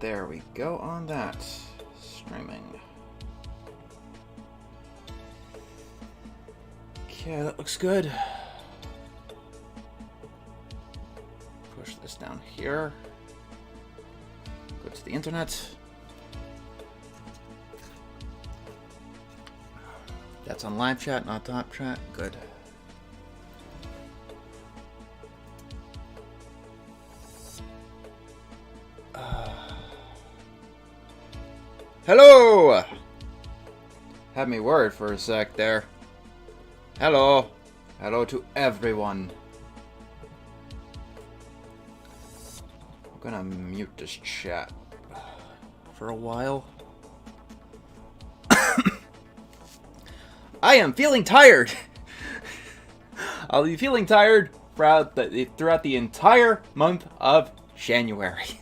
There we go on that. Streaming. Okay, that looks good. Push this down here. Go to the internet. That's on live chat, not top chat. Good. Hello! Had me worried for a sec there. Hello. Hello to everyone. I'm gonna mute this chat for a while. I am feeling tired! I'll be feeling tired throughout the entire month of January.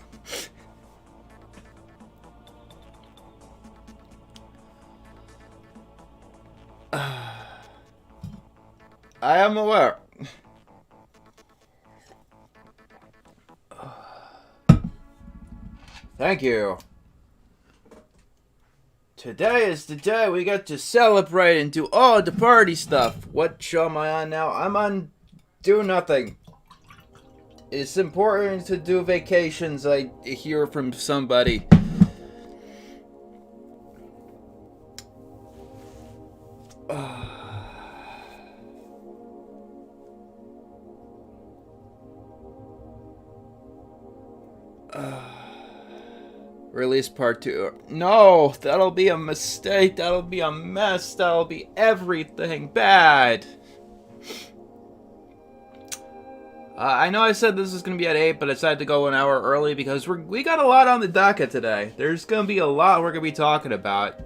I am aware. Thank you. Today is the day we get to celebrate and do all the party stuff. What show am I on now? I'm on Do Nothing. It's important to do vacations, I hear from somebody. Release part 2. No, that'll be a mistake. That'll be a mess. That'll be everything bad. I know I said this is going to be at 8, but I decided to go an hour early because we got a lot on the docket today. There's going to be a lot we're going to be talking about.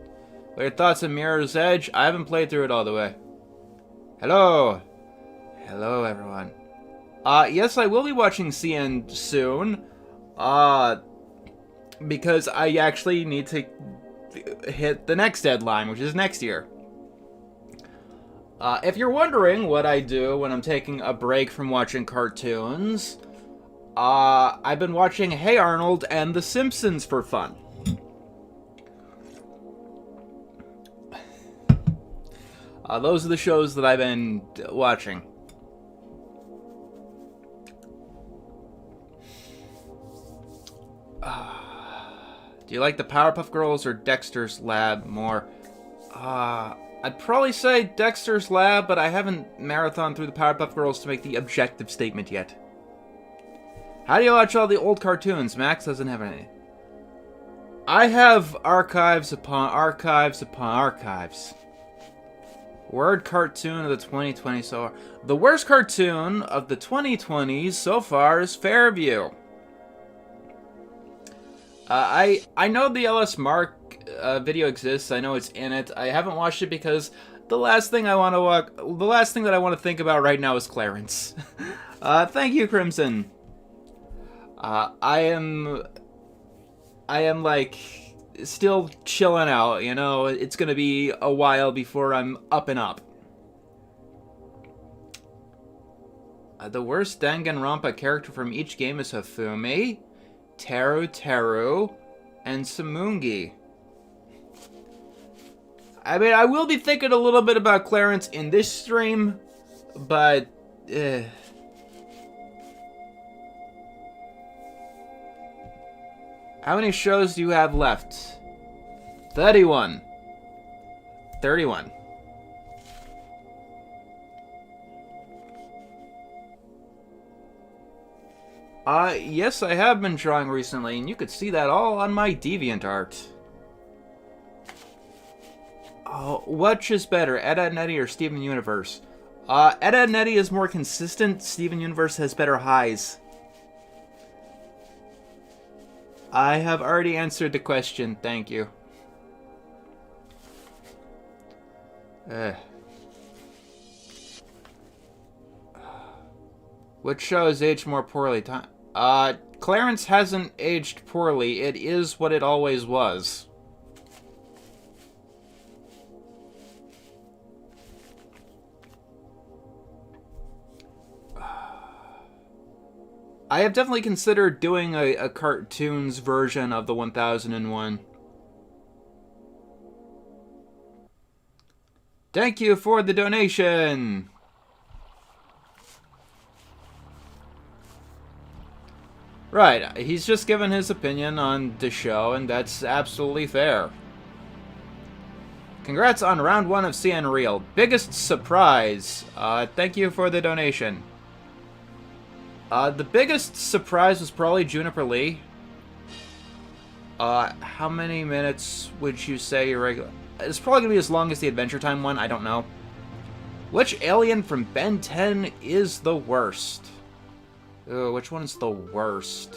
What are your thoughts on Mirror's Edge? I haven't played through it all the way. Hello. Hello, everyone. Yes, I will be watching CN soon. Because I actually need to hit the next deadline, which is next year. If you're wondering what I do when I'm taking a break from watching cartoons, I've been watching Hey Arnold and The Simpsons for fun. Those are the shows that I've been watching. Do you like the Powerpuff Girls or Dexter's Lab more? I'd probably say Dexter's Lab, but I haven't marathoned through the Powerpuff Girls to make the objective statement yet. How do you watch all the old cartoons? Max doesn't have any. I have archives upon archives upon archives. Word cartoon of the 2020s so far. The worst cartoon of the 2020s so far is Fairview. I know the LS Mark video exists. I know it's in it. I haven't watched it because the last thing that I want to think about right now is Clarence. Thank you, Crimson. I am like still chilling out. You know, it's gonna be a while before I'm up and up. The worst Danganronpa character from each game is Hifumi, Teru, and Samungi. I mean, I will be thinking a little bit about Clarence in this stream, but... How many shows do you have left? 31. 31. Yes, I have been drawing recently, and you could see that all on my DeviantArt. Oh, which is better, Ed, Edd n Eddy or Steven Universe? Ed, Edd n Eddy is more consistent. Steven Universe has better highs. I have already answered the question, thank you. Which show has aged more poorly? Clarence hasn't aged poorly. It is what it always was. I have definitely considered doing a cartoons version of the 1001. Thank you for the donation! Right, he's just given his opinion on the show, and that's absolutely fair. Congrats on round 1 of CN Real. Biggest surprise. Thank you for the donation. The biggest surprise was probably Juniper Lee. How many minutes would you say your regular... It's probably going to be as long as the Adventure Time one, I don't know. Which alien from Ben 10 is the worst? Ugh, which one is the worst?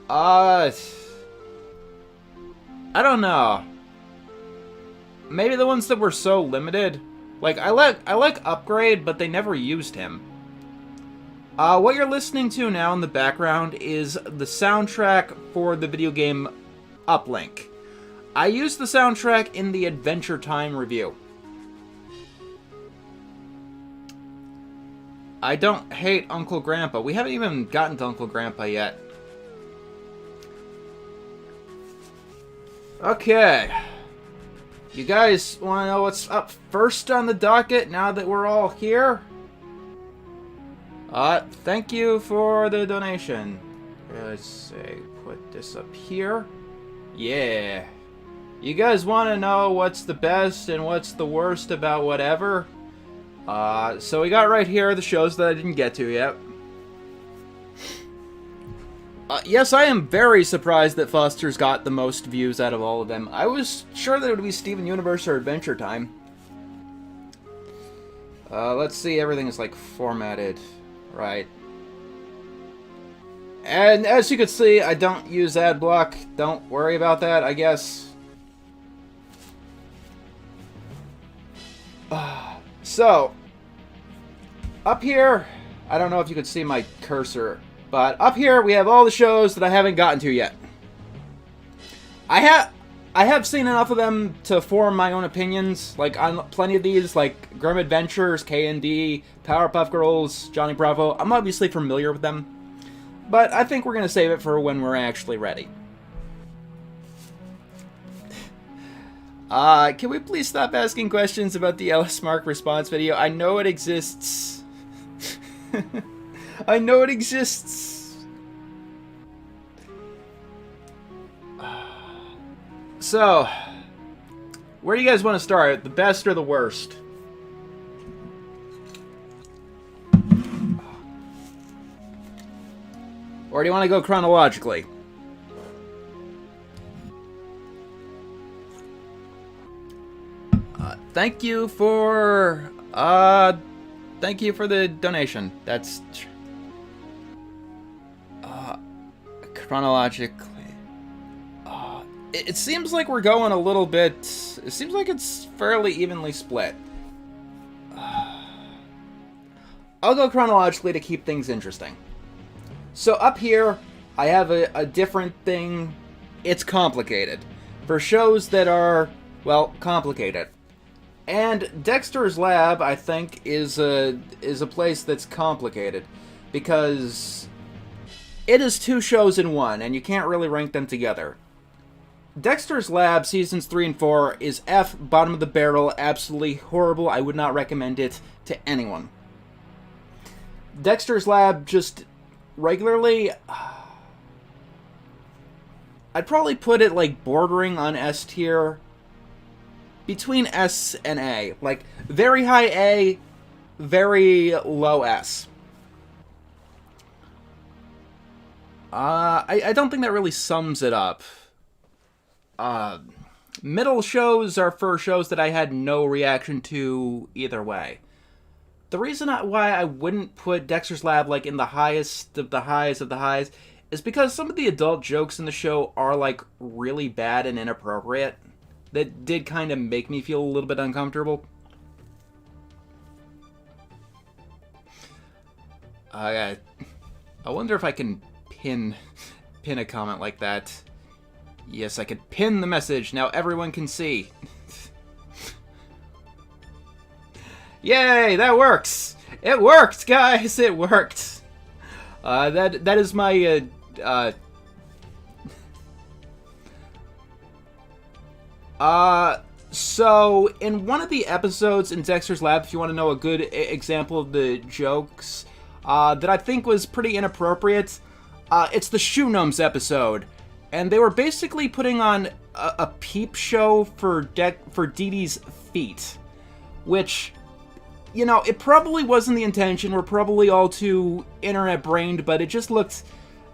I don't know. Maybe the ones that were so limited. Like, I like Upgrade, but they never used him. What you're listening to now in the background is the soundtrack for the video game Uplink. I used the soundtrack in the Adventure Time review. I don't hate Uncle Grandpa. We haven't even gotten to Uncle Grandpa yet. Okay. You guys want to know what's up first on the docket now that we're all here? Thank you for the donation. Let's say, put this up here. Yeah. You guys want to know what's the best and what's the worst about whatever? So we got right here the shows that I didn't get to yet. Yes, I am very surprised that Foster's got the most views out of all of them. I was sure that it would be Steven Universe or Adventure Time. Let's see, everything is like formatted right. And as you can see, I don't use ad block. Don't worry about that, I guess. So, up here, I don't know if you could see my cursor, but up here we have all the shows that I haven't gotten to yet. I have seen enough of them to form my own opinions, like on plenty of these, like Grim Adventures, K&D, Powerpuff Girls, Johnny Bravo. I'm obviously familiar with them, but I think we're going to save it for when we're actually ready. Can we please stop asking questions about the LS Mark response video? I know it exists. I know it exists. So, where do you guys want to start? The best or the worst? Or do you want to go chronologically? Thank you for the donation. That's chronologically. It seems like we're going a little bit. It seems like it's fairly evenly split. I'll go chronologically to keep things interesting. So up here, I have a different thing. It's complicated. For shows that are, well, complicated. And Dexter's Lab, I think, is a place that's complicated. Because it is 2 shows in one, and you can't really rank them together. Dexter's Lab, Seasons 3 and 4, is F, bottom of the barrel, absolutely horrible. I would not recommend it to anyone. Dexter's Lab, just regularly, I'd probably put it like bordering on S tier, between S and A, like very high A, very low S. I don't think that really sums it up. Middle shows are for shows that I had no reaction to either way. The reason why I wouldn't put Dexter's Lab like in the highest of the highs of the highs is because some of the adult jokes in the show are like really bad and inappropriate. That did kind of make me feel a little bit uncomfortable. I wonder if I can pin a comment like that. Yes, I could pin the message. Now everyone can see. Yay, that works! It worked, guys. It worked. That is my So in one of the episodes in Dexter's Lab, if you want to know a good example of the jokes that I think was pretty inappropriate, it's the Shoe Gnomes episode, and they were basically putting on a peep show for Dee Dee's feet, which, you know, it probably wasn't the intention. We're probably all too internet-brained, but it just looked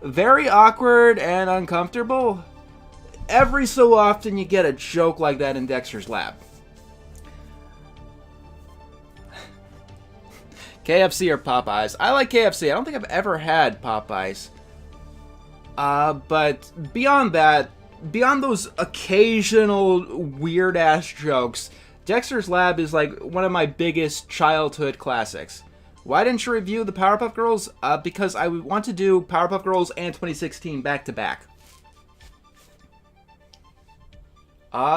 very awkward and uncomfortable. Every so often you get a joke like that in Dexter's Lab. KFC or Popeyes? I like KFC. I don't think I've ever had Popeyes. But beyond that, beyond those occasional weird-ass jokes, Dexter's Lab is like one of my biggest childhood classics. Why didn't you review the Powerpuff Girls? Because I want to do Powerpuff Girls and 2016 back-to-back.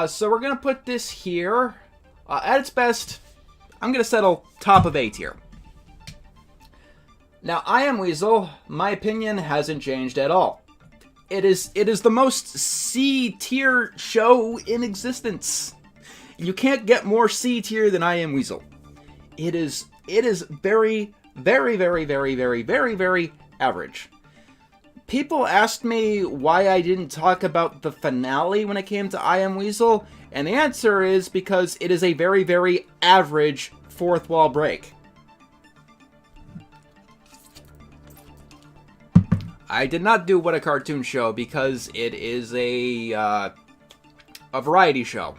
So we're gonna put this here. At its best, I'm gonna settle top of A tier. Now, I Am Weasel, my opinion hasn't changed at all. It is the most C tier show in existence. You can't get more C tier than I Am Weasel. It is very, very, very, very, very, very, very average. People asked me why I didn't talk about the finale when it came to I Am Weasel, and the answer is because it is a very, very average fourth wall break. I did not do What a Cartoon Show because it is a variety show.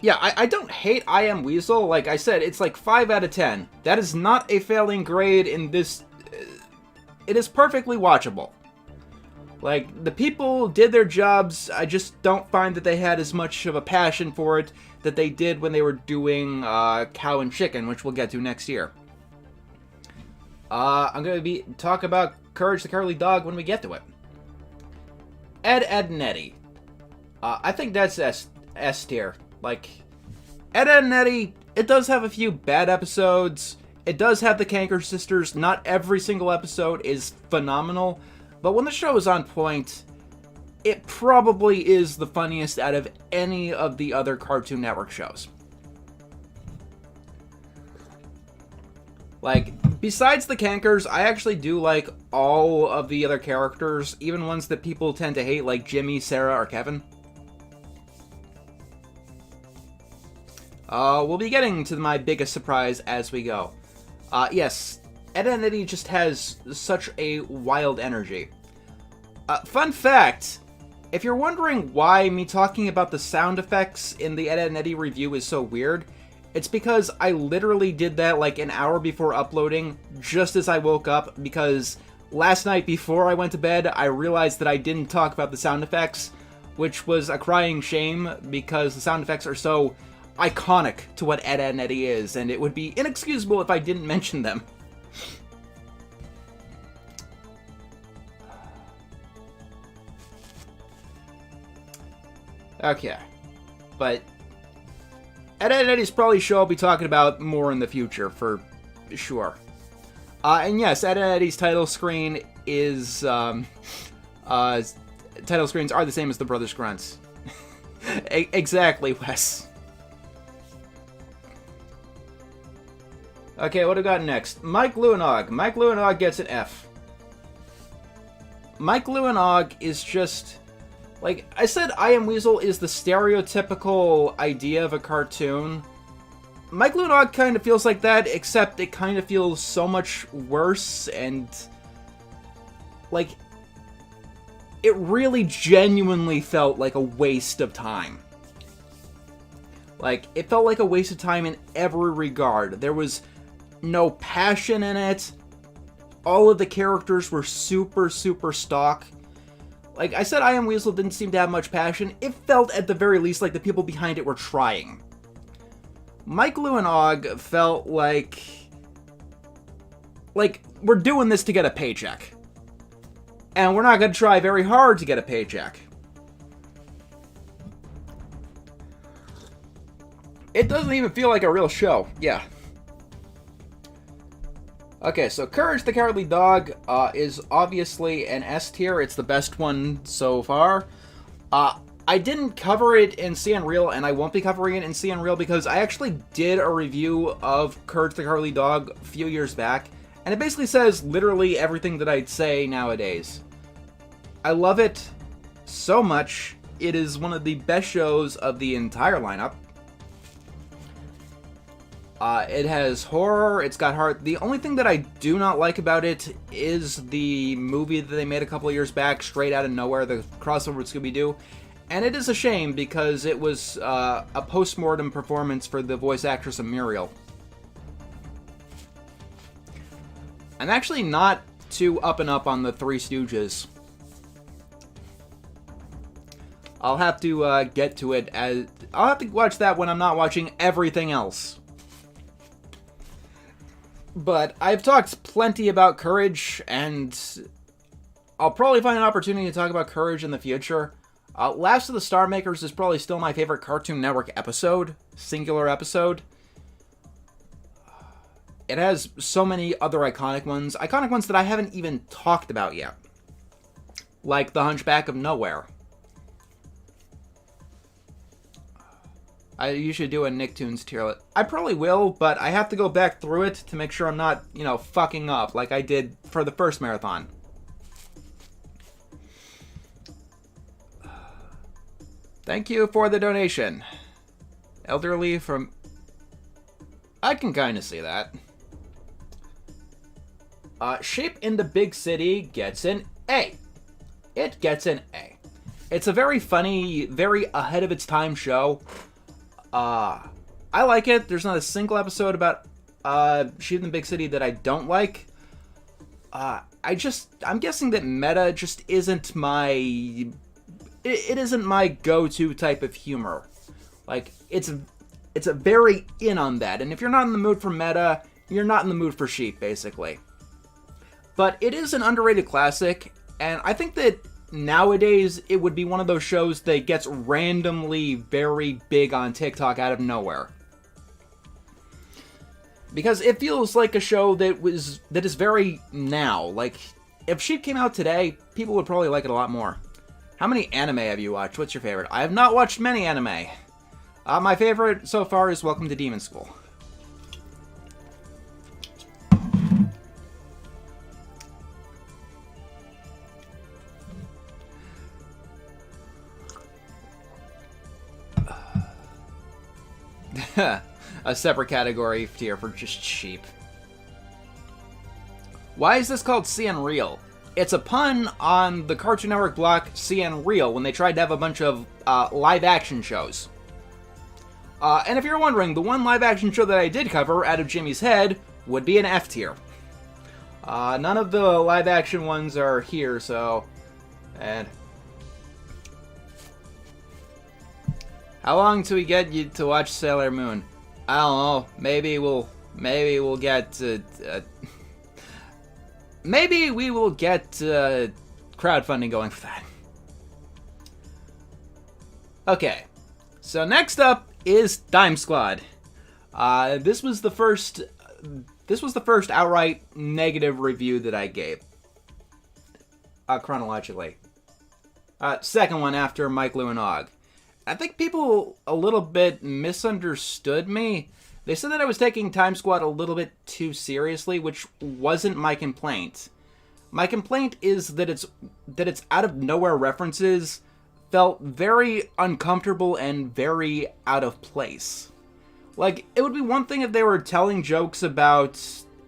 Yeah, I don't hate I Am Weasel. Like I said, it's like 5 out of 10. That is not a failing grade in this. It is perfectly watchable. Like, the people did their jobs. I just don't find that they had as much of a passion for it that they did when they were doing Cow and Chicken, which we'll get to next year. I'm going to talk about Courage the Cowardly Dog when we get to it. Ed, Edd n Eddy. I think that's S tier. Like, Ed, Edd n Eddy, it does have a few bad episodes. It does have the Kanker sisters. Not every single episode is phenomenal. But when the show is on point, it probably is the funniest out of any of the other Cartoon Network shows. Like, besides the Kankers, I actually do like all of the other characters, even ones that people tend to hate, like Jimmy, Sarah, or Kevin. We'll be getting to my biggest surprise as we go. Yes, Ed, Edd n Eddy just has such a wild energy. Fun fact, if you're wondering why me talking about the sound effects in the Ed, Edd n Eddy review is so weird, it's because I literally did that like an hour before uploading, just as I woke up, because last night before I went to bed, I realized that I didn't talk about the sound effects, which was a crying shame, because the sound effects are so iconic to what Ed, Edd n Eddy is, and it would be inexcusable if I didn't mention them. Okay, but Ed, Edd n Eddy's probably a show I'll be talking about more in the future, for sure. And yes, Ed, Edd n Eddy's title screen is, title screens are the same as the Brothers Grunts. Exactly, Wes. Okay, what do we got next? Mike Lewenog. Mike Lewenog gets an F. Mike Lewenog is just... Like I said, I Am Weasel is the stereotypical idea of a cartoon. Mike Lewenog kind of feels like that, except it kind of feels so much worse, and... Like... It really genuinely felt like a waste of time. Like, it felt like a waste of time in every regard. There was no passion in it. All of the characters were super, super stock. Like I said, I Am Weasel didn't seem to have much passion. It felt, at the very least, like the people behind it were trying. Mike Lewenog felt like, we're doing this to get a paycheck. And we're not going to try very hard to get a paycheck. It doesn't even feel like a real show. Yeah. Okay, so Courage the Cowardly Dog is obviously an S tier. It's the best one so far. I didn't cover it in CN Real, and I won't be covering it in CN Real because I actually did a review of Courage the Cowardly Dog a few years back, and it basically says literally everything that I'd say nowadays. I love it so much. It is one of the best shows of the entire lineup. It has horror, it's got heart. The only thing that I do not like about it is the movie that they made a couple of years back, Straight Out of Nowhere, the crossover with Scooby-Doo. And it is a shame because it was a post-mortem performance for the voice actress of Muriel. I'm actually not too up and up on the Three Stooges. I'll have to get to it as... I'll have to watch that when I'm not watching everything else. But I've talked plenty about Courage, and I'll probably find an opportunity to talk about Courage in the future. Last of the Star Makers is probably still my favorite Cartoon Network episode, singular episode. It has so many other iconic ones that I haven't even talked about yet. Like The Hunchback of Nowhere. I usually do a Nicktoons tier list. I probably will, but I have to go back through it to make sure I'm not, fucking up like I did for the first marathon. Thank you for the donation. Elderly from... I can kind of see that. Sheep in the Big City gets an A. It gets an A. It's a very funny, very ahead of its time show. I like it. There's not a single episode about Sheep in the Big City that I don't like. I'm guessing that meta just isn't my... It isn't my go-to type of humor. Like, it's a very in on that. And if you're not in the mood for meta, you're not in the mood for Sheep, basically. But it is an underrated classic, and I think that nowadays it would be one of those shows that gets randomly very big on TikTok out of nowhere. Because it feels like a show that is very now. Like, if Sheep came out today, people would probably like it a lot more. How many anime have you watched? What's your favorite? I have not watched many anime. My favorite so far is Welcome to Demon School. A separate category tier for just Sheep. Why is this called CN Real? It's a pun on the Cartoon Network block CN Real when they tried to have a bunch of live-action shows. And if you're wondering, the one live-action show that I did cover out of Jimmy's head would be an F tier. None of the live-action ones are here, so... And... How long till we get you to watch Sailor Moon? I don't know. Maybe we'll get maybe we will get crowdfunding going for that. Okay, so next up is Dime Squad. This was the first outright negative review that I gave. Chronologically. Second one after Mike, Lou, and Og. I think people a little bit misunderstood me. They said that I was taking Dime Squad a little bit too seriously, which wasn't my complaint. My complaint is that its out of nowhere references felt very uncomfortable and very out of place. Like, it would be one thing if they were telling jokes about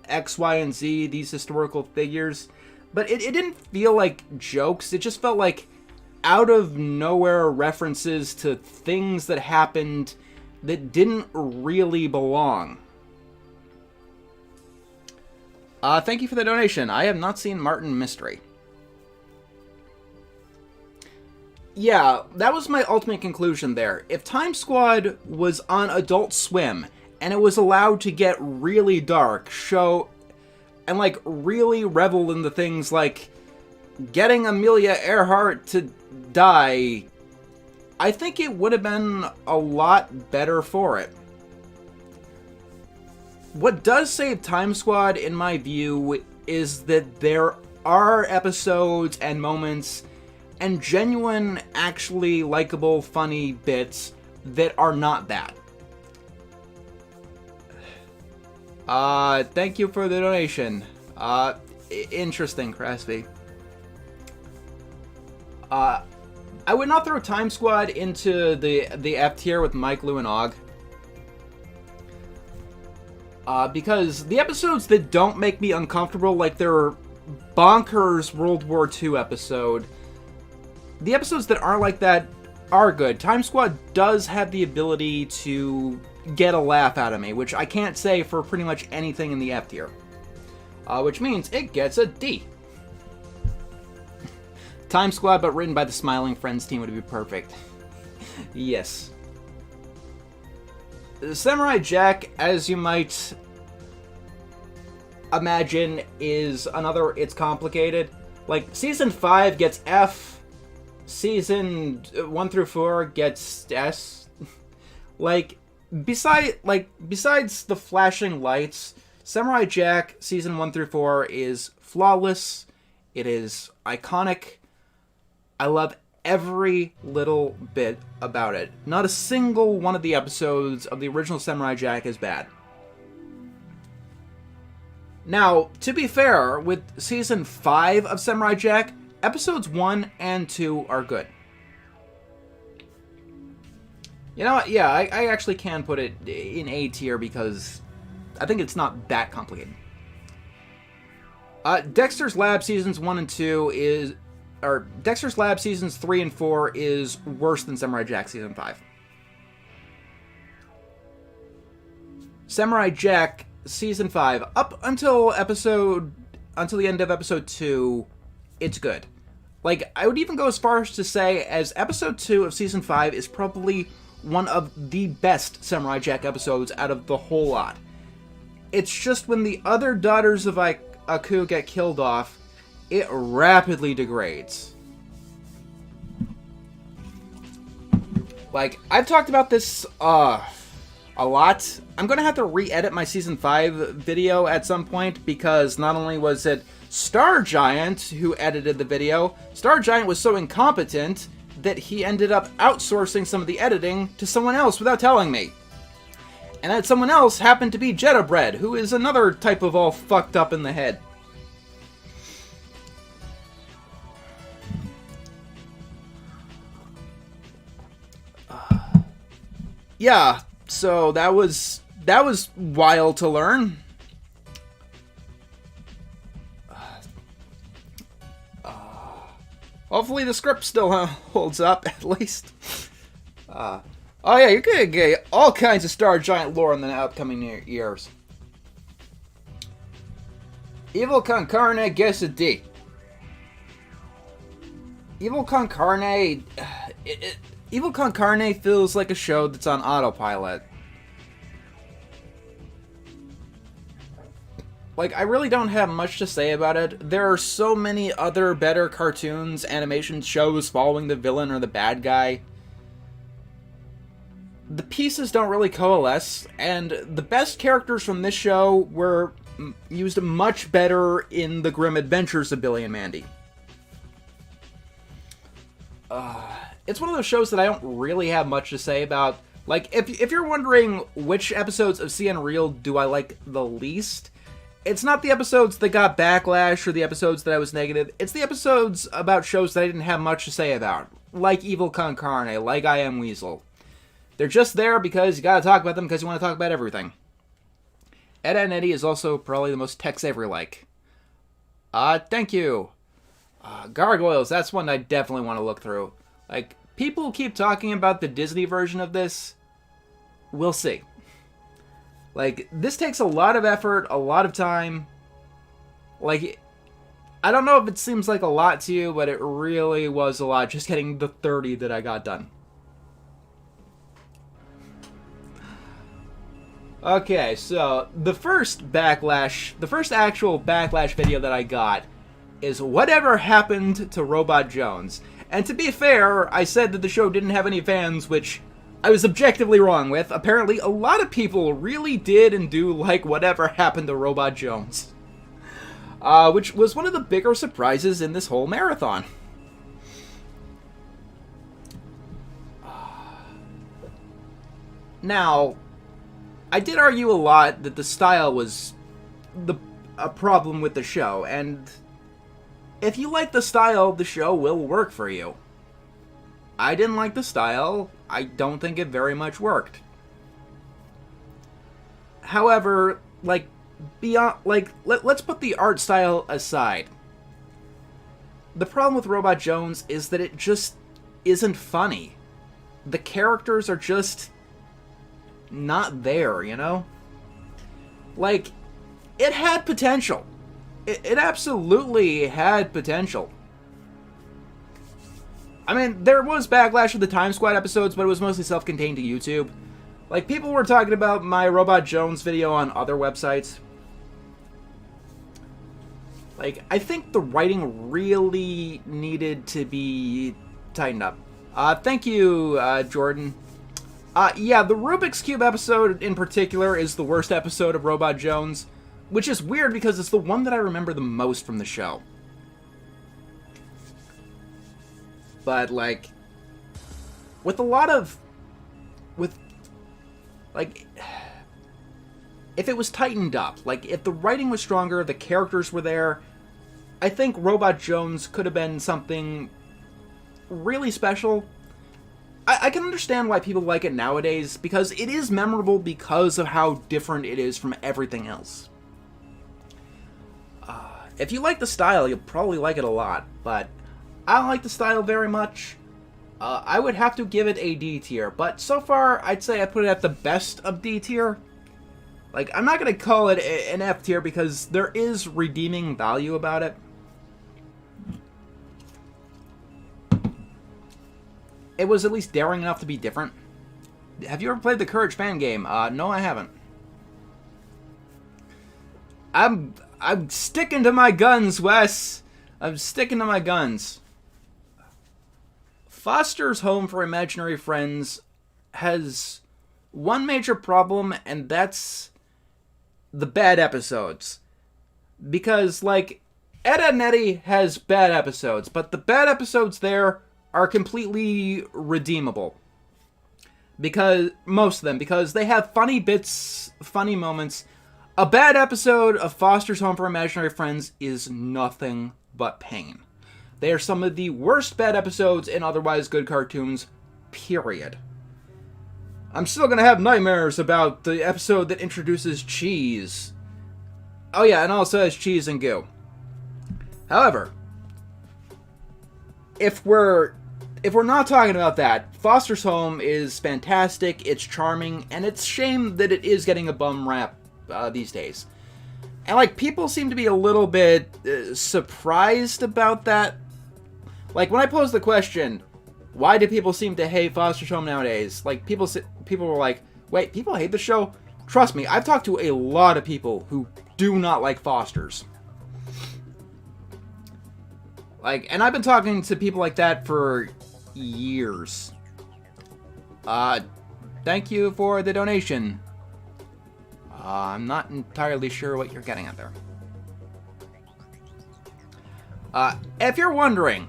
X, Y, and Z, these historical figures, but it didn't feel like jokes. It just felt like out of nowhere references to things that happened that didn't really belong. Thank you for the donation. I have not seen Martin Mystery. Yeah, that was my ultimate conclusion there. If Dime Squad was on Adult Swim and it was allowed to get really dark, and like really revel in the things like getting Amelia Earhart to die, I think it would have been a lot better for it. What does save Time Squad, in my view, is that there are episodes and moments and genuine, actually likable, funny bits that are not bad. Thank you for the donation. Interesting, Crasby. I would not throw Time Squad into the F tier with Mike, Lou, and Og. Because the episodes that don't make me uncomfortable, like their bonkers World War II episode, the episodes that aren't like that are good. Time Squad does have the ability to get a laugh out of me, which I can't say for pretty much anything in the F tier. Which means it gets a D. Time Squad, but written by the Smiling Friends team, would be perfect. Yes. Samurai Jack, as you might imagine, is another, it's complicated. Like, Season 5 gets F, Season 1 through 4 gets S. Besides the flashing lights, Samurai Jack, Season 1 through 4 is flawless, it is iconic, I love every little bit about it. Not a single one of the episodes of the original Samurai Jack is bad. Now, to be fair, with Season 5 of Samurai Jack, Episodes 1 and 2 are good. You know what? Yeah, I actually can put it in A tier because I think it's not that complicated. Dexter's Lab Seasons 1 and 2 is... Or, Dexter's Lab Seasons 3 and 4 is worse than Samurai Jack Season 5. Samurai Jack Season 5, up until the end of Episode 2, it's good. Like, I would even go as far as to say, as Episode 2 of Season 5 is probably one of the best Samurai Jack episodes out of the whole lot. It's just when the other daughters of Aku get killed off, it rapidly degrades. Like, I've talked about this, a lot. I'm gonna have to re-edit my Season 5 video at some point, because not only was it Star Giant who edited the video, Star Giant was so incompetent that he ended up outsourcing some of the editing to someone else without telling me. And that someone else happened to be Jetta Bread, who is another type of all fucked up in the head. Yeah, so that was wild to learn. Hopefully the script still holds up, at least. Oh yeah, you're gonna get all kinds of Star Giant lore in the upcoming years. Evil Con Carne gets a D. Evil Con Carne... Evil Con Carne feels like a show that's on autopilot. Like, I really don't have much to say about it. There are so many other better cartoons, animation shows following the villain or the bad guy. The pieces don't really coalesce, and the best characters from this show were used much better in the Grim Adventures of Billy and Mandy. It's one of those shows that I don't really have much to say about. Like, if you're wondering which episodes of CN Real do I like the least, it's not the episodes that got backlash or the episodes that I was negative. It's the episodes about shows that I didn't have much to say about. Like Evil Con Carne, like I Am Weasel. They're just there because you gotta talk about them because you want to talk about everything. Ed, Edd n Eddy is also probably the most Tex Avery-like. Thank you. Gargoyles, that's one I definitely want to look through. Like, people keep talking about the Disney version of this. We'll see. Like, this takes a lot of effort, a lot of time. Like, I don't know if it seems like a lot to you, but it really was a lot just getting the 30 that I got done. Okay, so the first actual Backlash video that I got is Whatever Happened to Robot Jones. And to be fair, I said that the show didn't have any fans, which I was objectively wrong with. Apparently, a lot of people really did and do like whatever happened to Robot Jones. Which was one of the bigger surprises in this whole marathon. Now, I did argue a lot that the style was a problem with the show, and if you like the style, the show will work for you. I didn't like the style. I don't think it very much worked. However, like, beyond, like, let's put the art style aside. The problem with Robot Jones is that it just isn't funny. The characters are just not there, you know? Like, it had potential. It absolutely had potential. I mean, there was backlash with the Time Squad episodes, but it was mostly self-contained to YouTube. Like, people were talking about my Robot Jones video on other websites. Like, I think the writing really needed to be tightened up. Thank you, Jordan. Yeah, the Rubik's Cube episode in particular is the worst episode of Robot Jones, which is weird because it's the one that I remember the most from the show. But, like, with if it was tightened up, like, if the writing was stronger, the characters were there, I think Robot Jones could have been something really special. I can understand why people like it nowadays, because it is memorable because of how different it is from everything else. If you like the style, you'll probably like it a lot, but I don't like the style very much. I would have to give it a D tier, but so far, I'd say I put it at the best of D tier. Like, I'm not going to call it an F tier because there is redeeming value about it. It was at least daring enough to be different. Have you ever played the Courage fan game? No, I haven't. I'm sticking to my guns, Wes. I'm sticking to my guns. Foster's Home for Imaginary Friends has one major problem, and that's the bad episodes. Because, like, Ed, Edd n Eddy has bad episodes, but the bad episodes there are completely redeemable. Because, most of them, because they have funny bits, funny moments. A bad episode of Foster's Home for Imaginary Friends is nothing but pain. They are some of the worst bad episodes in otherwise good cartoons, period. I'm still gonna have nightmares about the episode that introduces cheese. Oh yeah, and also has cheese and goo. However, if we're not talking about that, Foster's Home is fantastic, it's charming, and it's a shame that it is getting a bum rap these days. And, like, people seem to be a little bit surprised about that. Like, when I posed the question, why do people seem to hate Foster's Home nowadays? Like, people were like, wait, people hate the show? Trust me, I've talked to a lot of people who do not like Foster's. Like, and I've been talking to people like that for years. Thank you for the donation. I'm not entirely sure what you're getting at there. If you're wondering,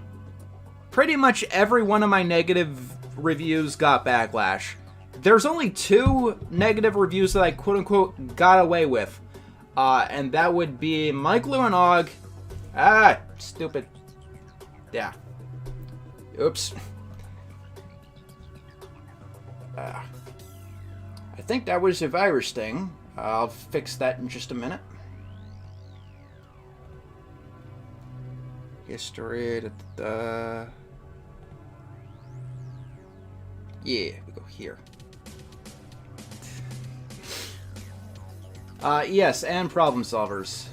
pretty much every one of my negative reviews got backlash. There's only 2 negative reviews that I quote-unquote got away with. And that would be Mike Lewinog. Stupid. Yeah. Oops. I think that was a virus thing. I'll fix that in just a minute. History. Yeah, we go here. Yes, and problem solvers.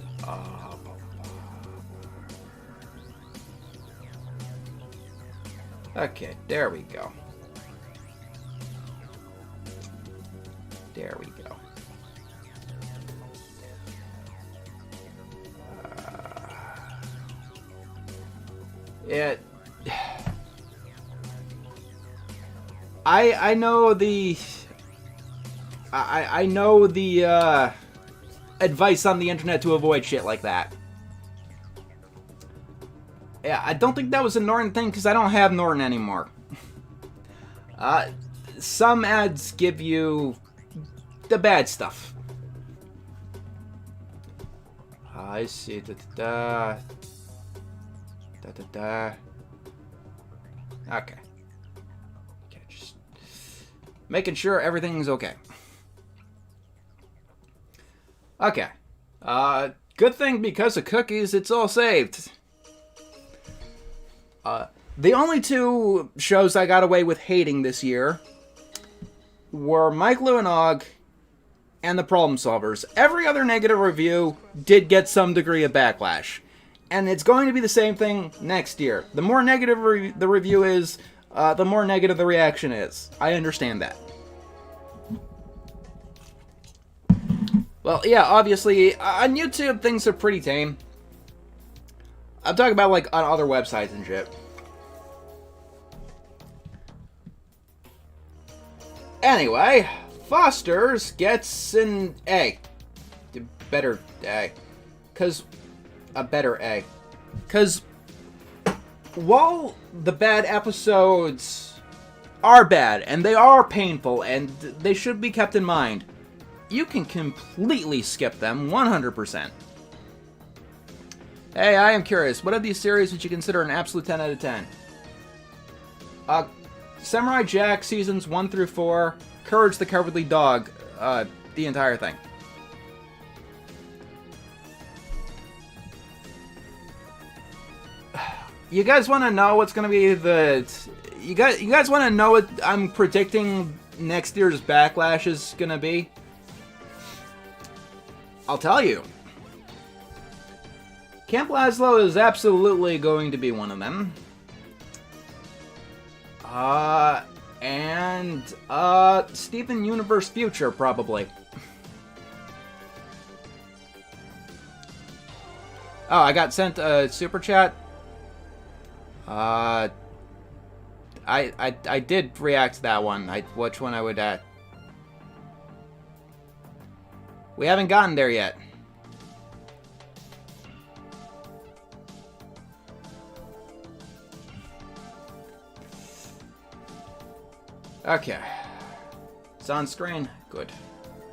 Okay, there we go. There we go. I know the... I know the, advice on the internet to avoid shit like that. Yeah, I don't think that was a Norton thing, because I don't have Norton anymore. Some ads give you the bad stuff. I see. Da-da-da. Da-da-da. Okay. Okay, just making sure everything's okay. Okay. Good thing because of cookies, it's all saved. The only two shows I got away with hating this year were Mike Lewinog and The Problem Solvers. Every other negative review did get some degree of backlash. And it's going to be the same thing next year. The more negative the review is, the more negative the reaction is. I understand that. Well, yeah, obviously, on YouTube, things are pretty tame. I'm talking about, like, on other websites and shit. Anyway, Foster's gets an A. Better A. A better A. Because while the bad episodes are bad, and they are painful, and they should be kept in mind, you can completely skip them 100%. Hey, I am curious. What of these series would you consider an absolute 10 out of 10? Samurai Jack seasons 1 through 4, Courage the Cowardly Dog, the entire thing. You guys want to know what's going to be the... You guys want to know what I'm predicting next year's Backlash is going to be? I'll tell you. Camp Lazlo is absolutely going to be one of them. And Steven Universe Future, probably. Oh, I got sent a super chat. I did react to that one. Which one I would We haven't gotten there yet. Okay. It's on screen. Good.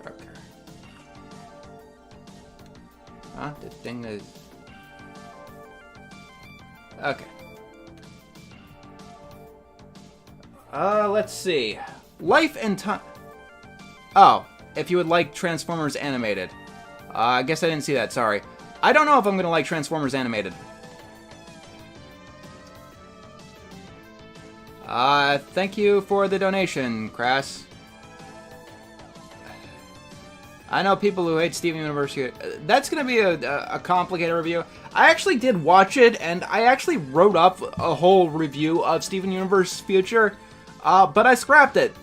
Okay. Huh? The thing is... Okay. Let's see. Life and Time... Oh, if you would like Transformers Animated. I guess I didn't see that, sorry. I don't know if I'm gonna like Transformers Animated. Thank you for the donation, Crass. I know people who hate Steven Universe. That's gonna be a complicated review. I actually did watch it, and I actually wrote up a whole review of Steven Universe Future, but I scrapped it.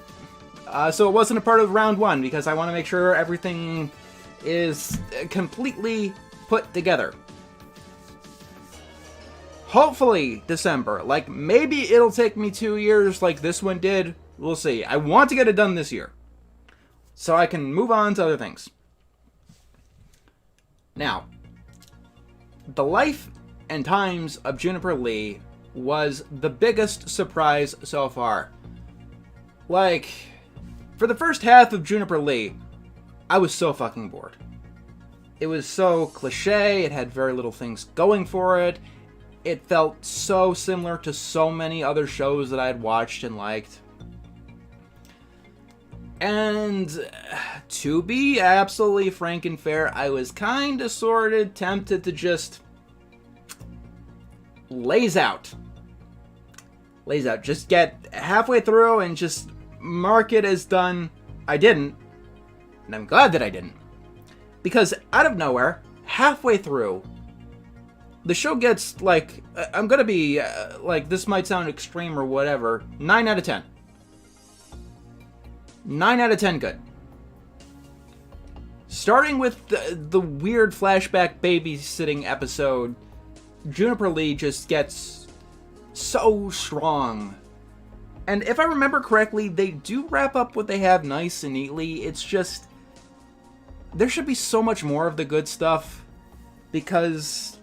So it wasn't a part of round one, because I want to make sure everything is completely put together. Hopefully December. Like, maybe it'll take me 2 years like this one did. We'll see. I want to get it done this year, so I can move on to other things. Now, the life and times of Juniper Lee was the biggest surprise so far. Like, for the first half of Juniper Lee, I was so fucking bored. It was so cliche, it had very little things going for it. It felt so similar to so many other shows that I had watched and liked. And to be absolutely frank and fair, I was kinda sorta tempted to just laze out. Just get halfway through and just mark it as done. I didn't. And I'm glad that I didn't. Because out of nowhere, halfway through, the show gets, like, I'm gonna be, like, this might sound extreme or whatever, 9 out of 10. 9 out of 10 good. Starting with the weird flashback babysitting episode, Juniper Lee just gets so strong And if I remember correctly, they do wrap up what they have nice and neatly. It's just, there should be so much more of the good stuff, because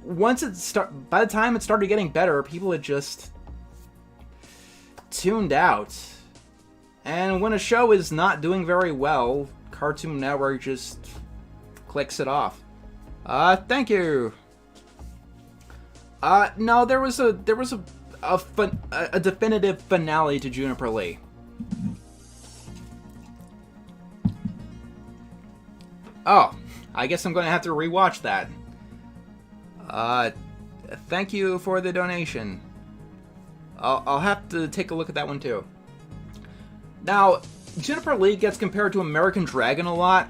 by the time it started getting better, people had just tuned out. And when a show is not doing very well, Cartoon Network just clicks it off. Thank you. No, there was a definitive finale to Juniper Lee. Oh, I guess I'm going to have to rewatch that. Thank you for the donation. I'll have to take a look at that one too. Now, Juniper Lee gets compared to American Dragon a lot.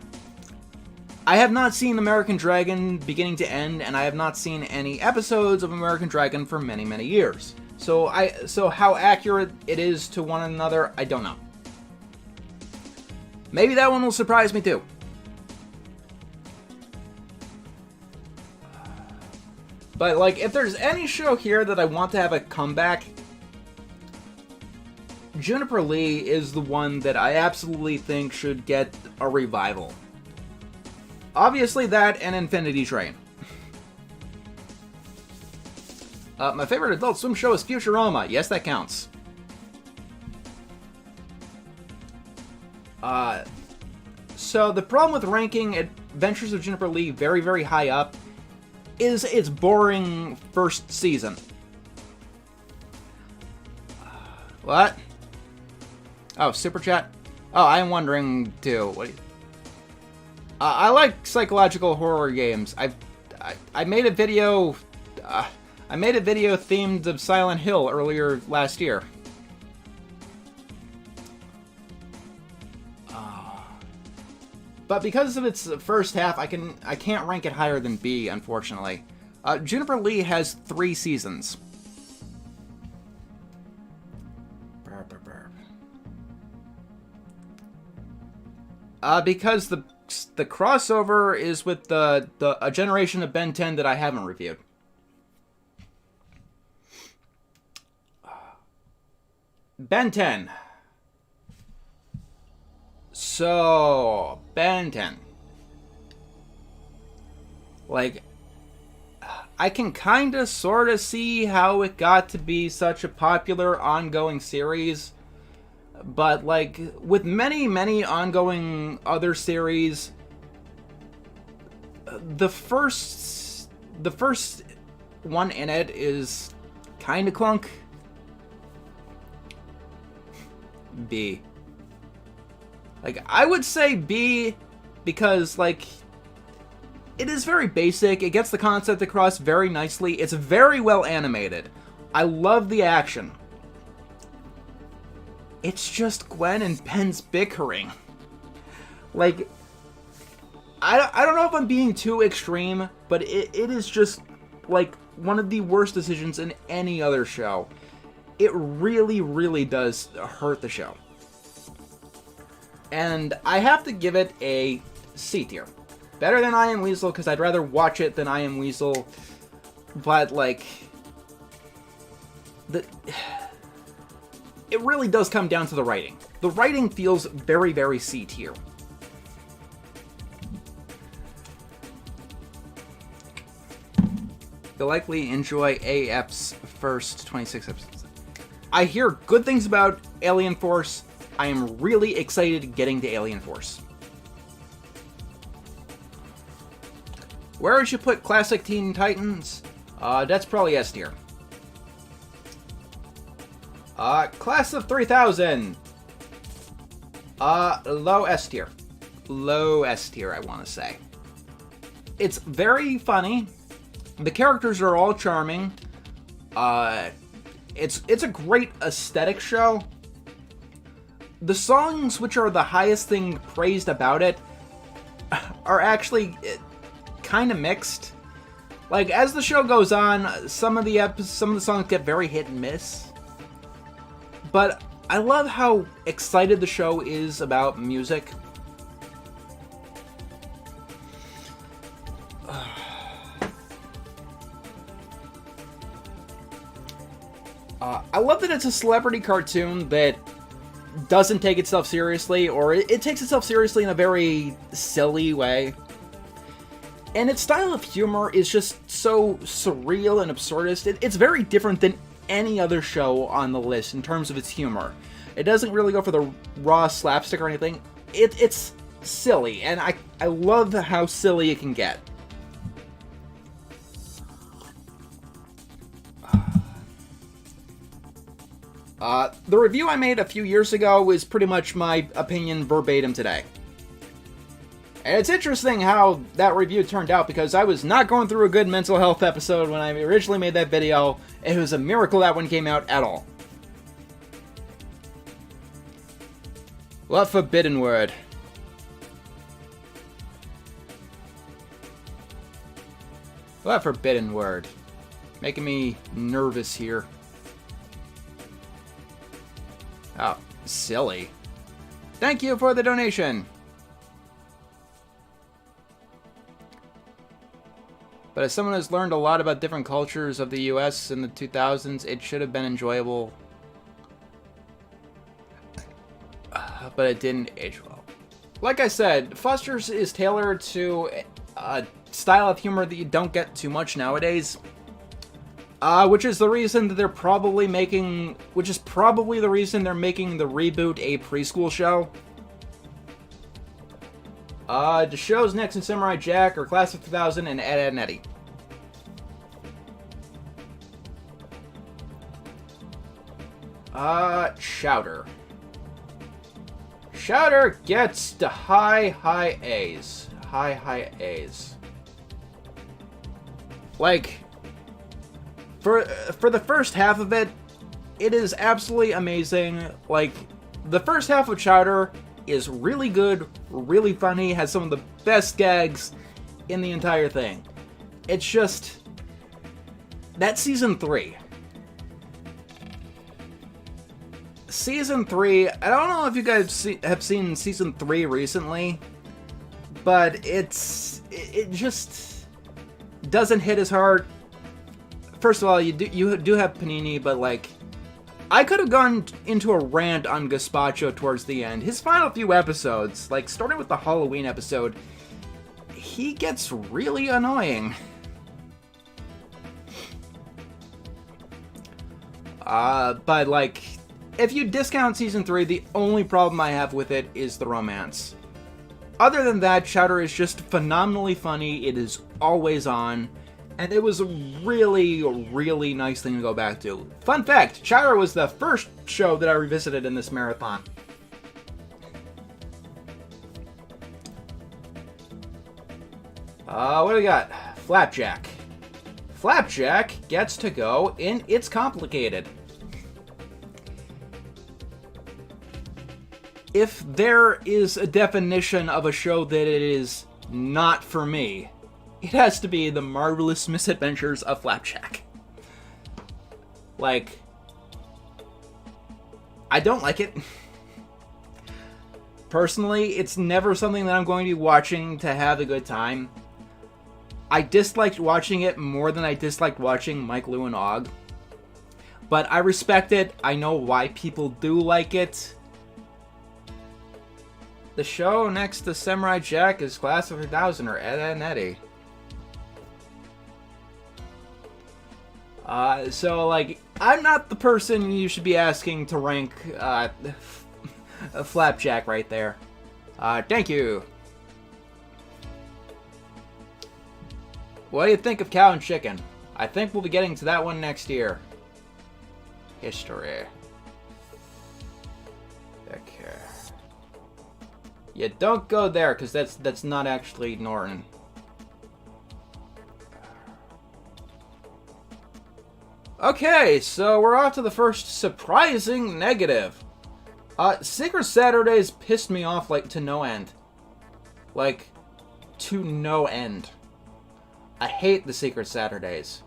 I have not seen American Dragon beginning to end, and I have not seen any episodes of American Dragon for many, many years. So how accurate it is to one another, I don't know. Maybe that one will surprise me too. But, like, if there's any show here that I want to have a comeback, Juniper Lee is the one that I absolutely think should get a revival. Obviously that and Infinity Train. My favorite Adult Swim show is Futurama. Yes, that counts. So the problem with ranking Adventures of Juniper Lee very, very high up is its boring first season. What? Oh, Super Chat? Oh, I'm wondering too. What? I like psychological horror games. I made a video. I made a video themed of Silent Hill earlier last year. But because of its first half, I can't rank it higher than B, unfortunately. Juniper Lee has 3 seasons. Because the crossover is with a generation of Ben 10 that I haven't reviewed. Ben 10. So, Ben 10. Like, I can kinda sorta see how it got to be such a popular ongoing series. But, like, with many, many ongoing other series, the first one in it is kinda clunk. B. Like, I would say B because, like, it is very basic. It gets the concept across very nicely. It's very well animated. I love the action. It's just Gwen and Ben's bickering. Like, I don't know if I'm being too extreme, but it is just, like, one of the worst decisions in any other show. It really, really does hurt the show. And I have to give it a C tier. Better than I Am Weasel, because I'd rather watch it than I Am Weasel. But, like, it really does come down to the writing. The writing feels very, very C tier. You'll likely enjoy AF's first 26 episodes. I hear good things about Alien Force. I am really excited getting to Alien Force. Where would you put Classic Teen Titans? That's probably S tier. Class of 3000. Low S tier. Low S tier, I want to say. It's very funny. The characters are all charming. It's a great aesthetic show. The songs, which are the highest thing praised about it, are actually kind of mixed. Like, as the show goes on, some of the songs get very hit and miss. But I love how excited the show is about music. I love that it's a celebrity cartoon that doesn't take itself seriously, or it takes itself seriously in a very silly way. And its style of humor is just so surreal and absurdist. It's very different than any other show on the list in terms of its humor. It doesn't really go for the raw slapstick or anything. It's silly, and I love how silly it can get. The review I made a few years ago is pretty much my opinion verbatim today. And it's interesting how that review turned out, because I was not going through a good mental health episode when I originally made that video. It was a miracle that one came out at all. What forbidden word? What forbidden word? Making me nervous here. Oh, silly. Thank you for the donation. But as someone who's learned a lot about different cultures of the US in the 2000s, it should have been enjoyable. But it didn't age well. Like I said, Foster's is tailored to a style of humor that you don't get too much nowadays. Which is the reason that they're probably making... Which is probably the reason they're making the reboot a preschool show. The shows next in Samurai Jack are Class of 2000 and Ed, Edd n Eddy. Chowder. Chowder gets the high A's. High A's. Like... For the first half of it, it is absolutely amazing. Like, the first half of Chowder is really good, really funny, has some of the best gags in the entire thing. It's just... That's Season 3. Season 3, I don't know if you guys have seen Season 3 recently, but it just doesn't hit as hard. First of all, you do have Panini, but like, I could have gone into a rant on Gazpacho towards the end. His final few episodes, like starting with the Halloween episode, he gets really annoying. But like, if you discount Season 3, the only problem I have with it is the romance. Other than that, Chowder is just phenomenally funny. It is always on. And it was a really, really nice thing to go back to. Fun fact, Chowder was the first show that I revisited in this marathon. What do we got? Flapjack. Flapjack gets to go in It's Complicated. If there is a definition of a show that it is not for me, it has to be The Marvelous Misadventures of Flapjack. Like, I don't like it. Personally, it's never something that I'm going to be watching to have a good time. I disliked watching it more than I disliked watching Mike, Lou, and Og. But I respect it. I know why people do like it. The show next to Samurai Jack is Class of 2000 or Ed, Edd n Eddy. So, like, I'm not the person you should be asking to rank, Flapjack right there. Thank you. What do you think of Cow and Chicken? I think we'll be getting to that one next year. History. Okay. Yeah, don't go there, because that's not actually Norton. Okay, so we're off to the first surprising negative. Secret Saturdays pissed me off, like, to no end. Like, to no end. I hate the Secret Saturdays.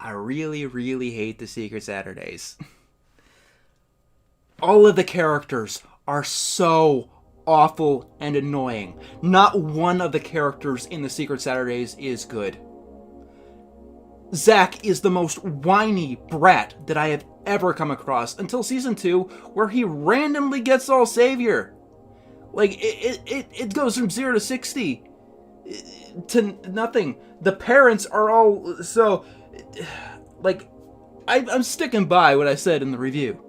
I really, really hate the Secret Saturdays. All of the characters are so awful and annoying. Not one of the characters in The Secret Saturdays is good. Zach is the most whiny brat that I have ever come across until season 2, where he randomly gets all savior. Like, it goes from 0 to 60 to nothing. The parents are all so... Like, I'm sticking by what I said in the review.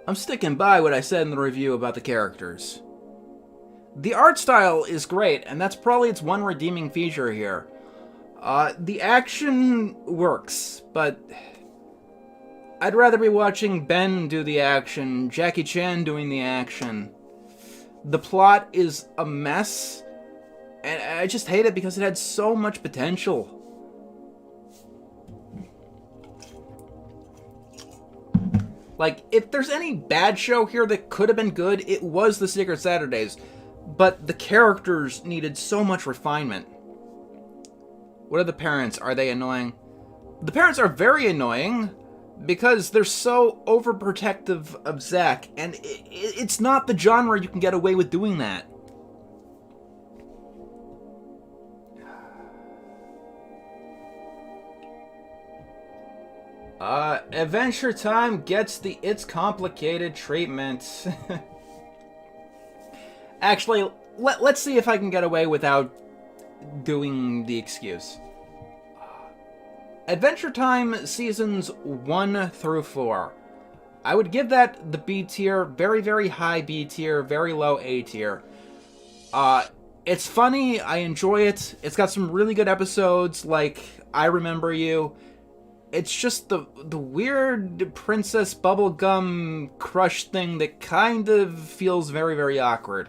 I'm sticking by what I said in the review about the characters. The art style is great, and that's probably its one redeeming feature here. The action works, but I'd rather be watching Ben do the action, Jackie Chan doing the action. The plot is a mess, and I just hate it because it had so much potential. Like, if there's any bad show here that could have been good, it was The Secret Saturdays. But the characters needed so much refinement. What are the parents? Are they annoying? The parents are very annoying because they're so overprotective of Zach, and it's not the genre you can get away with doing that. Adventure Time gets the It's Complicated treatment. Actually, let's see if I can get away without doing the excuse. Adventure Time seasons 1 through 4. I would give that the B tier, very, very high B tier, very low A tier. It's funny, I enjoy it. It's got some really good episodes, like I Remember You. It's just the weird Princess Bubblegum crush thing that kind of feels very, very awkward.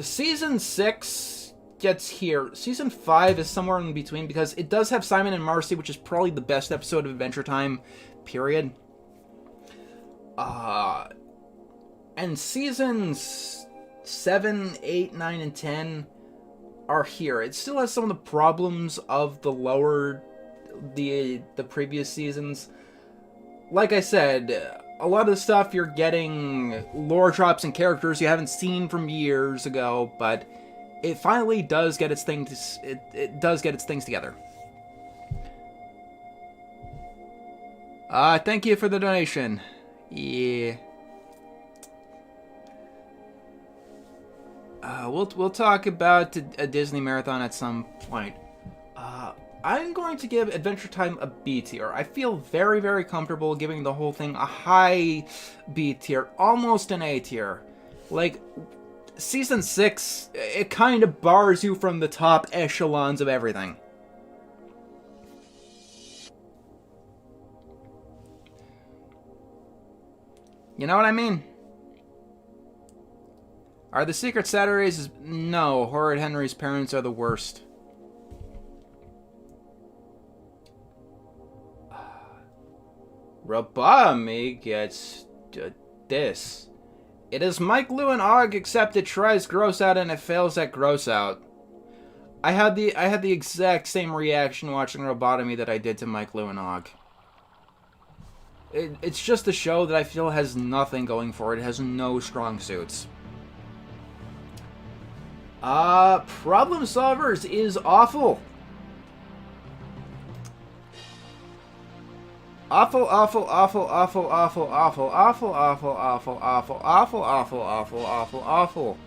Season 6 gets here. Season 5 is somewhere in between because it does have Simon and Marcy, which is probably the best episode of Adventure Time, period. And seasons 7, 8, 9, and 10 are here. It still has some of the problems of the previous seasons. Like I said, a lot of the stuff you're getting lore drops and characters you haven't seen from years ago, but it finally does get its things. It does get its things together. Thank you for the donation. Yeah. We'll talk about a Disney marathon at some point. I'm going to give Adventure Time a B tier. I feel very, very comfortable giving the whole thing a high B tier, almost an A tier. Like, Season 6, it kind of bars you from the top echelons of everything. You know what I mean? Are the Secret Saturdays... No, Horrid Henry's parents are the worst. Robami gets this. It is Mike Lou and Og, except it tries Gross Out and it fails at Gross Out. I had the exact same reaction watching Robotomy that I did to Mike Lou and Og. It's just a show that I feel has nothing going for it. It has no strong suits. Problem Solvers is awful. Awful, awful, awful, awful, awful, awful, awful, awful, awful, awful, awful, awful, awful, awful, awful.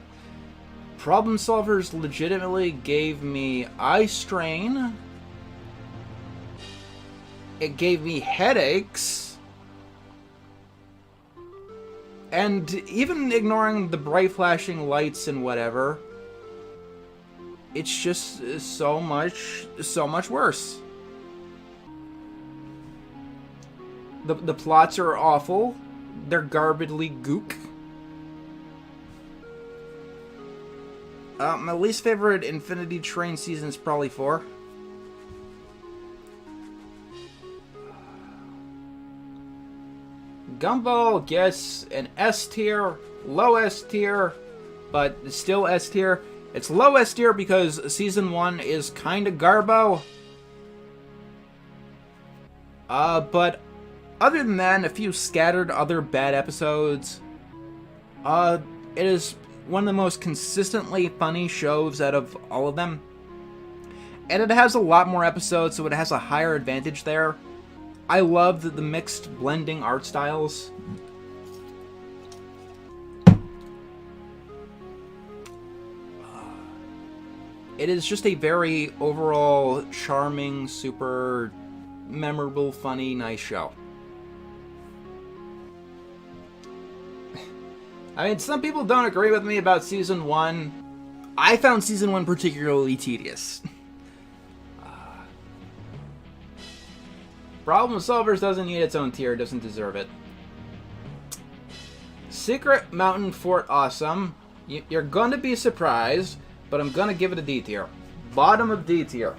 Problem Solvers legitimately gave me eye strain. It gave me headaches. And even ignoring the bright flashing lights and whatever, it's just so much worse. The plots are awful. They're garbagely gook. My least favorite Infinity Train season is probably 4. Gumball gets an S tier, low S tier, but still S tier. It's low S tier because season 1 is kinda garbo. But other than that, and a few scattered other bad episodes, it is one of the most consistently funny shows out of all of them. And it has a lot more episodes, so it has a higher advantage there. I love the mixed blending art styles. It is just a very overall charming, super memorable, funny, nice show. I mean, some people don't agree with me about Season 1. I found Season 1 particularly tedious. Problem Solvers doesn't need its own tier, doesn't deserve it. Secret Mountain Fort Awesome. You're going to be surprised, but I'm going to give it a D tier. Bottom of D tier.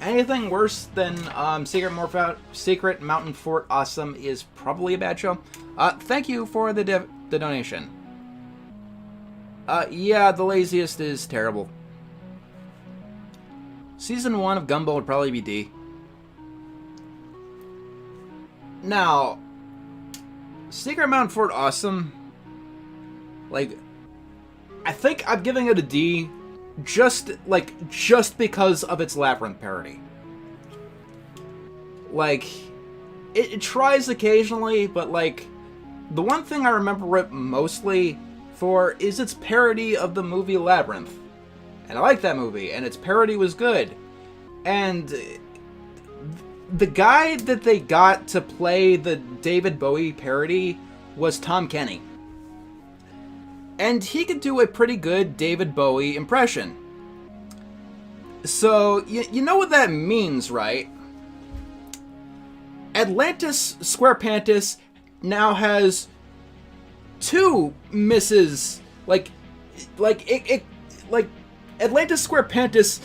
Anything worse than Secret Mountain Fort Awesome is probably a bad show. Thank you for the donation. Yeah, The Laziest is terrible. Season 1 of Gumball would probably be D. Now, Secret Mountain Fort Awesome, like, I think I'm giving it a D just because of its Labyrinth parody. Like, it tries occasionally, but, like, the one thing I remember it mostly for is its parody of the movie Labyrinth. And I like that movie, and its parody was good. And the guy that they got to play the David Bowie parody was Tom Kenny. And he could do a pretty good David Bowie impression. So, you know what that means, right? Atlantis SquarePantis now has two Mrs. Like Atlantis SquarePantis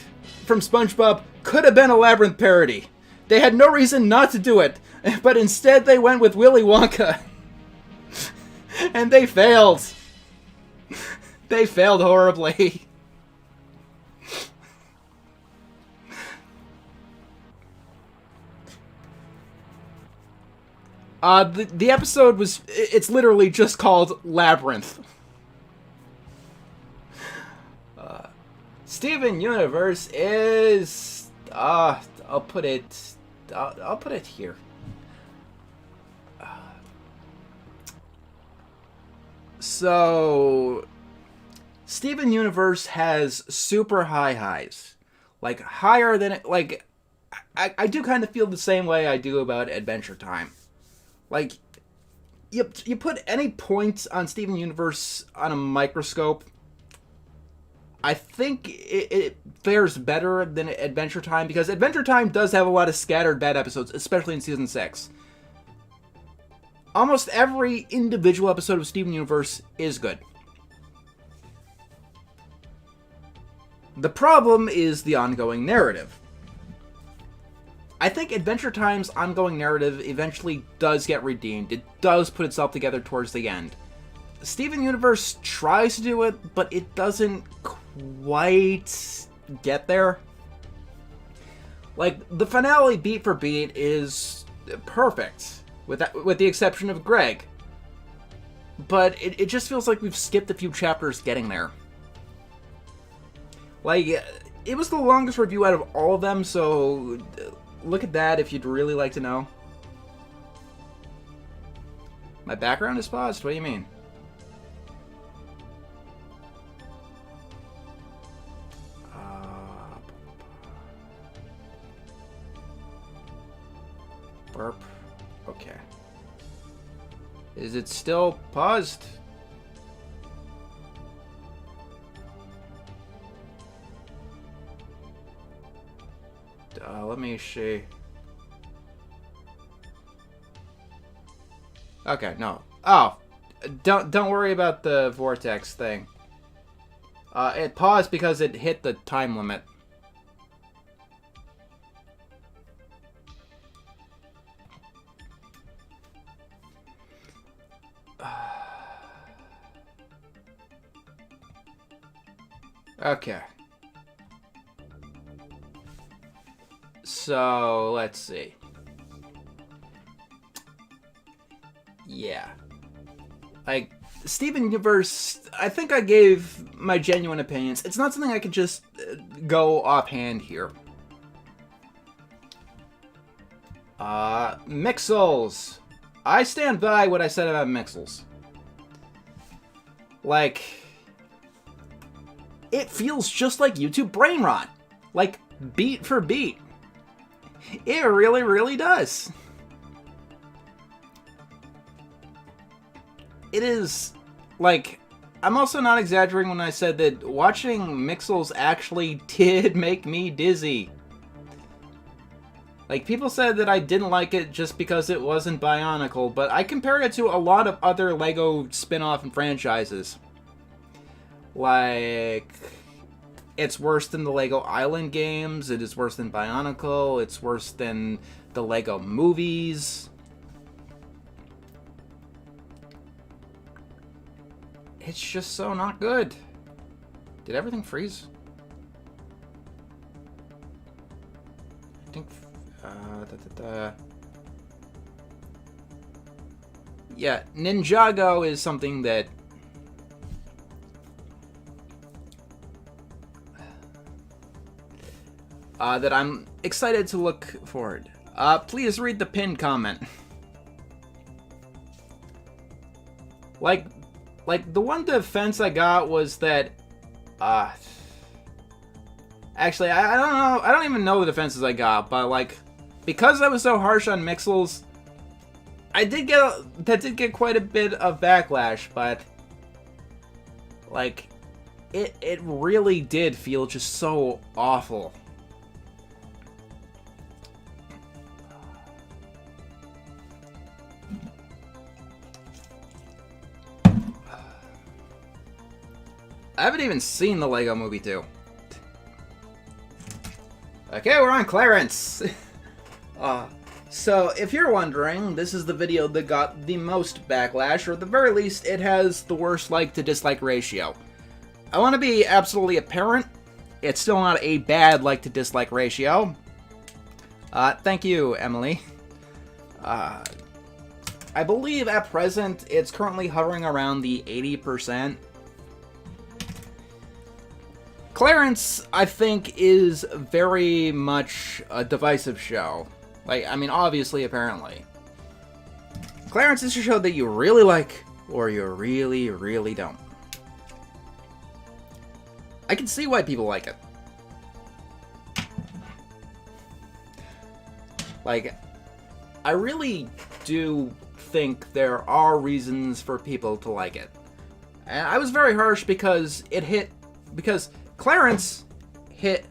from SpongeBob could have been a Labyrinth parody. They had no reason not to do it, but instead they went with Willy Wonka. And they failed. They failed horribly. The episode was, it's literally just called Labyrinth. Steven Universe is, I'll put it here. So, Steven Universe has super high highs. Like, higher than it, like, I do kind of feel the same way I do about Adventure Time. Like, you put any points on Steven Universe on a microscope, I think it fares better than Adventure Time, because Adventure Time does have a lot of scattered bad episodes, especially in Season 6. Almost every individual episode of Steven Universe is good. The problem is the ongoing narrative. I think Adventure Time's ongoing narrative eventually does get redeemed. It does put itself together towards the end. Steven Universe tries to do it, but it doesn't quite get there. Like, the finale beat for beat is perfect, with the exception of Greg. But it just feels like we've skipped a few chapters getting there. Like, it was the longest review out of all of them, so look at that if you'd really like to know. My background is paused? What do you mean? Burp. Okay. Is it still paused? Let me see. Okay, no. Oh, don't worry about the vortex thing. It paused because it hit the time limit. Okay. So, let's see. yeah. Like, Steven Universe, I think I gave my genuine opinions. It's not something I could just go offhand here. Mixels. I stand by what I said about Mixels. Like, it feels just like YouTube Brain Rot. Like, beat for beat. It really, really does. It is, like, I'm also not exaggerating when I said that watching Mixels actually did make me dizzy. Like, people said that I didn't like it just because it wasn't Bionicle, but I compared it to a lot of other LEGO spin-off and franchises. Like, it's worse than the LEGO Island games, it is worse than Bionicle, it's worse than the LEGO movies. It's just so not good. Did everything freeze? I think... Yeah, Ninjago is something that... that I'm excited to look forward. Please read the pinned comment. Like, the one defense I got was that, actually, I don't know, I don't even know the defenses I got, but, like, because I was so harsh on Mixels, that did get quite a bit of backlash, but, like, it really did feel just so awful. I haven't even seen the LEGO Movie 2. Okay, we're on Clarence! So, if you're wondering, this is the video that got the most backlash, or at the very least, it has the worst like to dislike ratio. I want to be absolutely apparent, it's still not a bad like to dislike ratio. Thank you, Emily. I believe at present, it's currently hovering around the 80%. Clarence, I think, is very much a divisive show. Like, I mean, obviously, apparently. Clarence is a show that you really like, or you really, really don't. I can see why people like it. Like, I really do think there are reasons for people to like it. And I was very harsh because Clarence hit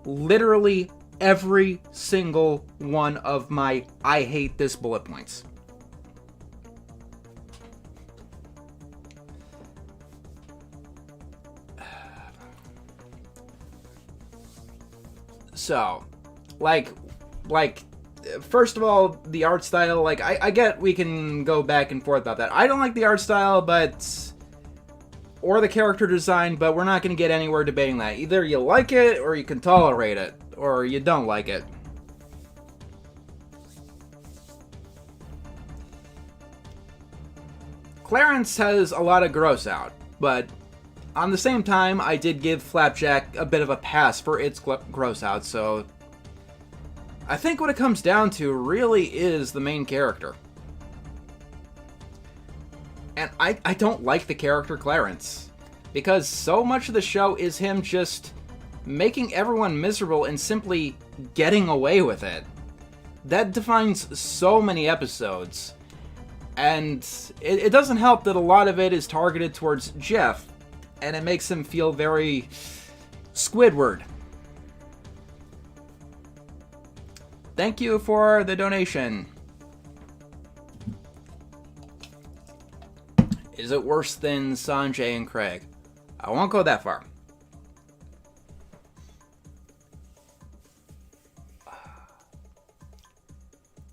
literally every single one of my I hate this bullet points. So, like, first of all, the art style, like, I get we can go back and forth about that. I don't like the art style, or the character design, but we're not going to get anywhere debating that. Either you like it, or you can tolerate it, or you don't like it. Clarence has a lot of gross out, but on the same time, I did give Flapjack a bit of a pass for its gross out, so I think what it comes down to really is the main character. And I don't like the character Clarence, because so much of the show is him just making everyone miserable and simply getting away with it. That defines so many episodes, and it doesn't help that a lot of it is targeted towards Jeff, and it makes him feel very Squidward. Thank you for the donation. Is it worse than Sanjay and Craig? I won't go that far.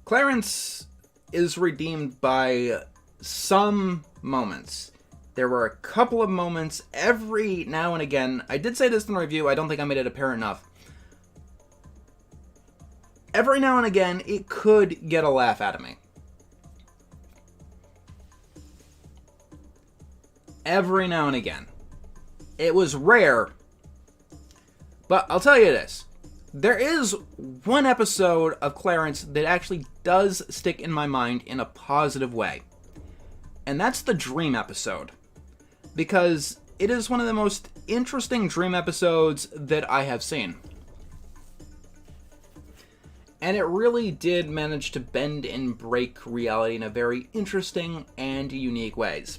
Clarence is redeemed by some moments. There were a couple of moments every now and again. I did say this in the review, I don't think I made it apparent enough. Every now and again, it could get a laugh out of me. every now and again. It was rare, but I'll tell you this. There is one episode of Clarence that actually does stick in my mind in a positive way. And that's the Dream episode. Because it is one of the most interesting Dream episodes that I have seen. And it really did manage to bend and break reality in a very interesting and unique ways.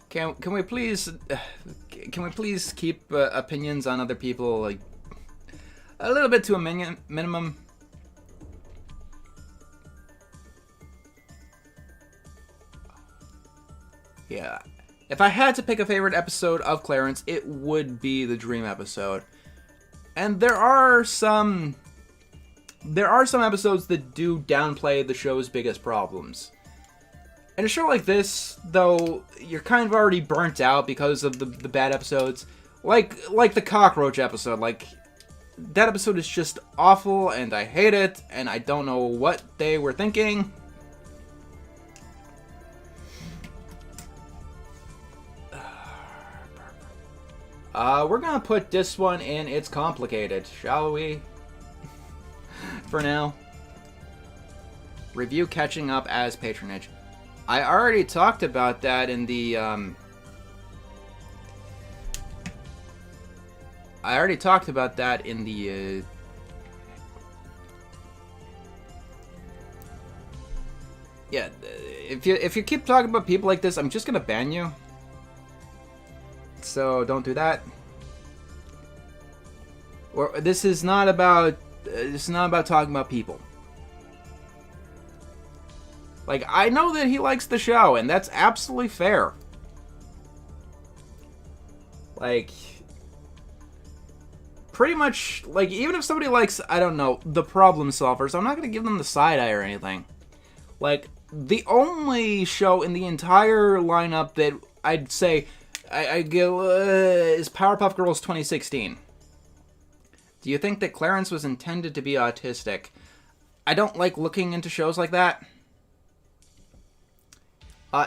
Can we please keep opinions on other people like a little bit to a minimum? Yeah. If I had to pick a favorite episode of Clarence, it would be the Dream episode. And there are some episodes that do downplay the show's biggest problems. In a show like this, though, you're kind of already burnt out because of the bad episodes. Like the cockroach episode. Like, that episode is just awful, and I hate it, and I don't know what they were thinking. We're gonna put this one in It's Complicated, shall we? For now. Review catching up as patronage. I already talked about that in the, yeah, if you keep talking about people like this, I'm just gonna ban you. So don't do that. Or this is not about talking about people. Like, I know that he likes the show, and that's absolutely fair. Like, pretty much, like, even if somebody likes, I don't know, The Problem Solvers, I'm not going to give them the side eye or anything. Like, the only show in the entire lineup that I'd say I give is Powerpuff Girls 2016. Do you think that Clarence was intended to be autistic? I don't like looking into shows like that.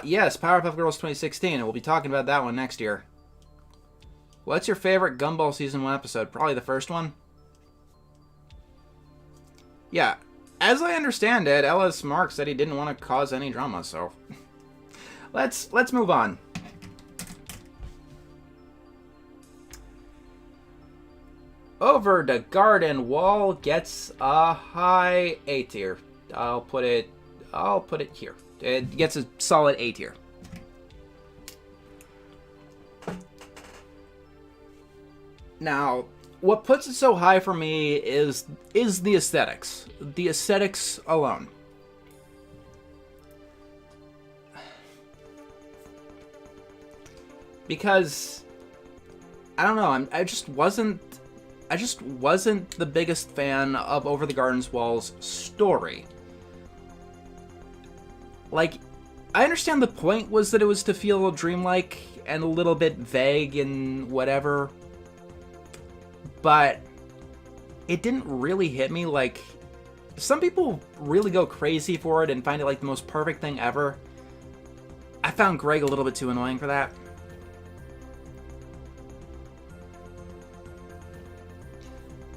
Yes, Powerpuff Girls 2016, and we'll be talking about that one next year. What's your favorite Gumball Season 1 episode? Probably the first one? Yeah, as I understand it, Ellis Mark said he didn't want to cause any drama, so... Let's move on. Over the Garden Wall gets a high A tier. I'll put it here. It gets a solid A tier. Now, what puts it so high for me is the aesthetics. The aesthetics alone. Because I don't know, I just wasn't the biggest fan of Over the Garden Wall's story. Like, I understand the point was that it was to feel dreamlike and a little bit vague and whatever, but it didn't really hit me. Like, some people really go crazy for it and find it like the most perfect thing ever. I found Greg a little bit too annoying for that.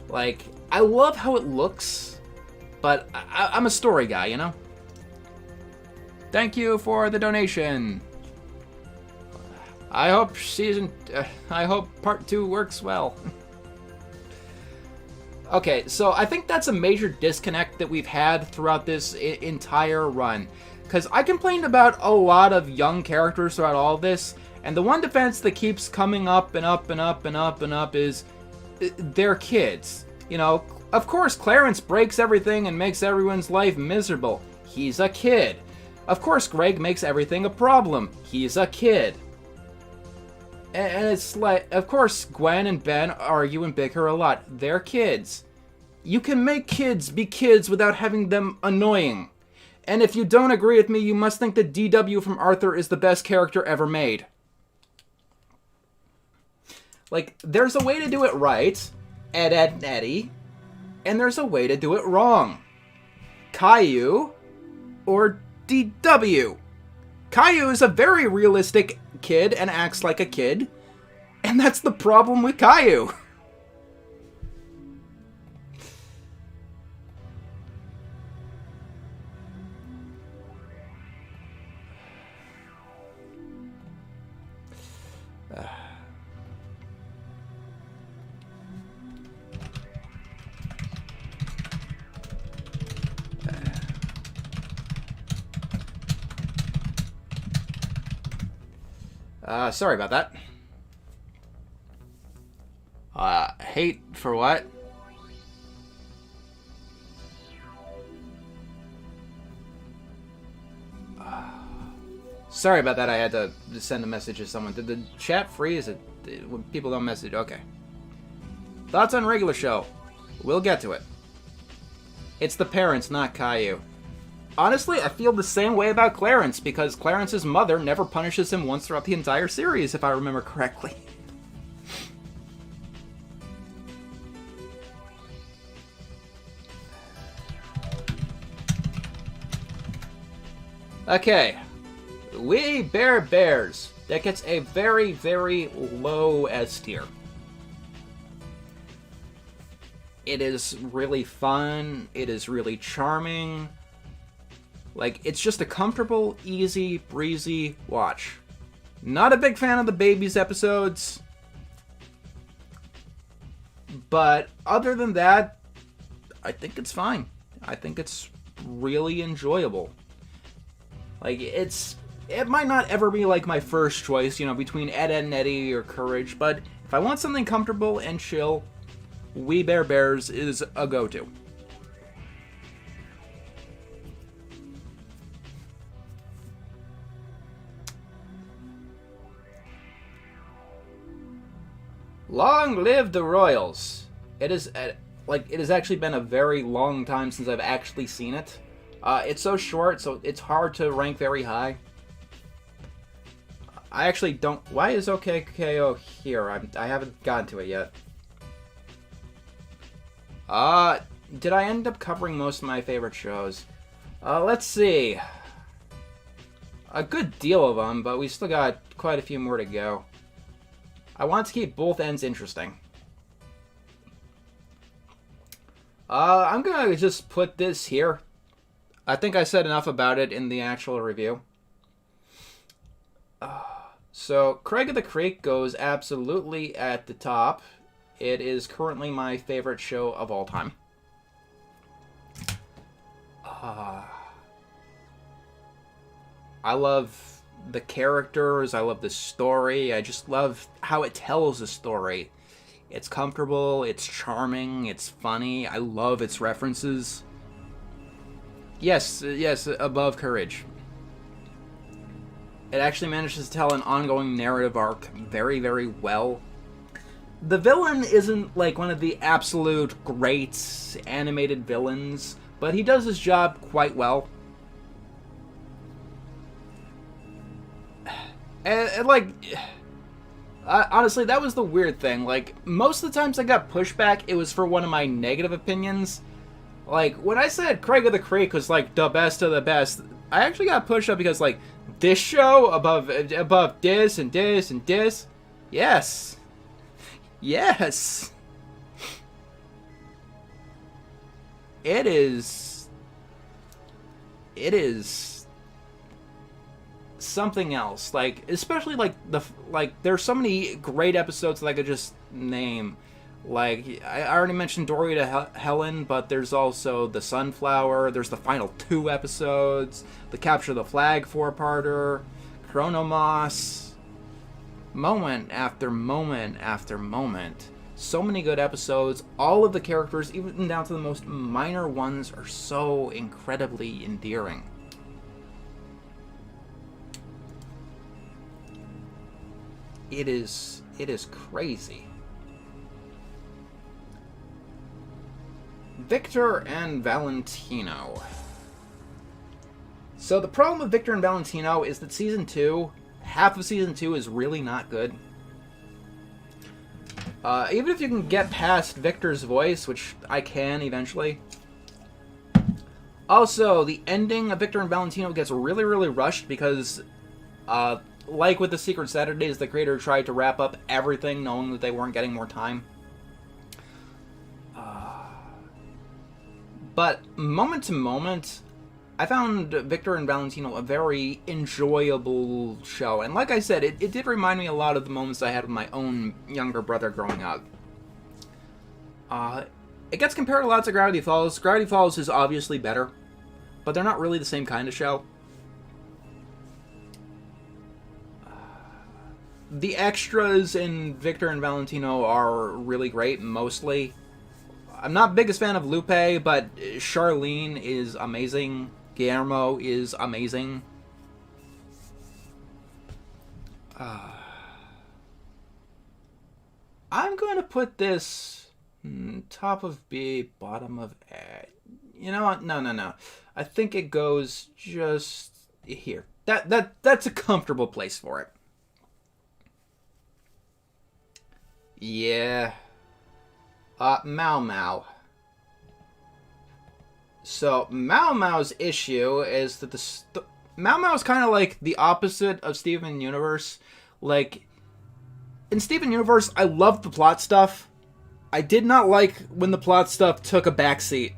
Like, I love how it looks, but I'm a story guy, you know? Thank you for the donation. I hope part 2 works well. Okay, so I think that's a major disconnect that we've had throughout this entire run. Because I complained about a lot of young characters throughout all of this, and the one defense that keeps coming up and up and up and up and up is they're kids. You know, of course Clarence breaks everything and makes everyone's life miserable. He's a kid. Of course Greg makes everything a problem. He's a kid. And it's like, of course Gwen and Ben argue and bicker a lot. They're kids. You can make kids be kids without having them annoying. And if you don't agree with me, you must think that DW from Arthur is the best character ever made. Like, there's a way to do it right, Ed, Ed, and Eddie, and there's a way to do it wrong. Caillou or DW. Caillou is a very realistic kid and acts like a kid, and that's the problem with Caillou. Sorry about that. Hate for what? Sorry about that, I had to send a message to someone. Did the chat freeze when people don't message? Okay. Thoughts on regular show? We'll get to it. It's the parents, not Caillou. Honestly, I feel the same way about Clarence, because Clarence's mother never punishes him once throughout the entire series, if I remember correctly. Okay. We Bare Bears. That gets a very, very low S tier. It is really fun. It is really charming. Like, it's just a comfortable, easy, breezy watch. Not a big fan of the babies episodes. But other than that, I think it's fine. I think it's really enjoyable. Like, it might not ever be like my first choice, you know, between Ed, Edd n Eddy or Courage, but if I want something comfortable and chill, We Bare Bears is a go-to. Long live the Royals. It is it has actually been a very long time since I've actually seen it. It's so short, so it's hard to rank very high. I actually don't. Why is OKKO here? I haven't gotten to it yet. Did I end up covering most of my favorite shows? Let's see. A good deal of them, but we still got quite a few more to go. I want to keep both ends interesting. I'm gonna just put this here. I think I said enough about it in the actual review. So, Craig of the Creek goes absolutely at the top. It is currently my favorite show of all time. I love the characters, I love the story, I just love how it tells the story. It's comfortable, it's charming, it's funny, I love its references. Yes, above Courage. It actually manages to tell an ongoing narrative arc very, very well. The villain isn't like one of the absolute great animated villains, but he does his job quite well. And like, honestly, that was the weird thing. Like, most of the times I got pushback, it was for one of my negative opinions. Like, when I said Craig of the Creek was, like, the best of the best, I actually got pushed up because, like, this show above this and this and this? Yes. Yes. It is something else. Like, especially, like, there's so many great episodes that I could just name. Like, I already mentioned Dory to Helen, but there's also The Sunflower, there's the final 2 episodes, the Capture the Flag 4-parter, Chronomoss, moment after moment after moment. So many good episodes, all of the characters, even down to the most minor ones, are so incredibly endearing. It is crazy. Victor and Valentino. So the problem with Victor and Valentino is that Season 2, half of Season 2 is really not good. Even if you can get past Victor's voice, which I can eventually, Also, the ending of Victor and Valentino gets really, really rushed because, like with the Secret Saturdays, the creator tried to wrap up everything knowing that they weren't getting more time. But moment to moment, I found Victor and Valentino a very enjoyable show. And like I said, it did remind me a lot of the moments I had with my own younger brother growing up. It gets compared a lot to Gravity Falls. Gravity Falls is obviously better, but they're not really the same kind of show. The extras in Victor and Valentino are really great, mostly. I'm not biggest fan of Lupe, but Charlene is amazing. Guillermo is amazing. I'm going to put this top of B, bottom of A. You know what? No. I think it goes just here. That's a comfortable place for it. Yeah. Mao Mao. So, Mao Mao's issue is that Mao Mao is kind of like the opposite of Steven Universe. Like, in Steven Universe, I loved the plot stuff. I did not like when the plot stuff took a backseat.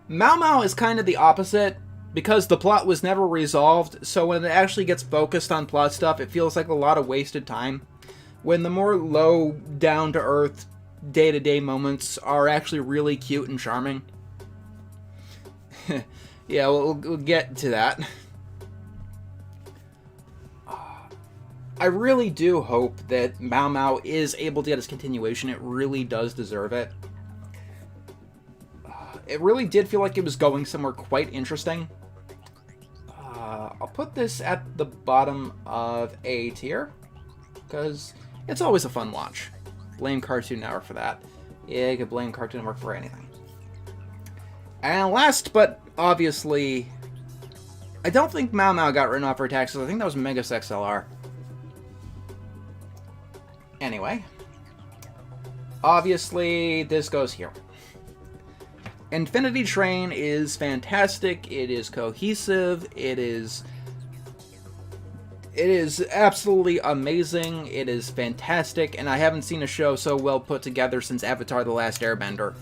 Mao Mao is kind of the opposite, because the plot was never resolved, so when it actually gets focused on plot stuff, it feels like a lot of wasted time. When the more low, down-to-earth, day-to-day moments are actually really cute and charming. Yeah, we'll get to that. I really do hope that Mao Mao is able to get its continuation. It really does deserve it. It really did feel like it was going somewhere quite interesting. I'll put this at the bottom of A tier, because it's always a fun watch. Blame Cartoon Network for that. Yeah, you could blame Cartoon Network for anything. And last, but obviously, I don't think Mao Mao got written off for taxes. I think that was Megas XLR. Anyway, obviously, this goes here. Infinity Train is fantastic. It is cohesive. It is absolutely amazing. It is fantastic, and I haven't seen a show so well put together since Avatar: The Last Airbender,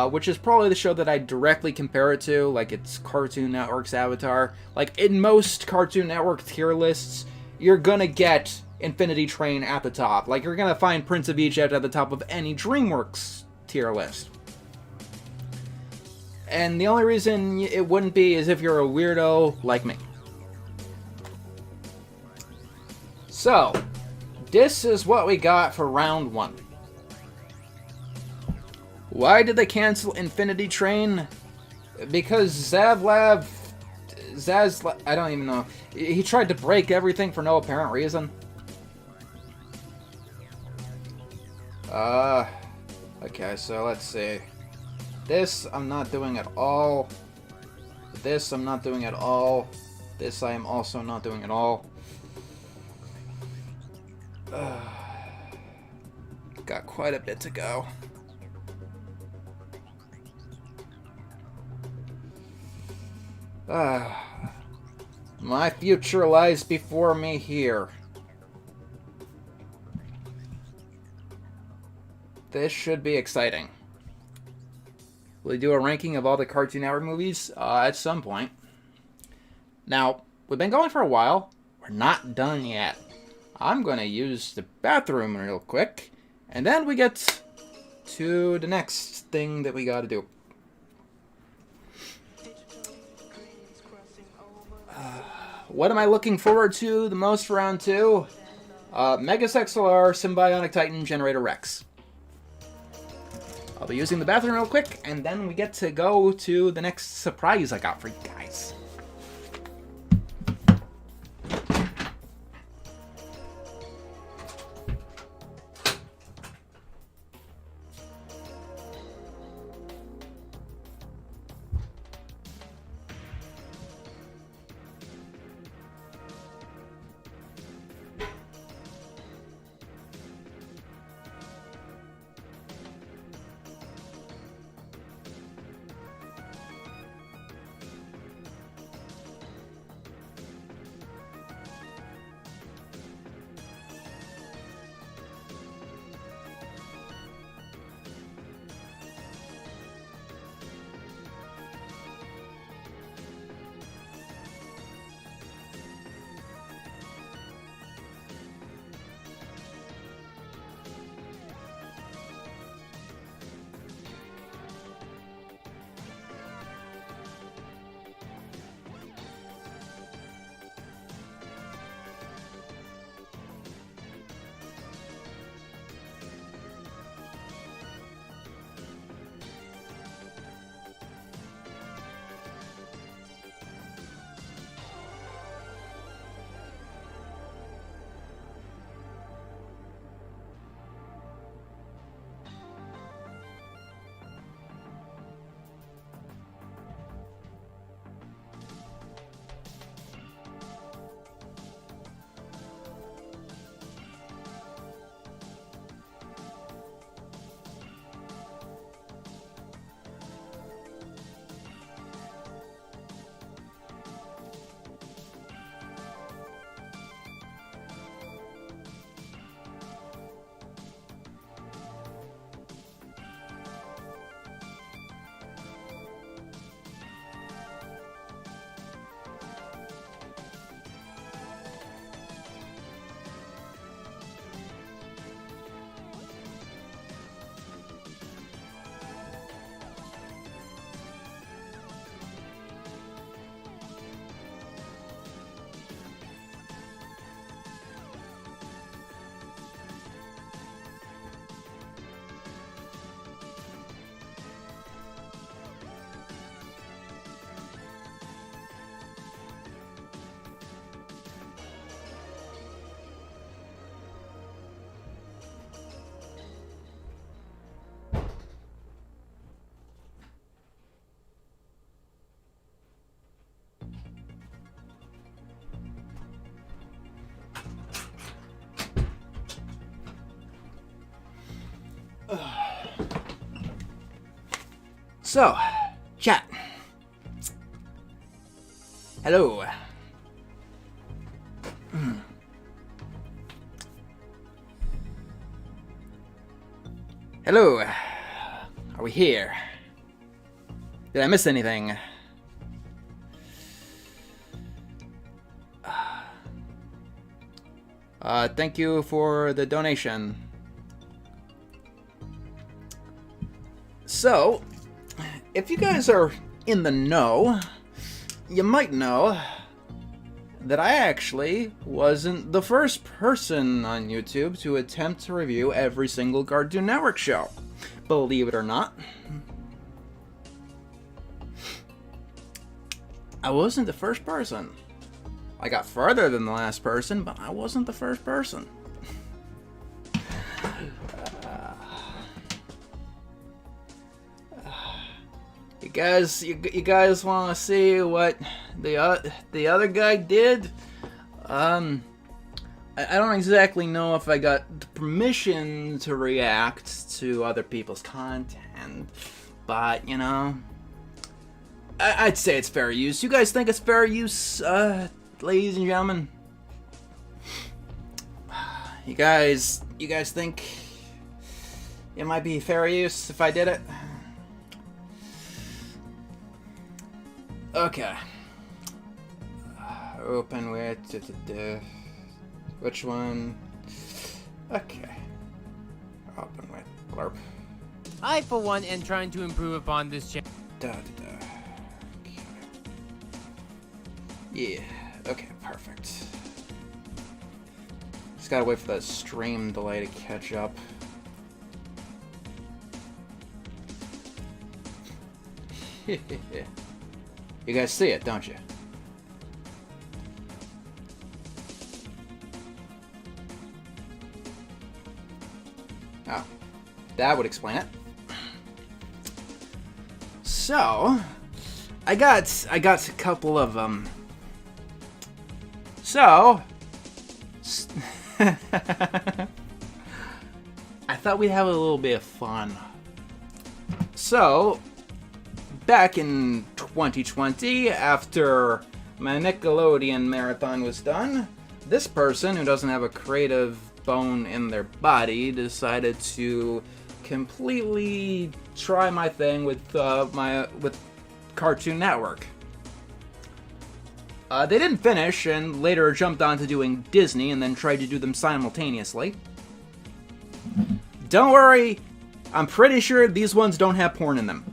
which is probably the show that I directly compare it to. Like, it's Cartoon Network's Avatar. Like, in most Cartoon Network tier lists, you're gonna get Infinity Train at the top. Like, you're gonna find Prince of Egypt at the top of any DreamWorks tier list. And the only reason it wouldn't be is if you're a weirdo like me. So, this is what we got for round 1. Why did they cancel Infinity Train? Because Zaslav, I don't even know. He tried to break everything for no apparent reason. Okay, so let's see. This I'm not doing at all. This I'm not doing at all. This I am also not doing at all. Got quite a bit to go. My future lies before me here. This should be exciting. Will we do a ranking of all the Cartoon Network movies? At some point. Now, we've been going for a while. We're not done yet. I'm going to use the bathroom real quick, and then we get to the next thing that we got to do. What am I looking forward to the most for round 2? Megas XLR Symbionic Titan Generator Rex. I'll be using the bathroom real quick, and then we get to go to the next surprise I got for you guys. So, chat. Hello. Hello. Are we here? Did I miss anything? Thank you for the donation. So, if you guys are in the know, you might know that I actually wasn't the first person on YouTube to attempt to review every single Cartoon Network show. Believe it or not. I wasn't the first person. I got farther than the last person, but I wasn't the first person. You guys want to see what the other guy did? I don't exactly know if I got the permission to react to other people's content, but you know, I'd say it's fair use. You guys think it's fair use, ladies and gentlemen? You guys think it might be fair use if I did it? Okay. Open with which one? Okay. Open with blurb. I, for one, am trying to improve upon this channel. Okay. Yeah. Okay. Perfect. Just gotta wait for that stream delay to catch up. You guys see it, don't you? Oh, that would explain it. So, I got a couple of So, I thought we'd have a little bit of fun. So, back in 2020, after my Nickelodeon marathon was done, this person who doesn't have a creative bone in their body decided to completely try my thing with Cartoon Network. They didn't finish and later jumped on to doing Disney and then tried to do them simultaneously. Don't worry, I'm pretty sure these ones don't have porn in them.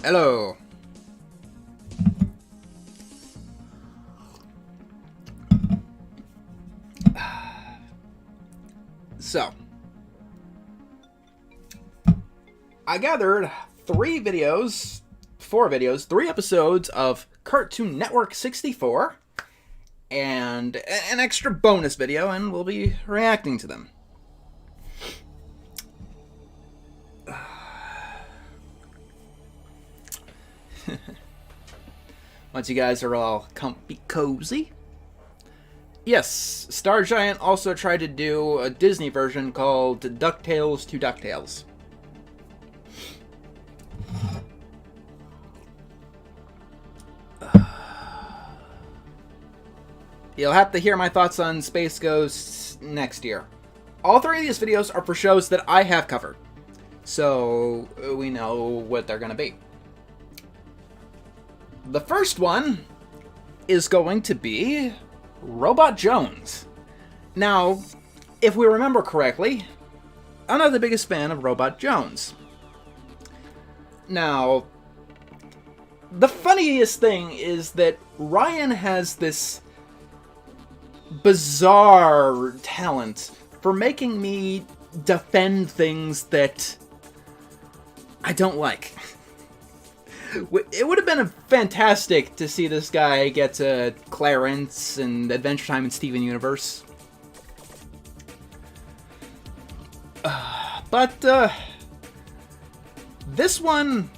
Hello. So, I gathered 3 episodes of Cartoon Network 64, and an extra bonus video, and we'll be reacting to them. Once you guys are all comfy cozy. Yes, Star Giant also tried to do a Disney version called DuckTales to DuckTales. You'll have to hear my thoughts on Space Ghost next year. All 3 of these videos are for shows that I have covered, so we know what they're going to be. The first one is going to be Robot Jones. Now, if we remember correctly, I'm not the biggest fan of Robot Jones. Now, the funniest thing is that Ryan has this bizarre talent for making me defend things that I don't like. It would have been fantastic to see this guy get to Clarence and Adventure Time and Steven Universe. But this one,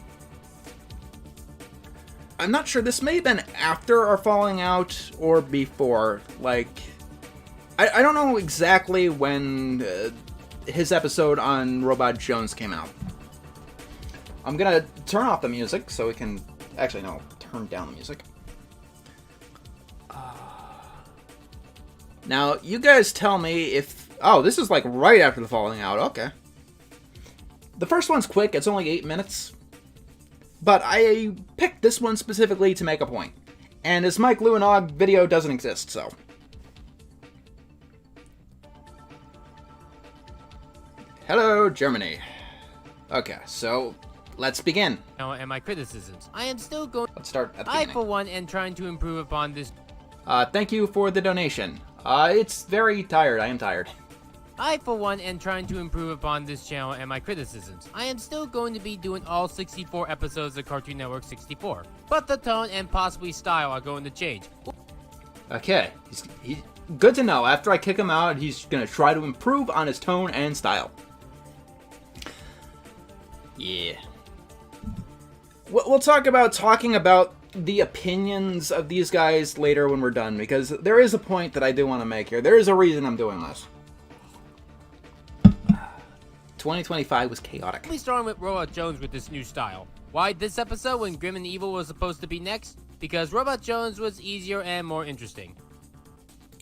I'm not sure. This may have been after our falling out or before. Like, I don't know exactly when his episode on Robot Jones came out. I'm gonna turn off the music so we can... Actually, no, turn down the music. Now, you guys tell me if... Oh, this is like right after the falling out. Okay. The first one's quick. It's only 8 minutes. But I picked this one specifically to make a point. And his Mike Lewinog video doesn't exist, so... Hello, Germany. Okay, so let's begin. And my criticisms. I am still going. Let's start at the I, beginning. for one, am trying to improve upon this. Thank you for the donation. It's very tired. I am tired. I, for one, am trying to improve upon this channel and my criticisms. I am still going to be doing all 64 episodes of Cartoon Network 64, but the tone and possibly style are going to change. Okay, he's good to know. After I kick him out, he's gonna try to improve on his tone and style. Yeah. We'll talk about talking about the opinions of these guys later when we're done, because there is a point that I do want to make here. There is a reason I'm doing this. 2025 was chaotic. We starting with Robot Jones with this new style. Why this episode when Grim and Evil was supposed to be next? Because Robot Jones was easier and more interesting.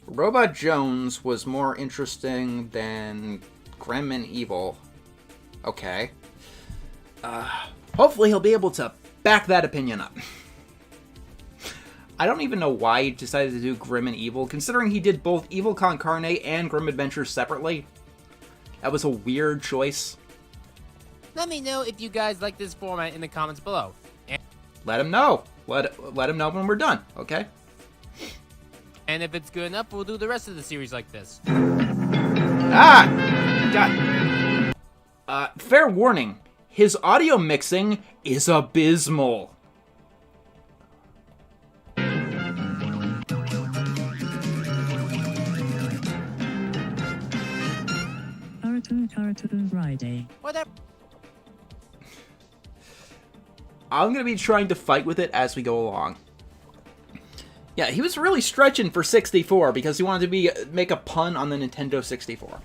Robot Jones was more interesting than Grim and Evil. Okay. Hopefully he'll be able to back that opinion up. I don't even know why he decided to do Grim and Evil, considering he did both Evil Con Carne and Grim Adventures separately. That was a weird choice. Let me know if you guys like this format in the comments below. Let him know. Let him know when we're done, okay? And if it's good enough, we'll do the rest of the series like this. Ah! God. Fair warning. His audio mixing is abysmal. Cartoon Friday. Whatever. I'm going to be trying to fight with it as we go along. Yeah, he was really stretching for 64 because he wanted to make a pun on the Nintendo 64.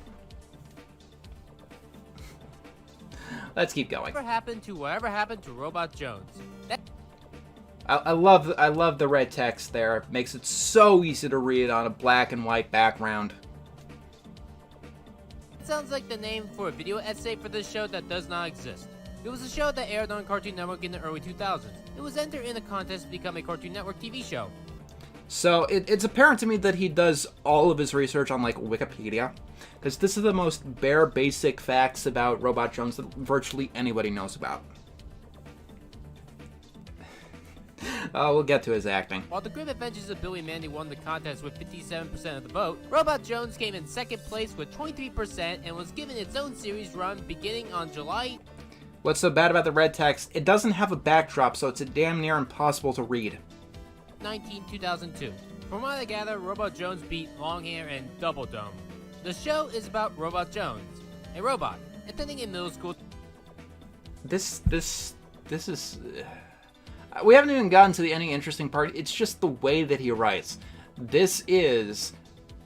Let's keep going. Whatever happened to Robot Jones? I love the red text there. It makes it so easy to read on a black and white background. Sounds like the name for a video essay for this show that does not exist. It was a show that aired on Cartoon Network in the early 2000s. It was entered in a contest to become a Cartoon Network TV show. So it's apparent to me that he does all of his research on like Wikipedia, because this is the most bare basic facts about Robot Jones that virtually anybody knows about. We'll get to his acting. While the Grim Adventures of Billy and Mandy won the contest with 57% of the vote, Robot Jones came in second place with 23% and was given its own series run beginning on July. What's so bad about the red text? It doesn't have a backdrop, so it's damn near impossible to read. 19, 2002. From what I gather, Robot Jones beat Longhair and Double Dome. The show is about Robot Jones, a robot attending a middle school. This is... we haven't even gotten to any interesting part. It's just the way that he writes. This is...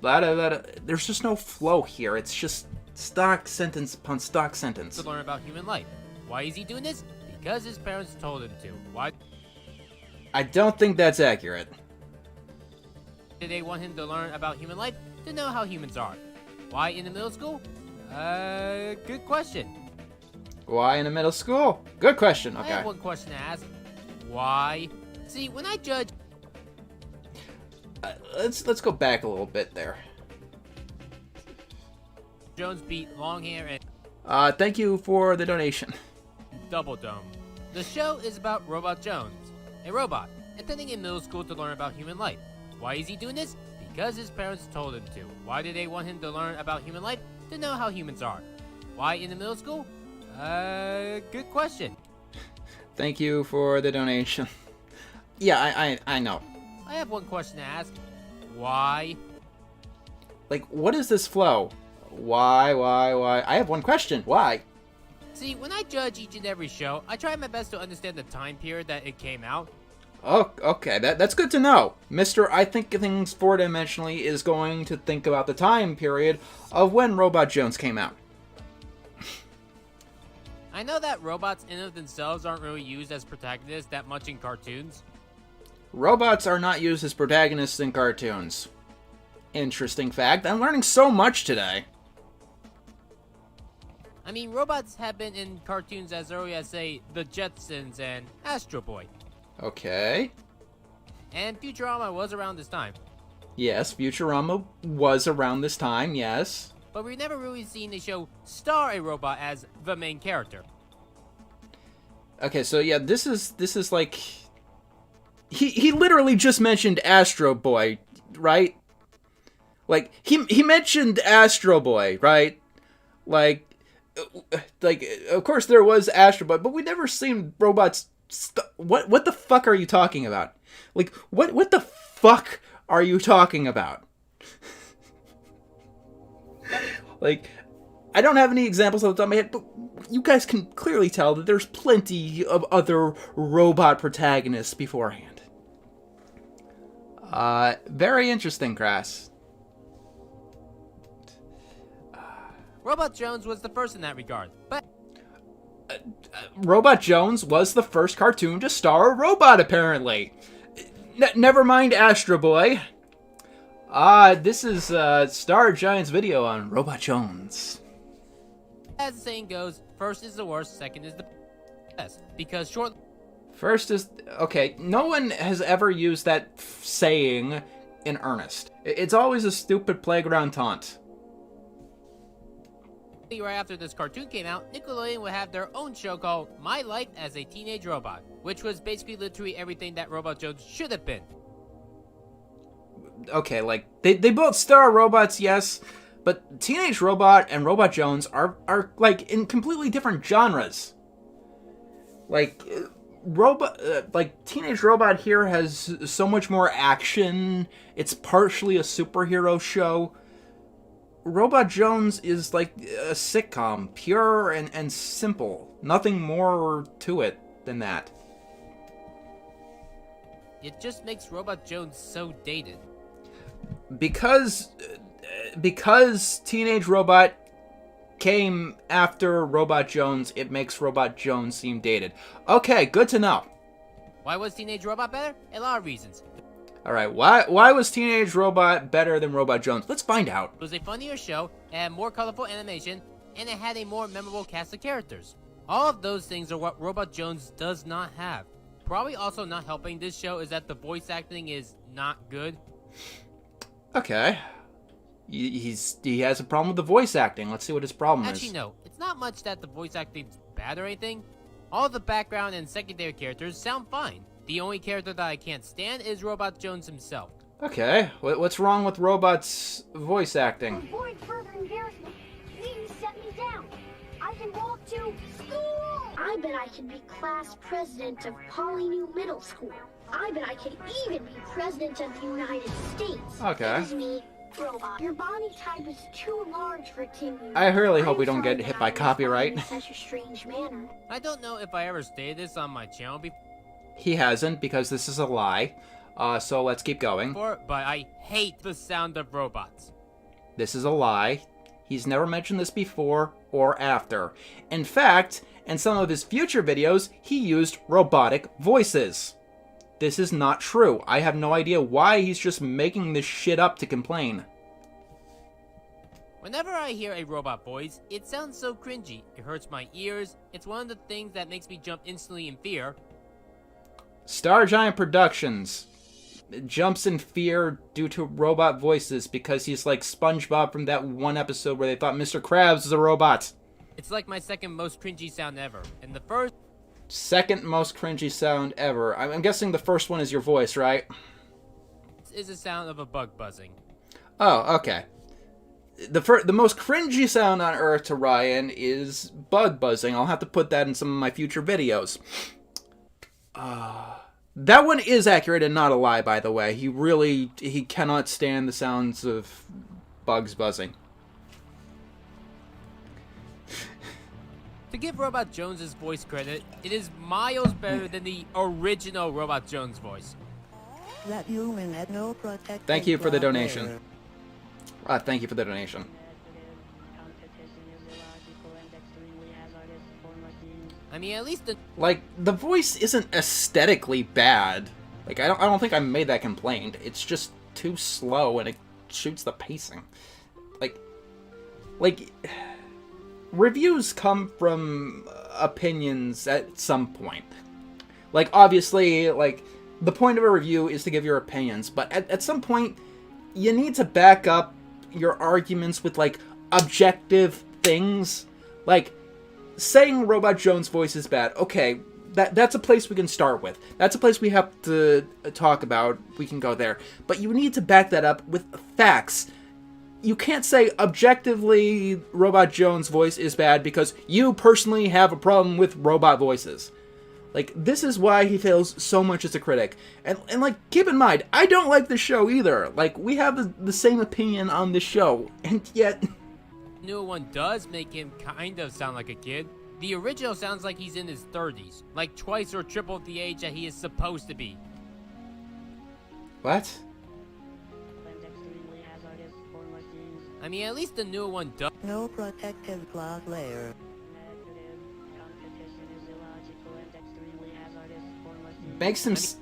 There's just no flow here. It's just stock sentence upon stock sentence. To learn about human life. Why is he doing this? Because his parents told him to. Why I don't think that's accurate. did they want him to learn about human life? To know how humans are. Why in the middle school? Good question. Why in the middle school? Good question. I Okay. have one question to ask. Why? See, when I judge Let's go back a little bit there. Jones beat Longhair and Thank you for the donation. Double Dome. The show is about Robot Jones, a robot attending a middle school to learn about human life. Why is he doing this? Because his parents told him to. Why did they want him to learn about human life? To know how humans are. Why in the middle school? Good question. Thank you for the donation. Yeah, I know. I have one question to ask. Why? Like, what is this flow? Why? I have one question. Why? See, when I judge each and every show, I try my best to understand the time period that it came out. Oh, okay, that's good to know. Mr. I Think Things Four-Dimensionally is going to think about the time period of when Robot Jones came out. I know that robots in of themselves aren't really used as protagonists that much in cartoons. Robots are not used as protagonists in cartoons. Interesting fact. I'm learning so much today. I mean, robots have been in cartoons as early as, say, The Jetsons and Astro Boy. Okay. And Futurama was around this time. Yes, Futurama was around this time, yes. But we've never really seen the show star a robot as the main character. Okay, so yeah, this is like... He literally just mentioned Astro Boy, right? Like, he mentioned Astro Boy, right? Like, of course there was Astro Boy, but we never seen robots... What the fuck are you talking about? Like, what the fuck are you talking about? Like, I don't have any examples off the top of my head, but you guys can clearly tell that there's plenty of other robot protagonists beforehand. Very interesting, Crass. Robot Jones was the first in that regard, but... Robot Jones was the first cartoon to star a robot, apparently. Never mind Astro Boy. This is Star Giant's video on Robot Jones. As the saying goes, first is the worst, second is the best. Because short... First is... Okay, no one has ever used that saying in earnest. It's always a stupid playground taunt. Right after this cartoon came out, Nickelodeon would have their own show called My Life as a Teenage Robot, which was basically literally everything that Robot Jones should have been. Okay, like, they both star robots, yes, but Teenage Robot and Robot Jones are like, in completely different genres. Like, Teenage Robot here has so much more action, it's partially a superhero show. Robot Jones is like a sitcom, pure and simple. Nothing more to it than that. It just makes Robot Jones so dated. Because Teenage Robot came after Robot Jones, it makes Robot Jones seem dated. Okay, good to know. Why was Teenage Robot better? A lot of reasons. Alright, why was Teenage Robot better than Robot Jones? Let's find out. It was a funnier show, it had more colorful animation, and it had a more memorable cast of characters. All of those things are what Robot Jones does not have. Probably also not helping this show is that the voice acting is not good. Okay. He has a problem with the voice acting. Let's see what his problem is. Actually, no. It's not much that the voice acting's bad or anything. All the background and secondary characters sound fine. The only character that I can't stand is Robot Jones himself. Okay, what's wrong with Robot's voice acting? To avoid further embarrassment, please set me down. I can walk to school. I bet I can be class president of Polynew Middle School. I bet I could even be president of the United States. Okay. It is me, Robot. Your body type is too large for Timmy. I really hope we don't get hit by copyright. In such a strange manner. I don't know if I ever stated this on my channel before. He hasn't, because this is a lie. So let's keep going. But I hate the sound of robots. This is a lie. He's never mentioned this before or after. In fact, in some of his future videos, he used robotic voices. This is not true. I have no idea why he's just making this shit up to complain. Whenever I hear a robot voice, it sounds so cringy. It hurts my ears. It's one of the things that makes me jump instantly in fear. Star Giant Productions jumps in fear due to robot voices because he's like SpongeBob from that one episode where they thought Mr. Krabs was a robot. It's like my second most cringy sound ever. And the first... Second most cringy sound ever. I'm guessing the first one is your voice, right? is the sound of a bug buzzing. Oh, okay. The most cringy sound on Earth to Ryan is bug buzzing. I'll have to put that in some of my future videos. That one is accurate and not a lie, by the way. He cannot stand the sounds of bugs buzzing. To give Robot Jones's voice credit, it is miles better than the original Robot Jones voice. That human had no protection. Thank you for the donation. Thank you for the donation. I mean, at least the Like, the voice isn't aesthetically bad. Like, I don't think I made that complaint. It's just too slow and it shoots the pacing. Like, reviews come from opinions at some point. Like, obviously, like, the point of a review is to give your opinions, but at some point, you need to back up your arguments with, like, objective things. Like, saying Robot Jones' voice is bad, okay, that's a place we can start with. That's a place we have to talk about. We can go there. But you need to back that up with facts. You can't say objectively Robot Jones' voice is bad because you personally have a problem with robot voices. Like, this is why he fails so much as a critic. And like, keep in mind, I don't like the show either. Like, we have the same opinion on this show, and yet... newer one does make him kind of sound like a kid. The original sounds like he's in his 30s, like twice or triple the age that he is supposed to be. What? I mean, at least the newer one does. No protective glass layer.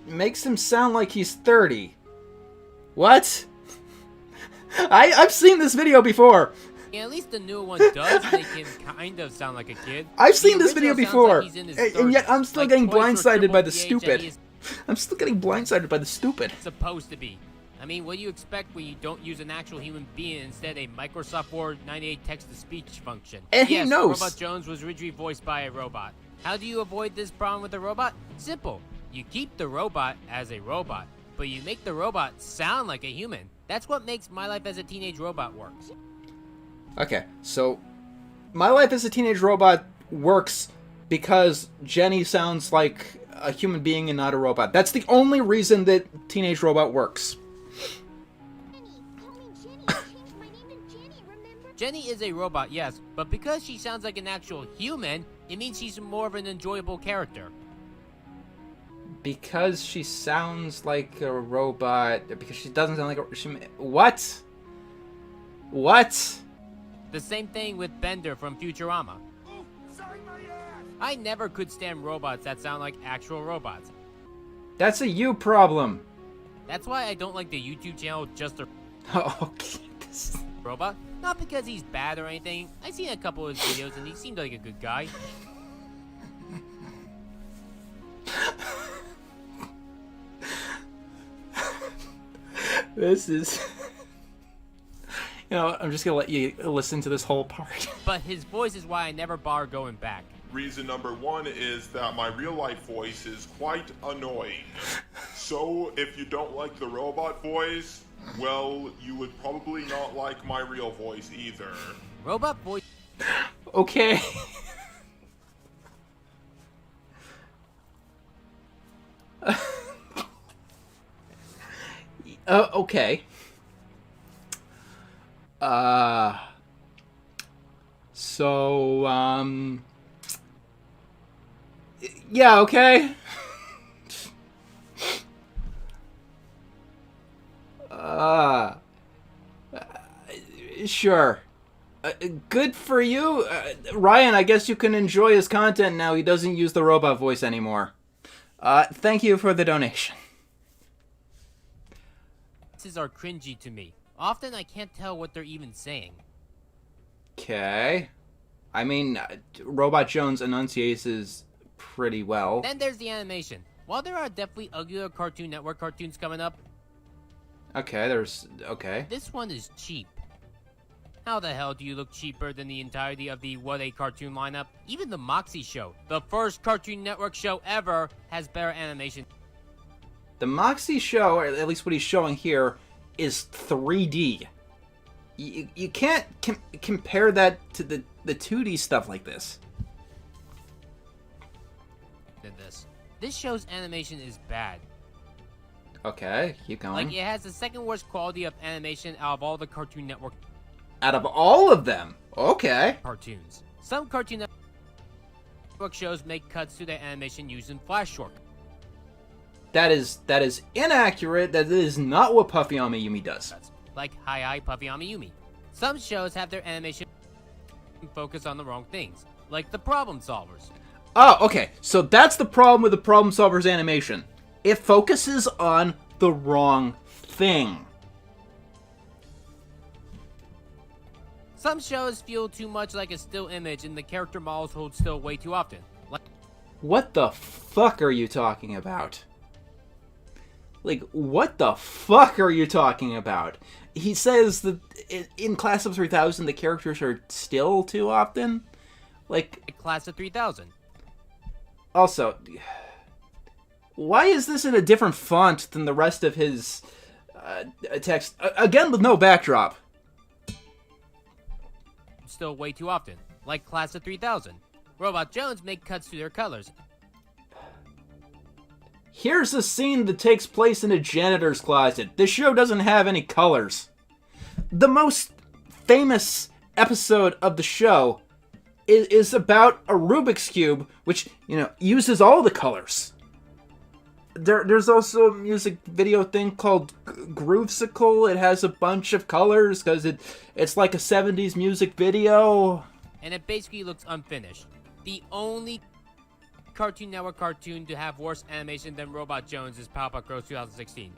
Makes him sound like he's 30. What? I've seen this video before. Yeah, at least the newer one does make him kind of sound like a kid. I've The seen this video original sounds before, like he's in his and yet 30s, I'm still like getting twice or blindsided triple by the age that stupid. he is I'm still getting blindsided by the stupid. supposed to be. I mean, what do you expect when you don't use an actual human being instead a Microsoft Word 98 text-to-speech function? And he yes, knows. Robot Jones was originally voiced by a robot. How do you avoid this problem with the robot? Simple. You keep the robot as a robot, but you make the robot sound like a human. That's what makes My Life as a Teenage Robot works. Okay, so My Life as a Teenage Robot works because Jenny sounds like a human being and not a robot. That's the only reason that Teenage Robot works. Jenny is a robot, yes, but because she sounds like an actual human, it means she's more of an enjoyable character. Because she sounds like a robot, because she doesn't sound like a... What? What? The same thing with Bender from Futurama. I never could stand robots that sound like actual robots. That's a you problem. That's why I don't like the YouTube channel Just a Oh, okay. Robot. Not because he's bad or anything. I've seen a couple of his videos and he seemed like a good guy. This is... You know, I'm just gonna let you listen to this whole part. But his voice is why I never bother going back. Reason number one is that my real life voice is quite annoying. So if you don't like the robot voice, well, you would probably not like my real voice either. Robot voice. Okay. Okay. So, yeah, okay. Sure. Good for you. Ryan, I guess you can enjoy his content now. He doesn't use the robot voice anymore. Thank you for the donation. Voices are cringy to me. Often I can't tell what they're even saying. Okay. I mean, Robot Jones enunciates pretty well. Then there's the animation. While there are definitely uglier Cartoon Network cartoons coming up, Okay, okay. this one is cheap. How the hell do you look cheaper than the entirety of the What A Cartoon lineup? Even the Moxie show, the first Cartoon Network show ever, has better animation. The Moxie show, or at least what he's showing here, is 3D. You can't compare that to the 2D stuff like this. Than this show's animation is bad. Okay, keep going. Like, it has the second worst quality of animation out of all the Cartoon Network Out of all of them, okay. cartoons. Some Cartoon Network shows make cuts to their animation using Flash shortcuts. That is inaccurate. That is not what Puffy Amiyumi does. Like Hi Hi Puffy Amiyumi. Some shows have their animation focus on the wrong things, like the Problem Solvers. Oh, okay. So that's the problem with the Problem Solver's animation. It focuses on the wrong thing. Some shows feel too much like a still image and the character models hold still way too often. Like What the fuck are you talking about? Like, what the fuck are you talking about? He says that in Class of 3000 the characters are still too often? Like, Class of 3000. also, why is this in a different font than the rest of his text? Again, with no backdrop. Still way too often. Like Class of 3000. Robot Jones make cuts to their colors. Here's a scene that takes place in a janitor's closet. This show doesn't have any colors. The most famous episode of the show is about a Rubik's Cube, which, uses all the colors. There's also a music video thing called Groovesicle. It has a bunch of colors because it's like a 70s music video. And it basically looks unfinished. The only Cartoon Network cartoon to have worse animation than Robot Jones is Powerpuff Girls 2016.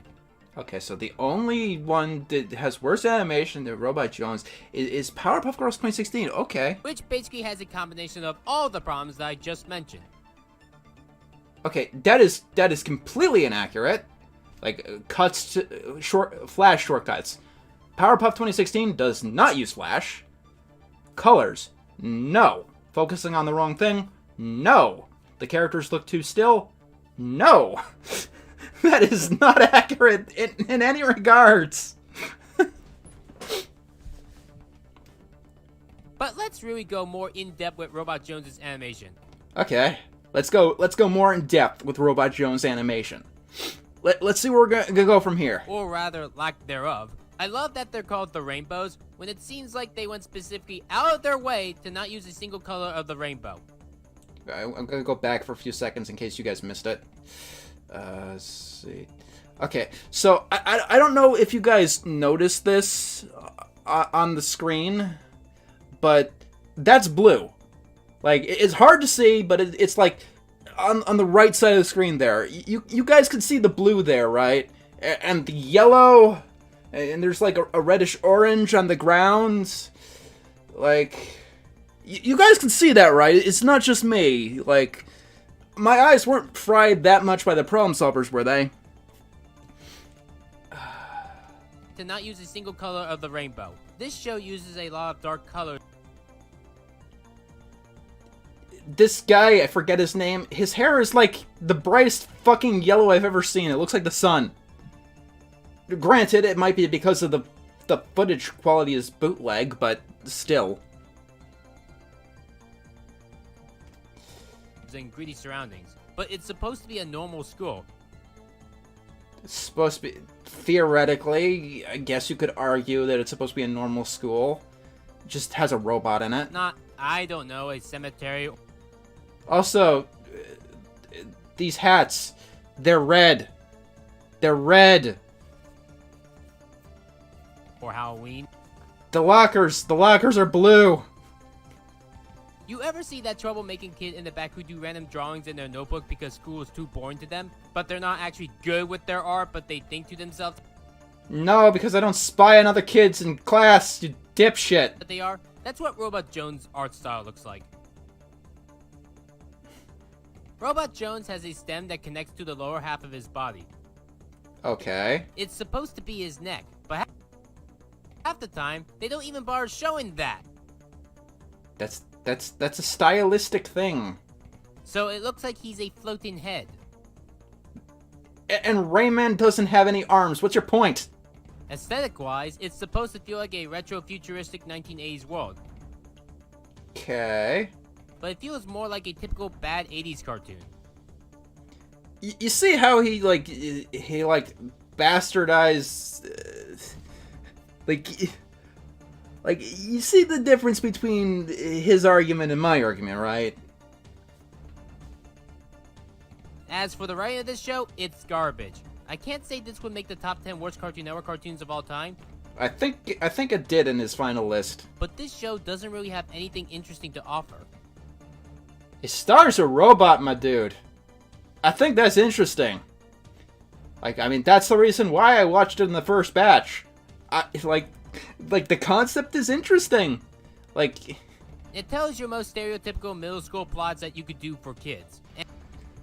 Okay, so the only one that has worse animation than Robot Jones is Powerpuff Girls 2016. Okay. Which basically has a combination of all the problems that I just mentioned. Okay, that is completely inaccurate. Like, cuts to Flash shortcuts. Powerpuff 2016 does not use Flash. Colors, no. Focusing on the wrong thing, no. The characters look too still, no. That is not accurate in any regards. But let's really go more in depth with Robot Jones' animation. Okay, let's go more in depth with Robot Jones animation. Let's see where we're gonna go from here. Or rather, lack thereof. I love that they're called the rainbows, when it seems like they went specifically out of their way to not use a single color of the rainbow. I'm gonna go back for a few seconds in case you guys missed it. Let's see. Okay, so I don't know if you guys noticed this on the screen, but that's blue. Like, it's hard to see, but it's like on the right side of the screen there. You guys can see the blue there, right? And the yellow, and there's like a reddish orange on the ground. Like, you guys can see that, right? It's not just me. Like, my eyes weren't fried that much by the Problem Solvers, were they? To not use a single color of the rainbow. This show uses a lot of dark colors. This guy, I forget his name, his hair is like the brightest fucking yellow I've ever seen. It looks like the sun. Granted, it might be because of the footage quality is bootleg, but still. And gritty surroundings. But it's supposed to be a normal school. It's supposed to be, theoretically, I guess you could argue that it's supposed to be a normal school. It just has a robot in it. Not, I don't know, a cemetery. Also, these hats, they're red. They're red. Or Halloween. The lockers are blue. You ever see that troublemaking kid in the back who do random drawings in their notebook because school is too boring to them, but they're not actually good with their art, but they think to themselves No, because I don't spy on other kids in class, you dipshit. that they are? That's what Robot Jones' art style looks like. Robot Jones has a stem that connects to the lower half of his body. Okay. It's supposed to be his neck, but half the time, they don't even bother showing that. That's a stylistic thing. So it looks like he's a floating head. And Rayman doesn't have any arms. What's your point? Aesthetic-wise, it's supposed to feel like a retro-futuristic 1980s world. Okay. But it feels more like a typical bad 80s cartoon. You see how he bastardized, like, you see the difference between his argument and my argument, right? As for the writing of this show, it's garbage. I can't say this would make the top 10 worst Cartoon Network cartoons of all time, I think it did in his final list. but this show doesn't really have anything interesting to offer. It stars a robot, my dude. I think that's interesting. Like, I mean, that's the reason why I watched it in the first batch. Like the concept is interesting. Like, It tells your most stereotypical middle school plots that you could do for kids.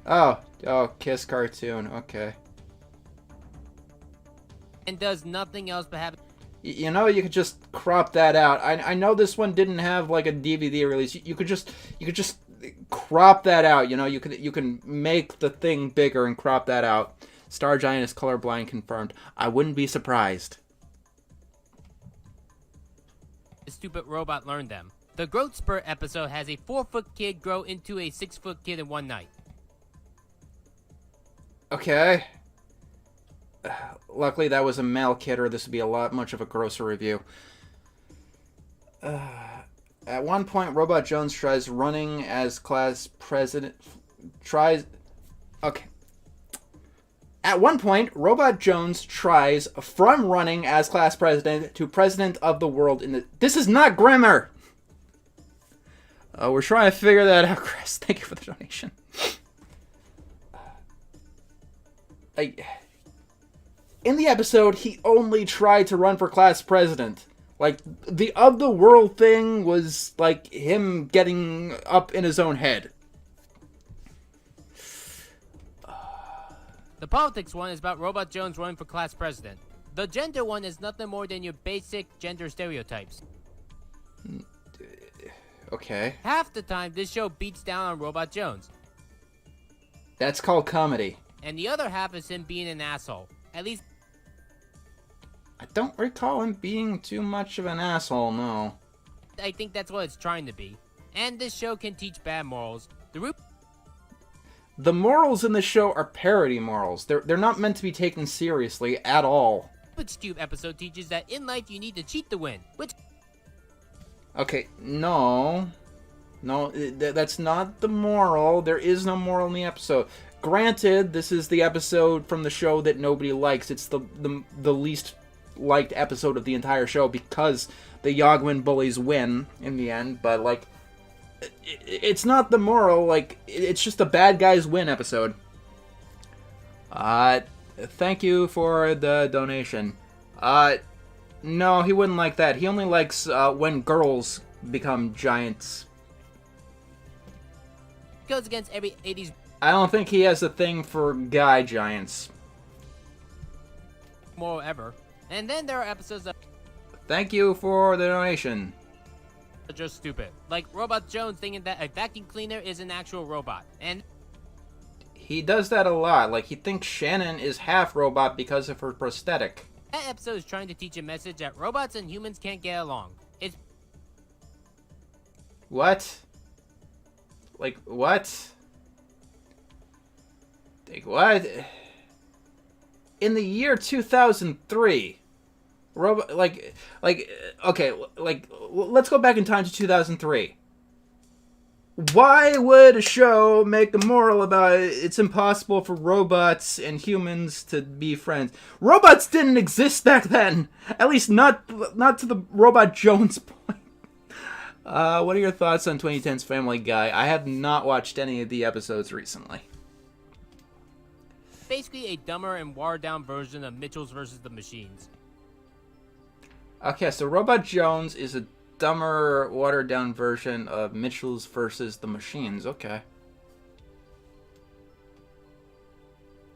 oh, Kiss cartoon. Okay. And does nothing else but have... You know, you could just crop that out. I know this one didn't have like a DVD release. You could just crop that out. You know, you can make the thing bigger and crop that out. Star Giant is colorblind confirmed. I wouldn't be surprised. The stupid robot learned them. The Growth Spurt episode has a 4-foot kid grow into a 6-foot kid in one night. Okay. Luckily, that was a male kid, or this would be a lot much of a grosser review. At one point, Robot Jones tries running as class president. Okay. At one point, Robot Jones tries from running as class president to president of the world in the... This is not grammar! We're trying to figure that out, Chris. Thank you for the donation. In the episode, he only tried to run for class president. Like, the of the world thing was, like, him getting up in his own head. The politics one is about Robot Jones running for class president. The gender one is nothing more than your basic gender stereotypes. Okay. Half the time, this show beats down on Robot Jones. That's called comedy. And the other half is him being an asshole. At least... I don't recall him being too much of an asshole, no. I think that's what it's trying to be. And this show can teach bad morals. The morals in the show are parody morals. They're not meant to be taken seriously at all. Rubik's Cube episode teaches that in life you need to cheat to win, which... Okay, no, that's not the moral. There is no moral in the episode. Granted, this is the episode from the show that nobody likes. It's the least liked episode of the entire show because the Yogwin bullies win in the end. But like, it's not the moral. Like, it's just the bad guys win episode. Thank you for the donation. No, he wouldn't like that. He only likes when girls become giants. Goes against every 80s I don't think he has a thing for guy giants. moral ever. And then there are episodes that Thank you for the donation. are just stupid. Like Robot Jones thinking that a vacuum cleaner is an actual robot. And He does that a lot. Like, he thinks Shannon is half robot because of her prosthetic. that episode is trying to teach a message that robots and humans can't get along. It's What? Like, what? Like, what? In the year 2003, okay, let's go back in time to 2003. Why would a show make a moral about it's impossible for robots and humans to be friends? Robots didn't exist back then. At least not to the Robot Jones point. What are your thoughts on 2010's Family Guy? I have not watched any of the episodes recently. basically a dumber and watered down version of Mitchell's versus the Machines. Okay, so Robot Jones is a dumber, watered-down version of Mitchell's versus the Machines. Okay.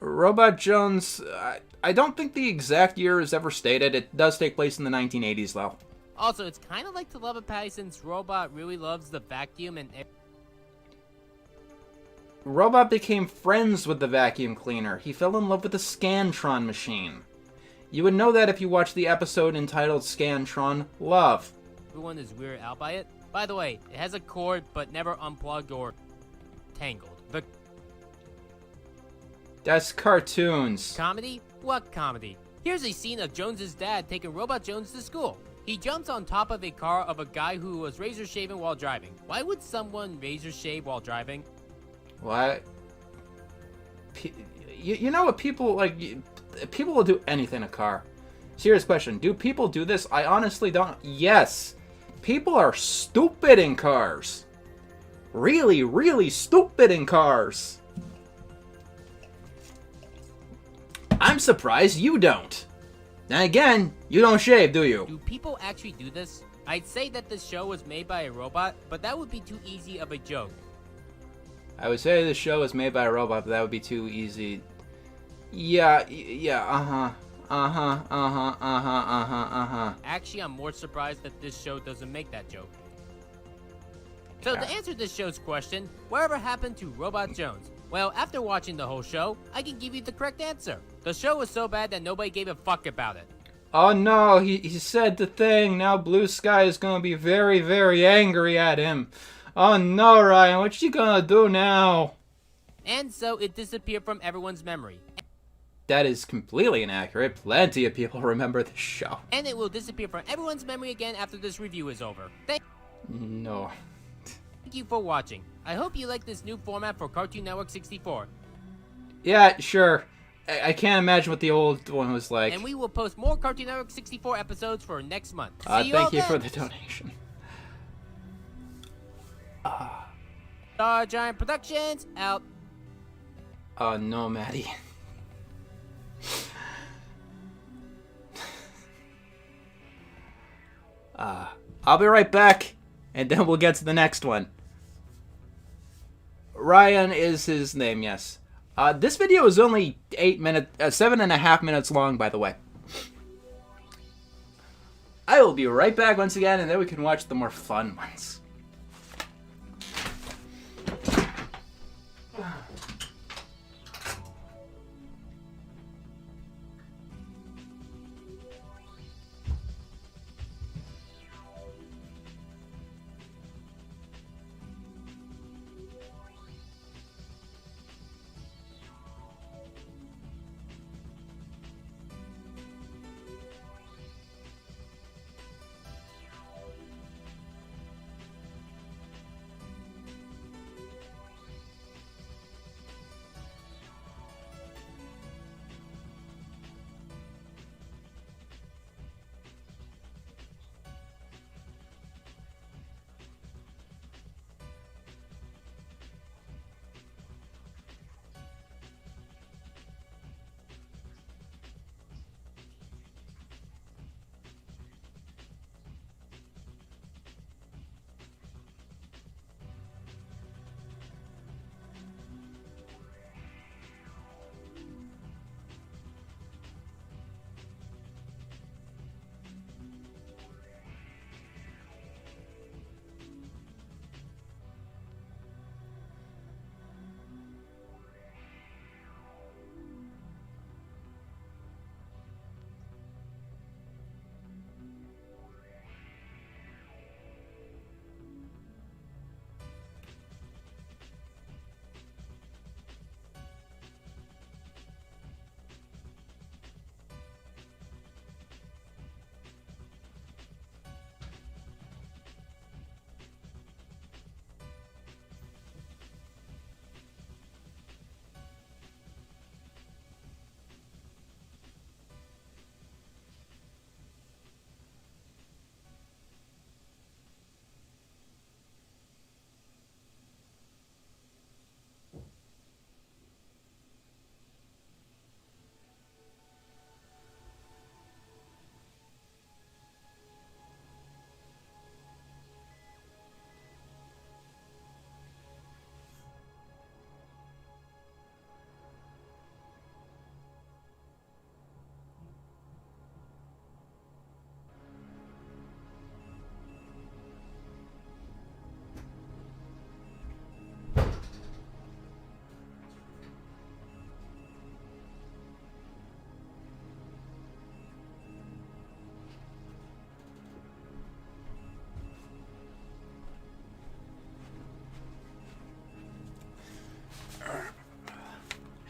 Robot Jones, I don't think the exact year is ever stated. It does take place in the 1980s, though. Also, it's kind of like To Love and Pattinson's robot really loves the vacuum and... Robot became friends with the vacuum cleaner. He fell in love with the Scantron machine. You would know that if you watched the episode entitled Scantron Love. Everyone is weirded out by it. By the way, it has a cord, but never unplugged or tangled. The That's cartoons. comedy? What comedy? Here's a scene of Jones's dad taking Robot Jones to school. He jumps on top of a car of a guy who was razor shaving while driving. Why would someone razor shave while driving? What? You know what people like? People will do anything in a car. Serious question. Do people do this? I honestly don't. Yes. People are stupid in cars. really, really stupid in cars. I'm surprised you don't. Then again, you don't shave, do you? Do people actually do this? I'd say that this show was made by a robot, but that would be too easy of a joke. I would say this show was made by a robot, but that would be too easy. Yeah, Actually, I'm more surprised that this show doesn't make that joke. So to answer this show's question, whatever happened to Robot Jones? Well, after watching the whole show, I can give you the correct answer. The show was so bad that nobody gave a fuck about it. Oh no, he said the thing. Now Blue Sky is gonna be very, very angry at him. Oh no, Ryan, what you gonna do now? And so it disappeared from everyone's memory. That is completely inaccurate. Plenty of people remember this show. And it will disappear from everyone's memory again after this review is over. Thank No. you for watching. I hope you like this new format for Cartoon Network 64. Yeah, sure. I can't imagine what the old one was like. And we will post more Cartoon Network 64 episodes for next month. See you all Thank you for then. the donation. Star Giant Productions, out. Oh no, Maddie. I'll be right back, and then we'll get to the next one. Ryan is his name, yes. This video is only 7.5 minutes long, by the way. I will be right back once again, and then we can watch the more fun ones.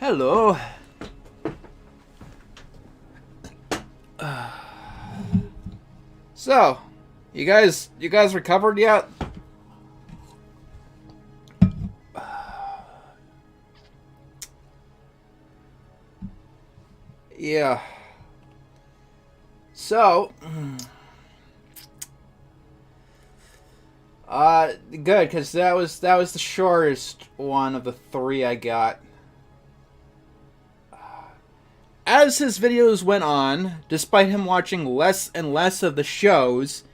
Hello. So, you guys recovered yet? Yeah. So, Good, because that was the shortest one of the 3 I got. As his videos went on, despite him watching less and less of the shows,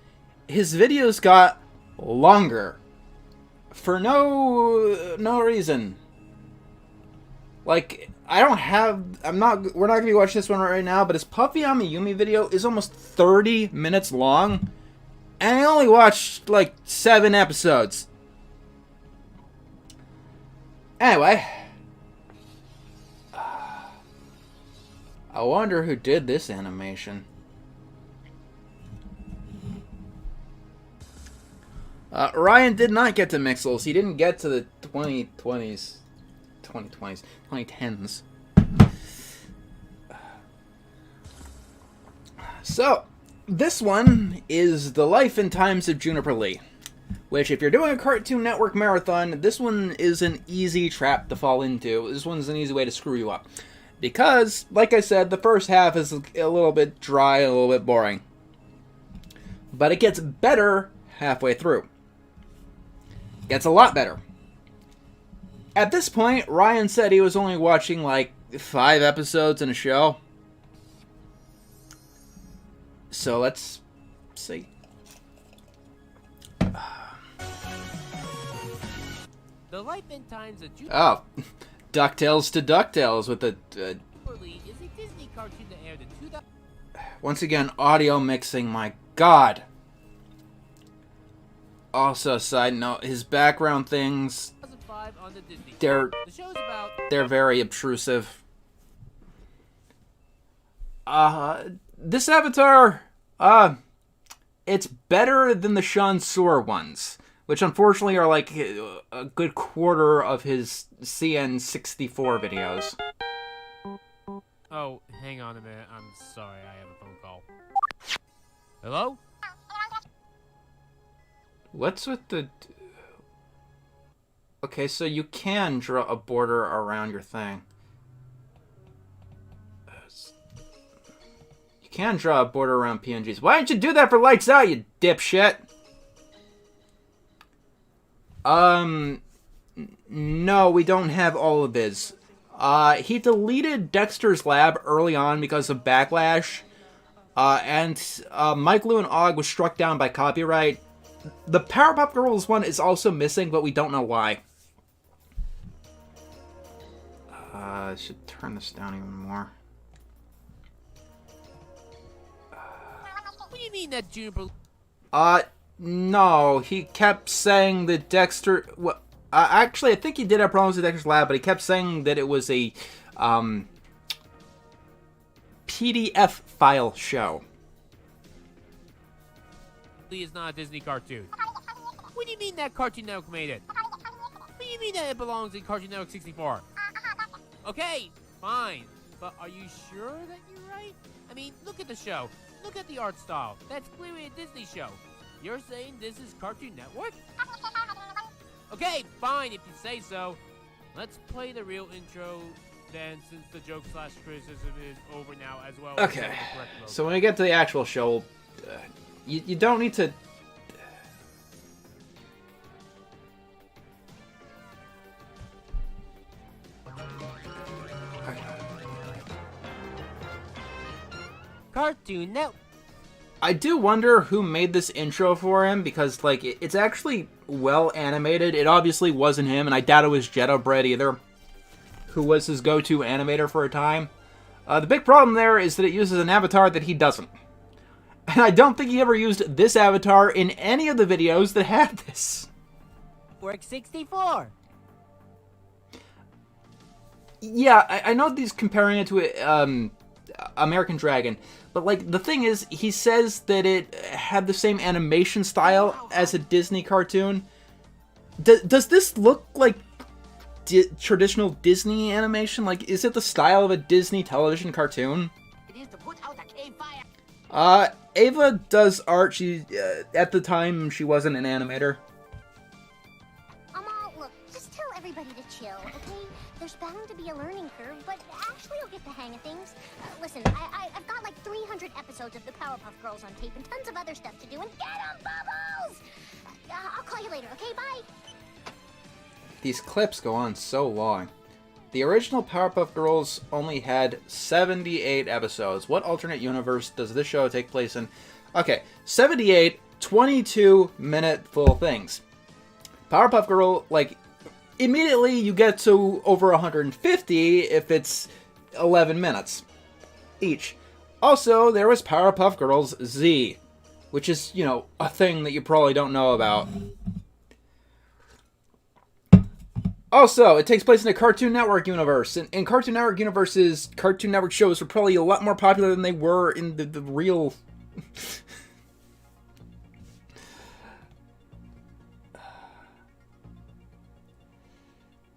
his videos got longer. For no reason. Like, we're not gonna be watching this one right now, but his Puffy Amiyumi video is almost 30 minutes long, and I only watched, like, 7 episodes. Anyway. I wonder who did this animation. Ryan did not get to Mixels. He didn't get to the 2010s. So, this one is The Life and Times of Juniper Lee. Which, if you're doing a Cartoon Network marathon, this one is an easy trap to fall into. This one's an easy way to screw you up. Because, like I said, the first half is a little bit dry, a little bit boring. But it gets better halfway through. Gets a lot better. At this point, Ryan said he was only watching like 5 episodes in a show. So let's see. The Life and Times of Juniper Oh, DuckTales to DuckTales with the... Lee is a Disney cartoon that aired in 2000. once again, audio mixing, my god. Also, side note, his background things, 2005 on the Disney. they're The show's about very obtrusive. This Avatar, it's better than the Sean Soar ones, which unfortunately are like a good quarter of his CN64 videos. Oh, hang on a minute. I'm sorry, I have a phone call. Hello? What's with the... Okay, so you can draw a border around your thing. You can draw a border around PNGs. Why didn't you do that for Lights Out, you dipshit? No, we don't have all of his. He deleted Dexter's Lab early on because of backlash. And Mike Lou and Og was struck down by copyright. The Powerpuff Girls one is also missing, but we don't know why. I should turn this down even more. What do you mean that Juniper? No, he kept saying that Dexter... Well, actually, I think he did have problems with Dexter's Lab, but he kept saying that it was a, PDF file show. Lee is not a Disney cartoon. What do you mean that Cartoon Network made it? What do you mean that it belongs in Cartoon Network 64? Okay, fine. But are you sure that you're right? I mean, look at the show. Look at the art style. That's clearly a Disney show. You're saying this is Cartoon Network? Okay, fine if you say so. Let's play the real intro then, since the joke/criticism is over now as well. Okay, so when we get to the actual show, you don't need to... Cartoon Network. I do wonder who made this intro for him, because, like, it's actually well animated. It obviously wasn't him, and I doubt it was Jetto Bread either, who was his go-to animator for a time. The big problem there is that it uses an avatar that he doesn't. And I don't think he ever used this avatar in any of the videos that had this. Work 64. Yeah, I know he's comparing it to American Dragon, but, like, the thing is, he says that it had the same animation style as a Disney cartoon. Does this look like traditional Disney animation? Like, is it the style of a Disney television cartoon? It is to put out the cave fire. Ava does art. She, at the time, she wasn't an animator. Look, just tell everybody to chill, okay? There's bound to be a learning curve, but actually you'll get the hang of things. Listen, I've got like 300 episodes of the Powerpuff Girls on tape and tons of other stuff to do, and get 'em, Bubbles! I'll call you later, okay? Bye! These clips go on so long. The original Powerpuff Girls only had 78 episodes. What alternate universe does this show take place in? Okay, 78 22-minute full things. Powerpuff Girl, like, immediately you get to over 150 if it's 11 minutes each. Also, there was Powerpuff Girls Z, which is, you know, a thing that you probably don't know about. Also, it takes place in the Cartoon Network universe. In Cartoon Network universes, Cartoon Network shows were probably a lot more popular than they were in the real...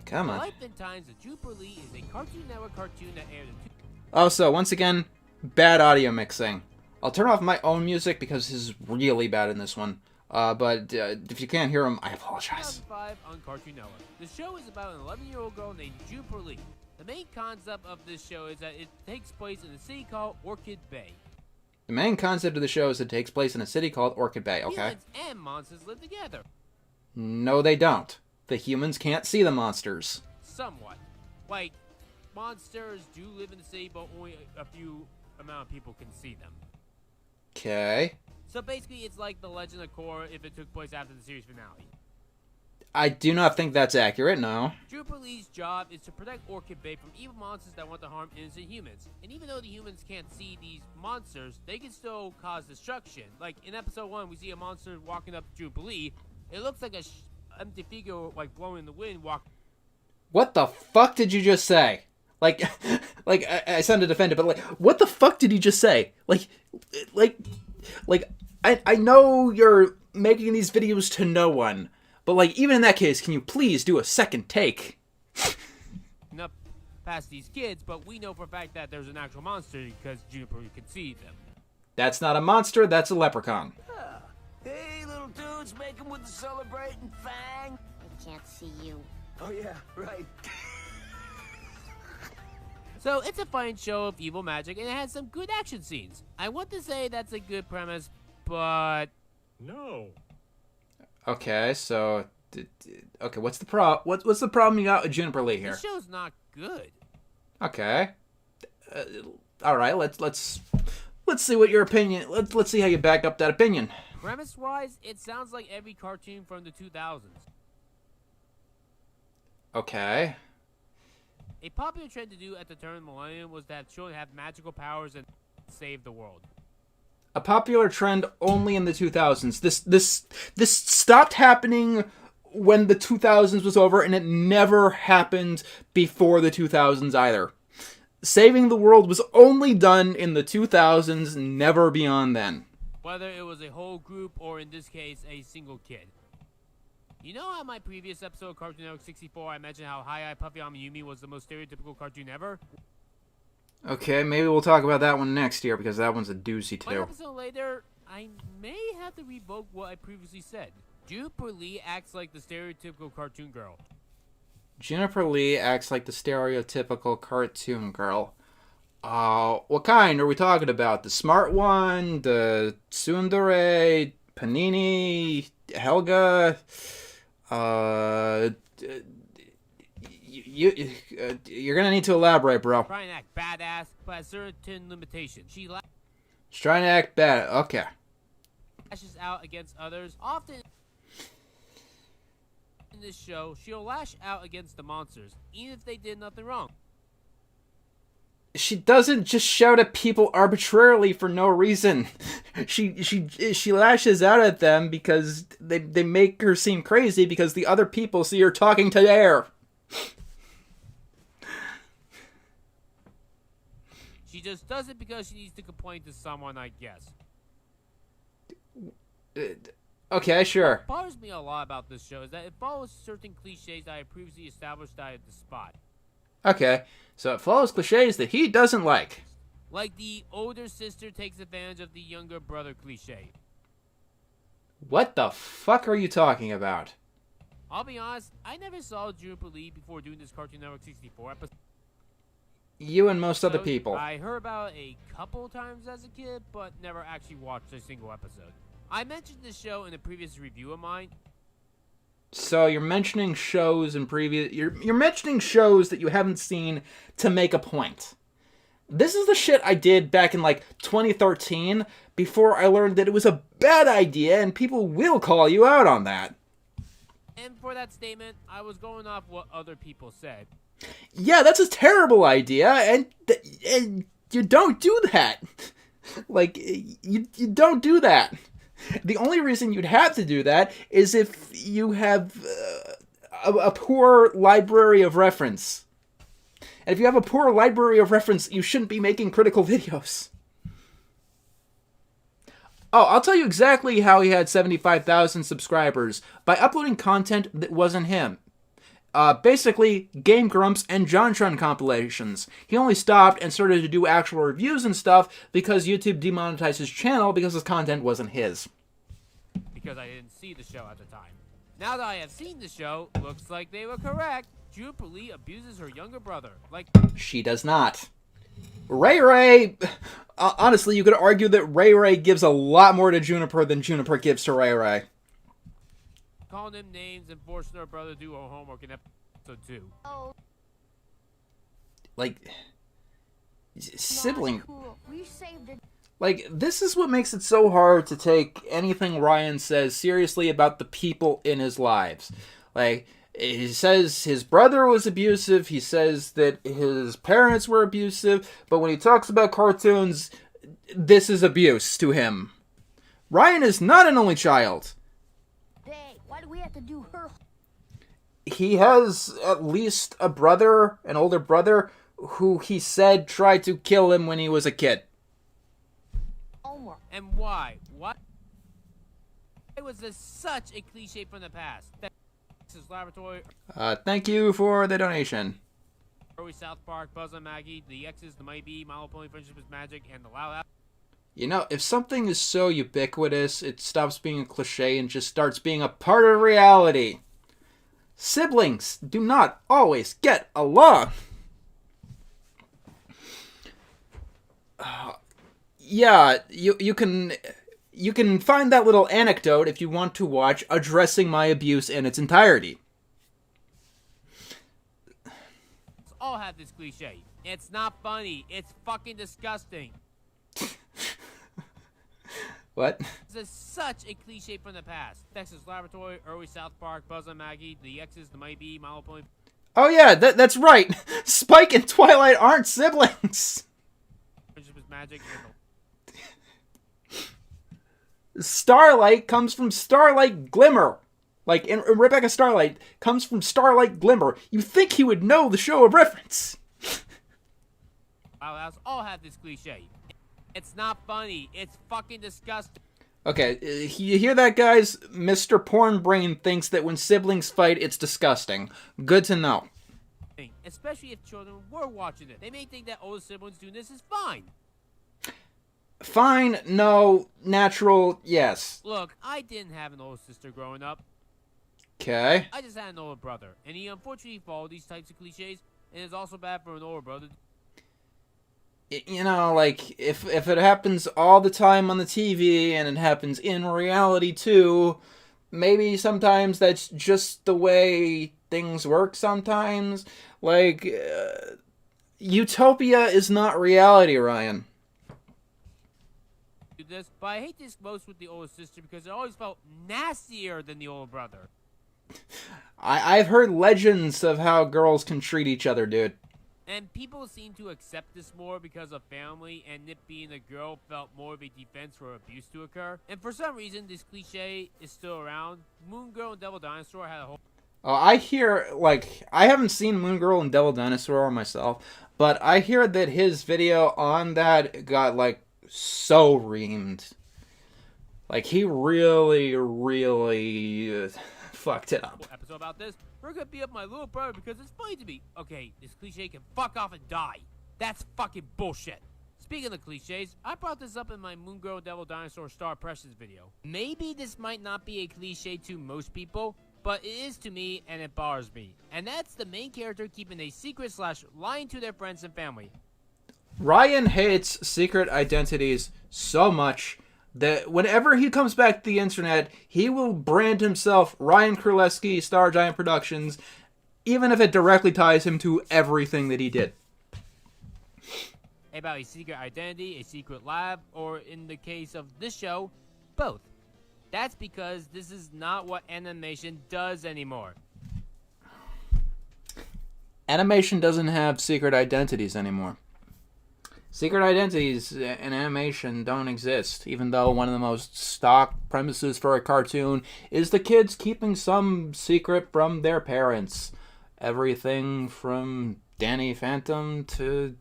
Come on. Life and Times of Jupiter Lee is a Cartoon Network cartoon that aired in Also, once again, bad audio mixing. I'll turn off my own music because this is really bad in this one. But if you can't hear him, I apologize. 2005 on Cartoon Network. The show is about an 11-year-old girl named Jupiter Lee. The main concept of this show is that it takes place in a city called Orchid Bay. The main concept of the show is it takes place in a city called Orchid Bay, okay? Humans and monsters live together. No, they don't. The humans can't see the monsters. Somewhat. Like, monsters do live in the city, but only a few amount of people can see them. Okay. So basically, it's like The Legend of Korra if it took place after the series finale. I do not think that's accurate, no. Jupiter Lee's job is to protect Orchid Bay from evil monsters that want to harm innocent humans. And even though the humans can't see these monsters, they can still cause destruction. Like, in episode 1, we see a monster walking up to Jupiter Lee. It looks like a empty figure, like, blowing in the wind, What the fuck did you just say? Like, I sound to defend it, but like, what the fuck did you just say? Like, I know you're making these videos to no one, but like, even in that case, can you please do a second take? up past these kids, but we know for a fact that there's an actual monster because Jupiter can see them. That's not a monster, that's a leprechaun. Hey, little dudes, make 'em with the celebrating fang. I can't see you. Oh, yeah, right. So it's a fine show of evil magic, and it has some good action scenes. I want to say that's a good premise, but No. Okay, so, okay, what's the what's the problem you got with Juniper Lee here? the show's not good. Okay. All right, let's see what your opinion. Let's see how you back up that opinion. Premise-wise, it sounds like every cartoon from the 2000s. Okay. A popular trend to do at the turn of the millennium was to have children have magical powers and save the world. A popular trend only in the 2000s. This stopped happening when the 2000s was over, and it never happened before the 2000s either. Saving the world was only done in the 2000s, never beyond then. Whether it was a whole group or, in this case, a single kid. You know how in my previous episode of Cartoon Network 64 I mentioned how Hi-Hi Puffy Yumi was the most stereotypical cartoon ever? Okay, maybe we'll talk about that one next year, because that one's a doozy One too. episode later, I may have to revoke what I previously said. Jupiter Lee acts like the stereotypical cartoon girl. Juniper Lee acts like the stereotypical cartoon girl. What kind are we talking about? The smart one? The tsundere? Panini? Helga? You're gonna need to elaborate, bro. Trying to act badass, but has certain limitations. She She's trying to act bad. Okay. lashes out against others. Often in this show, she'll lash out against the monsters, even if they did nothing wrong. She doesn't just shout at people arbitrarily for no reason. She lashes out at them because they make her seem crazy because the other people see her talking to air. She just does it because she needs to complain to someone, I guess. Okay, sure. What bothers me a lot about this show is that it follows certain cliches that I previously established that I despise. Okay, so it follows cliches that he doesn't like. Like the older sister takes advantage of the younger brother cliche. What the fuck are you talking about? I'll be honest, I never saw Juniper Lee before doing this Cartoon Network 64 episode. You and most other people. I heard about a couple times as a kid, but never actually watched a single episode. I mentioned this show in a previous review of mine. So you're mentioning shows in previous... You're mentioning shows that you haven't seen to make a point. This is the shit I did back in, like, 2013, before I learned that it was a bad idea, and people will call you out on that. And for that statement, I was going off what other people said. Yeah, that's a terrible idea, and you don't do that. Like, you don't do that. The only reason you'd have to do that is if you have a poor library of reference. And if you have a poor library of reference, you shouldn't be making critical videos. Oh, I'll tell you exactly how he had 75,000 subscribers. By uploading content that wasn't him. Basically, Game Grumps and JonTron compilations. He only stopped and started to do actual reviews and stuff because YouTube demonetized his channel because his content wasn't his. Because I didn't see the show at the time. Now that I have seen the show, looks like they were correct. Juniper Lee abuses her younger brother. Like, she does not. Ray Ray... honestly, you could argue that Ray Ray gives a lot more to Juniper than Juniper gives to Ray Ray. Calling him names and forcing her brother to do her homework in episode 2. Like... sibling... Cool. We saved it. Like, this is what makes it so hard to take anything Ryan says seriously about the people in his lives. Like, he says his brother was abusive, he says that his parents were abusive, but when he talks about cartoons, this is abuse to him. Ryan is not an only child. Dang, why do we have to do her? He has at least a brother, an older brother, who he said tried to kill him when he was a kid. Homework. And why? What? It was such a cliche from the past. Texas Laboratory, Thank you for the donation. early South Park, Buzz and Maggie, the X's, the Mighty Bee, My Little Pony, Friendship is Magic, and the Loud House. You know, if something is so ubiquitous, it stops being a cliche and just starts being a part of reality. Siblings do not always get along. Yeah, you can find that little anecdote if you want to watch Addressing My Abuse in its entirety. All have this cliche. It's not funny. It's fucking disgusting. What? This is such a cliche from the past. Texas Laboratory, early South Park, Buzz and Maggie, the X's, the Mighty Bee, My Little Pony. Oh yeah, that's right. Spike and Twilight aren't siblings. Friendship is Magic, and Starlight comes from Starlight Glimmer. Like, in Rebecca Starlight comes from Starlight Glimmer. You think he would know the show of reference. Loud House all have this cliche. It's not funny. It's fucking disgusting. Okay, you hear that, guys? Mr. Porn Brain thinks that when siblings fight, it's disgusting. Good to know. Especially if children were watching it. They may think that older siblings doing this is fine. Fine, no, natural, yes. Look, I didn't have an older sister growing up. Okay. I just had an older brother, and he unfortunately followed these types of cliches, and it's also bad for an older brother. You know, like, if it happens all the time on the TV, and it happens in reality too, maybe sometimes that's just the way things work sometimes. Like, utopia is not reality, Ryan. Do this, but I hate this most with the older sister because it always felt nastier than the older brother. I've heard legends of how girls can treat each other, dude. And people seem to accept this more because of family, and it being a girl felt more of a defense for abuse to occur. And for some reason, this cliche is still around. Moon Girl and Devil Dinosaur had a whole... Oh, I hear, like, I haven't seen Moon Girl and Devil Dinosaur myself, but I hear that his video on that got, like, so reamed. Like, he really, really fucked it up. Episode about this. We're gonna beat up my little brother because it's funny to me. Okay, this cliche can fuck off and die. That's fucking bullshit. Speaking of cliches, I brought this up in my Moon Girl Devil Dinosaur Star Precious video. Maybe this might not be a cliche to most people, but it is to me and it bothers me. And that's the main character keeping a secret / lying to their friends and family. Ryan hates secret identities so much that whenever he comes back to the internet, he will brand himself Ryan Kurleski, Star Giant Productions, even if it directly ties him to everything that he did. About a secret identity, a secret lab, or in the case of this show, both. That's because this is not what animation does anymore. Animation doesn't have secret identities anymore. Secret identities in animation don't exist, even though one of the most stock premises for a cartoon is the kids keeping some secret from their parents. Everything from Danny Phantom to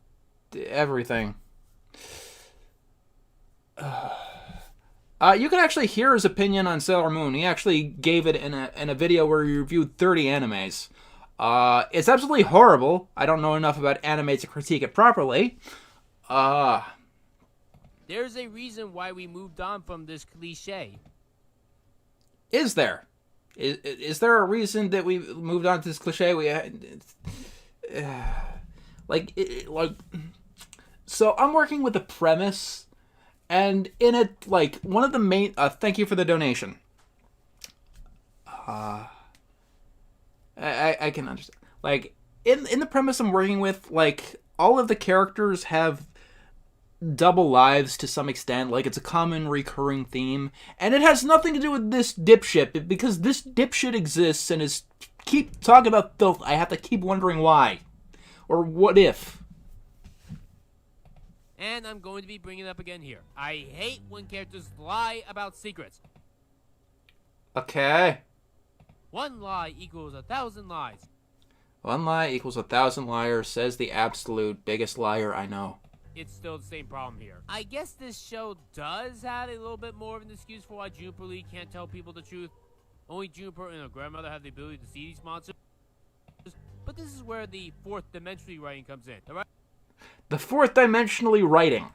everything. You can actually hear his opinion on Sailor Moon. He actually gave it in a video where he reviewed 30 animes. It's absolutely horrible. I don't know enough about anime to critique it properly. There's a reason why we moved on from this cliche. Is there? Is there a reason that we moved on to this cliche? So I'm working with a premise, and in it, like, one of the main... thank you for the donation. I can understand. Like, in the premise I'm working with, like, all of the characters have double lives to some extent. Like, it's a common recurring theme, and it has nothing to do with this dipshit, because this dipshit exists and is keep talking about filth. I have to keep wondering why, or what if. And I'm going to be bringing it up again here. I hate when characters lie about secrets. Okay. One lie equals 1,000 lies. One lie equals 1,000 liars, says the absolute biggest liar I know. It's still the same problem here. I guess this show does have a little bit more of an excuse for why Juniper Lee can't tell people the truth. Only Juniper and her grandmother have the ability to see these monsters. But this is where the fourth dimensionally writing comes in. The fourth dimensionally writing.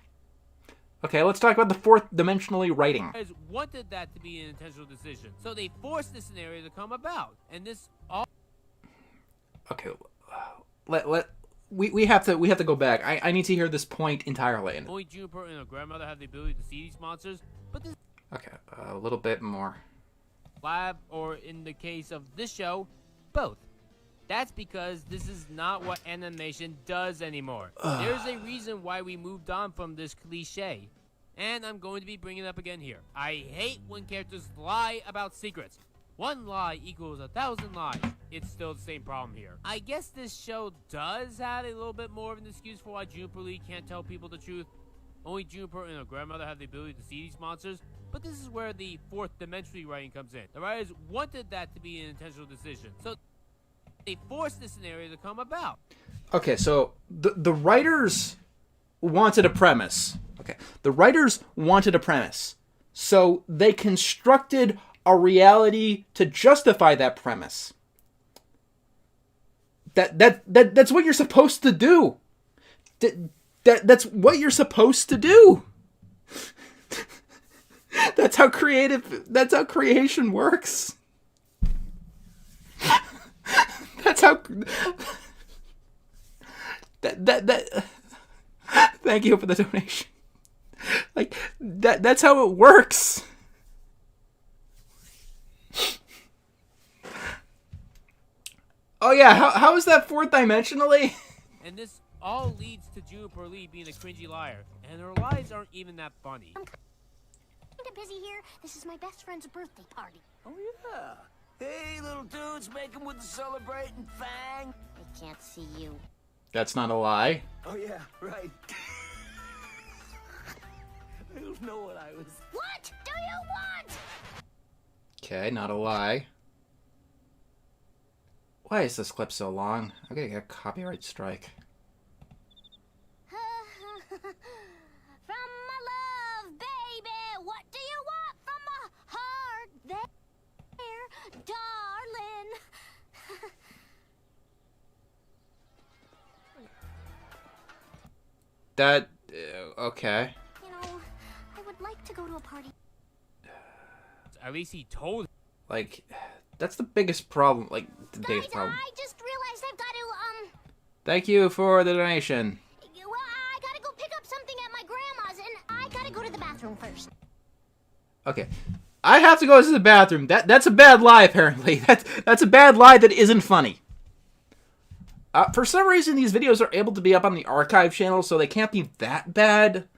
Okay, let's talk about the fourth dimensionally writing. Guys wanted that to be an intentional decision, so they forced this scenario to come about. And this all... Okay, we have to go back. I need to hear this point entirely. Only Juniper and her grandmother have the ability to see these monsters, but this... Okay, a little bit more. Lab, or in the case of this show, both. That's because this is not what animation does anymore. There's a reason why we moved on from this cliche. And I'm going to be bringing it up again here. I hate when characters lie about secrets. One lie equals 1,000 lies. It's still the same problem here. I guess this show does have a little bit more of an excuse for why Juniper Lee can't tell people the truth. Only Juniper and her grandmother have the ability to see these monsters, but this is where the fourth dimensionally writing comes in. The writers wanted that to be an intentional decision, so they forced this scenario to come about. Okay, so the writers wanted a premise. Okay, the writers wanted a premise, so they constructed a reality to justify that premise. That's what you're supposed to do. That's what you're supposed to do. That's how creation works. That's how thank you for the donation. Like that's how it works. Oh yeah, how is that fourth dimensionally? And this all leads to Juniper Lee being a cringy liar, and her lies aren't even that funny. I'm kinda busy here. This is my best friend's birthday party. Oh, yeah. Hey, little dudes, make 'em with the celebrating fang. I can't see you. That's not a lie. Oh, yeah, right. I don't know what I was... What do you want? Okay, not a lie. Why is this clip so long? I'm gonna get a copyright strike. From my love, baby, what do you want from my heart? There, darling. That okay. You know, I would like to go to a party. At least he told. Like That's the biggest problem. Like, the Guys, biggest problem. I just realized I've got to, Thank you for the donation. well, I gotta go pick up something at my grandma's, and I gotta go to the bathroom first. Okay. I have to go to the bathroom. That's a bad lie, apparently. That's a bad lie that isn't funny. For some reason, these videos are able to be up on the archive channel, so they can't be that bad.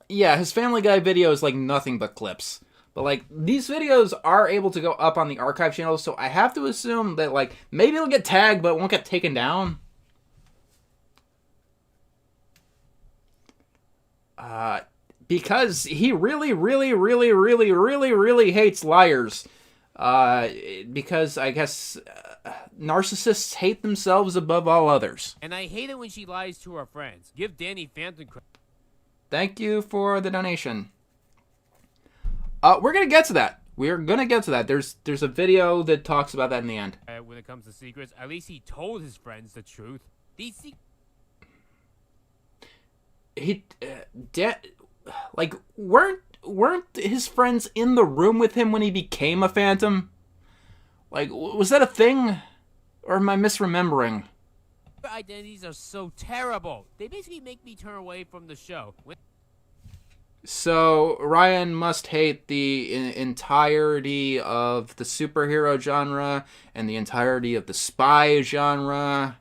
Yeah, his Family Guy video is like nothing but clips. But, like, these videos are able to go up on the archive channel, so I have to assume that, like, maybe it'll get tagged, but it won't get taken down. Because he really, really, really, really, really, really hates liars. Because, I guess, narcissists hate themselves above all others. And I hate it when she lies to her friends. Give Danny Phantom credit. Thank you for the donation. We're gonna get to that. We're gonna get to that. There's a video that talks about that in the end. When it comes to secrets, at least he told his friends the truth. These Like, weren't his friends in the room with him when he became a phantom? Like, was that a thing? Or am I misremembering? identities are so terrible. They basically make me turn away from the show. So, Ryan must hate the entirety of the superhero genre, and the entirety of the spy genre,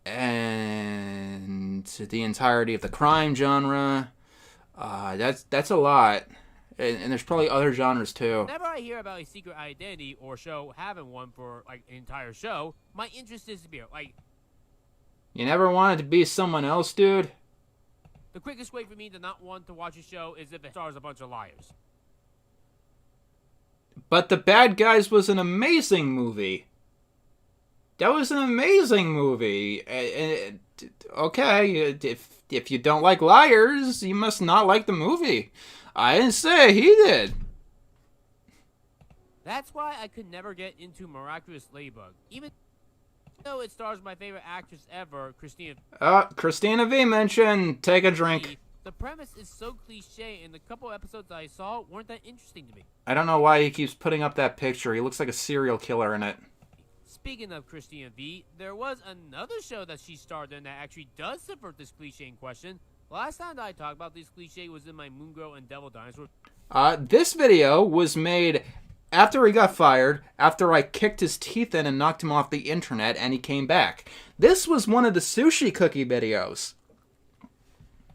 and the entirety of the crime genre. That's a lot. And there's probably other genres too. Whenever I hear about a secret identity or show having one for like an entire show, my interest disappears. Like, you never wanted to be someone else, dude? the quickest way for me to not want to watch a show is if it stars a bunch of liars. But The Bad Guys was an amazing movie. That was an amazing movie. Okay, if you don't like liars, you must not like the movie. I didn't say he did. That's why I could never get into Miraculous Ladybug, even though it stars my favorite actress ever, Christina. Christina V mentioned. Take a drink. The premise is so cliche, and the couple episodes I saw weren't that interesting to me. I don't know why he keeps putting up that picture. He looks like a serial killer in it. Speaking of Christina V, there was another show that she starred in that actually does subvert this cliche in question. Last time that I talked about this cliche was in my Moon Girl and Devil Dinosaur. This video was made after he got fired, after I kicked his teeth in and knocked him off the internet, and he came back. This was one of the sushi cookie videos.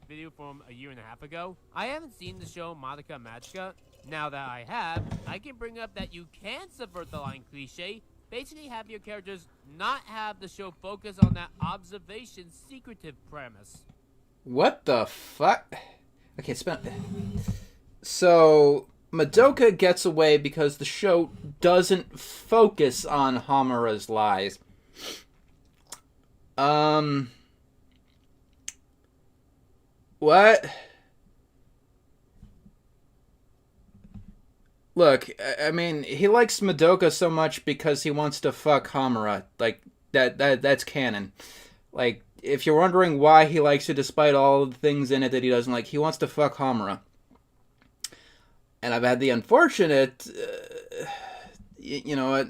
Video from a year and a half ago. I haven't seen the show Madoka Magica. Now that I have, I can bring up that you can subvert the line cliche. Basically have your characters not have the show focus on that observation secretive premise. What the fuck? Okay, so Madoka gets away because the show doesn't focus on Hamura's lies. What? Look, I mean, he likes Madoka so much because he wants to fuck Hamura. Like, that's canon. Like, if you're wondering why he likes it despite all the things in it that he doesn't like, he wants to fuck Hamura. And I've had the unfortunate, you know what?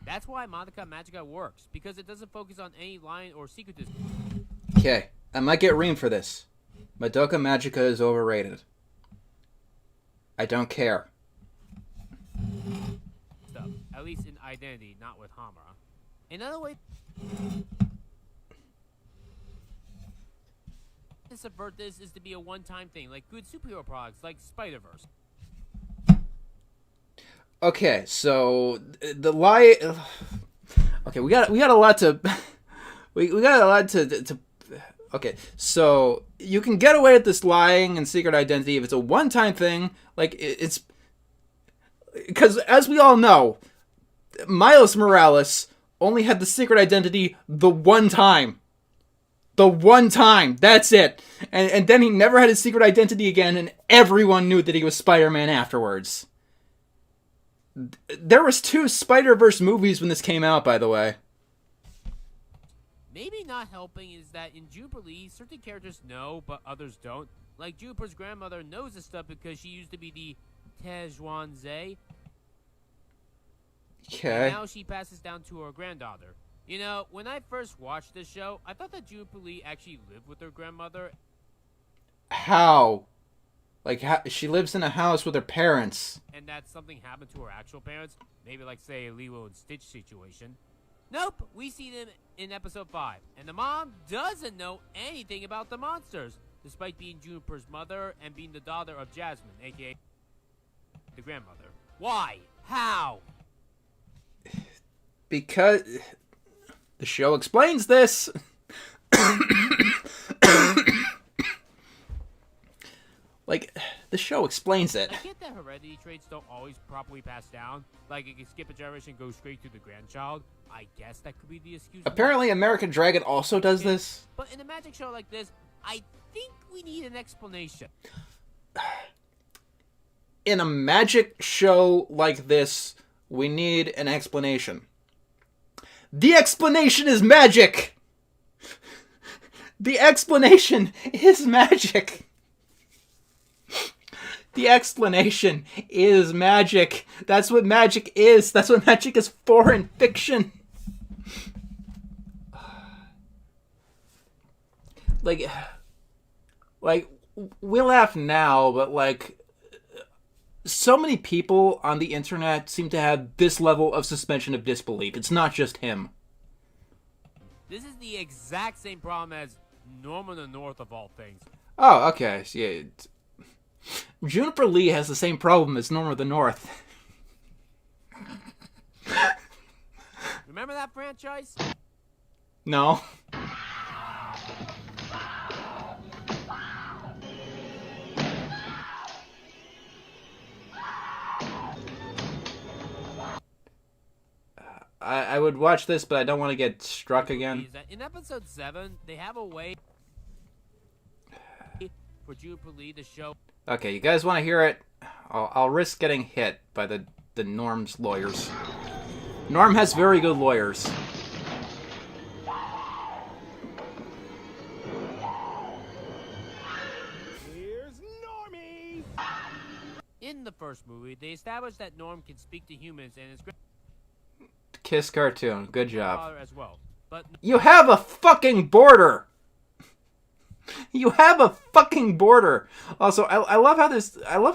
That's why Madoka Magica works, because it doesn't focus on any line or secretive Okay, I might get reamed for this. Madoka Magica is overrated. I don't care. stuff, at least in identity, not with Hamura. Another way to subvert this is to be a one-time thing, like good superhero products, like Spider-Verse. Okay, so the lie. Okay, we got a lot to. We got a lot to. Okay, so you can get away with this lying and secret identity if it's a one-time thing. Like it's because, as we all know, Miles Morales only had the secret identity the one time. The one time. That's it. And then he never had his secret identity again, and everyone knew that he was Spider-Man afterwards. There was 2 Spider-Verse movies when this came out, by the way. Maybe not helping is that in Juniper Lee, certain characters know, but others don't. Like Juniper's grandmother knows this stuff because she used to be the Tejwanze. Okay. Now she passes down to her granddaughter. You know, when I first watched this show, I thought that Juniper Lee actually lived with her grandmother. How? Like, she lives in a house with her parents. And that something happened to her actual parents. Maybe like, say, a Lilo and Stitch situation. Nope, we see them in episode 5. And the mom doesn't know anything about the monsters, despite being Juniper's mother and being the daughter of Jasmine, aka the grandmother. Why? How? Because the show explains this. Like, the show explains it. I get that heredity traits don't always properly pass down. Like, it can skip a generation and go straight to the grandchild. I guess that could be the excuse. Apparently, American Dragon also does this. But in a magic show like this, I think we need an explanation. In a magic show like this, we need an explanation. The explanation is magic! The explanation is magic! The explanation is magic. That's what magic is. That's what magic is for in fiction. Like, we laugh now, but like, so many people on the internet seem to have this level of suspension of disbelief. It's not just him. This is the exact same problem as Norm in the North of all things. Oh, okay. So, yeah. Juniper Lee has the same problem as Norm of the North. Remember that franchise? No. I would watch this, but I don't want to get struck again. In episode 7, they have a way for Juniper Lee to show. Okay, you guys want to hear it? I'll risk getting hit by the Norm's lawyers. Norm has very good lawyers. Here's Normie! In the first movie, they established that Norm can speak to humans and his Kiss cartoon. Good job. grandfather as well. But You have a fucking border! You have a fucking border! Also, I love how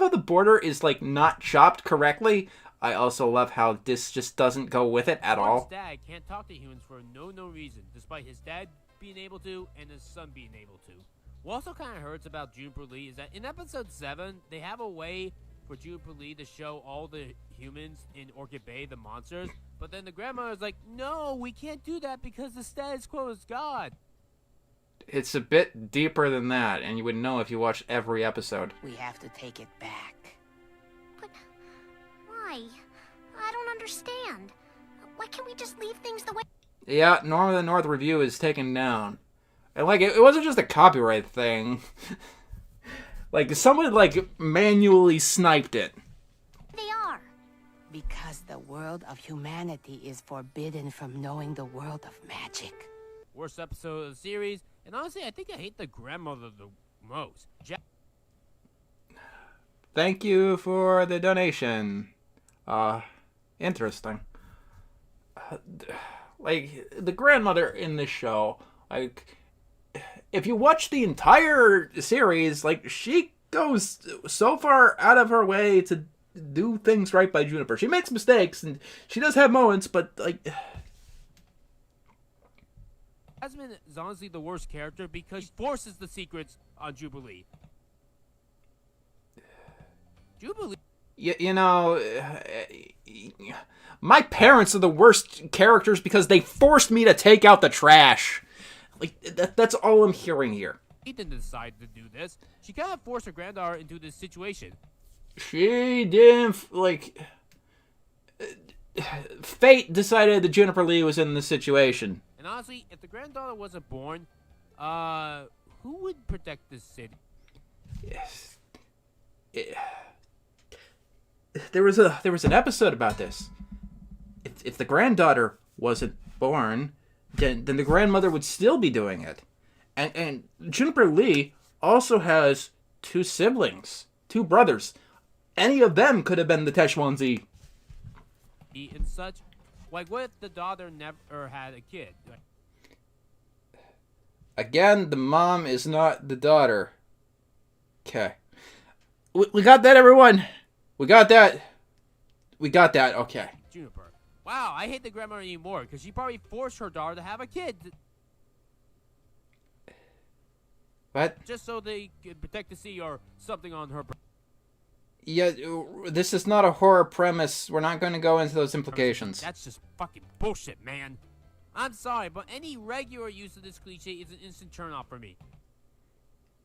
the border is, like, not chopped correctly. I also love how this just doesn't go with it at Norm's all. dad can't talk to humans for no reason, despite his dad being able to and his son being able to. What also kind of hurts about Juniper Lee is that in episode 7, they have a way for Juniper Lee to show all the humans in Orchid Bay, the monsters, but then the grandmother's like, no, we can't do that because the status quo is God. It's a bit deeper than that, and you would know if you watched every episode. We have to take it back. But why? I don't understand. Why can't we just leave things the way? Yeah, Norm of the North review is taken down. And, like, it wasn't just a copyright thing. Like, someone, like, manually sniped it. They are. Because the world of humanity is forbidden from knowing the world of magic. Worst episode of the series, and honestly, I think I hate the grandmother the most. Thank you for the donation. Interesting. Like, the grandmother in this show, like, if you watch the entire series, like, she goes so far out of her way to do things right by Juniper. She makes mistakes, and she does have moments, but, like... Jasmine is honestly the worst character because she forces the secrets on Jubilee. Jubilee. You know, my parents are the worst characters because they forced me to take out the trash. Like, that's all I'm hearing here. She didn't decide to do this. She kind of forced her granddaughter into this situation. She didn't, like... Fate decided that Juniper Lee was in this situation. And honestly, if the granddaughter wasn't born, who would protect this city? Yes. There was an episode about this. If the granddaughter wasn't born, then the grandmother would still be doing it. And Juniper Lee also has 2 siblings, 2 brothers. Any of them could have been the Teshwanzi. And such. Like, what if the daughter never had a kid? Again, the mom is not the daughter. Okay. We got that, everyone? We got that. We got that, okay. Juniper. Wow, I hate the grandmother anymore, because she probably forced her daughter to have a kid. What? Just so they could protect the sea or something on her. Yeah, this is not a horror premise. We're not going to go into those implications. That's just fucking bullshit, man. I'm sorry, but any regular use of this cliche is an instant turn-off for me.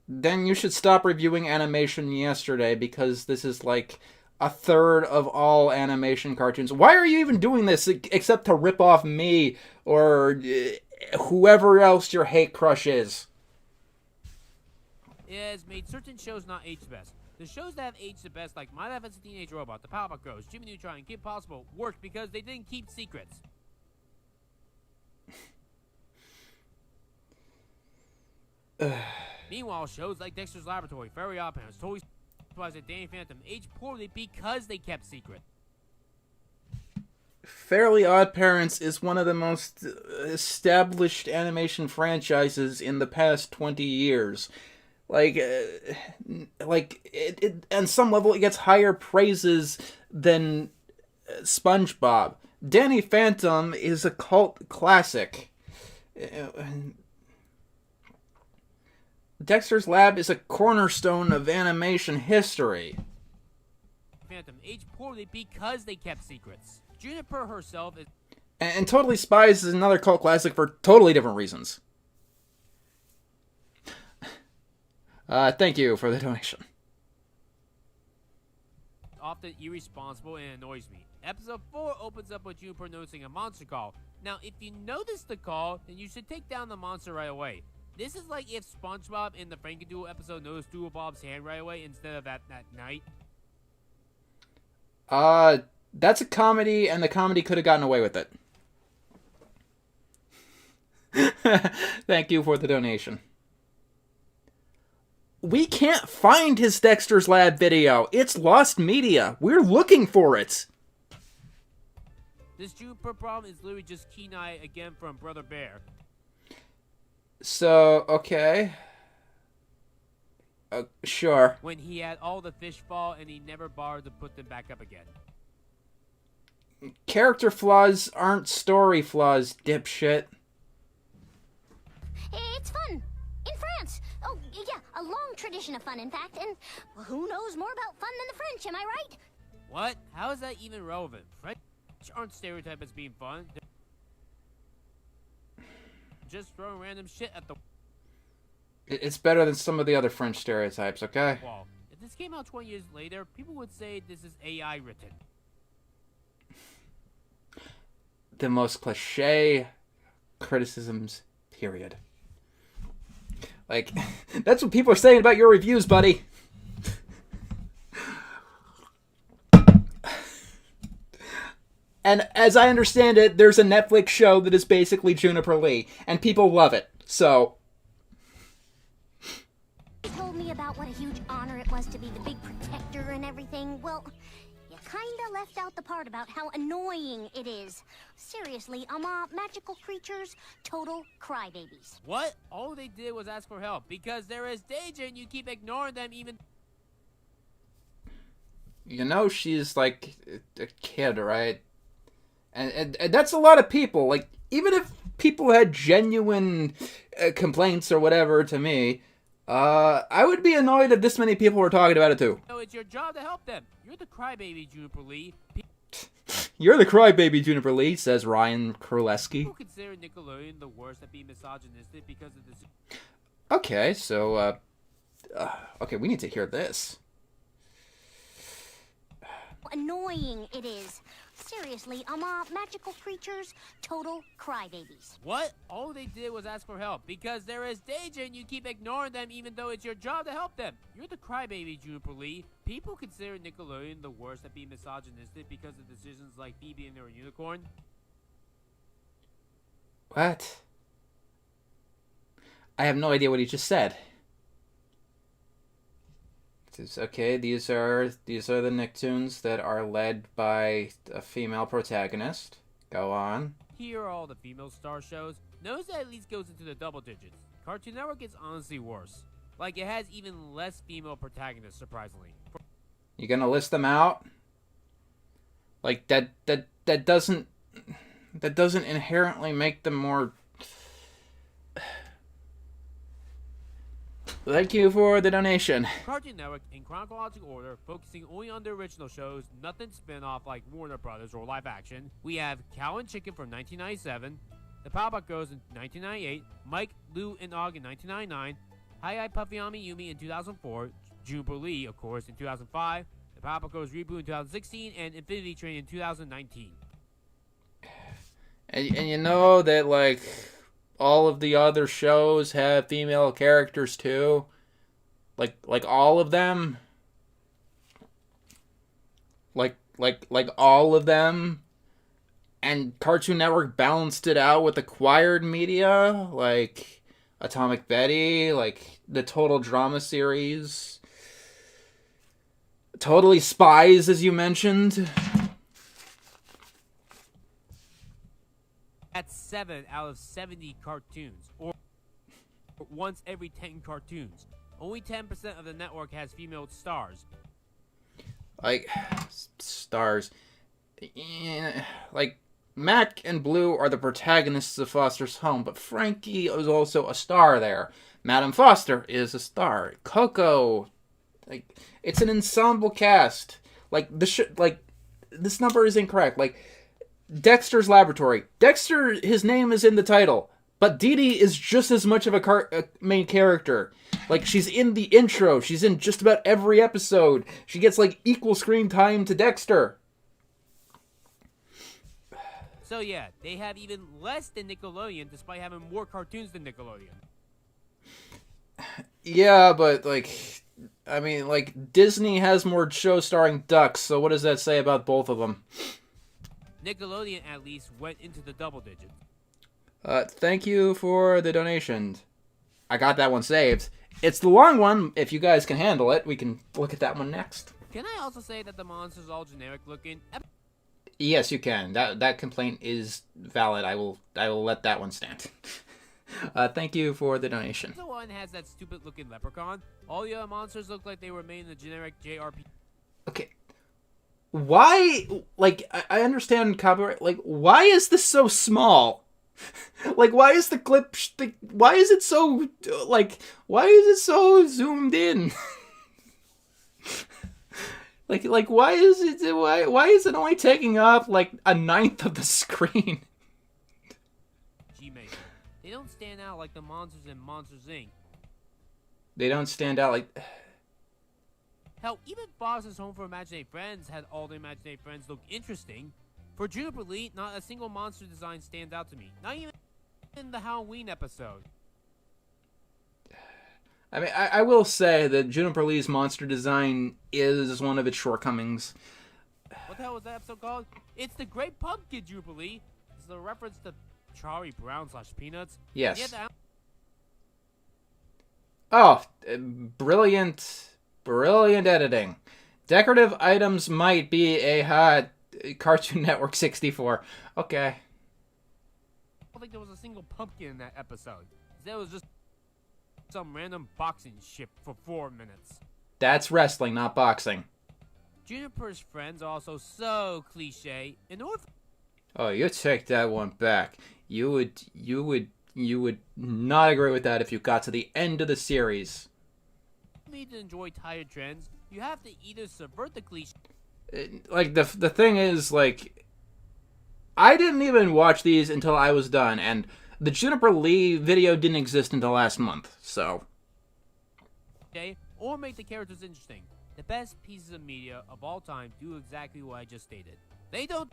Then you should stop reviewing animation yesterday, because this is like a third of all animation cartoons. Why are you even doing this except to rip off me or whoever else your hate crush is? It has made certain shows not age the best. The shows that have aged the best, like My Life as a Teenage Robot, The Powerpuff Girls, Jimmy Neutron, and Kim Possible, worked because they didn't keep secrets. Meanwhile, shows like Dexter's Laboratory, Fairly Odd Parents, Totally Spies, and Danny Phantom aged poorly because they kept secret. Fairly Odd Parents is one of the most established animation franchises in the past 20 years. Like on some level, it gets higher praises than SpongeBob. Danny Phantom is a cult classic. Dexter's Lab is a cornerstone of animation history. Phantom aged poorly because they kept secrets. Juniper herself is... And Totally Spies is another cult classic for totally different reasons. Thank you for the donation. Often irresponsible and annoys me. Episode 4 opens up with Juniper noticing a monster call. Now, if you notice the call, then you should take down the monster right away. This is like if SpongeBob in the Frankendoodle episode noticed Doodle Bob's hand right away instead of that night. That's a comedy, and the comedy could have gotten away with it. Thank you for the donation. We can't find his Dexter's Lab video. It's lost media. We're looking for it. This Juniper problem is literally just Kenai again from Brother Bear. So, okay. Sure. When he had all the fish fall and he never bothered to put them back up again. Character flaws aren't story flaws, dipshit. It's fun. In France. Oh, yeah, a long tradition of fun, in fact. And who knows more about fun than the French, am I right? What? How is that even relevant? French aren't stereotyped as being fun. They're just throwing random shit at the It's better than some of the other French stereotypes, okay? wall. If this came out 20 years later, people would say this is AI written. The most cliche criticisms, period. Like, that's what people are saying about your reviews, buddy. And as I understand it, there's a Netflix show that is basically Juniper Lee, and people love it, so... He told me about what a huge honor it was to be the big protector and everything. Well, you kinda left out the part about how annoying it is. Seriously, magical creatures, total crybabies. What? All they did was ask for help because there is danger and you keep ignoring them even... You know she's, like, a kid, right? And that's a lot of people. Like, even if people had genuine complaints or whatever to me, I would be annoyed if this many people were talking about it too. So it's your job to help them. You're the crybaby, Juniper Lee. You're the crybaby, Juniper Lee, says Ryan Krulewski. People consider Nickelodeon the worst at being misogynistic because of this... Okay, so, okay, we need to hear this. Annoying it is. Seriously, magical creatures, total crybabies. What? All they did was ask for help because there is danger and you keep ignoring them even though it's your job to help them. You're the crybaby, Juniper Lee. People consider Nickelodeon the worst at being misogynistic because of decisions like Phoebe and her unicorn. What? I have no idea what he just said. Okay, these are the Nicktoons that are led by a female protagonist. Go on. Here are all the female star shows. Notice that at least goes into the double digits. Cartoon Network is honestly worse. Like, it has even less female protagonists, surprisingly. You gonna list them out? Like that doesn't inherently make them more. Thank you for the donation. Cartoon Network, in chronological order, focusing only on the original shows, nothing spin-off like Warner Brothers or live action. We have Cow and Chicken from 1997, The Powerpuff Girls in 1998, Mike, Lou, and Og in 1999, Hi Hi Puffy Ami Yumi in 2004, Juniper Lee, of course, in 2005, The Powerpuff Girls reboot in 2016, and Infinity Train in 2019. And you know that, like, all of the other shows have female characters too? Like all of them? Like all of them? And Cartoon Network balanced it out with acquired media, like Atomic Betty, like the Total Drama series, Totally Spies, as you mentioned. That's 7 out of 70 cartoons, or once every 10 cartoons. Only 10% of the network has female stars. Like, stars. Yeah, like, Mac and Blue are the protagonists of Foster's Home, but Frankie is also a star there. Madame Foster is a star. Coco, like, it's an ensemble cast. Like, this number is incorrect. Like, Dexter's Laboratory. Dexter, his name is in the title, but Dee Dee is just as much of a main character. Like, she's in the intro. She's in just about every episode. She gets, like, equal screen time to Dexter. So yeah, they have even less than Nickelodeon, despite having more cartoons than Nickelodeon. Yeah, but, like, I mean, like, Disney has more shows starring ducks, so what does that say about both of them? Nickelodeon at least went into the double digits. Thank you for the donation. I got that one saved. It's the long one. If you guys can handle it, we can look at that one next. Can I also say that the monsters all generic looking? Yes, you can. That complaint is valid. I will let that one stand. Thank you for the donation. The one has that stupid looking leprechaun. All the other monsters look like they were made in the generic JRPG. Okay. Why, like, I understand copyright, like, why is this so small? Like, why is the clip, why is it so, like, why is it so zoomed in? like, why is why is it only taking up, like, a ninth of the screen? G-Maker. They don't stand out like the monsters in Monsters, Inc. They don't stand out like... Hell, even Foster's Home for Imaginary Friends had all the imaginary friends look interesting. For Juniper Lee, not a single monster design stands out to me. Not even in the Halloween episode. I mean, I will say that Juniper Lee's monster design is one of its shortcomings. What the hell was that episode called? It's the Great Pumpkin, Juniper Lee. It's a reference to Charlie Brown / Peanuts. Yes. Oh, brilliant editing. Decorative items might be a hot Cartoon Network 64. Okay. I don't think there was a single pumpkin in that episode. There was just some random boxing shit for 4 minutes. That's wrestling, not boxing. Juniper's friends are also so cliche. In order Oh, you take that one back. You would not agree with that if you got to the end of the series. for me to enjoy tired trends, you have to either subvert the cliche. Like, the thing is, like, I didn't even watch these until I was done, and the Juniper Lee video didn't exist until last month, so... Or make the characters interesting. The best pieces of media of all time do exactly what I just stated. They don't...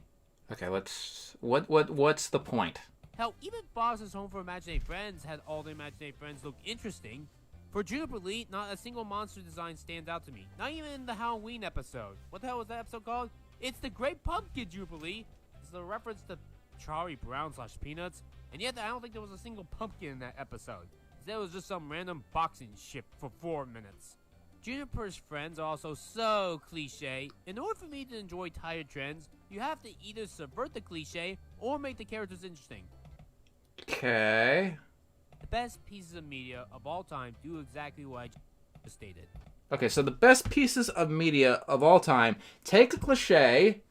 Okay, let's... What's the point? Hell, even Foster's Home for Imaginary Friends had all the imaginary friends look interesting. For Juniper Lee, not a single monster design stands out to me. Not even in the Halloween episode. What the hell was that episode called? It's the Great Pumpkin, Juniper Lee. It's a reference to Charlie Brown / Peanuts. And yet, I don't think there was a single pumpkin in that episode. There was just some random boxing ship for 4 minutes. Juniper's friends are also so cliche. In order for me to enjoy tired trends, you have to either subvert the cliche or make the characters interesting. Okay. The best pieces of media of all time do exactly what I just stated. Okay, so the best pieces of media of all time take a cliche,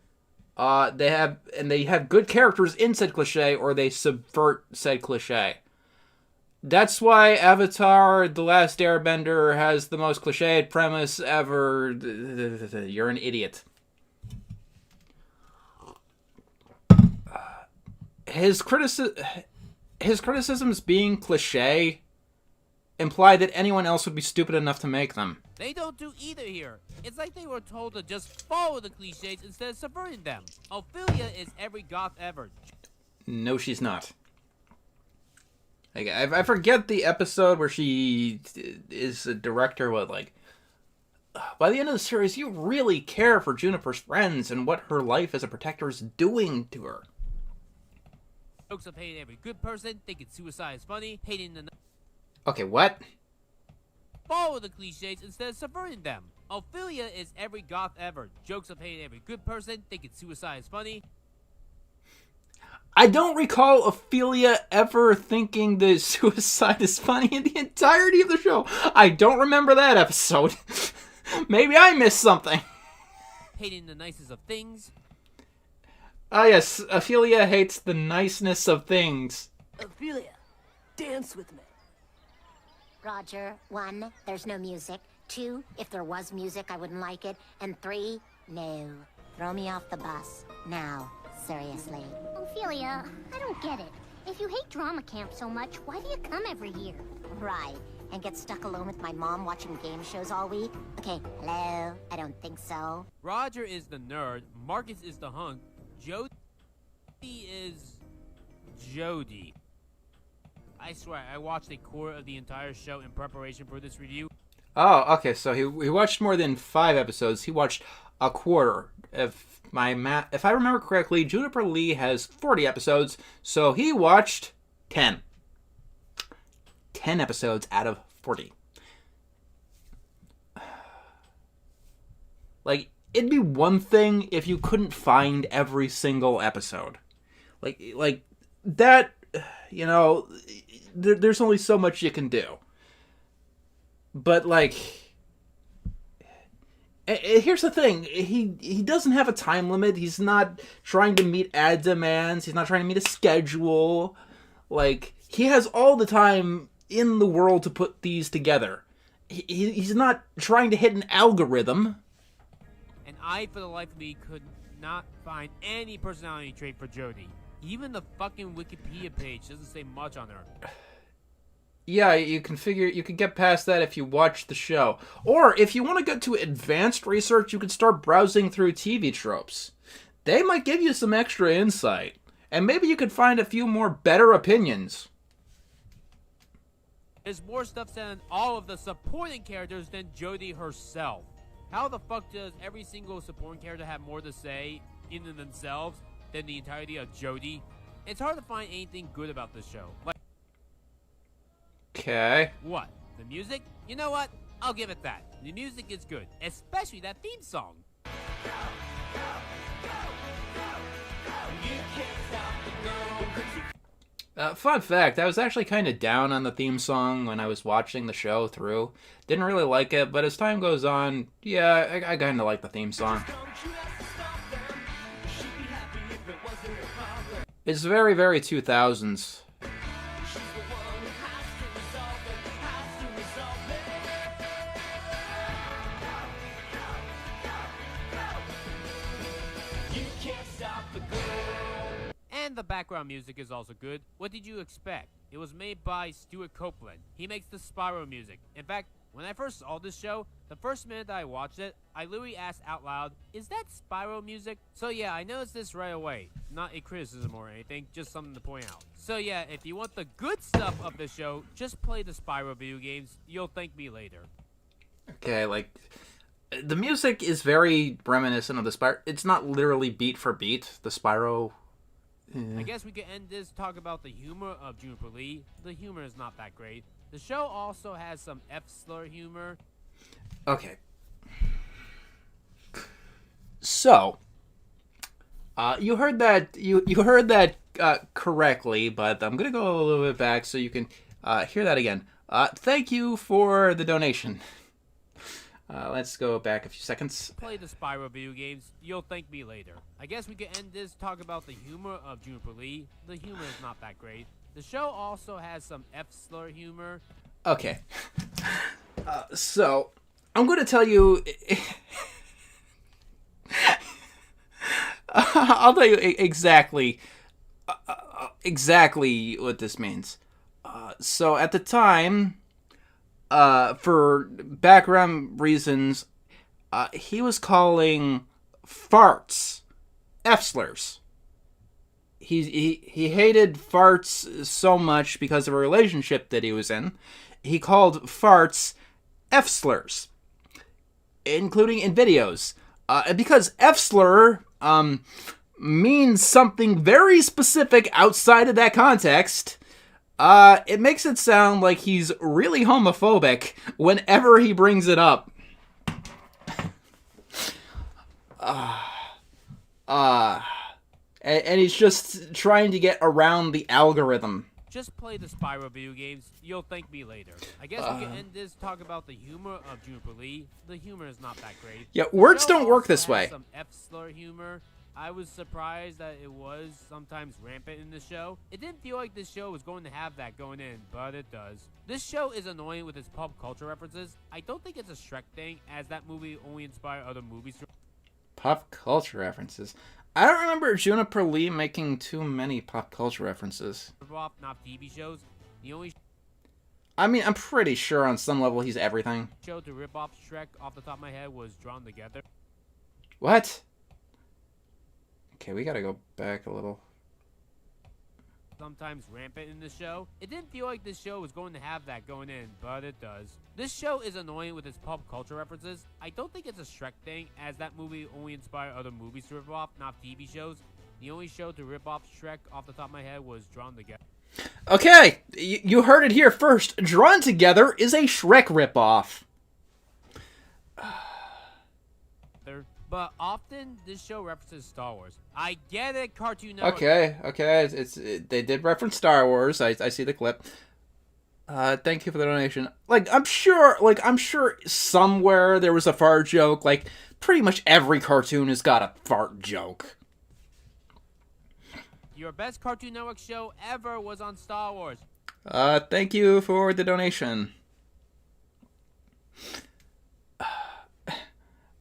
they have good characters in said cliche, or they subvert said cliche. That's why Avatar: The Last Airbender has the most cliched premise ever. You're an idiot. His criticisms being cliche imply that anyone else would be stupid enough to make them. They don't do either here. It's like they were told to just follow the cliches instead of subverting them. Ophelia is every goth ever. No, she's not. Like, I forget the episode where she is a director. By the end of the series, you really care for Juniper's friends and what her life as a protector is doing to her. Jokes of hating every good person, thinking suicide is funny, hating the... Okay, what? Follow the cliches instead of subverting them. Ophelia is every goth ever. Jokes of hating every good person, thinking suicide is funny. I don't recall Ophelia ever thinking that suicide is funny in the entirety of the show. I don't remember that episode. Maybe I missed something. Hating the nicest of things. Ah, yes, Ophelia hates the niceness of things. Ophelia, dance with me. Roger, 1, there's no music. 2, if there was music, I wouldn't like it. And 3, no. Throw me off the bus. Now, seriously. Ophelia, I don't get it. If you hate drama camp so much, why do you come every year? Right. And get stuck alone with my mom watching game shows all week? Okay, hello? I don't think so. Roger is the nerd. Marcus is the hunk. Jody is... Jody. I swear, I watched a quarter of the entire show in preparation for this review. Oh, okay, so he watched more than 5 episodes. He watched a quarter. If I remember correctly, Juniper Lee has 40 episodes, so he watched 10. 10 episodes out of 40. Like, it'd be one thing if you couldn't find every single episode. Like that, you know, there's only so much you can do. But, like, here's the thing. He doesn't have a time limit. He's not trying to meet ad demands. He's not trying to meet a schedule. Like, he has all the time in the world to put these together. He's not trying to hit an algorithm. And I, for the life of me, could not find any personality trait for Jody. Even the fucking Wikipedia page doesn't say much on her. Yeah, you can get past that if you watch the show. Or if you want to get to advanced research, you can start browsing through TV tropes. They might give you some extra insight. And maybe you could find a few more better opinions. There's more stuff said on all of the supporting characters than Jody herself. How the fuck does every single supporting character have more to say in themselves than the entirety of Jody? It's hard to find anything good about this show. Like, okay. What? The music? You know what? I'll give it that. The music is good, especially that theme song. Fun fact, I was actually kind of down on the theme song when I was watching the show through. Didn't really like it, but as time goes on, yeah, I kind of like the theme song. It's very, very 2000s. And the background music is also good. What did you expect? It was made by Stuart Copeland. He makes the Spyro music. In fact, when I first saw this show, the first minute that I watched it, I literally asked out loud, is that Spyro music? So yeah, I noticed this right away. Not a criticism or anything, just something to point out. So yeah, if you want the good stuff of the show, just play the Spyro video games. You'll thank me later. Okay, like, the music is very reminiscent of the Spyro. It's not literally beat for beat, the Spyro I guess we could end this talk about the humor of Juniper Lee. The humor is not that great. The show also has some F-slur humor. Okay. So, you heard that correctly, but I'm gonna go a little bit back so you can hear that again. Thank you for the donation. Let's go back a few seconds. Play the Spyro video games. You'll thank me later. I guess we could end this talk about the humor of Juniper Lee. The humor is not that great. The show also has some F-slur humor. Okay. So, I'm going to tell you... I'll tell you exactly what this means. So, at the time, for background reasons, he was calling farts F-slurs. He hated farts so much because of a relationship that he was in. He called farts F-slurs, including in videos. Because F-slur means something very specific outside of that context, it makes it sound like he's really homophobic whenever he brings it up. And he's just trying to get around the algorithm. Just play the Spyro video games. You'll thank me later. I guess we can end this talk about the humor of Juniper Lee. The humor is not that great. Yeah, words don't work this Also has way. Some F-slur humor. I was surprised that it was sometimes rampant in the show. It didn't feel like this show was going to have that going in, but it does. This show is annoying with its pop culture references. I don't think it's a Shrek thing, as that movie only inspired other movies. Pop culture references. I don't remember Juniper Lee making too many pop culture references. Not TV shows. The only I mean, I'm pretty sure on some level he's everything. show to rip off Shrek off the top of my head was Drawn Together. What? Okay, we gotta go back a little. Sometimes rampant in the show. It didn't feel like this show was going to have that going in, but it does. This show is annoying with its pop culture references. I don't think it's a Shrek thing, as that movie only inspired other movies to rip off, not TV shows. The only show to rip off Shrek off the top of my head was Drawn Together. Okay, you heard it here first. Drawn Together is a Shrek ripoff. But often, this show references Star Wars. I get it, Cartoon Network. Okay, they did reference Star Wars. I see the clip. Thank you for the donation. I'm sure somewhere there was a fart joke. Like, pretty much every cartoon has got a fart joke. Your best Cartoon Network show ever was on Star Wars. Thank you for the donation.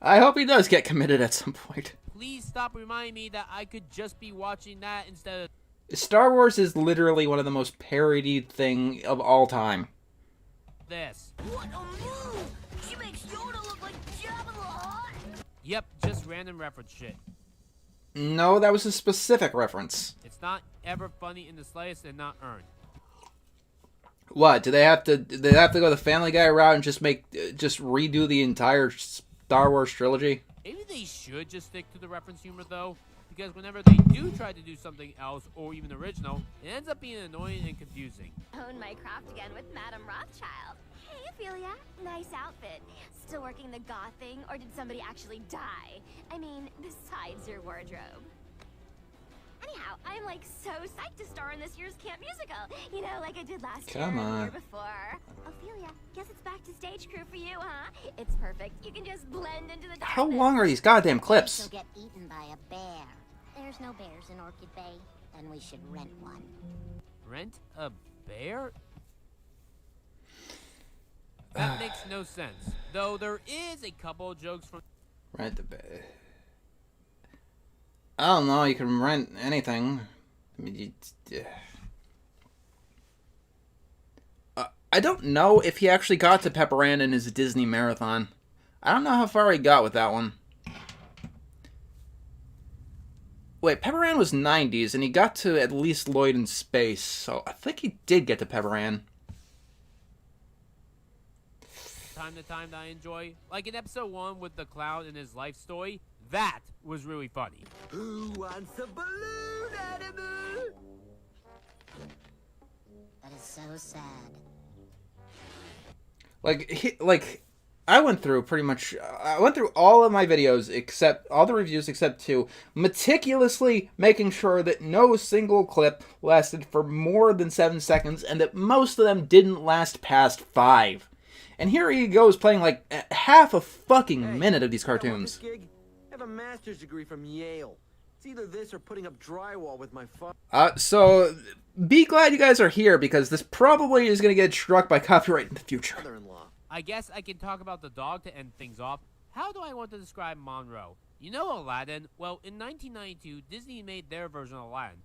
I hope he does get committed at some point. Please stop reminding me that I could just be watching that instead of Star Wars is literally one of the most parodied thing of all time. this. What a move! She makes Yoda look like Jabba the Hutt! Yep, just random reference shit. No, that was a specific reference. It's not ever funny in the slightest and not earned. What, do they have to go the Family Guy route and just redo the entire Star Wars trilogy? Maybe they should just stick to the reference humor though, because whenever they do try to do something else or even original, it ends up being annoying and confusing. Own my craft again with Madame Rothschild. Hey, Ophelia. Nice outfit. Still working the goth thing, or did somebody actually die? I mean, besides your wardrobe. Anyhow, I'm like so psyched to star in this year's camp musical. You know, like I did last year Come and the on. year before. Ophelia, guess it's back to stage crew for you, huh? It's perfect. You can just blend into the darkness. How long are these goddamn clips? She'll get eaten by a bear. There's no bears in Orchid Bay. Then we should rent one. Rent a bear? That makes no sense. Though there is a couple of jokes from Rent the bed. I don't know, you can rent anything. I mean, I don't know if he actually got to Pepper Ann in his Disney marathon. I don't know how far he got with that one. Wait, Pepper Ann was 90s, and he got to at least Lloyd in Space, so I think he did get to Pepper Ann. time to time that I enjoy. Like in episode 1 with the clown and his life story. That was really funny. Who wants a balloon animal? is so sad. I went through pretty much. I went through all of my videos except all the reviews except two, meticulously making sure that no single clip lasted for more than 7 seconds, and that most of them didn't last past 5. And here he goes playing like half a fucking minute of these cartoons. I have a master's degree from Yale. It's either this or putting up drywall with my father. So be glad you guys are here, because this probably is going to get struck by copyright in the future. I guess I can talk about the dog to end things off. How do I want to describe Monroe? You know Aladdin? Well, in 1992, Disney made their version of Aladdin.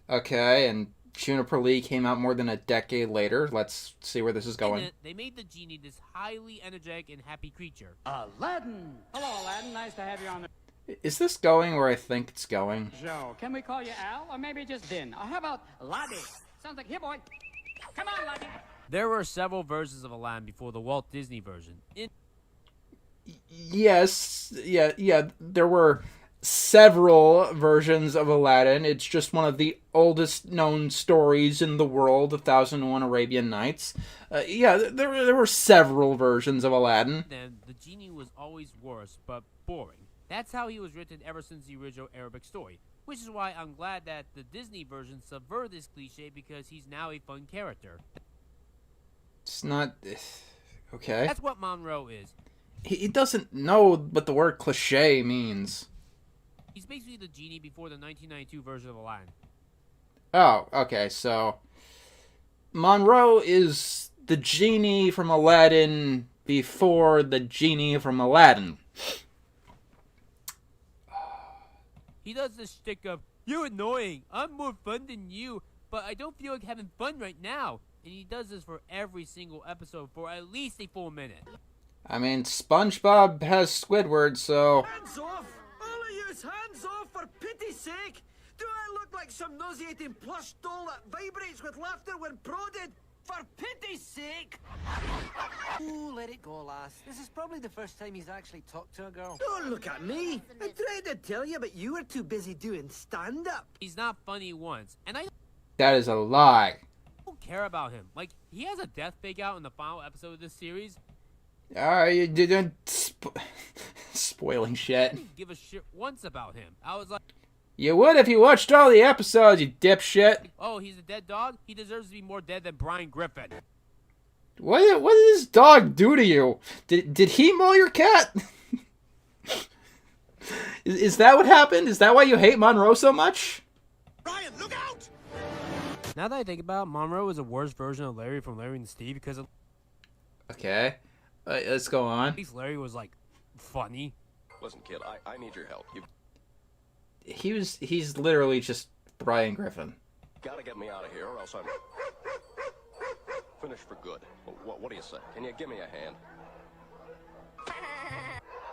Okay, and Juniper Lee came out more than a decade later. Let's see where this is going. They made the genie this highly energetic and happy creature. Aladdin! Hello, Aladdin. Nice to have you on the Is this going where I think it's going? show. Can we call you Al? Or maybe just Din? How about Laddie? Sounds like, here, boy. Come on, Laddie. There were several versions of Aladdin before the Walt Disney version. Yes, yeah, there were several versions of Aladdin. It's just one of the oldest known stories in the world, 1001 Arabian Nights. There were several versions of Aladdin. Then the genie was always worse, but boring. That's how he was written ever since the original Arabic story, which is why I'm glad that the Disney version subverted this cliche, because he's now a fun character. It's not... Okay. That's what Monroe is. He doesn't know what the word cliche means. He's basically the genie before the 1992 version of Aladdin. Oh, okay, so... Monroe is the genie from Aladdin before the genie from Aladdin. He does this shtick of, "You're annoying, I'm more fun than you, but I don't feel like having fun right now." And he does this for every single episode for at least a full minute. I mean, SpongeBob has Squidward, so... Hands off! All of yous, hands off, for pity's sake! Do I look like some nauseating plush doll that vibrates with laughter when prodded? For pity's sake! Ooh, let it go, lass. This is probably the first time he's actually talked to a girl. Don't look at me! I tried to tell you, but you were too busy doing stand-up. He's not funny once, and I That is a lie. don't care about him. Like, he has a death fake out in the final episode of this series. You didn't... Spoiling shit. I didn't give a shit once about him. I was like, You would if you watched all the episodes, you dipshit. oh, he's a dead dog? He deserves to be more dead than Brian Griffin. What did this dog do to you? Did he maul your cat? Is that what happened? Is that why you hate Monroe so much? Ryan, look out! Now that I think about it, Monroe is a worse version of Larry from Larry and Steve, because at Okay. Let's go on. least Larry was, like, funny. Listen, kid, I need your help. You He's literally just Brian Griffin. gotta get me out of here, or else I'm finished for good. What do you say? Can you give me a hand?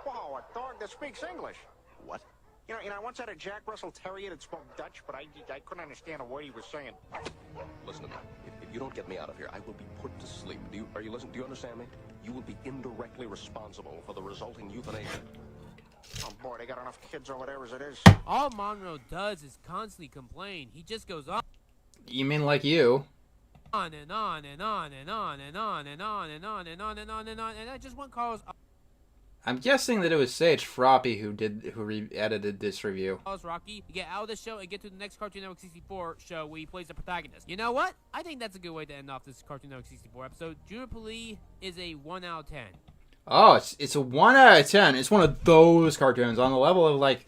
Whoa, a dog that speaks English. What? You know, I once had a Jack Russell Terrier that spoke Dutch, but I couldn't understand a word he was saying. Listen to me. If you don't get me out of here, I will be put to sleep. Are you listening? Do you understand me? You will be indirectly responsible for the resulting euthanasia. Oh boy, they got enough kids over there as it is. All Monroe does is constantly complain. He just goes on You mean like you? and on and on and on and on and on and on and on and on and on, and I just want Carlos I'm guessing that it was Sage Froppy who edited this review. Rocky to get out of the show and get to the next Cartoon Network 64 show where he plays the protagonist. You know what? I think that's a good way to end off this Cartoon Network 64 episode. Juniper Lee is a 1 out of 10. Oh, it's a 1 out of 10. It's one of those cartoons on the level of, like,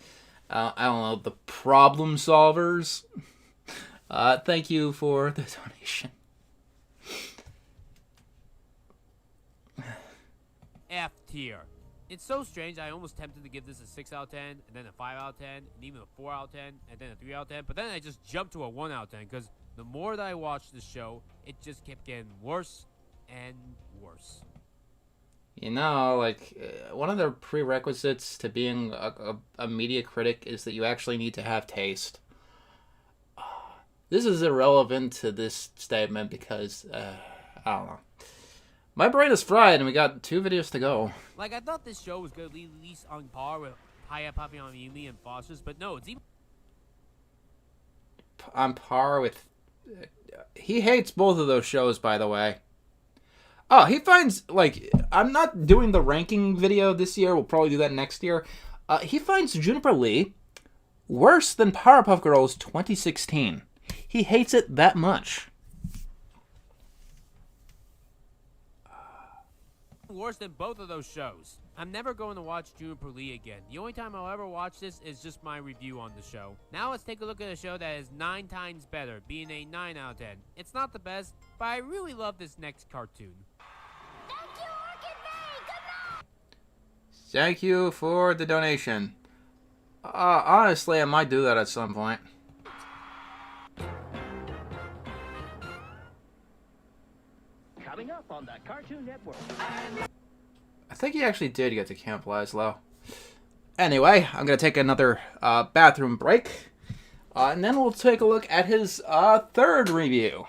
I don't know, the Problem Solvers. Thank you for the donation. F tier. It's so strange, I almost tempted to give this a 6 out of 10, and then a 5 out of 10, and even a 4 out of 10, and then a 3 out of 10, but then I just jumped to a 1 out of 10, because the more that I watched the show, it just kept getting worse and worse. You know, like, one of the prerequisites to being a media critic is that you actually need to have taste. This is irrelevant to this statement because, I don't know. My brain is fried and we got 2 videos to go. Like, I thought this show was going to be at least on par with Hiya, Papillon, Yumi, and Foster's, but no, it's even On par with He hates both of those shows, by the way. Oh, he finds, like, I'm not doing the ranking video this year. We'll probably do that next year. He finds Juniper Lee worse than Powerpuff Girls 2016. He hates it that much. Worse than both of those shows. I'm never going to watch Juniper Lee again. The only time I'll ever watch this is just my review on the show. Now let's take a look at a show that is 9 times better, being a 9 out of 10. It's not the best, but I really love this next cartoon. Thank you for the donation. Honestly, I might do that at some point. Coming up on the Cartoon Network. I think he actually did get to Camp Lazlo. Anyway, I'm going to take another bathroom break. And then we'll take a look at his third review.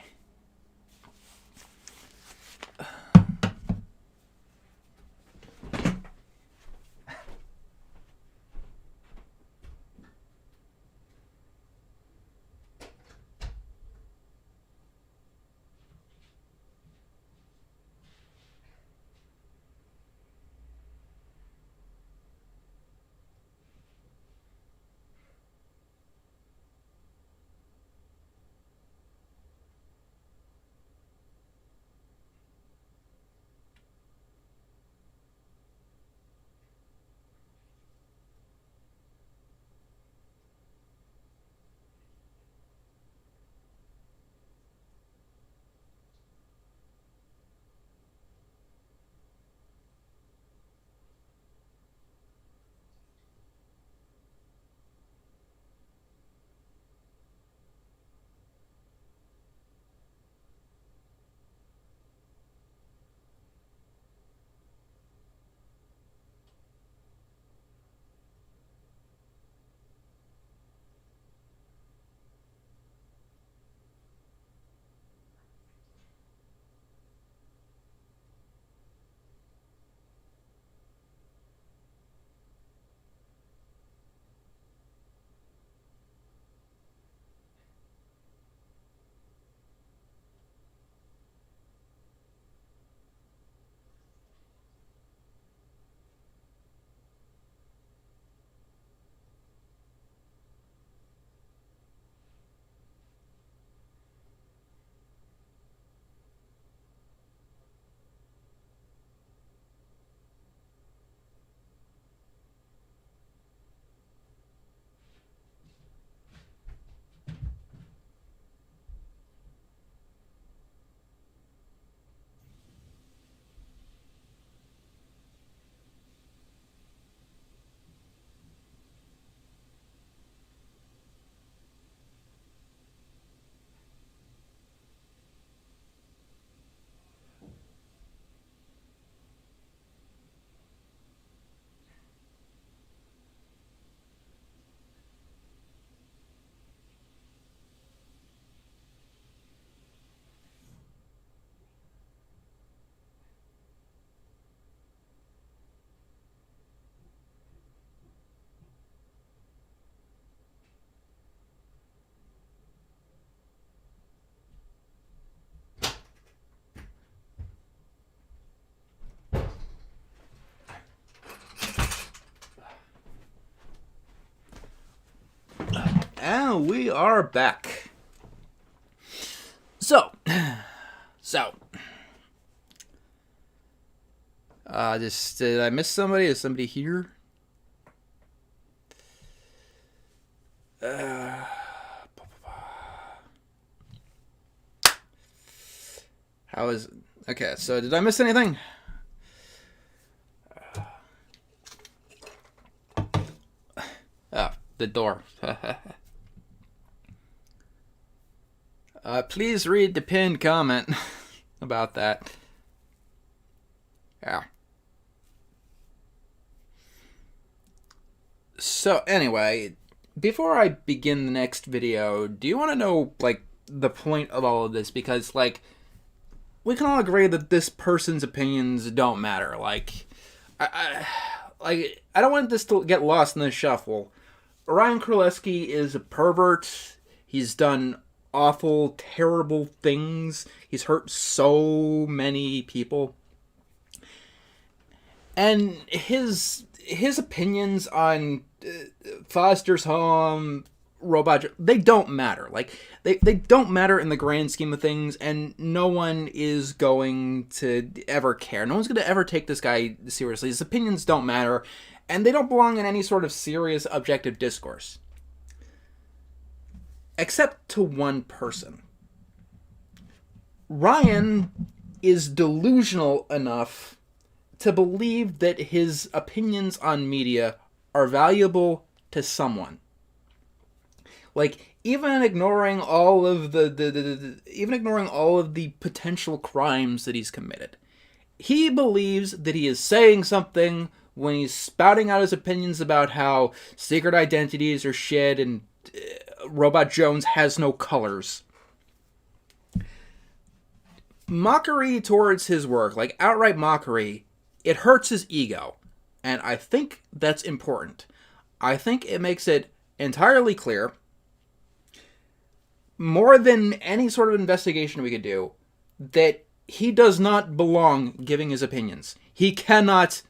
And we are back. So, did I miss somebody? Is somebody here? How is... Okay, so did I miss anything? The door. Please read the pinned comment about that. Yeah. So, anyway, before I begin the next video, do you want to know, like, the point of all of this? Because, like, we can all agree that this person's opinions don't matter. Like, I don't want this to get lost in the shuffle. Ryan Kurleski is a pervert. He's done awful, terrible things. He's hurt so many people. And his opinions on Foster's Home, Robot, they don't matter. Like, they don't matter in the grand scheme of things, and no one is going to ever care. No one's going to ever take this guy seriously. His opinions don't matter, and they don't belong in any sort of serious, objective discourse. Except to one person. Ryan is delusional enough to believe that his opinions on media are valuable to someone. Like, even ignoring all of the potential crimes that he's committed, he believes that he is saying something when he's spouting out his opinions about how secret identities are shit and Robot Jones has no colors. Mockery towards his work, like outright mockery, it hurts his ego. And I think that's important. I think it makes it entirely clear, more than any sort of investigation we could do, that he does not belong giving his opinions. He cannot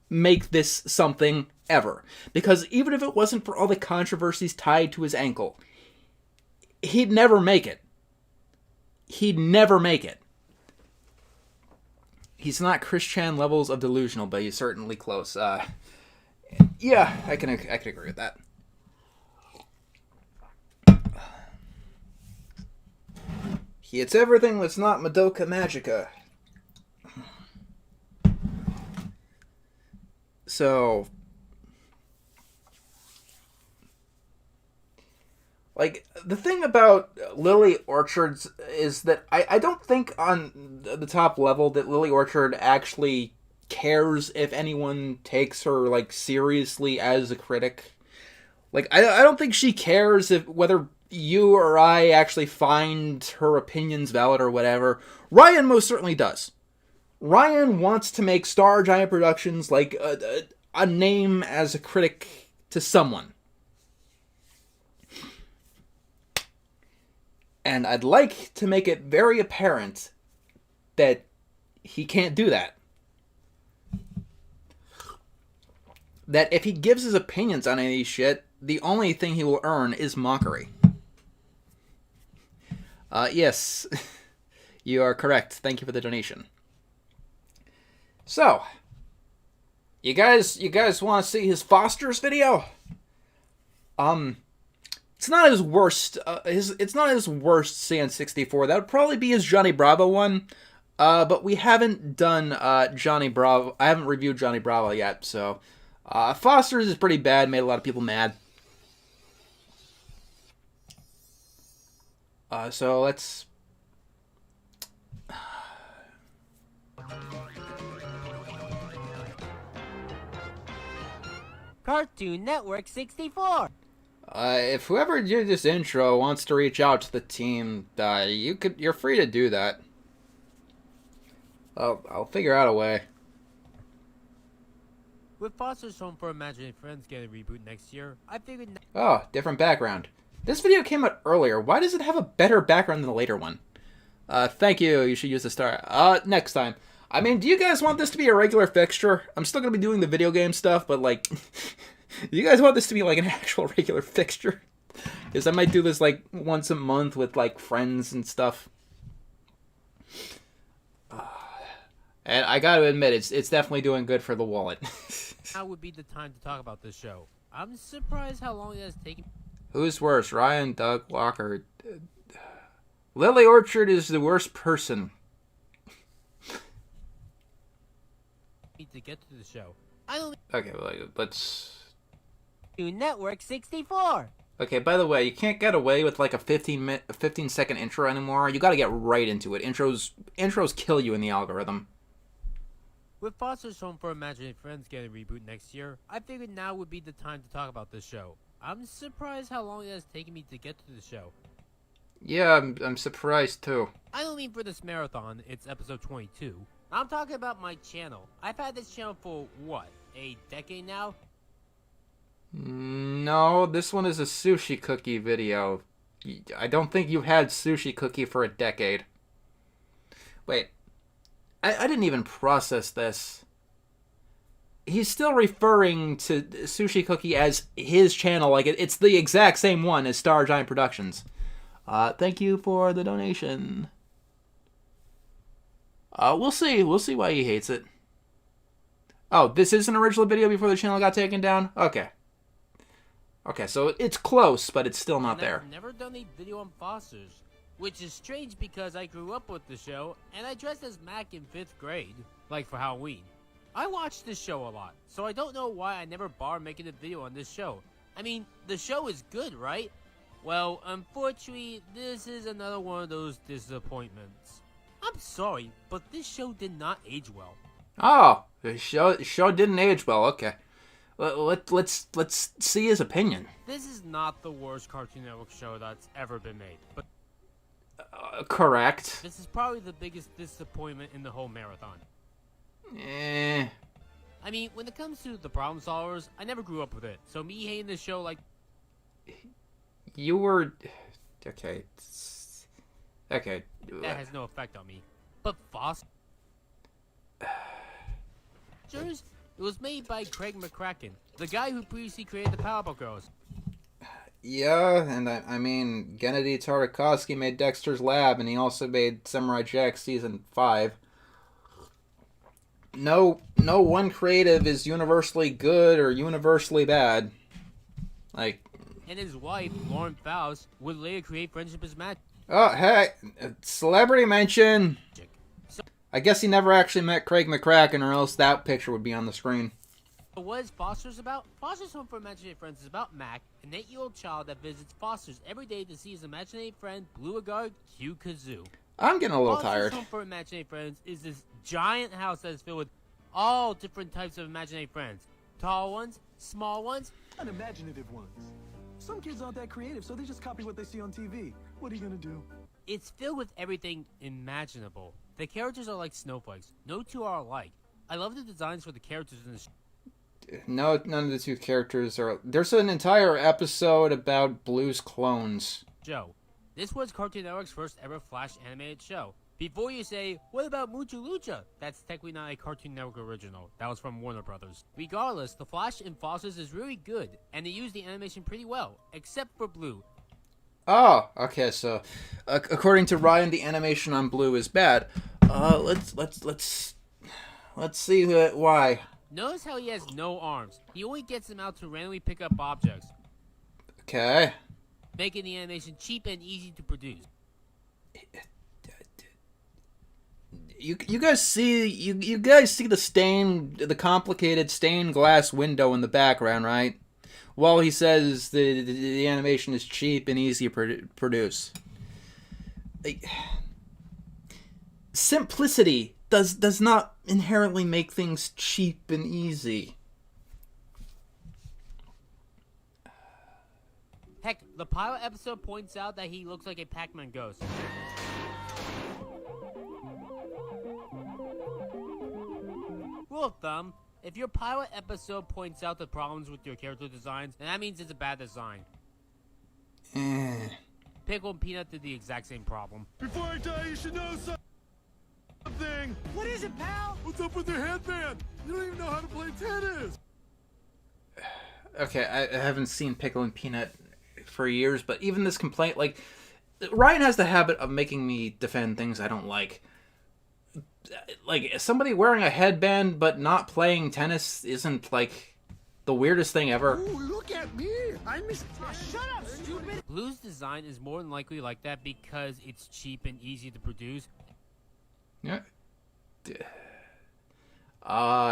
make this something ever. Because even if it wasn't for all the controversies tied to his ankle, he'd never make it. He'd never make it. He's not Chris Chan levels of delusional, but he's certainly close. Yeah, I can agree with that. He hits everything that's not Madoka Magica. So, like, the thing about Lily Orchards is that I don't think on the top level that Lily Orchard actually cares if anyone takes her, like, seriously as a critic. Like, I don't think she cares if whether you or I actually find her opinions valid or whatever. Ryan most certainly does. Ryan wants to make Star Giant Productions, like, a name as a critic to someone. And I'd like to make it very apparent that he can't do that. That if he gives his opinions on any shit, the only thing he will earn is mockery. Yes, you are correct. Thank you for the donation. So, you guys want to see his Foster's video? It's not his worst. It's not his worst CN64. That would probably be his Johnny Bravo one. But we haven't done Johnny Bravo. I haven't reviewed Johnny Bravo yet. So, Foster's is pretty bad. Made a lot of people mad. So let's. Cartoon Network 64. If whoever did this intro wants to reach out to the team, you're free to do that. I'll figure out a way. With Foster's Home for Imaginary Friends getting a reboot next year, I figured. Oh, different background. This video came out earlier. Why does it have a better background than the later one? Thank you. You should use the star. Next time. I mean, do you guys want this to be a regular fixture? I'm still going to be doing the video game stuff, but, like, do you guys want this to be, like, an actual regular fixture? Because I might do this, like, once a month with, like, friends and stuff. And I got to admit, it's definitely doing good for the wallet. Now would be the time to talk about this show. I'm surprised how long it has taken. Who's worse, Ryan, Doug, Walker? Lily Orchard is the worst person. To get to the show. I don't. Okay, well, let's. Network 64. Okay, by the way, you can't get away with like a 15-second intro anymore. You got to get right into it. Intros kill you in the algorithm. With Foster's Home for Imaginary Friends getting a reboot next year, I figured now would be the time to talk about this show. I'm surprised how long it has taken me to get to the show. Yeah, I'm surprised too. I don't mean for this marathon, it's episode 22. I'm talking about my channel. I've had this channel for, what, a decade now? No, this one is a sushi cookie video. I don't think you've had Sushi Cookie for a decade. Wait. I didn't even process this. He's still referring to Sushi Cookie as his channel, like it's the exact same one as Star Giant Productions. Thank you for the donation. We'll see why he hates it. Oh, this is an original video before the channel got taken down? Okay. Okay, so it's close, but it's still not there. I've never done a video on Fosters, which is strange because I grew up with the show, and I dressed as Mac in 5th grade, like for Halloween. I watched this show a lot, so I don't know why I never bothered making a video on this show. I mean, the show is good, right? Well, unfortunately, this is another one of those disappointments. I'm sorry, but this show did not age well. Oh, the show didn't age well. Okay, let's see his opinion. This is not the worst Cartoon Network show that's ever been made, but correct. This is probably the biggest disappointment in the whole marathon. Eh. I mean, when it comes to the Problem Solvers, I never grew up with it, so me hating this show like... You were... Okay. Okay. That has no effect on me. But Fosters... It was made by Craig McCracken, the guy who previously created the Powerpuff Girls. Yeah, and I mean, Gennady Tartakovsky made Dexter's Lab, and he also made Samurai Jack Season 5. No one creative is universally good or universally bad. Like... And his wife, Lauren Faust, would later create Friendship is Magic. Oh, hey! Celebrity mention! I guess he never actually met Craig McCracken, or else that picture would be on the screen. What is Foster's about? Foster's Home for Imaginary Friends is about Mac, an 8-year-old child that visits Foster's every day to see his imaginary friend, Blue Agard Q Kazoo. I'm getting a little tired. Foster's Home for Imaginary Friends is this giant house that is filled with all different types of imaginary friends. Tall ones, small ones, unimaginative ones. Some kids aren't that creative, so they just copy what they see on TV. What are you gonna do? It's filled with everything imaginable. The characters are like snowflakes. No two are alike. I love the designs for the characters in this. No, none of the two characters are... There's an entire episode about Blue's clones. Joe, this was Cartoon Network's first ever Flash animated show. Before you say, what about Mucha Lucha? That's technically not a Cartoon Network original. That was from Warner Brothers. Regardless, The Flash in Fosters is really good, and they use the animation pretty well, except for Blue. Oh, okay, so according to Ryan, the animation on Blue is bad. Let's see why. Notice how he has no arms. He only gets them out to randomly pick up objects. Okay. Making the animation cheap and easy to produce. You guys see the complicated stained glass window in the background, right? Well, he says the animation is cheap and easy to produce. Simplicity does not inherently make things cheap and easy. Heck, the pilot episode points out that he looks like a Pac-Man ghost. Rule of thumb, if your pilot episode points out the problems with your character designs, then that means it's a bad design. Pickle and Peanut did the exact same problem. Before I die, you should know something! What is it, pal? What's up with your headband? You don't even know how to play tennis! Okay, I haven't seen Pickle and Peanut for years, but even this complaint, like, Ryan has the habit of making me defend things I don't like. Like, somebody wearing a headband but not playing tennis isn't, like, the weirdest thing ever. Ooh, look at me! I missed... Shut up, stupid! Blue's design is more than likely like that because it's cheap and easy to produce. Yeah.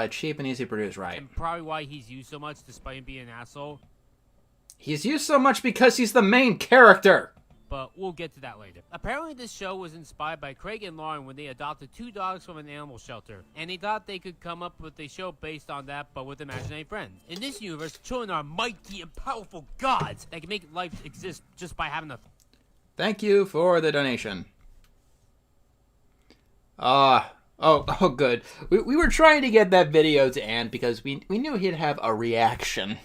Cheap and easy to produce, right. And probably why he's used so much despite him being an asshole. He's used so much because he's the main character! But we'll get to that later. Apparently this show was inspired by Craig and Lauren when they adopted 2 dogs from an animal shelter, and they thought they could come up with a show based on that, but with imaginary friends. In this universe, children are mighty and powerful gods that can make life exist just by having a... Thank you for the donation. Oh, good. We were trying to get that video to Ant because we knew he'd have a reaction.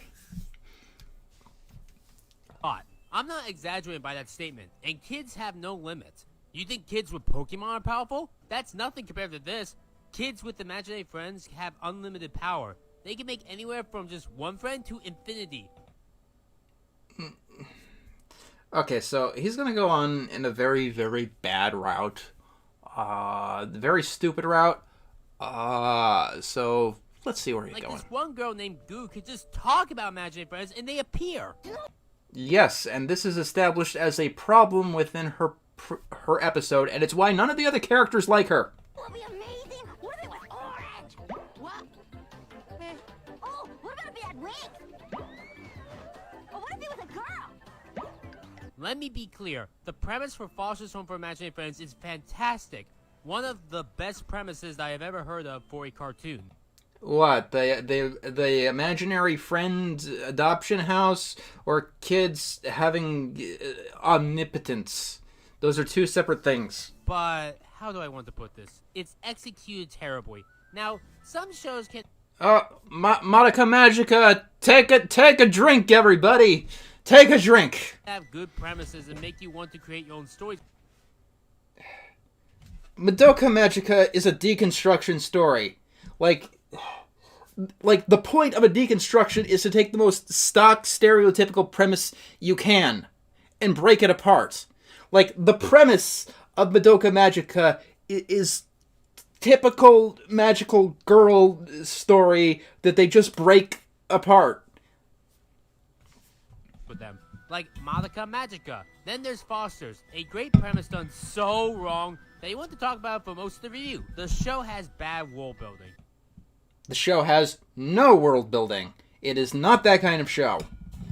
I'm not exaggerating by that statement, and kids have no limits. You think kids with Pokemon are powerful? That's nothing compared to this. Kids with imaginary friends have unlimited power. They can make anywhere from just one friend to infinity. Okay, so he's gonna go on in a very, very bad route. Very stupid route. So let's see where he's going. This one girl named Goo could just talk about imaginary friends and they appear. Yes, and this is established as a problem within her episode, and it's why none of the other characters like her. Will be amazing. What if it was orange? What? Oh, what about if he had wings? Or what if he was a girl? Let me be clear. The premise for Foster's Home for Imaginary Friends is fantastic. One of the best premises I have ever heard of for a cartoon. What, the imaginary friend adoption house, or kids having omnipotence? Those are two separate things. But how do I want to put this? It's executed terribly. Now, some shows can... Madoka Magica, take a drink, everybody! Take a drink! ...have good premises and make you want to create your own stories. Madoka Magica is a deconstruction story. Like, the point of a deconstruction is to take the most stock, stereotypical premise you can and break it apart. Like, the premise of Madoka Magica is typical magical girl story that they just break apart. With them. Like Madoka Magica. Then there's Foster's. A great premise done so wrong that you want to talk about it for most of the review. The show has bad world building. The show has no world building. It is not that kind of show.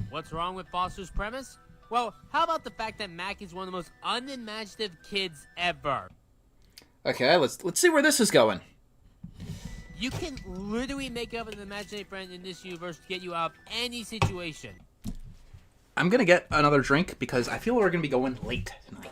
What's wrong with Foster's premise? Well, how about the fact that Mac is one of the most unimaginative kids ever? Okay, let's see where this is going. You can literally make up an imaginary friend in this universe to get you out of any situation. I'm gonna get another drink because I feel we're gonna be going late tonight.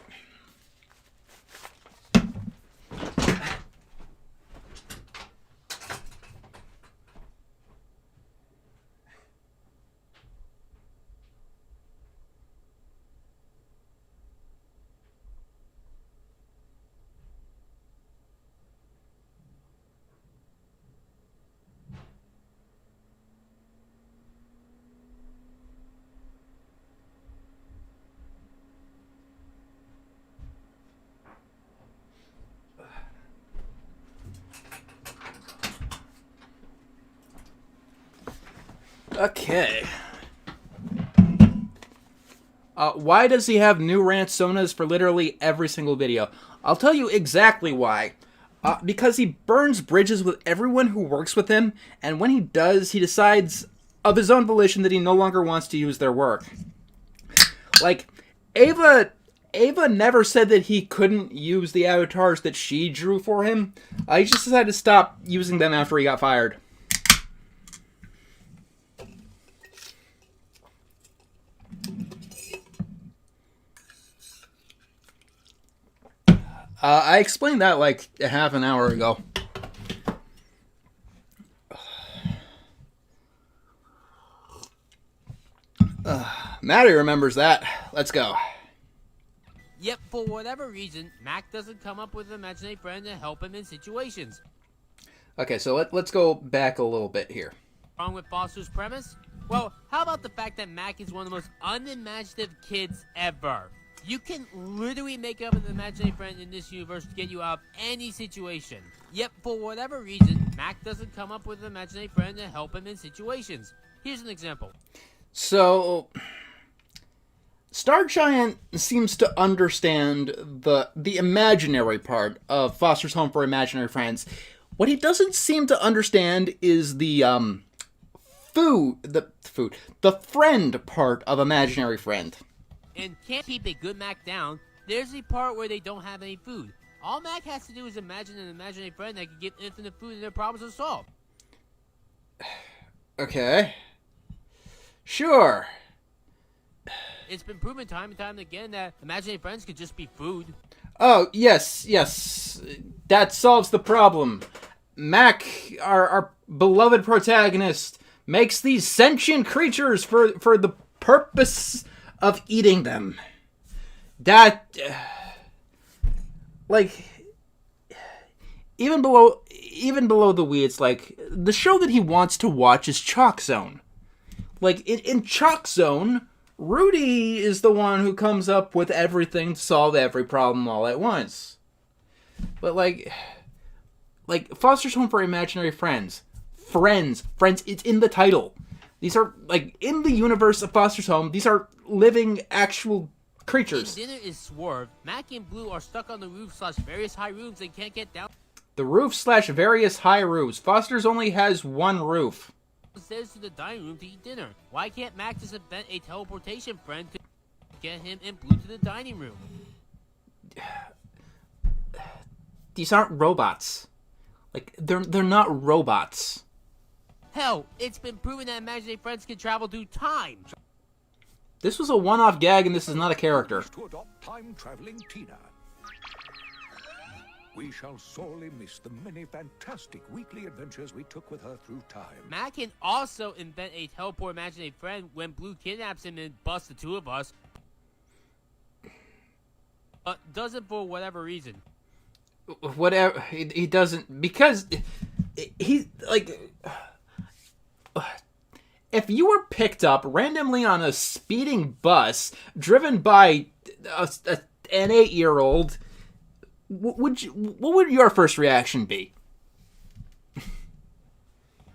Okay. Why does he have new Ransonas for literally every single video? I'll tell you exactly why. Because he burns bridges with everyone who works with him, and when he does, he decides of his own volition that he no longer wants to use their work. Like, Ava never said that he couldn't use the avatars that she drew for him. He just decided to stop using them after he got fired. I explained that like a half an hour ago. Maddie remembers that. Let's go. Yep, for whatever reason, Mac doesn't come up with an imaginary friend to help him in situations. Okay, so let's go back a little bit here. Wrong with Foster's premise? Well, how about the fact that Mac is one of the most unimaginative kids ever? You can literally make up an imaginary friend in this universe to get you out of any situation. Yep, for whatever reason, Mac doesn't come up with an imaginary friend to help him in situations. Here's an example. So, Star Giant seems to understand the imaginary part of Foster's Home for Imaginary Friends. What he doesn't seem to understand is the friend part of Imaginary Friend. And can't keep a good Mac down, there's a part where they don't have any food. All Mac has to do is imagine an imaginary friend that can give infinite food and their problems are solved. Okay. Sure. It's been proven time and time again that imaginary friends could just be food. Oh, yes. That solves the problem. Mac, our beloved protagonist, makes these sentient creatures for the purpose of eating them. That, like, even below the weeds, like, the show that he wants to watch is Chalk Zone. Like, in Chalk Zone, Rudy is the one who comes up with everything to solve every problem all at once. But, like Foster's Home for Imaginary Friends. Friends, it's in the title. These are, like, in the universe of Foster's Home, these are living, actual creatures. Dinner is Swerve. Mac and Blue are stuck on the roof/various high roofs and can't get down. The roof/various high roofs. Foster's only has one roof. Stairs to the dining room to eat dinner. Why can't Mac just invent a teleportation friend to get him and Blue to the dining room? These aren't robots. Like, they're not robots. Hell, it's been proven that imaginary friends can travel through time. This was a one-off gag, and this is not a character. To adopt time-traveling Tina. We shall sorely miss the many fantastic weekly adventures we took with her through time. Mac can also invent a teleport imaginary friend when Blue kidnaps him and busts the two of us. But doesn't for whatever reason. Whatever, he doesn't, because he, like, if you were picked up randomly on a speeding bus driven by an 8-year-old, what would your first reaction be?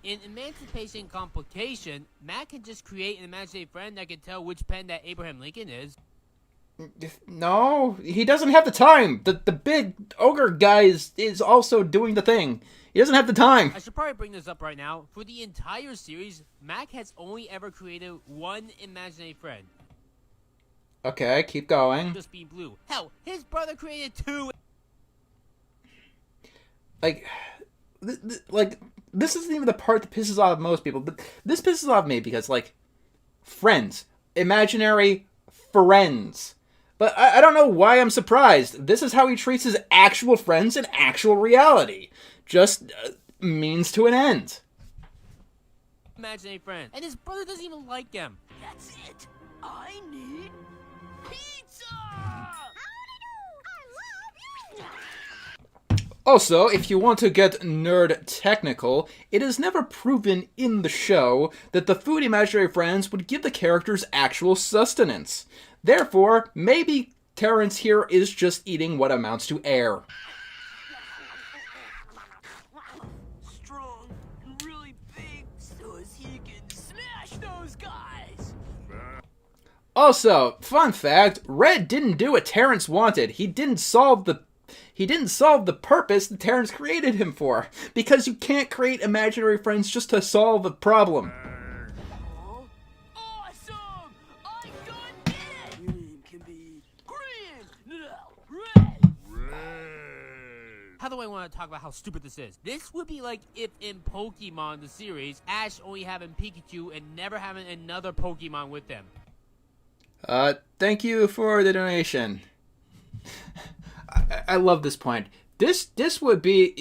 In Emancipation Complication, Mac can just create an imaginary friend that can tell which pen that Abraham Lincoln is. No, he doesn't have the time. The big ogre guy is also doing the thing. He doesn't have the time. I should probably bring this up right now. For the entire series, Mac has only ever created one imaginary friend. Okay, keep going. Just being Blue. Hell, his brother created 2. Like, this isn't even the part that pisses off most people. But this pisses off me because, like, friends. Imaginary friends. But I don't know why I'm surprised. This is how he treats his actual friends in actual reality. Just means to an end. Imaginary friend. And his brother doesn't even like him. That's it. I need pizza! Also, if you want to get nerd technical, it is never proven in the show that the food imaginary friends would give the characters actual sustenance. Therefore, maybe Terrence here is just eating what amounts to air. Strong and really big so as he can smash those guys! Also, fun fact, Red didn't do what Terrence wanted. He didn't solve the purpose that Terrence created him for. Because you can't create imaginary friends just to solve a problem. Awesome! I got it! Your name can be green, no, red. How do I want to talk about how stupid this is? This would be like if in Pokemon the series, Ash only having Pikachu and never having another Pokemon with them. Thank you for the donation. I love this point. This would be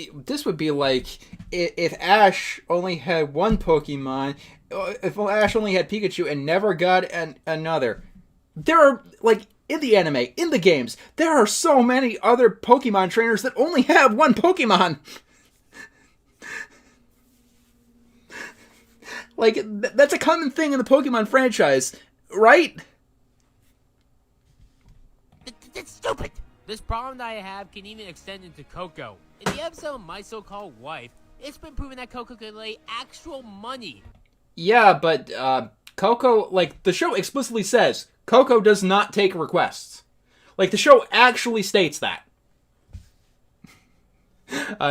like if Ash only had one Pokemon, if Ash only had Pikachu and never got another. There are, like, in the anime, in the games, there are so many other Pokemon trainers that only have one Pokemon. Like, that's a common thing in the Pokemon franchise, right? That's stupid! This problem that I have can even extend into Coco. In the episode My So-Called Wife, it's been proven that Coco can lay actual money. Yeah, but Coco, like, the show explicitly says, Coco does not take requests. Like, the show actually states that.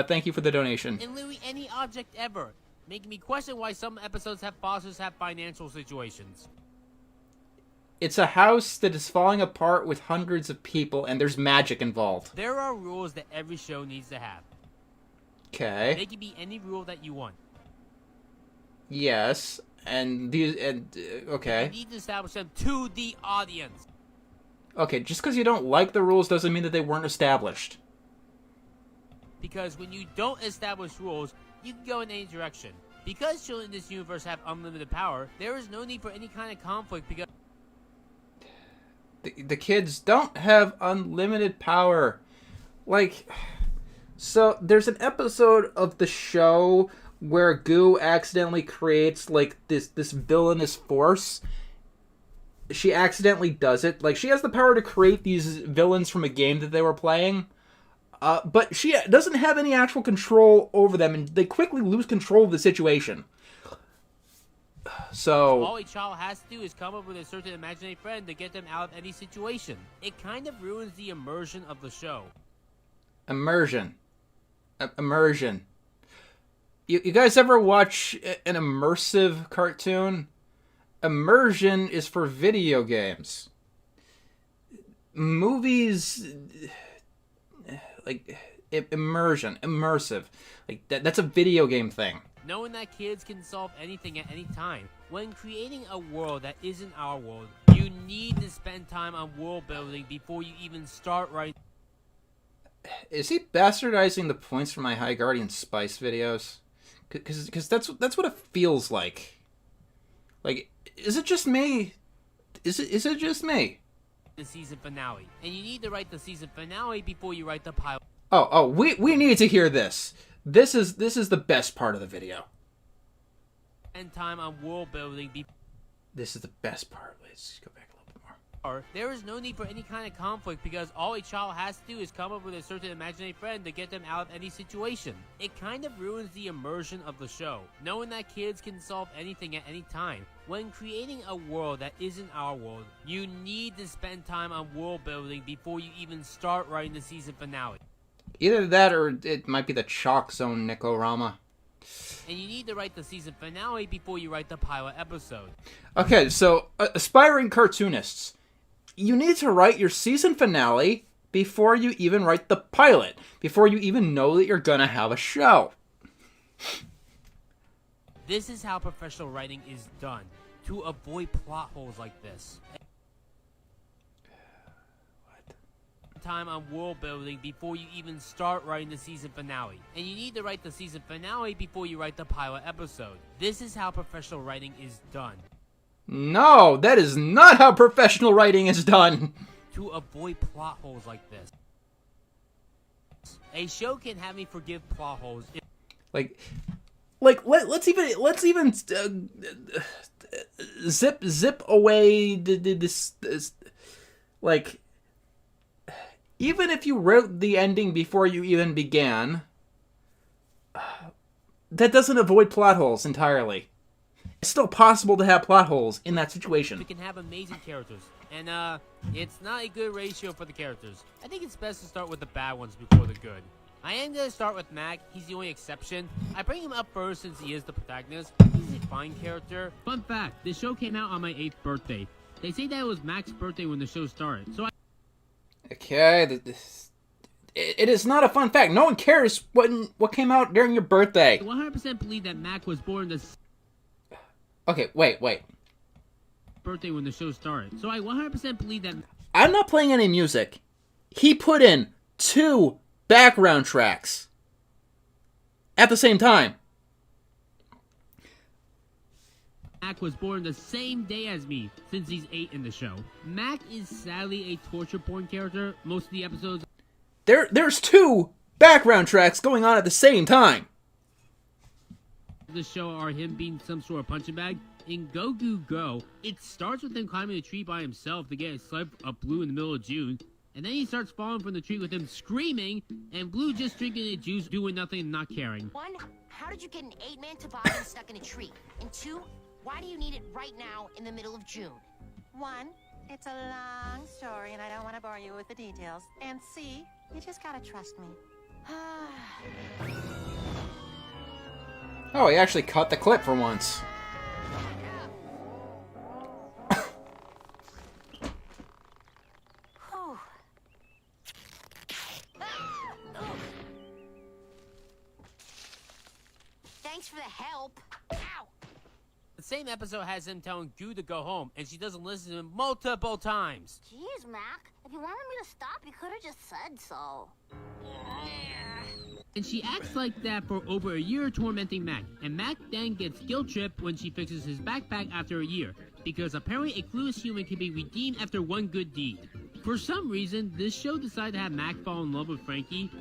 Thank you for the donation. In literally any object ever, making me question why some episodes have bosses have financial situations. It's a house that is falling apart with hundreds of people, and there's magic involved. There are rules that every show needs to have. Okay. They can be any rule that you want. Yes, and these, okay. You need to establish them to the audience. Okay, just because you don't like the rules doesn't mean that they weren't established. Because when you don't establish rules, you can go in any direction. Because children in this universe have unlimited power, there is no need for any kind of conflict because... the kids don't have unlimited power. Like, so there's an episode of the show where Goo accidentally creates like this villainous force. She accidentally does it. Like, she has the power to create these villains from a game that they were playing. But she doesn't have any actual control over them, and they quickly lose control of the situation. So all a child has to do is come up with a certain imaginary friend to get them out of any situation. It kind of ruins the immersion of the show. Immersion. Immersion. You guys ever watch an immersive cartoon? Immersion is for video games. Movies, like, immersive. Like, that's a video game thing. Knowing that kids can solve anything at any time. When creating a world that isn't our world, you need to spend time on world building before you even start writing. Is he bastardizing the points from my High Guardian Spice videos? Because that's what it feels like. Like, is it just me? Is it just me? The season finale, and you need to write the season finale before you write the pilot. Oh, we need to hear this. This is the best part of the video. And time on world building. This is the best part. Let's go back a little bit more. There is no need for any kind of conflict because all a child has to do is come up with a certain imaginary friend to get them out of any situation. It kind of ruins the immersion of the show. Knowing that kids can solve anything at any time. When creating a world that isn't our world, you need to spend time on world building before you even start writing the season finale. Either that or it might be the Chalk Zone Nikorama. And you need to write the season finale before you write the pilot episode. Okay, so aspiring cartoonists, you need to write your season finale before you even write the pilot, before you even know that you're gonna have a show. This is how professional writing is done, to avoid plot holes like this. Time on world building before you even start writing the season finale. And you need to write the season finale before you write the pilot episode. This is how professional writing is done. No, that is not how professional writing is done. To avoid plot holes like this. A show can have me forgive plot holes. Let's even zip away this like. Even if you wrote the ending before you even began, that doesn't avoid plot holes entirely. It's still possible to have plot holes in that situation. We can have amazing characters, and it's not a good ratio for the characters. I think it's best to start with the bad ones before the good. I am going to start with Mac. He's the only exception. I bring him up first since he is the protagonist. He's a fine character. Fun fact, the show came out on my 8th birthday. They say that it was Mac's birthday when the show started, so Okay, it is not a fun fact. No one cares what came out during your birthday. I 100% believe that Mac was born the... Okay, wait. Birthday when the show started. So I 100% believe that... I'm not playing any music. He put in 2 background tracks at the same time. Mac was born the same day as me, since he's 8 in the show. Mac is sadly a torture porn character. Most of the episodes... There's 2 background tracks going on at the same time. The show are him being some sort of punching bag. In Go Goo Go, it starts with him climbing a tree by himself to get a slice of Blue in the middle of June. And then he starts falling from the tree with him screaming, and Blue just drinking a juice, doing nothing and not caring. 1, how did you get an 8-man toboggan stuck in a tree? And 2, why do you need it right now in the middle of June? 1, it's a long story and I don't want to bore you with the details. And C, you just gotta trust me. Oh, he actually cut the clip for once. Thanks for the help. Ow! The same episode has him telling Goo to go home, and she doesn't listen to him multiple times. Jeez, Mac. If you wanted me to stop, you could have just said so. And she acts like that for over a year, tormenting Mac. And Mac then gets guilt tripped when she fixes his backpack after a year, because apparently a clueless human can be redeemed after one good deed. For some reason, this show decided to have Mac fall in love with Frankie.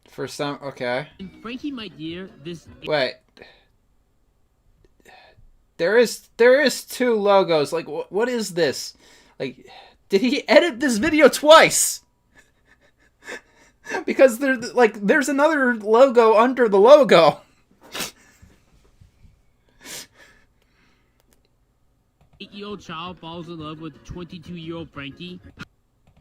For some, okay. And Frankie, my dear, this... Wait. There is 2 logos. Like, what is this? Like, did he edit this video twice? Because there's another logo under the logo. 8-year-old child falls in love with 22-year-old Frankie.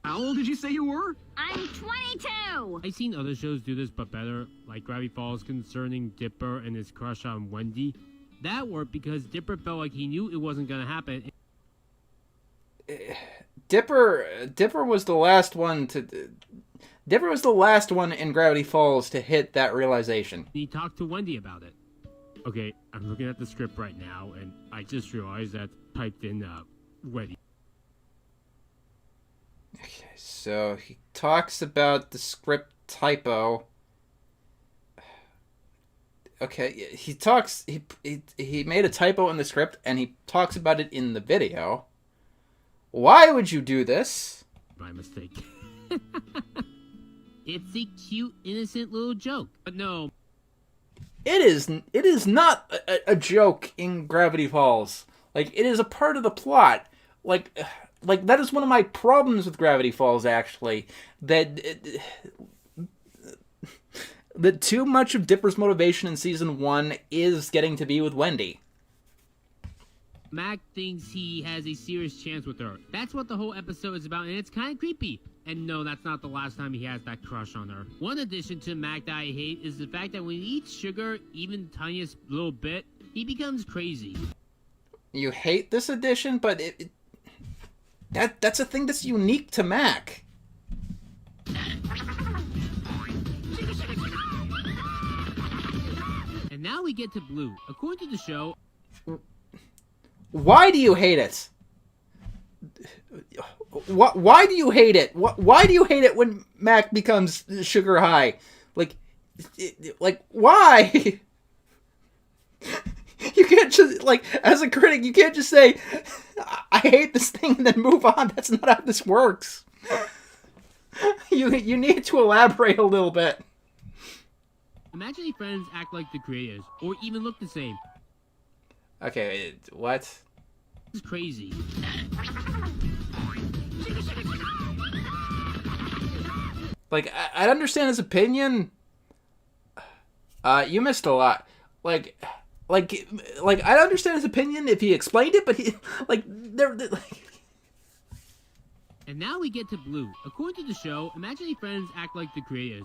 How old did you say you were? I'm 22! I've seen other shows do this but better, like Gravity Falls concerning Dipper and his crush on Wendy. That worked because Dipper felt like he knew it wasn't gonna happen. Dipper was the last one to... Dipper was the last one in Gravity Falls to hit that realization. He talked to Wendy about it. Okay, I'm looking at the script right now, and I just realized that typed in Wendy. Okay, so he talks about the script typo. Okay, he made a typo in the script, and he talks about it in the video. Why would you do this? My mistake. It's a cute, innocent little joke. But no. It is not a joke in Gravity Falls. Like, it is a part of the plot. Like that is one of my problems with Gravity Falls, actually. That too much of Dipper's motivation in Season 1 is getting to be with Wendy. Mac thinks he has a serious chance with her. That's what the whole episode is about, and it's kind of creepy. And no, that's not the last time he has that crush on her. One addition to Mac that I hate is the fact that when he eats sugar, even the tiniest little bit, he becomes crazy. You hate this addition, but that's a thing that's unique to Mac. And now we get to Blue. According to the show... Why do you hate it? Why do you hate it? Why do you hate it when Mac becomes sugar high? Like why? You can't just, like, as a critic, you can't just say, I hate this thing and then move on. That's not how this works. You need to elaborate a little bit. Imaginary friends act like the creators, or even look the same. Okay, what? This is crazy. Like, I understand his opinion. You missed a lot. Like, I understand his opinion if he explained it, but they're like... And now we get to Blue. According to the show, imaginary friends act like the creators.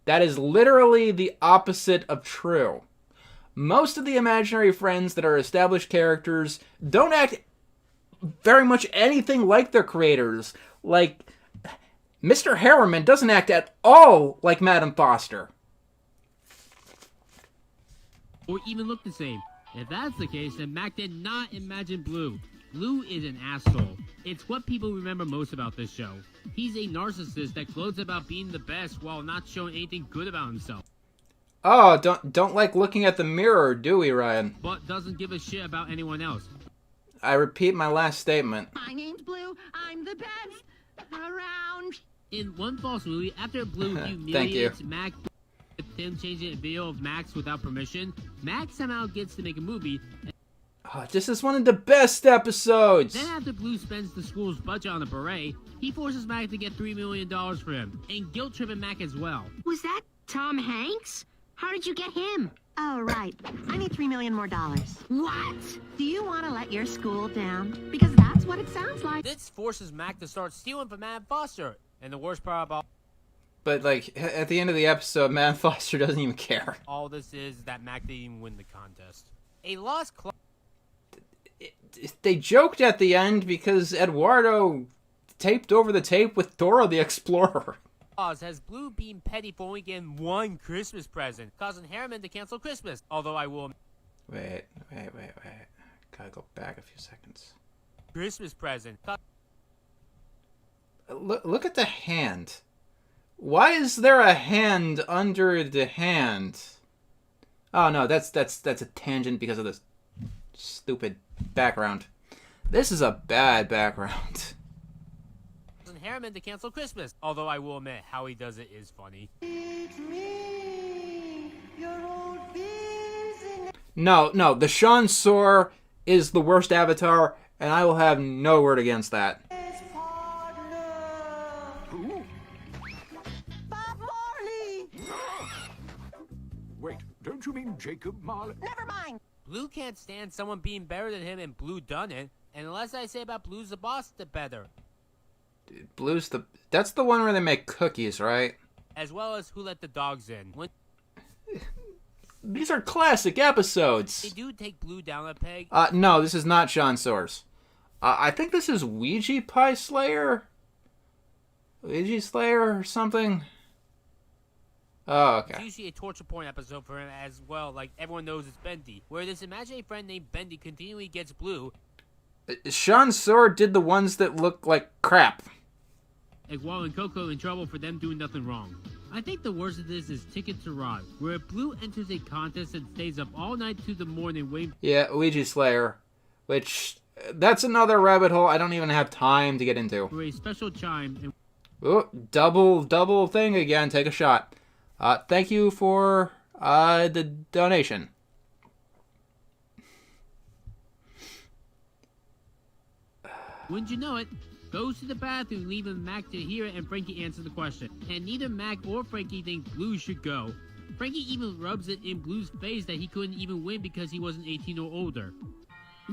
That is literally the opposite of true. Most of the imaginary friends that are established characters don't act very much anything like their creators. Like, Mr. Harriman doesn't act at all like Madam Foster. Or even look the same. If that's the case, then Mac did not imagine Blue. Blue is an asshole. It's what people remember most about this show. He's a narcissist that gloats about being the best while not showing anything good about himself. Oh, don't like looking at the mirror, do we, Ryan? But doesn't give a shit about anyone else. I repeat my last statement. My name's Blue. I'm the best around. In one false movie, after Blue humiliates Mac with him changing a video of Max without permission, Mac somehow gets to make a movie. Oh, this is one of the best episodes! Then after Blue spends the school's budget on a beret, he forces Mac to get $3 million for him, and guilt-tripping Mac as well. Was that Tom Hanks? How did you get him? Oh, right. I need $3 million more. What? Do you want to let your school down? Because that's what it sounds like. This forces Mac to start stealing from Madam Foster. And the worst part about... But, like, at the end of the episode, Madam Foster doesn't even care. All this is that Mac didn't even win the contest. A lost class... They joked at the end because Eduardo taped over the tape with Dora the Explorer. Has Blue being petty for only getting one Christmas present, causing Harriman to cancel Christmas. Although I will... Wait. Gotta go back a few seconds. Christmas present. Look at the hand. Why is there a hand under the hand? Oh no, that's a tangent because of this stupid background. This is a bad background. And Harriman to cancel Christmas. Although I will admit, how he does it is funny. No, the Sean Soar is the worst Avatar, and I will have no word against that. Wait, don't you mean Jacob Marley? Never mind. Blue can't stand someone being better than him, and Blue done it. And the less I say about Blue's the boss, the better. That's the one where they make cookies, right? As well as Who Let the Dogs In. These are classic episodes. They do take Blue down a peg. No, this is not Sean Source. I think this is Ouija Pie Slayer? Ouija Slayer or something? Oh, okay. It's usually a torture porn episode for him as well, like everyone knows it's Bendy. Where this imaginary friend named Bendy continually gets Blue. Sean Soar did the ones that look like crap. Like Wall and Coco in trouble for them doing nothing wrong. I think the worst of this is Ticket to Ride, where Blue enters a contest and stays up all night to the morning waiting. Yeah, Ouija Slayer, which that's another rabbit hole I don't even have time to get into. For a special chime. And oh, double thing again. Take a shot. Thank you for the donation. Wouldn't you know it? Goes to the bathroom, leaving Mac to hear it, and Frankie answers the question. And neither Mac or Frankie think Blue should go. Frankie even rubs it in Blue's face that he couldn't even win because he wasn't 18 or older.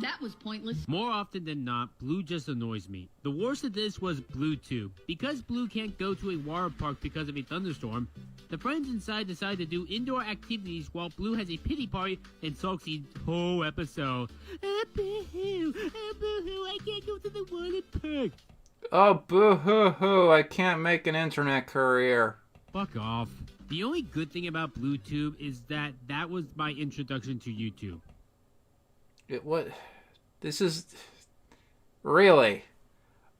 That was pointless. More often than not, Blue just annoys me. The worst of this was Blue 2. Because Blue can't go to a water park because of a thunderstorm, the friends inside decide to do indoor activities while Blue has a pity party and sulks the whole episode. Boo-hoo, boo-hoo, I can't go to the water park. Oh, boo-hoo-hoo, I can't make an internet career. Fuck off. The only good thing about BlueTube is that was my introduction to YouTube. What? This is... Really?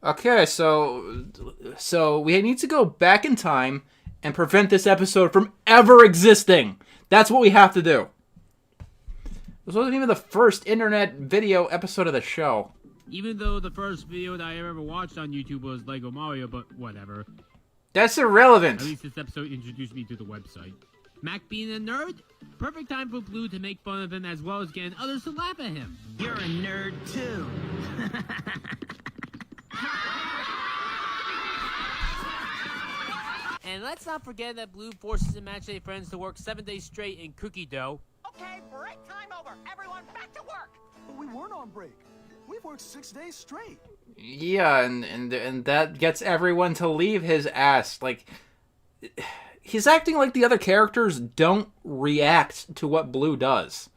Okay, so we need to go back in time and prevent this episode from ever existing. That's what we have to do. This wasn't even the first internet video episode of the show. Even though the first video that I ever watched on YouTube was Lego Mario, but whatever. That's irrelevant. At least this episode introduced me to the website. Mac being a nerd? Perfect time for Blue to make fun of him as well as getting others to laugh at him. You're a nerd too. And let's not forget that Blue forces imaginary friends to work 7 days straight in cookie dough. Okay, break time over. Everyone back to work. But we weren't on break. We've worked 6 days straight. Yeah, and that gets everyone to leave his ass. Like, he's acting like the other characters don't react to what Blue does.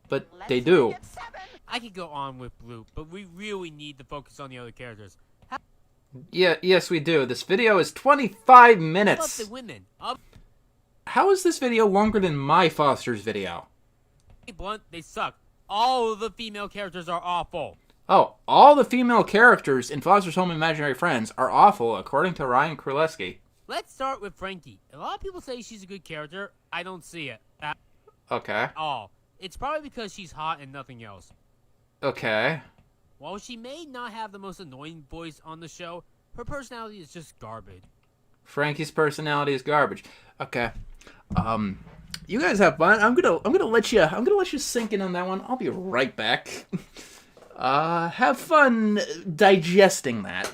But they do. I could go on with Blue, but we really need to focus on the other characters. Yeah, yes we do. This video is 25 minutes. Love the women. How is this video longer than my Foster's video? Blunt, they suck. All of the female characters are awful. Oh, all the female characters in Foster's Home Imaginary Friends are awful, according to Ryan Królewski. Let's start with Frankie. A lot of people say she's a good character. I don't see it at Okay. all. It's probably because she's hot and nothing else. Okay. While she may not have the most annoying voice on the show, her personality is just garbage. Frankie's personality is garbage. Okay. You guys have fun. I'm gonna let you sink in on that one. I'll be right back. Have fun digesting that.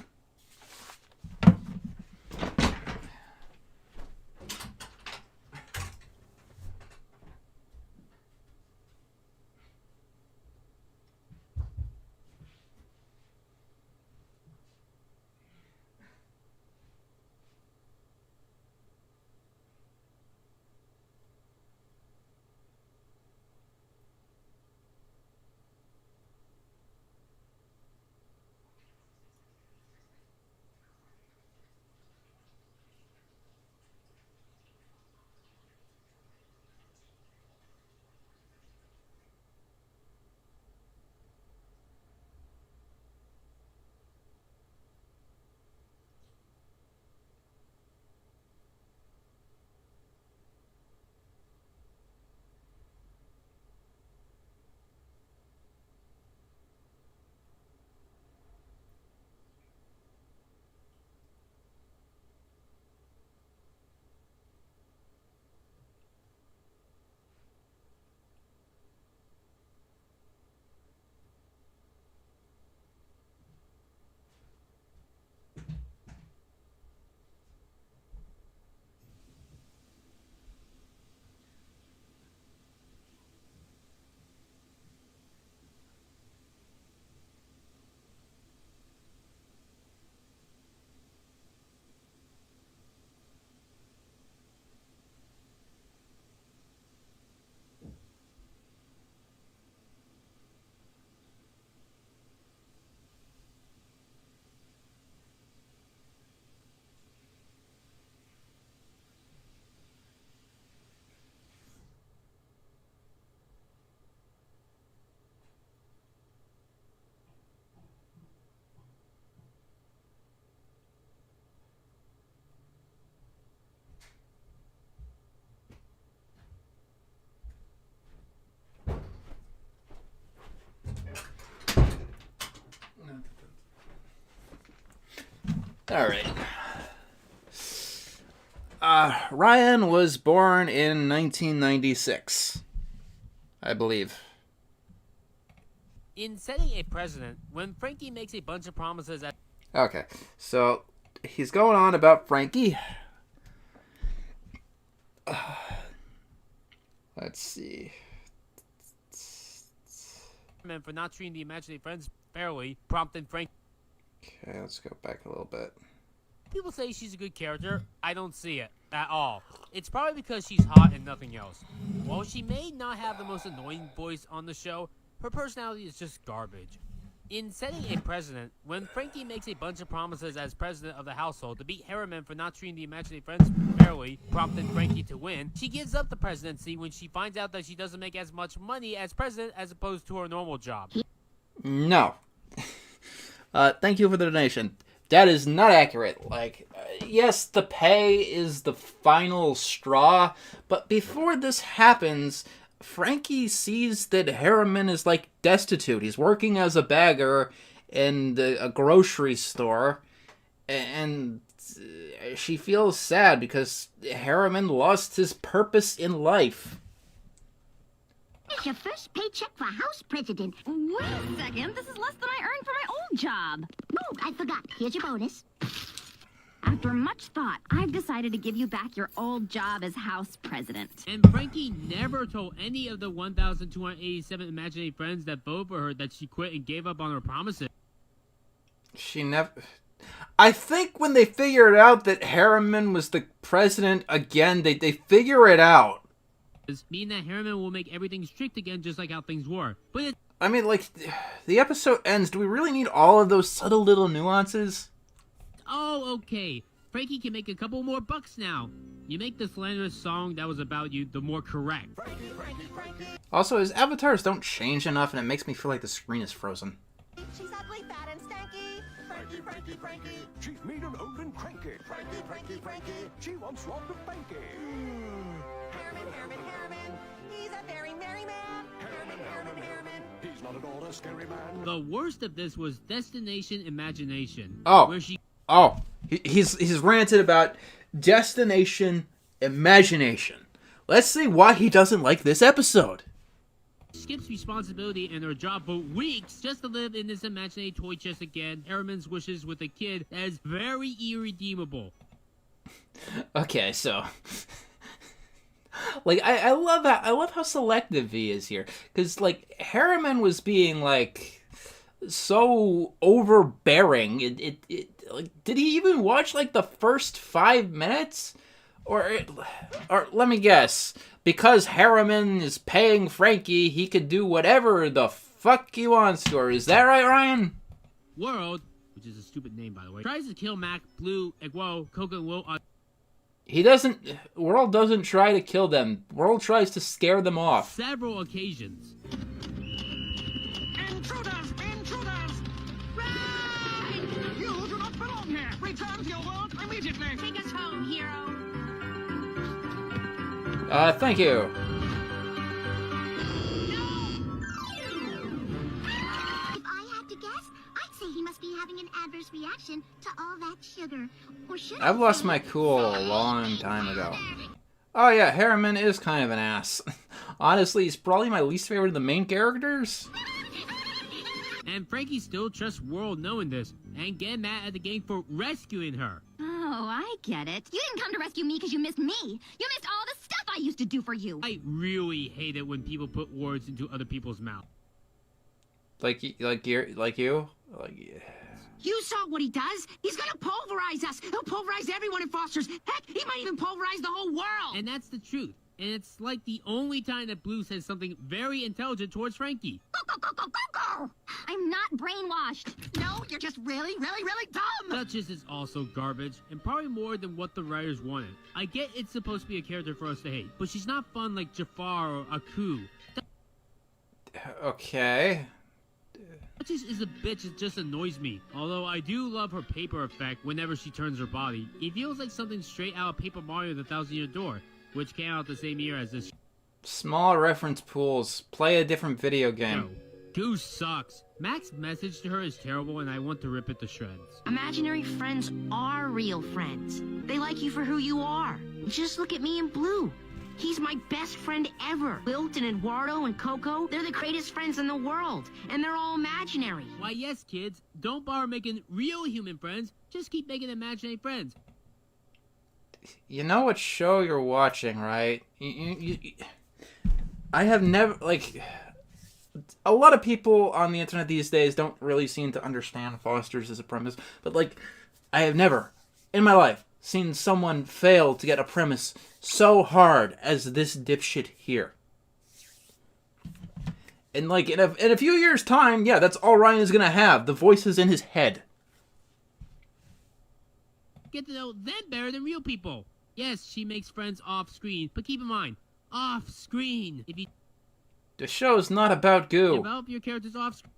Alright. Ryan was born in 1996. I believe. In setting a precedent, when Frankie makes a bunch of promises at... Okay, so he's going on about Frankie. Let's see. For not treating the imaginary friends fairly, prompting Frankie... Okay, let's go back a little bit. People say she's a good character. I don't see it at all. It's probably because she's hot and nothing else. While she may not have the most annoying voice on the show, her personality is just garbage. In setting a precedent, when Frankie makes a bunch of promises as president of the household to beat Harriman for not treating the imaginary friends fairly, prompting Frankie to win, she gives up the presidency when she finds out that she doesn't make as much money as president as opposed to her normal job. No. Thank you for the donation. That is not accurate. Like, yes, the pay is the final straw, but before this happens, Frankie sees that Harriman is, like, destitute. He's working as a bagger in a grocery store, and she feels sad because Harriman lost his purpose in life. It's your first paycheck for House President. Wait a second, this is less than I earned for my old job. Oh, I forgot. Here's your bonus. After much thought, I've decided to give you back your old job as House President. And Frankie never told any of the 1,287 imaginary friends that voted for her that she quit and gave up on her promises. She never... I think when they figured out that Harriman was the president again, they figure it out. Mean that Harriman will make everything strict again, just like how things were. But I mean, like, the episode ends. Do we really need all of those subtle little nuances? Oh, okay. Frankie can make a couple more bucks now. You make the slanderous song that was about you the more correct. Also, his avatars don't change enough, and it makes me feel like the screen is frozen. She's ugly, fat, and stanky. Frankie, Frankie, Frankie. She's mean and old and cranky. Frankie, Frankie, Frankie. She wants one to Frankie. Harriman. He's a very merry man. Harriman. He's not at all a scary man. The worst of this was Destination Imagination. Oh. Where she... Oh. He's ranted about Destination Imagination. Let's see why he doesn't like this episode. skips responsibility in her job for weeks just to live in this imaginary toy chest again. Harriman's wishes with a kid that is very irredeemable. Okay, so... like, I love how selective he is here. Because, like, Harriman was being, like, so overbearing. Like, did he even watch, like, the first 5 minutes? Or let me guess. Because Harriman is paying Frankie, he could do whatever the fuck he wants to her. Is that right, Ryan? World, which is a stupid name, by the way, tries to kill Mac, Blue, Egwo, Coco, and Will on... He doesn't... World doesn't try to kill them. World tries to scare them off. Several occasions. Intruders! Intruders! Run! You do not belong here! Return to your world immediately! Take us home, hero! Thank you. If I had to guess, I'd say he must be having an adverse reaction to all that sugar. Or should I I've lost say, my cool a long time ago. Oh yeah, Harriman is kind of an ass. Honestly, he's probably my least favorite of the main characters. And Frankie still trusts World knowing this, and get mad at the gang for rescuing her. Oh, I get it. You didn't come to rescue me because you missed me. You missed all the stuff I used to do for you. I really hate it when people put words into other people's mouth. Like you? You saw what he does? He's gonna pulverize us! He'll pulverize everyone in Foster's! Heck, he might even pulverize the whole world! And that's the truth. And it's like the only time that Blue says something very intelligent towards Frankie. Go! I'm not brainwashed. No, you're just really, really, really dumb! Duchess is also garbage, and probably more than what the writers wanted. I get it's supposed to be a character for us to hate, but she's not fun like Jafar or Aku. Okay. Duchess is a bitch, it just annoys me. Although I do love her paper effect whenever she turns her body. It feels like something straight out of Paper Mario: The Thousand-Year Door, which came out the same year as this. Small reference pools. Play a different video game. Goose sucks. Mac's message to her is terrible and I want to rip it to shreds. Imaginary friends are real friends. They like you for who you are. Just look at me and Blue. He's my best friend ever. Wilt and Eduardo and Coco, they're the greatest friends in the world. And they're all imaginary. Why, yes, kids. Don't bother making real human friends. Just keep making imaginary friends. You know what show you're watching, right? I have never, like... A lot of people on the internet these days don't really seem to understand Fosters as a premise, but, like, I have never, in my life, seen someone fail to get a premise so hard as this dipshit here. And, like, in a few years' time, yeah, that's all Ryan is gonna have. The voices in his head. Get to know them better than real people. Yes, she makes friends off-screen, but keep in mind, off-screen. If you The show's not about Goo. develop your characters off-screen...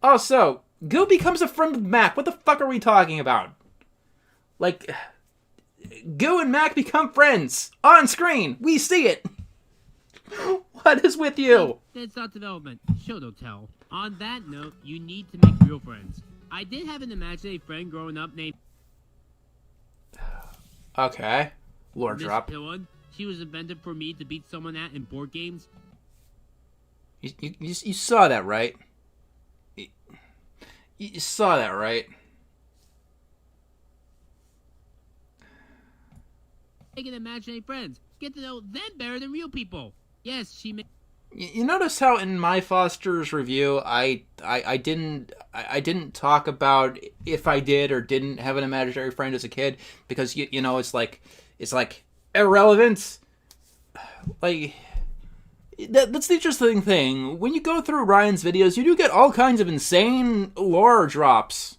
Also, Goo becomes a friend with Mac. What the fuck are we talking about? Like, Goo and Mac become friends. On screen. We see it. What is with you? That's not development. Show don't tell. On that note, you need to make real friends. I did have an imaginary friend growing up named... Okay. Lore Miss drop. Pillon. She was invented for me to beat someone at in board games. You saw that, right? You saw that, right? Making imaginary friends. Get to know them better than real people. Yes, she made... You notice how in my Foster's review, I didn't talk about if I did or didn't have an imaginary friend as a kid, because you know it's like irrelevant. Like that's the interesting thing. When you go through Ryan's videos, you do get all kinds of insane lore drops.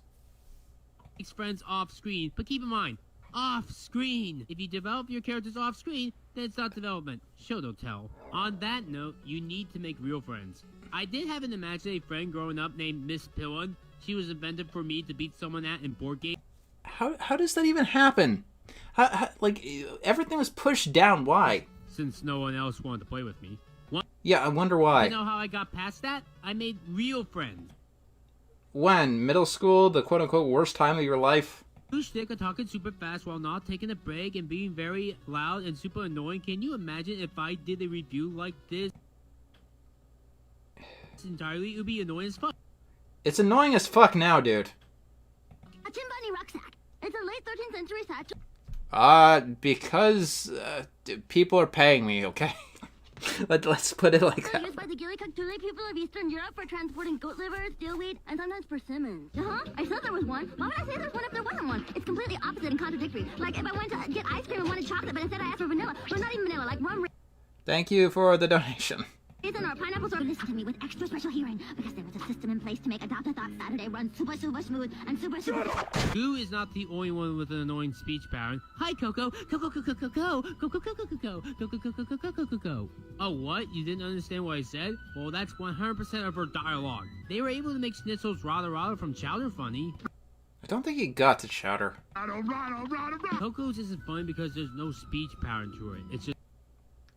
Makes friends off-screen, but keep in mind, off-screen. If you develop your characters off-screen, then it's not development. Show don't tell. On that note, you need to make real friends. I did have an imaginary friend growing up named Miss Pillon. She was invented for me to beat someone at in board games. How does that even happen? How, like, everything was pushed down. Why? Since no one else wanted to play with me. Yeah, I wonder why. You know how I got past that? I made real friends. When? Middle school? The quote-unquote worst time of your life? You stick of talking super fast while not taking a break and being very loud and super annoying. Can you imagine if I did a review like this? Entirely, it would be annoying as fuck. It's annoying as fuck now, dude. A Timbani rucksack. It's a late 13th century satchel. Because people are paying me, okay? Let's put it like that. Used by the Gilly-Coctuli people of Eastern Europe for transporting goat liver, stillweed, and sometimes persimmons. I said there was one. Why would I say there's one if there wasn't one? It's completely opposite and contradictory. Like if I went to get ice cream and wanted chocolate, but instead I asked for vanilla. Or not even vanilla, like rum Thank you for the donation. raisin or pineapple or listen to me with extra special hearing because there was a system in place to make Adopt a Thought Saturday run super smooth and super. Goo is not the only one with an annoying speech pattern. Hi, Coco. Coco, Coco, Coco, Coco, Coco, Coco, Coco, Coco, Coco, Coco, Coco, Coco. Oh, what? You didn't understand what I said? Well, that's 100% of her dialogue. They were able to make Schnitzel's Rada from Chowder funny. I don't think he got to Chowder. Coco's isn't funny because there's no speech pattern to it. It's just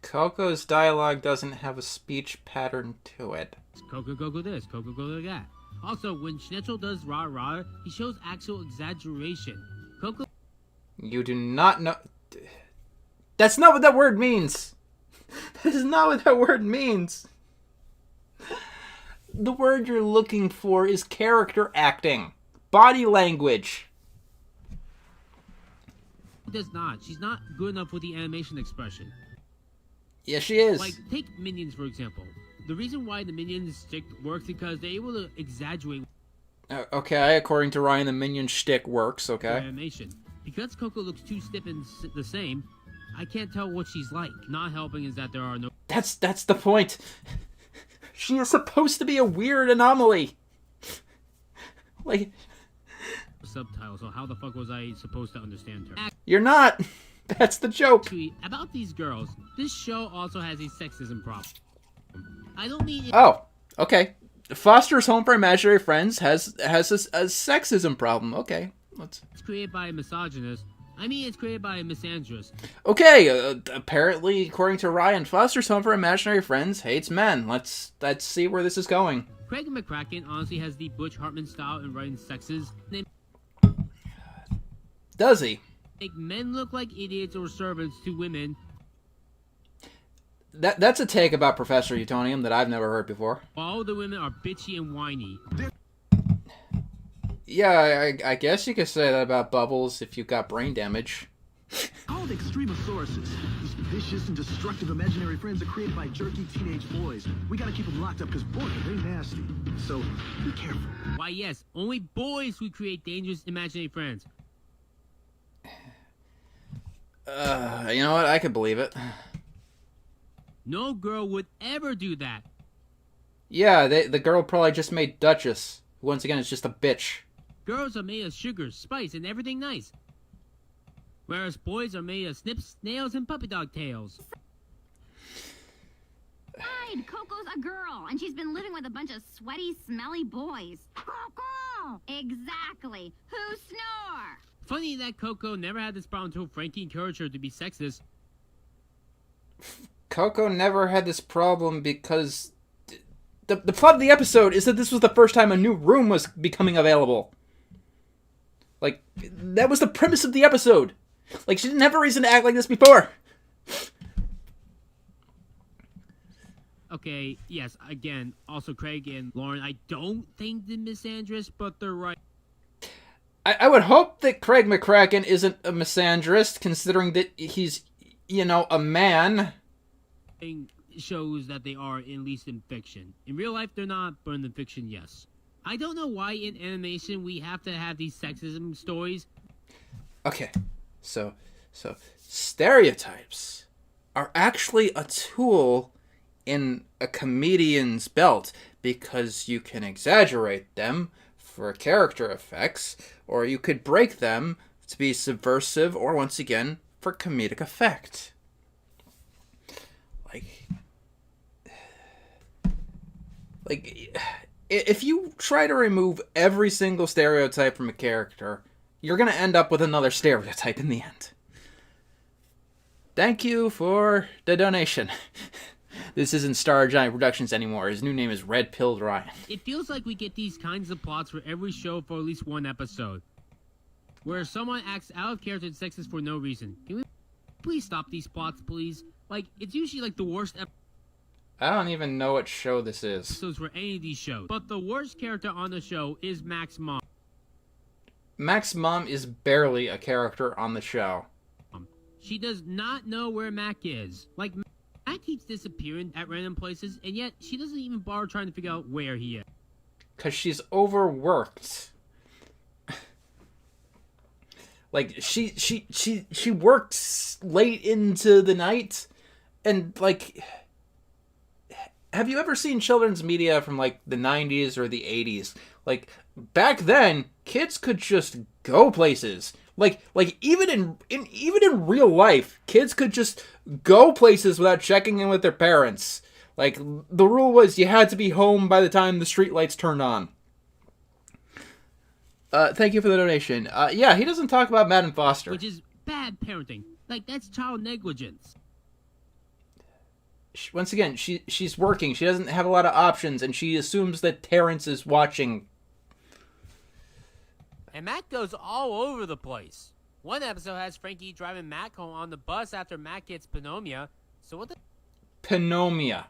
Coco's dialogue doesn't have a speech pattern to it. Coco, Coco this, Coco, Coco that. Also, when Schnitzel does Rada, he shows actual exaggeration. Coco... You do not know... That's not what that word means! That is not what that word means! The word you're looking for is character acting. Body language. Does not. She's not good enough with the animation expression. Yeah, she is. Like, take Minions, for example. The reason why the Minions stick works because they're able to exaggerate... Okay, according to Ryan, the Minion shtick works, okay? Animation. Because Coco looks too stiff and the same, I can't tell what she's like. Not helping is that there are no... That's the point. She is supposed to be a weird anomaly. Like... subtitles, so how the fuck was I supposed to understand her? You're not! That's the joke! About these girls, this show also has a sexism problem. I don't mean... Oh, okay. Foster's Home for Imaginary Friends has a sexism problem. Okay, let's... It's created by a misogynist I mean, it's created by Miss Andrews. Okay, apparently, according to Ryan, Foster's Home for Imaginary Friends hates men. Let's see where this is going. Craig McCracken honestly has the Butch Hartman style in writing sexes. They Does he? make men look like idiots or servants to women, That's a take about Professor Utonium that I've never heard before. while the women are bitchy and whiny. Yeah, I guess you could say that about Bubbles if you've got brain damage. Called Extremosauruses. These vicious and destructive imaginary friends are created by jerky teenage boys. We gotta keep them locked up because, boy, are they nasty. So, be careful. Why, yes, only boys who create dangerous imaginary friends. You know what? I could believe it. No girl would ever do that. Yeah, the girl probably just made Duchess, who once again is just a bitch. Girls are made of sugar, spice, and everything nice. Whereas boys are made of snips, nails, and puppy dog tails. Hide! Coco's a girl, and she's been living with a bunch of sweaty, smelly boys. Coco! Exactly. Who snore? Funny that Coco never had this problem until Frankie encouraged her to be sexist. Coco never had this problem because the plot of the episode is that this was the first time a new room was becoming available. Like, that was the premise of the episode. Like, she didn't have a reason to act like this before. Okay, yes, again, also Craig and Lauren, I don't think they're misandrous, but they're right. I would hope that Craig McCracken isn't a misandrist, considering that he's, you know, a man. Shows that they are, at least in fiction. In real life, they're not, but in the fiction, yes. I don't know why in animation we have to have these sexism stories. Okay, so stereotypes are actually a tool in a comedian's belt because you can exaggerate them for character effects, or you could break them to be subversive, or once again, for comedic effect. Like, if you try to remove every single stereotype from a character, you're going to end up with another stereotype in the end. Thank you for the donation. This isn't Star Giant Productions anymore. His new name is Red Pilled Ryan. It feels like we get these kinds of plots for every show for at least one episode, where someone acts out of character and sexist for no reason. Can we please stop these plots, please? Like, it's usually like the worst I don't even know what show this is. episodes for any of these shows. But the worst character on the show is Mac's mom. Mac's mom is barely a character on the show. She does not know where Mac is. Like, Mac keeps disappearing at random places, and yet she doesn't even bother trying to figure out where he is. Because she's overworked. Like, she works late into the night, and, like... Have you ever seen children's media from, like, the 90s or the 80s? Like, back then, kids could just go places. Like even in real life, kids could just go places without checking in with their parents. Like, the rule was you had to be home by the time the streetlights turned on. Thank you for the donation. Yeah, he doesn't talk about Madden Foster. Which is bad parenting. Like, that's child negligence. Once again, she's working. She doesn't have a lot of options, and she assumes that Terrence is watching. And Mac goes all over the place. One episode has Frankie driving Mac home on the bus after Mac gets pneumonia. So what the... Pneumonia.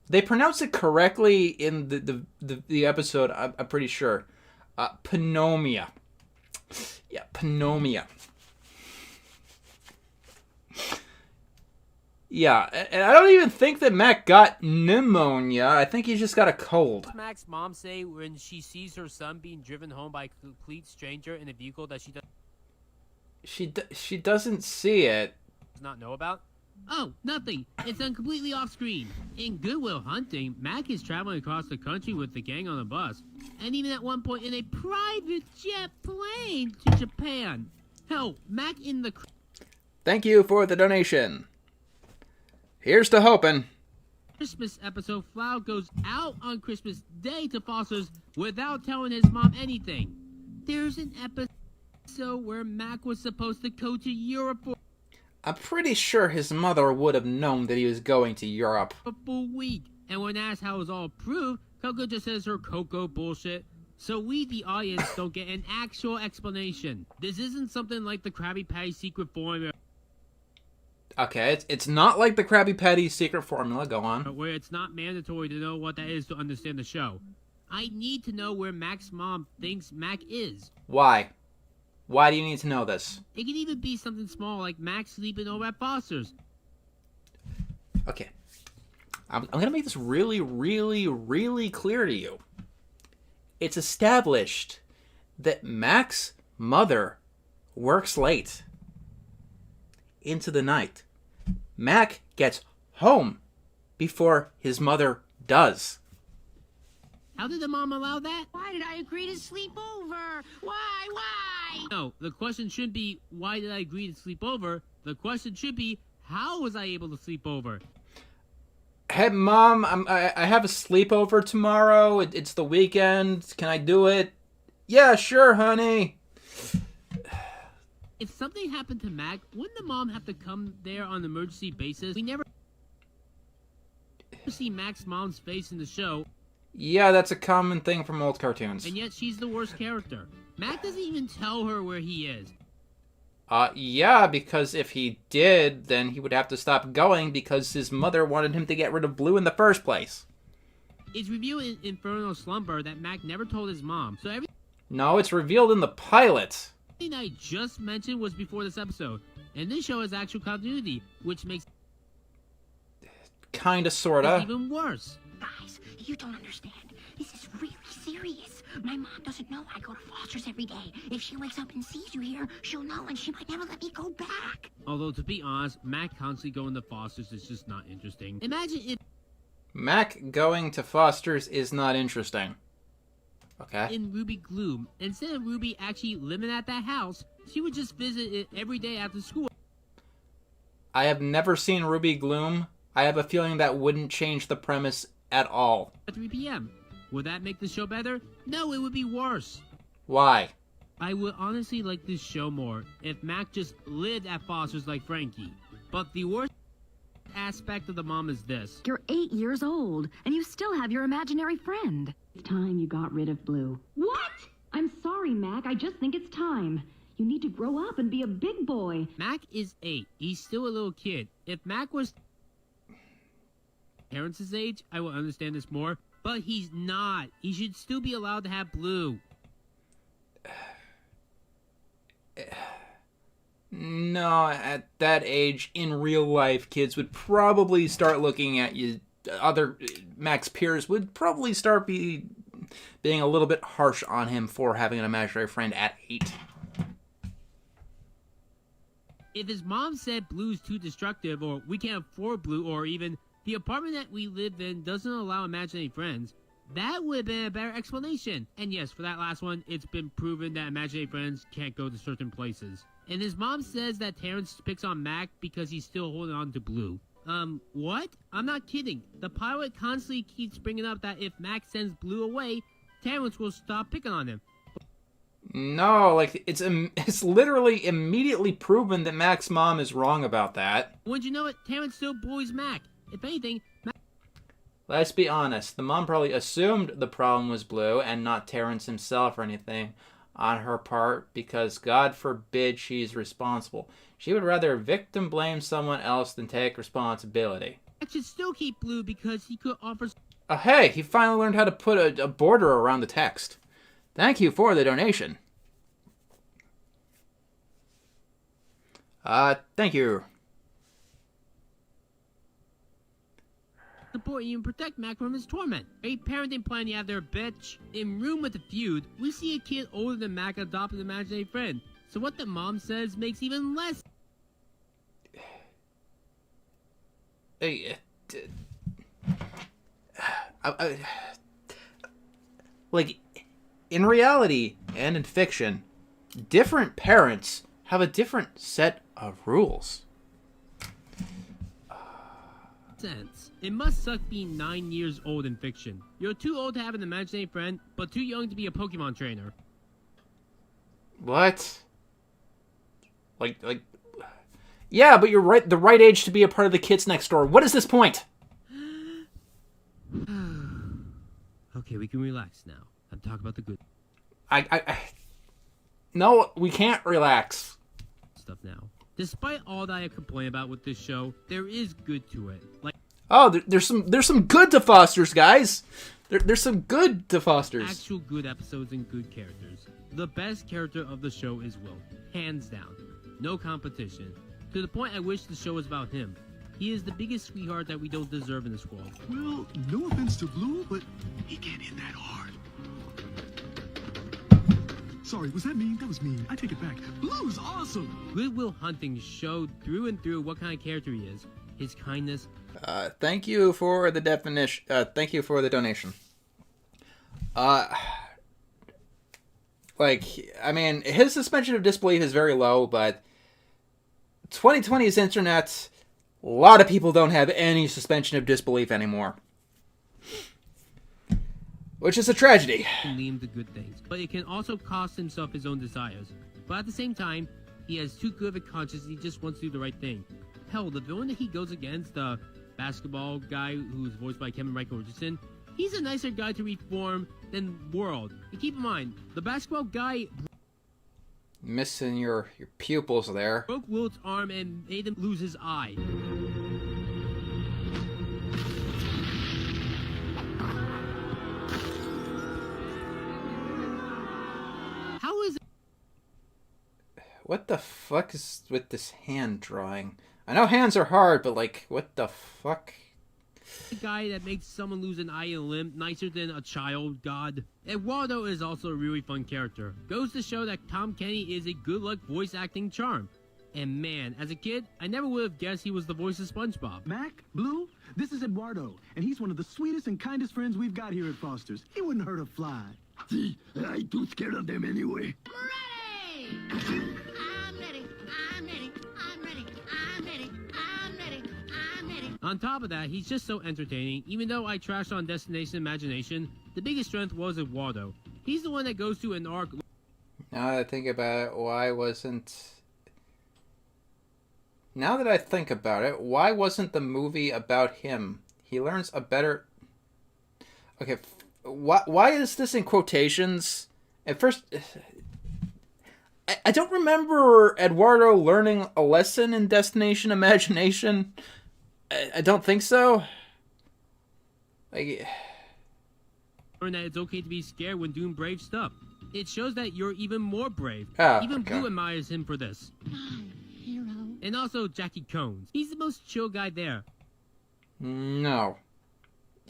They pronounce it correctly in the episode, I'm pretty sure. Pneumonia. Yeah, pneumonia. Yeah, and I don't even think that Mac got pneumonia. I think he just got a cold. What does Mac's mom say when she sees her son being driven home by a complete stranger in a vehicle that she doesn't see it. Does not know about? Oh, nothing. It's done completely off screen. In Good Will Hunting, Mac is traveling across the country with the gang on a bus, and even at one point in a private jet plane to Japan. Hell, Mac in the... Thank you for the donation. Here's to hoping. Christmas episode, Flower goes out on Christmas Day to Foster's without telling his mom anything. There's an episode where Mac was supposed to go to Europe for I'm pretty sure his mother would have known that he was going to Europe. a full week, and when asked how it was all proved, Coco just says her Coco bullshit. So we, the audience, don't get an actual explanation. This isn't something like the Krabby Patty secret formula, Okay, it's not like the Krabby Patty secret formula. Go on. where it's not mandatory to know what that is to understand the show. I need to know where Mac's mom thinks Mac is. Why? Why do you need to know this? It can even be something small like Mac sleeping over at Foster's. Okay. I'm going to make this really, really, really clear to you. It's established that Mac's mother works late into the night. Mac gets home before his mother does. How did the mom allow that? Why did I agree to sleep over? Why? No, the question shouldn't be, why did I agree to sleep over? The question should be, how was I able to sleep over? Hey, Mom, I have a sleepover tomorrow. It's the weekend. Can I do it? Yeah, sure, honey. If something happened to Mac, wouldn't the mom have to come there on an emergency basis? We never see Mac's mom's face in the show, Yeah, that's a common thing from old cartoons. and yet she's the worst character. Mac doesn't even tell her where he is. Yeah, because if he did, then he would have to stop going because his mother wanted him to get rid of Blue in the first place. It's revealed in Infernal Slumber that Mac never told his mom, so everything No, it's revealed in the pilot. I just mentioned was before this episode, and this show has actual continuity, which makes Kinda, it sorta. even worse. Guys, you don't understand. This is really serious. My mom doesn't know I go to Foster's every day. If she wakes up and sees you here, she'll know and she might never let me go back. Although, to be honest, Mac constantly going to Foster's is just not interesting. Imagine if Mac going to Foster's is not interesting. Okay. in Ruby Gloom, instead of Ruby actually living at that house, she would just visit it every day after school. I have never seen Ruby Gloom. I have a feeling that wouldn't change the premise at all. At 3 p.m. Would that make the show better? No, it would be worse. Why? I would honestly like this show more if Mac just lived at Foster's like Frankie. But the worst aspect of the mom is this. You're 8 years old, and you still have your imaginary friend. It's time you got rid of Blue. What? I'm sorry, Mac. I just think it's time. You need to grow up and be a big boy. Mac is 8. He's still a little kid. If Mac was parents' age, I would understand this more. But he's not. He should still be allowed to have Blue. No, at that age, in real life, kids would probably start looking at you. Other Mac's peers would probably start being a little bit harsh on him for having an imaginary friend at 8. If his mom said Blue's too destructive, or we can't afford Blue, or even the apartment that we live in doesn't allow imaginary friends, that would have been a better explanation. And yes, for that last one, it's been proven that imaginary friends can't go to certain places. And his mom says that Terrence picks on Mac because he's still holding on to Blue. What? I'm not kidding. The pilot constantly keeps bringing up that if Mac sends Blue away, Terrence will stop picking on him. No, like, it's literally immediately proven that Mac's mom is wrong about that. Wouldn't you know it? Terrence still bullies Mac. If anything, Mac... Let's be honest, the mom probably assumed the problem was Blue and not Terrence himself or anything on her part because God forbid she's responsible. She would rather victim blame someone else than take responsibility. Mac should still keep Blue because he could offer... Hey, he finally learned how to put a border around the text. Thank you for the donation. Thank you. Support you and protect Mac from his torment. A parenting plan you have there, bitch. In Room with the Feud, we see a kid older than Mac adopt an imaginary friend. So what the mom says makes even less... Like, in reality and in fiction, different parents have a different set of rules. sense. It must suck being 9 years old in fiction. You're too old to have an imaginary friend, but too young to be a Pokemon trainer. What? Like, yeah, but you're right, the right age to be a part of the kids next door. What is this point? Okay, we can relax now. I'm talking about the good No, we can't relax. stuff now. Despite all that I complain about with this show, there is good to it. Like, oh, there's some good to Fosters, guys. There's some good to Fosters. Actual good episodes and good characters. The best character of the show is Will, hands down. No competition. To the point I wish the show was about him. He is the biggest sweetheart that we don't deserve in this world. Well, no offense to Blue, but he can't hit that hard. Sorry, was that mean? That was mean. I take it back. Blue's awesome. Good Will Hunting showed through and through what kind of character he is. His kindness. Thank you for the definition. Thank you for the donation. Like, I mean, his suspension of disbelief is very low, but 2020's internet, a lot of people don't have any suspension of disbelief anymore. Which is a tragedy. Lean the good things, but it can also cost himself his own desires. But at the same time, he has too good of a conscience and he just wants to do the right thing. Hell, the villain that he goes against, the basketball guy who's voiced by Kevin Michael Richardson, he's a nicer guy to reform than World. And keep in mind, the basketball guy Missing your pupils there. broke Wilt's arm and made him lose his eye. How is it? What the fuck is with this hand drawing? I know hands are hard, but like, what the fuck? The guy that makes someone lose an eye and a limb nicer than a child god. Eduardo is also a really fun character. Goes to show that Tom Kenny is a good luck voice acting charm. And man, as a kid, I never would have guessed he was the voice of SpongeBob. Mac, Blue, this is Eduardo, and he's one of the sweetest and kindest friends we've got here at Foster's. He wouldn't hurt a fly. See, I too scared of them anyway. On top of that, he's just so entertaining. Even though I trashed on Destination Imagination, the biggest strength was Eduardo. He's the one that goes to an arc. Now that I think about it, why wasn't the movie about him? He learns a better... Okay, why is this in quotations? At first... I don't remember Eduardo learning a lesson in Destination Imagination. I don't think so. Like... Learn that it's okay to be scared when doing brave stuff. It shows that you're even more brave. Even okay. Blue admires him for this. Hero. And also Jackie Combs. He's the most chill guy there. No.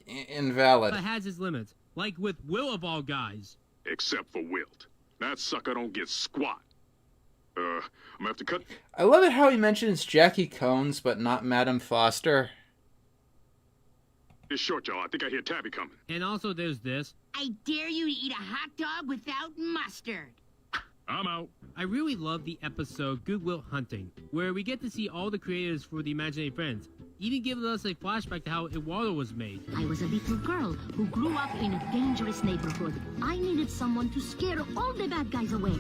Invalid. But has his limits. Like with Will of all guys. Except for Wilt. That sucker don't get squat. I'm gonna have to cut... I love it how he mentions Jackie Combs, but not Madam Foster. It's short, y'all. I think I hear Tabby coming. And also there's this. I dare you to eat a hot dog without mustard. I'm out. I really love the episode Good Will Hunting, where we get to see all the creators for the Imaginary Friends, even giving us a flashback to how Eduardo was made. I was a little girl who grew up in a dangerous neighborhood. I needed someone to scare all the bad guys away.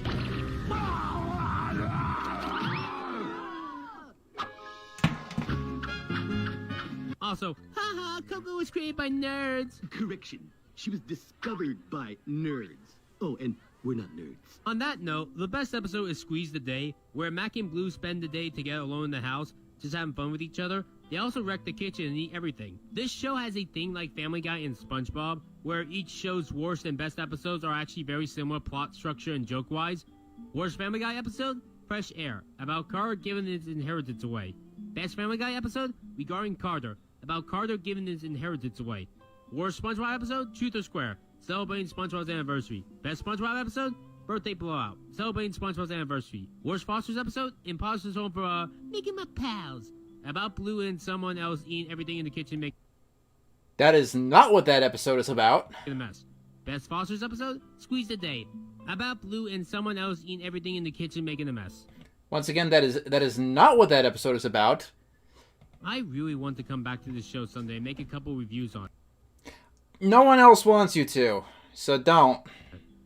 Also, haha, Coco was created by nerds. Correction. She was discovered by nerds. Oh, and we're not nerds. On that note, the best episode is Squeeze the Day, where Mac and Blue spend the day together alone in the house, just having fun with each other. They also wreck the kitchen and eat everything. This show has a thing like Family Guy and SpongeBob, where each show's worst and best episodes are actually very similar plot structure and joke-wise. Worst Family Guy episode? Fresh Air, about Carter giving his inheritance away. Best Family Guy episode? Regarding Carter, about Carter giving his inheritance away. Worst SpongeBob episode? Truth or Square, celebrating SpongeBob's anniversary. Best SpongeBob episode? Birthday Blowout, celebrating SpongeBob's anniversary. Worst Foster's episode? Imposter's Home for, making my pals. About Blue and someone else eating everything in the kitchen making That is not what that episode is about. a mess. Best Foster's episode? Squeeze the Day, about Blue and someone else eating everything in the kitchen making a mess. Once again, that is not what that episode is about. I really want to come back to this show someday and make a couple reviews on it. No one else wants you to, so don't.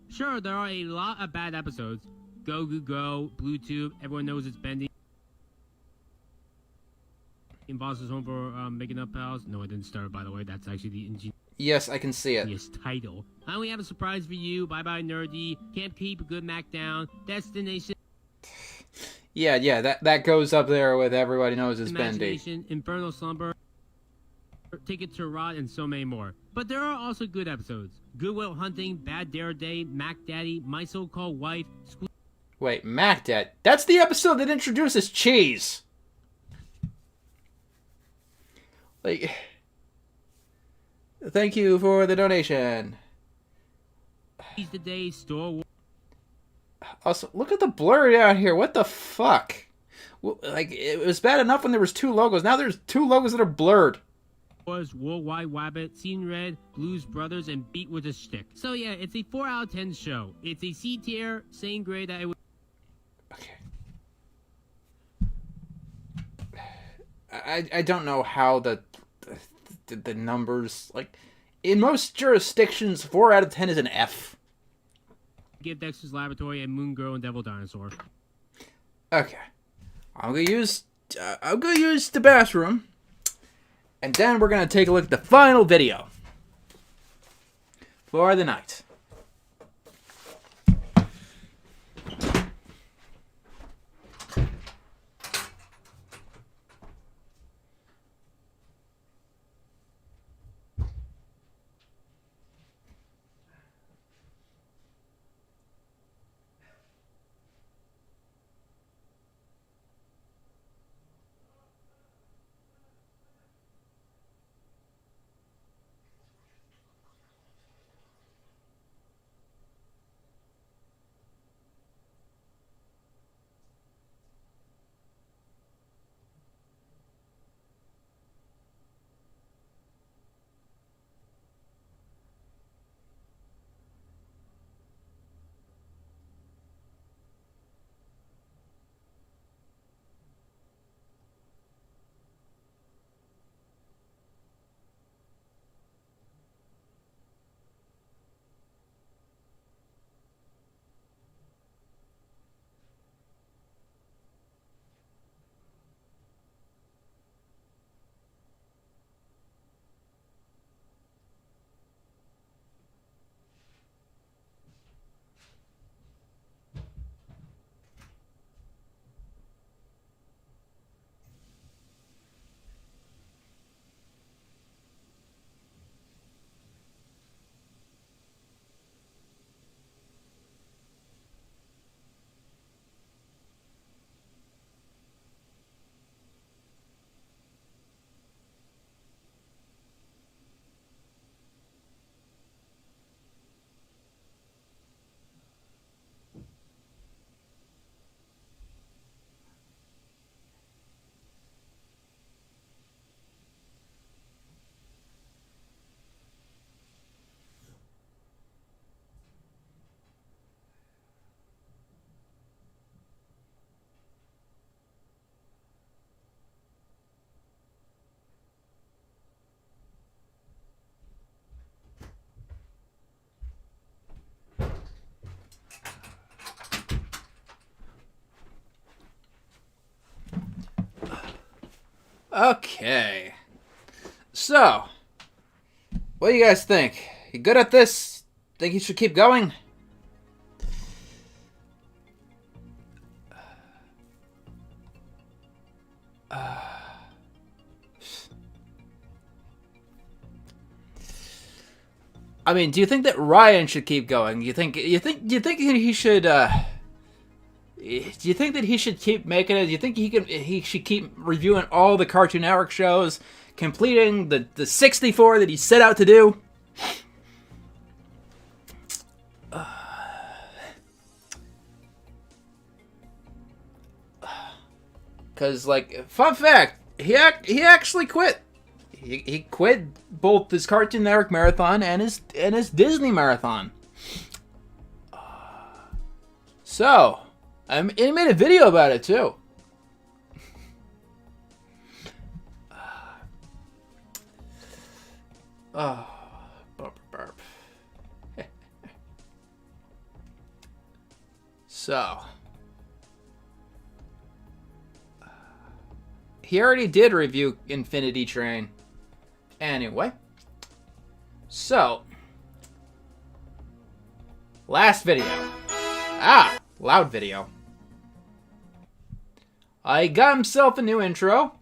Sure, there are a lot of bad episodes. Go, Go, Go, Blue Tube, everyone knows it's bending. In Boss's Home for Making Up Pals. No, I didn't start, by the way. That's actually the ingenious Yes, I can see it. title. I only have a surprise for you. Bye Bye Nerdy. Can't Keep a Good Mac Down. Destination. Yeah, that goes up there with Everybody Knows It's Bendy. Imagination, Infernal Slumber, Ticket to Rod, and so many more. But there are also good episodes. Good Will Hunting, Bad Dare Day, Mac Daddy, My So-Called Wife, Wait, Mac Dad. That's the episode that introduces cheese. Like, thank you for the donation. Squeeze the Day, Store Wars. Also, look at the blur down here. What the fuck? Like, it was bad enough when there was 2 logos. Now there's 2 logos that are blurred. Was Worldwide Wabbit, Scene Red, Blues Brothers, and Beat with a Stick. So yeah, it's a 4 out of 10 show. It's a C tier, same grade that I would. Okay. I don't know how the numbers, like, in most jurisdictions, 4 out of 10 is an F. Give Dexter's Laboratory and Moon Girl and Devil Dinosaur. Okay, I'm gonna use the bathroom, and then we're gonna take a look at the final video for the night. Okay. So, what do you guys think? You good at this? Think you should keep going? I mean, do you think that Ryan should keep going? Do you think he should do you think that he should keep making it? Do you think he should keep reviewing all the Cartoon Network shows, completing the 64 that he set out to do? Because, like, fun fact, he actually quit. He quit both his Cartoon Network marathon and his Disney marathon. So, he made a video about it too. Oh, burp, burp. So, he already did review Infinity Train. Anyway, so, last video. Loud video. He got himself a new intro.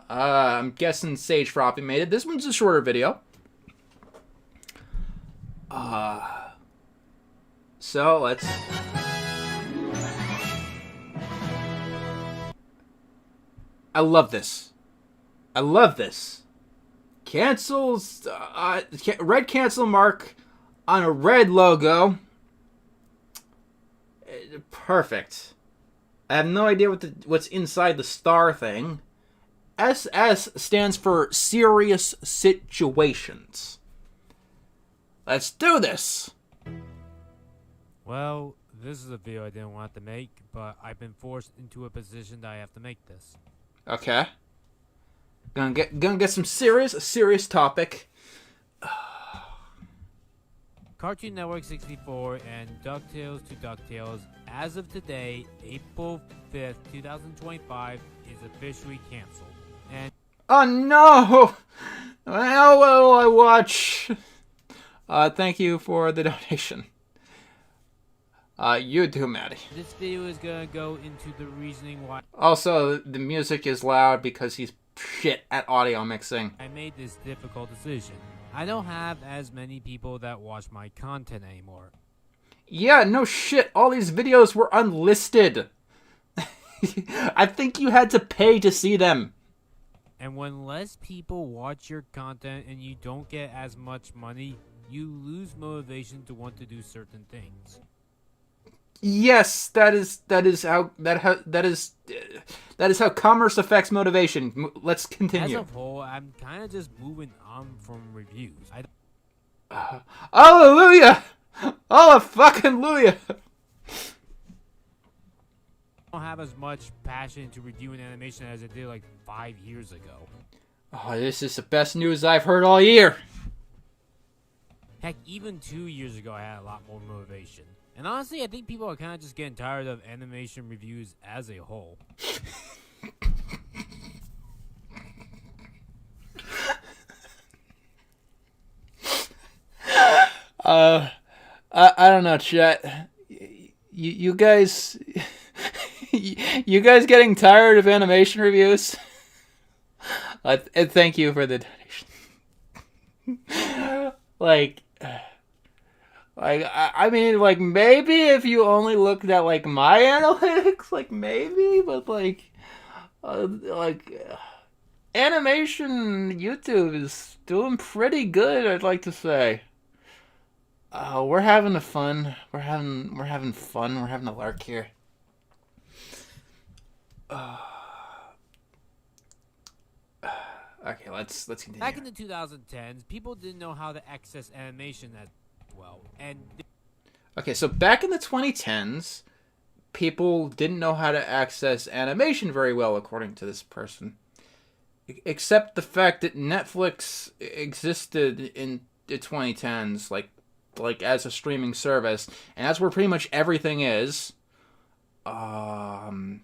I'm guessing Sage Froppy made it. This one's a shorter video. So let's... I love this. I love this. Cancels... red cancel mark on a red logo. Perfect. I have no idea what's inside the star thing. SS stands for Serious Situations. Let's do this! Well, this is a video I didn't want to make, but I've been forced into a position that I have to make this. Okay. Gonna get some serious topic. Cartoon Network 64 and DuckTales to DuckTales, as of today, April 5th, 2025, is officially canceled. And oh no! How will I watch? Thank you for the donation. You too, Maddie. This video is gonna go into the reasoning why. Also, the music is loud because he's shit at audio mixing. I made this difficult decision. I don't have as many people that watch my content anymore. Yeah, no shit. All these videos were unlisted. I think you had to pay to see them. And when less people watch your content and you don't get as much money, you lose motivation to want to do certain things. Yes, that is how commerce affects motivation. Let's continue. As a whole, I'm kind of just moving on from reviews. Hallelujah! Oh, fucking hallelujah! I don't have as much passion to reviewing animation as I did like 5 years ago. Oh, this is the best news I've heard all year. Heck, even 2 years ago, I had a lot more motivation. And honestly, I think people are kind of just getting tired of animation reviews as a whole. I don't know, chat. You guys, you guys getting tired of animation reviews? Thank you for the donation. I mean, like, maybe if you only looked at, like, my analytics, like, maybe, but, animation YouTube is doing pretty good, I'd like to say. We're having a fun. We're having fun. We're having a lark here. Okay, let's continue. Back in the 2010s, people didn't know how to access animation that well, and okay, so back in the 2010s, people didn't know how to access animation very well, according to this person. Except the fact that Netflix existed in the 2010s, like as a streaming service, and that's where pretty much everything is. Also,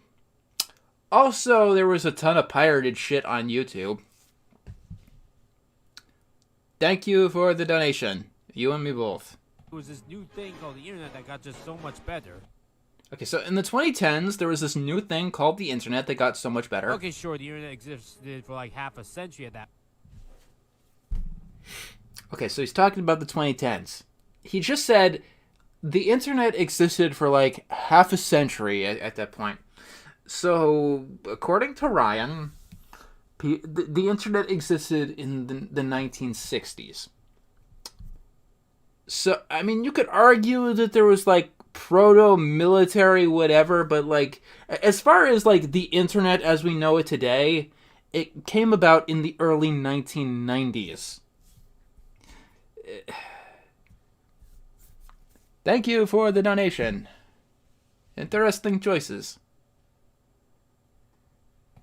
there was a ton of pirated shit on YouTube. Thank you for the donation. You and me both. There was this new thing called the internet that got just so much better. Okay, so in the 2010s, there was this new thing called the internet that got so much better. Okay, sure, the internet existed for like half a century at that. Okay, so he's talking about the 2010s. He just said the internet existed for like half a century at that point. So, according to Ryan, the internet existed in the 1960s. So, I mean, you could argue that there was, like, proto-military whatever, but, like, as far as, like, the internet as we know it today, it came about in the early 1990s. Thank you for the donation. Interesting choices.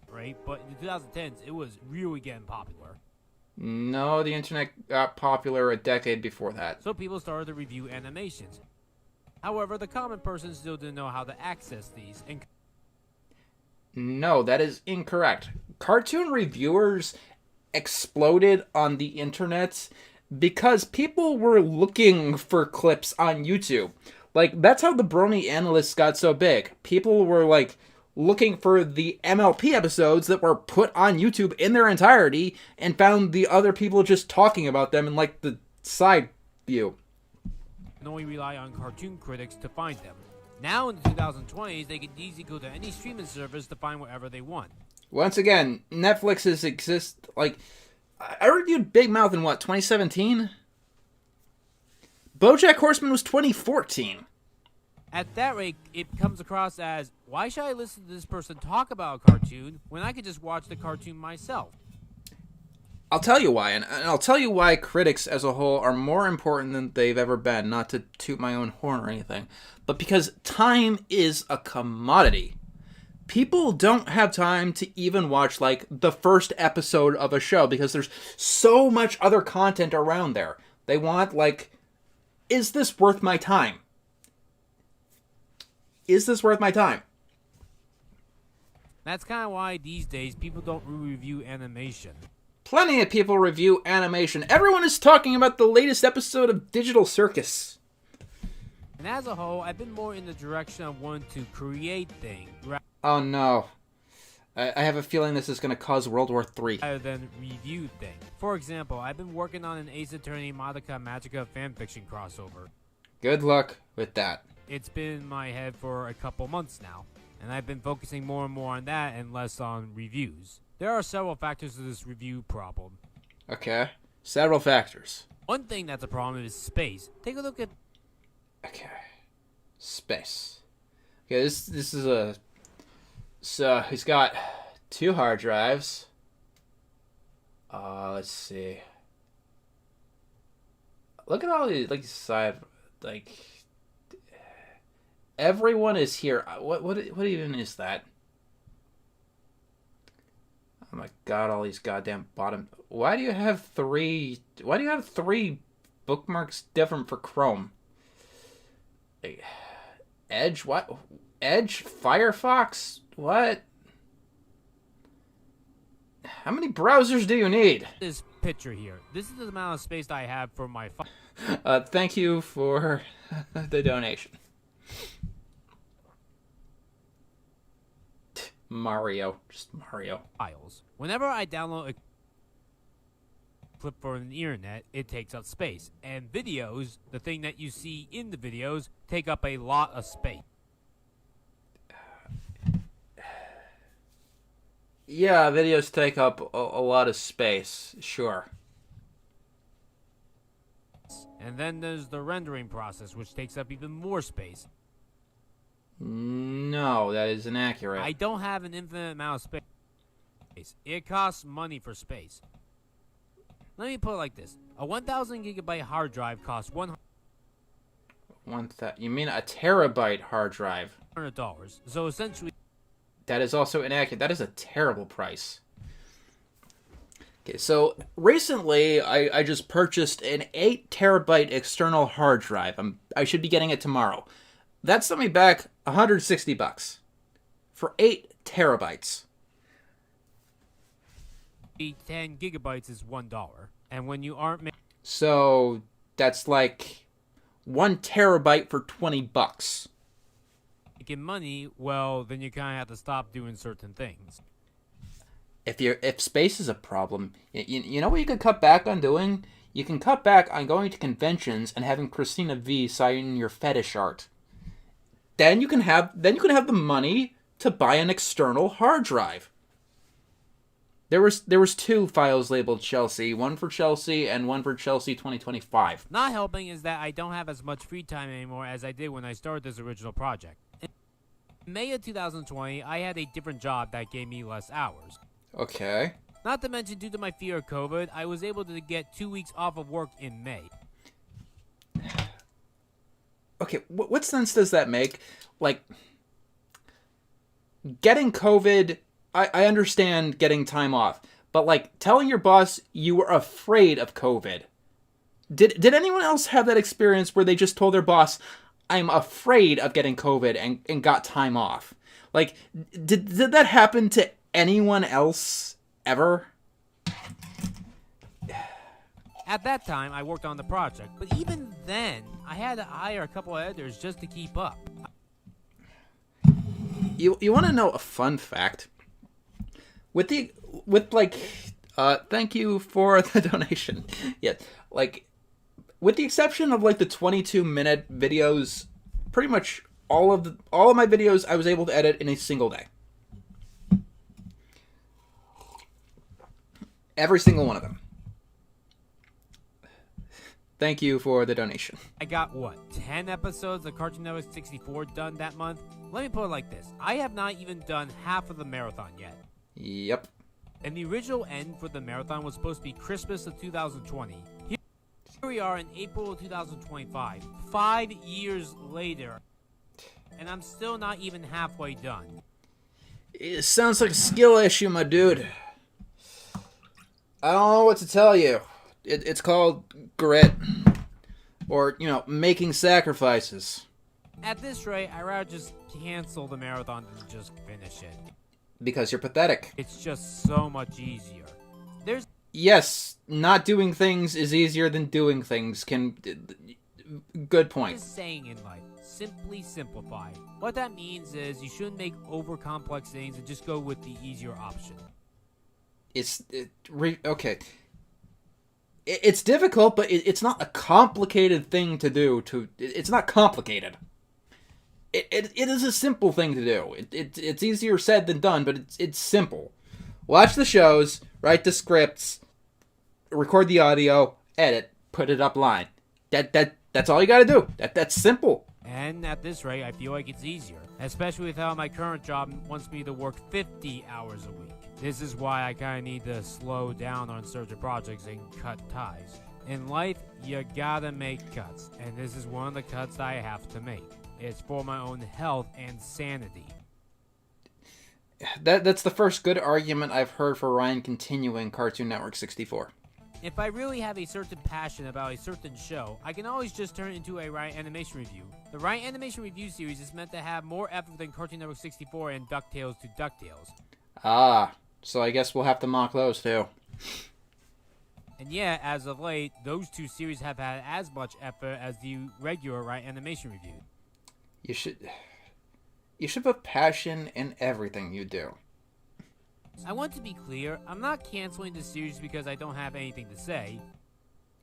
Right, but in the 2010s, it was really getting popular. No, the internet got popular a decade before that. So people started to review animations. However, the common person still didn't know how to access these. And no, that is incorrect. Cartoon reviewers exploded on the internet because people were looking for clips on YouTube. Like, that's how the Brony Analysts got so big. People were, like, looking for the MLP episodes that were put on YouTube in their entirety and found the other people just talking about them in, like, the side view. only rely on cartoon critics to find them. Now in the 2020s, they can easily go to any streaming service to find whatever they want. Once again, Netflix's exist, like, I reviewed Big Mouth in what, 2017? BoJack Horseman was 2014. At that rate, it comes across as, why should I listen to this person talk about a cartoon when I could just watch the cartoon myself? I'll tell you why, and I'll tell you why critics as a whole are more important than they've ever been, not to toot my own horn or anything, but because time is a commodity. People don't have time to even watch, like, the first episode of a show because there's so much other content around there. They want, like, is this worth my time? Is this worth my time? That's kind of why these days people don't review animation. Plenty of people review animation. Everyone is talking about the latest episode of Digital Circus. And as a whole, I've been more in the direction of wanting to create things Oh no. I have a feeling this is going to cause World War III. rather than review things. For example, I've been working on an Ace Attorney Madoka Magica fanfiction crossover. Good luck with that. It's been in my head for a couple months now, and I've been focusing more and more on that and less on reviews. There are several factors to this review problem. Okay. Several factors. One thing that's a problem is space. Take a look at... Okay. Space. Okay, this is a... So, he's got 2 hard drives. Let's see. Look at all these, like, side... Like... Everyone is here. What even is that? Oh my god, all these goddamn bottom... Why do you have 3... Why do you have 3 bookmarks different for Chrome? Edge? What? Edge? Firefox? What? How many browsers do you need? This picture here. This is the amount of space I have for my... Thank you for the donation. Mario. Just Mario. Files. Whenever I download a clip from the internet, it takes up space. And videos, the thing that you see in the videos, take up a lot of space. Yeah, videos take up a lot of space. Sure. And then there's the rendering process, which takes up even more space. No, that is inaccurate. I don't have an infinite amount of space. It costs money for space. Let me put it like this. A 1,000 gigabyte hard drive costs $100. You mean a terabyte hard drive? $100. So essentially... That is also inaccurate. That is a terrible price. Okay, so recently I just purchased an 8 terabyte external hard drive. I should be getting it tomorrow. That sent me back $160 for 8 terabytes. 10 gigabytes is $1. And when you aren't so that's like 1 terabyte for $20. making money, well, then you kind of have to stop doing certain things. If space is a problem, you know what you could cut back on doing? You can cut back on going to conventions and having Christina V sign your fetish art. Then you can have the money to buy an external hard drive. There was 2 files labeled Chelsea, one for Chelsea and one for Chelsea 2025. Not helping is that I don't have as much free time anymore as I did when I started this original project. In May of 2020, I had a different job that gave me less hours. Okay. Not to mention, due to my fear of COVID, I was able to get 2 weeks off of work in May. Okay, what sense does that make? Like, getting COVID, I understand getting time off, but like telling your boss you were afraid of COVID. Did anyone else have that experience where they just told their boss, I'm afraid of getting COVID and got time off? Like, did that happen to anyone else ever? At that time, I worked on the project, but even then, I had to hire a couple of editors just to keep up. You want to know a fun fact? Thank you for the donation. Yeah, like, with the exception of like the 22-minute videos, pretty much all of my videos I was able to edit in a single day. Every single one of them. Thank you for the donation. I got, 10 episodes of Cartoon Network 64 done that month? Let me put it like this. I have not even done half of the marathon yet. Yep. And the original end for the marathon was supposed to be Christmas of 2020. Here we are in April of 2025, 5 years later, and I'm still not even halfway done. It sounds like a skill issue, my dude. I don't know what to tell you. It's called grit. Or, making sacrifices. At this rate, I'd rather just cancel the marathon than just finish it. Because you're pathetic. It's just so much easier. Yes, not doing things is easier than doing things. Good point. Just saying in life, simply simplify. What that means is you shouldn't make over-complex things and just go with the easier option. Okay. It's difficult, but it's not a complicated thing to do. It's not complicated. It is a simple thing to do. It's easier said than done, but it's simple. Watch the shows, write the scripts, record the audio, edit, put it up line. That's all you gotta do. That's simple. And at this rate, I feel like it's easier, especially with how my current job wants me to work 50 hours a week. This is why I kind of need to slow down on certain projects and cut ties. In life, you gotta make cuts, and this is one of the cuts I have to make. It's for my own health and sanity. That's the first good argument I've heard for Ryan continuing Cartoon Network 64. If I really have a certain passion about a certain show, I can always just turn it into a Ryan Animation Review. The Ryan Animation Review series is meant to have more effort than Cartoon Network 64 and DuckTales to DuckTales. Ah, so I guess we'll have to mock those too. And yeah, as of late, those two series have had as much effort as the regular Ryan Animation Review. You should put passion in everything you do. I want to be clear, I'm not canceling the series because I don't have anything to say.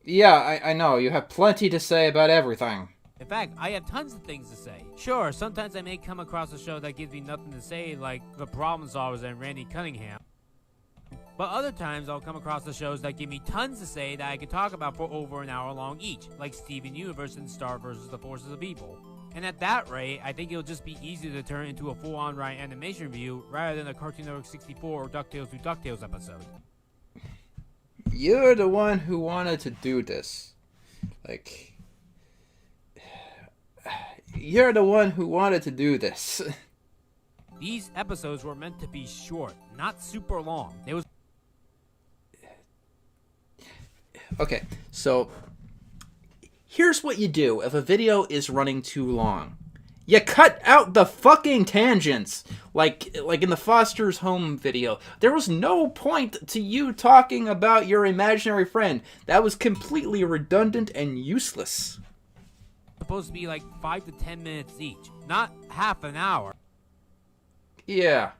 Yeah, I know, you have plenty to say about everything. In fact, I have tons of things to say. Sure, sometimes I may come across a show that gives me nothing to say, like The Problem Solvers and Randy Cunningham. But other times I'll come across the shows that give me tons to say that I can talk about for over an hour long each, like Steven Universe and Star vs. the Forces of Evil. And at that rate, I think it'll just be easier to turn into a full-on Ryan Animation Review rather than a Cartoon Network 64 or DuckTales to DuckTales episode. You're the one who wanted to do this. You're the one who wanted to do this. These episodes were meant to be short, not super long. Okay, so here's what you do if a video is running too long. You cut out the fucking tangents. Like in the Foster's Home video. There was no point to you talking about your imaginary friend. That was completely redundant and useless. Supposed to be like 5 to 10 minutes each, not half an hour. Yeah.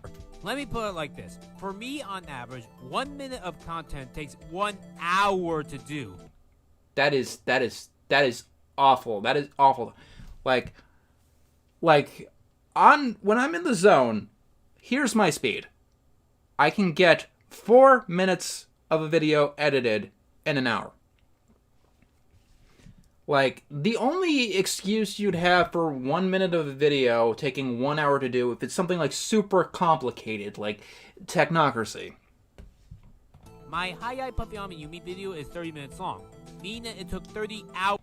Let me put it like this. For me, on average, 1 minute of content takes 1 hour to do. That is awful. That is awful. When I'm in the zone, here's my speed. I can get 4 minutes of a video edited in an hour. The only excuse you'd have for 1 minute of a video taking 1 hour to do if it's something super complicated, like Technocracy. My Hi-Hi Puffy Ami Yumi video is 30 minutes long, meaning that it took 30 hours.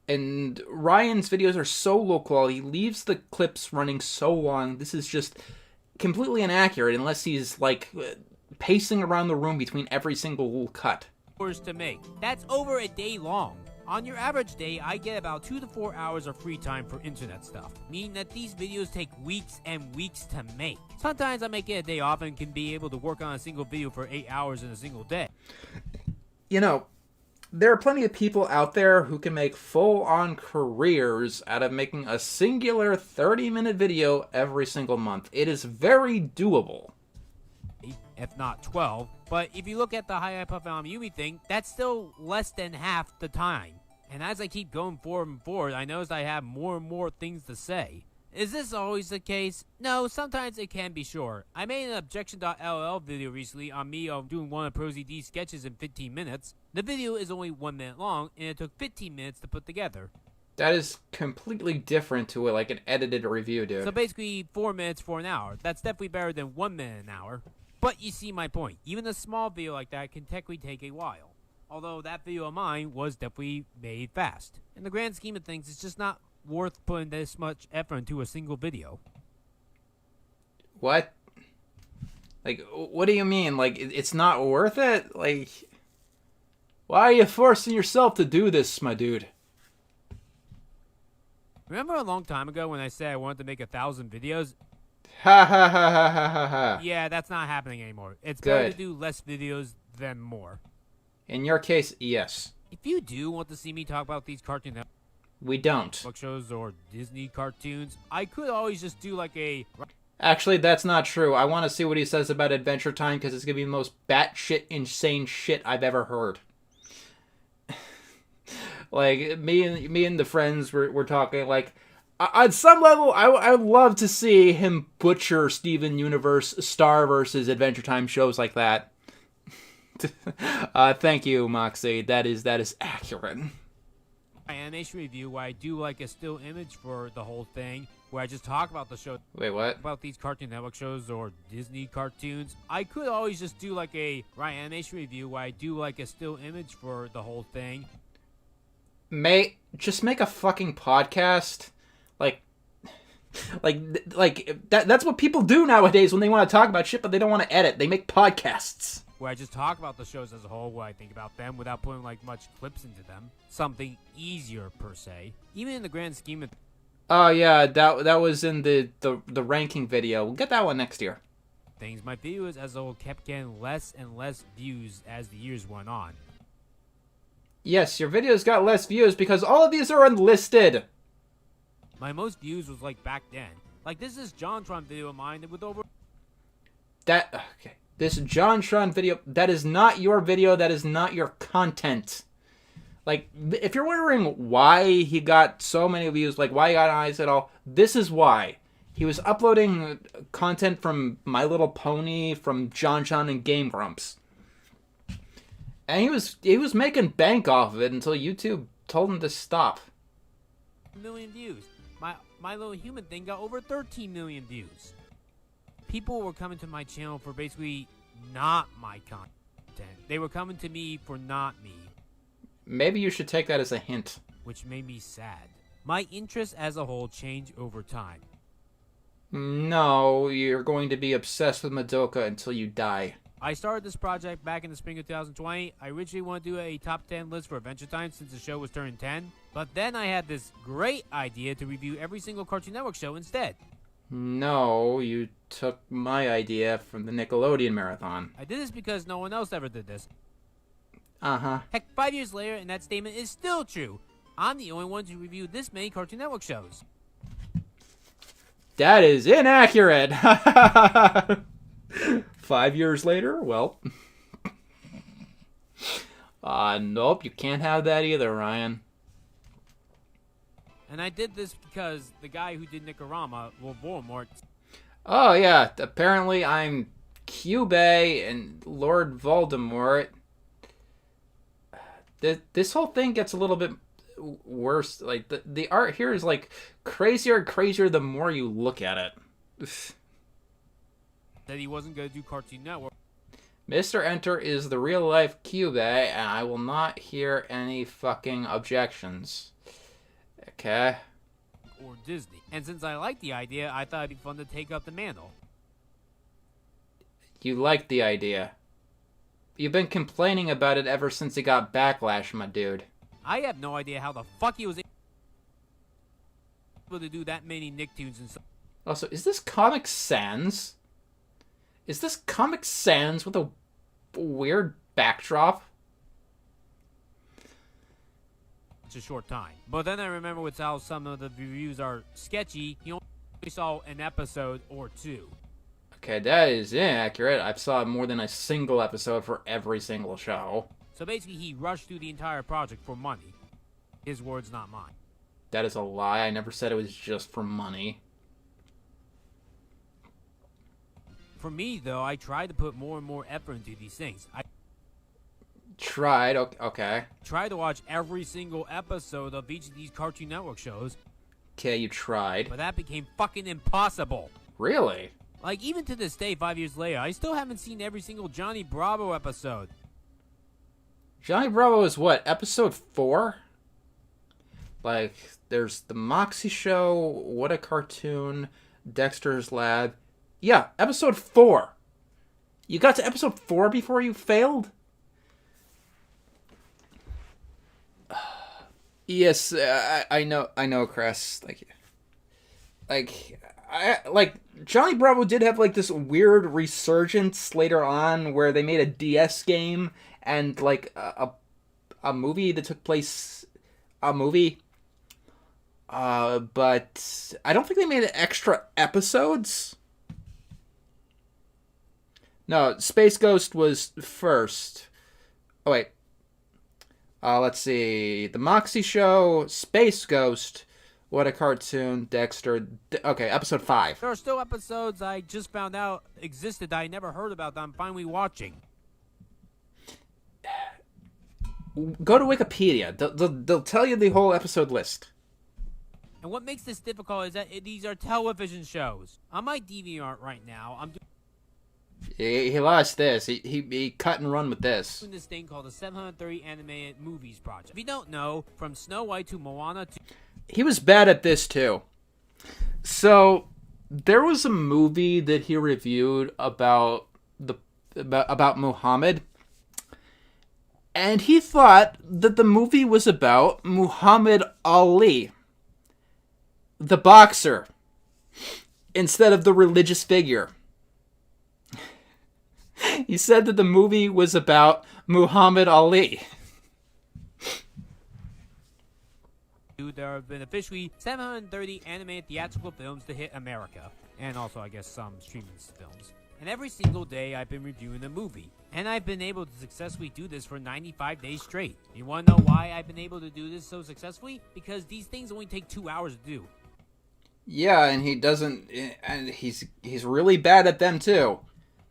And Ryan's videos are so low quality, he leaves the clips running so long, this is just completely inaccurate unless he's, pacing around the room between every single cut. Hours to make. That's over a day long. On your average day, I get about 2 to 4 hours of free time for internet stuff, meaning that these videos take weeks and weeks to make. Sometimes I make it a day off and can be able to work on a single video for 8 hours in a single day. You know, there are plenty of people out there who can make full-on careers out of making a singular 30-minute video every single month. It is very doable. If not 12, but if you look at the Hi-Puff Yumi thing, that's still less than half the time. And as I keep going forward and forward, I notice I have more and more things to say. Is this always the case? No, sometimes it can be sure. I made an Objection.ll video recently on me doing one of ProZD's sketches in 15 minutes. The video is only 1 minute long, and it took 15 minutes to put together. That is completely different to like an edited review, dude. So basically 4 minutes for an hour. That's definitely better than 1 minute an hour. But you see my point. Even a small video like that can technically take a while. Although that video of mine was definitely made fast. In the grand scheme of things, it's just not worth putting this much effort into a single video. What? Like, what do you mean? Like, it's not worth it? Like, why are you forcing yourself to do this, my dude? Remember a long time ago when I said I wanted to make 1,000 videos? Ha ha ha ha ha ha ha. Yeah, that's not happening anymore. It's Good. better to do less videos than more. In your case, yes. If you do want to see me talk about these cartoon We don't. network shows or Disney cartoons, I could always just do like a... Actually, that's not true. I want to see what he says about Adventure Time because it's going to be the most batshit insane shit I've ever heard. Like, me and the friends were talking, like, on some level, I would love to see him butcher Steven Universe, Star versus Adventure Time shows like that. Thank you, Moxie. That is accurate. My animation review where I do like a still image for the whole thing, where I just talk about the show. Wait, what? About these Cartoon Network shows or Disney cartoons. I could always just do like a animation review where I do like a still image for the whole thing. Just make a fucking podcast. That's what people do nowadays when they want to talk about shit, but they don't want to edit. They make podcasts. Where I just talk about the shows as a whole, what I think about them, without putting like much clips into them. Something easier per se. Even in the grand scheme of... Oh yeah, that was in the ranking video. We'll get that one next year. Things, my videos as a whole kept getting less and less views as the years went on. Yes, your videos got less views because all of these are unlisted. My most views was like back then. Like this is JonTron video of mine with over... Okay. This JonTron video, that is not your video, that is not your content. Like, if you're wondering why he got so many views, like why he got eyes at all, this is why. He was uploading content from My Little Pony, from JonTron and Game Grumps. And he was making bank off of it until YouTube told him to stop. Million views. My Little Human thing got over 13 million views. People were coming to my channel for basically not my content. They were coming to me for not me. Maybe you should take that as a hint. Which made me sad. My interests as a whole changed over time. No, you're going to be obsessed with Madoka until you die. I started this project back in the spring of 2020. I originally wanted to do a top 10 list for Adventure Time since the show was turning 10. But then I had this great idea to review every single Cartoon Network show instead. No, you took my idea from the Nickelodeon Marathon. I did this because no one else ever did this. Uh-huh. Heck, 5 years later, and that statement is still true. I'm the only one to review this many Cartoon Network shows. That is inaccurate! 5 years later? Well. Nope, you can't have that either, Ryan. And I did this because the guy who did Nikorama, Lord Voldemort... Oh, yeah. Apparently I'm Kyubey and Lord Voldemort. This whole thing gets a little bit worse. Like, the art here is, like, crazier and crazier the more you look at it. That he wasn't going to do Cartoon Network. Mr. Enter is the real-life Kyubey, and I will not hear any fucking objections. Okay. Or Disney. And since I liked the idea, I thought it'd be fun to take up the mantle. You like the idea. You've been complaining about it ever since it got backlash, my dude. I have no idea how the fuck he was able to do that many Nicktoons and stuff. Also, is this Comic Sans? Is this Comic Sans with a weird backdrop? It's a short time. But then I remember with how some of the reviews are sketchy, he only saw an episode or two. Okay, that is inaccurate. I've saw more than a single episode for every single show. So basically, he rushed through the entire project for money. His words, not mine. That is a lie. I never said it was just for money. For me, though, I tried to put more and more effort into these things. I tried, okay. Tried to watch every single episode of each of these Cartoon Network shows. Okay, you tried. But that became fucking impossible. Really? Like, even to this day, 5 years later, I still haven't seen every single Johnny Bravo episode. Johnny Bravo is what, episode 4? Like, there's The Moxie Show, What a Cartoon, Dexter's Lab. Yeah, episode 4. You got to episode 4 before you failed? Yes, I know, Chris. Like Johnny Bravo did have like this weird resurgence later on where they made a DS game and like a movie that took place, but I don't think they made extra episodes. No, Space Ghost was first. Oh wait. Let's see. The Moxie Show, Space Ghost, What a Cartoon, Dexter. Okay, episode 5. There are still episodes I just found out existed that I never heard about that I'm finally watching. Go to Wikipedia. They'll tell you the whole episode list. And what makes this difficult is that these are television shows. On my DVR right now, I'm He lost this. He cut and run with this. doing this thing called the 730 Animated Movies Project. If you don't know, from Snow White to Moana to... He was bad at this too. So there was a movie that he reviewed about Muhammad, and he thought that the movie was about Muhammad Ali, the boxer, instead of the religious figure. He said that the movie was about Muhammad Ali. There have been officially 730 animated theatrical films to hit America, and also I guess some streaming films. And every single day I've been reviewing a movie, and I've been able to successfully do this for 95 days straight. You want to know why I've been able to do this so successfully? Because these things only take 2 hours to do. Yeah, and he doesn't, and he's really bad at them too.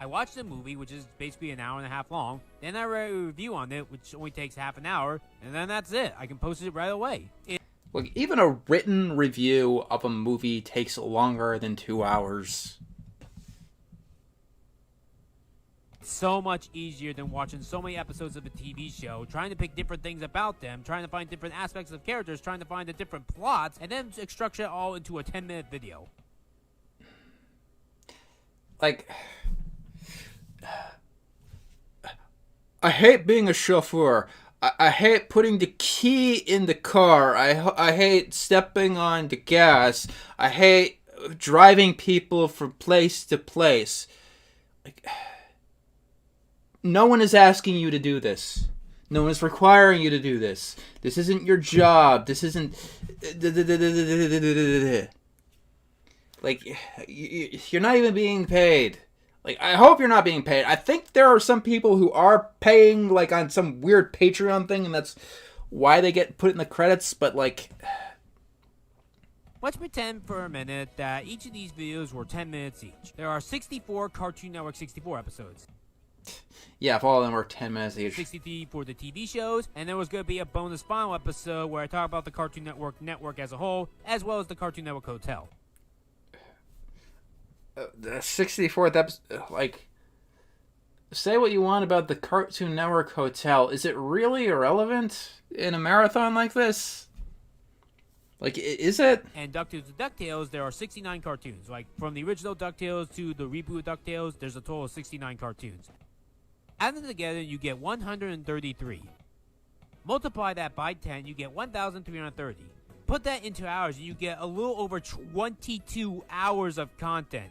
I watched the movie, which is basically an hour and a half long, then I write a review on it, which only takes half an hour, and then that's it. I can post it right away. Look, even a written review of a movie takes longer than 2 hours. It's so much easier than watching so many episodes of a TV show, trying to pick different things about them, trying to find different aspects of characters, trying to find the different plots, and then structure it all into a 10-minute video. Like, I hate being a chauffeur. I hate putting the key in the car. I hate stepping on the gas. I hate driving people from place to place. Like, no one is asking you to do this. No one is requiring you to do this. This isn't your job. This isn't... Like, you're not even being paid. Like, I hope you're not being paid. I think there are some people who are paying, like, on some weird Patreon thing, and that's why they get put in the credits, but, like... Let's pretend for a minute that each of these videos were 10 minutes each. There are 64 Cartoon Network 64 episodes. Yeah, if all of them were 10 minutes each. 63 for the TV shows, and there was going to be a bonus final episode where I talk about the Cartoon Network as a whole, as well as the Cartoon Network Hotel. The 64th episode, like, say what you want about the Cartoon Network Hotel. Is it really irrelevant in a marathon like this? Like, is it? And DuckTales to DuckTales, there are 69 cartoons. Like, from the original DuckTales to the reboot of DuckTales, there's a total of 69 cartoons. Add them together, you get 133. Multiply that by 10, you get 1,330. Put that into hours, and you get a little over 22 hours of content.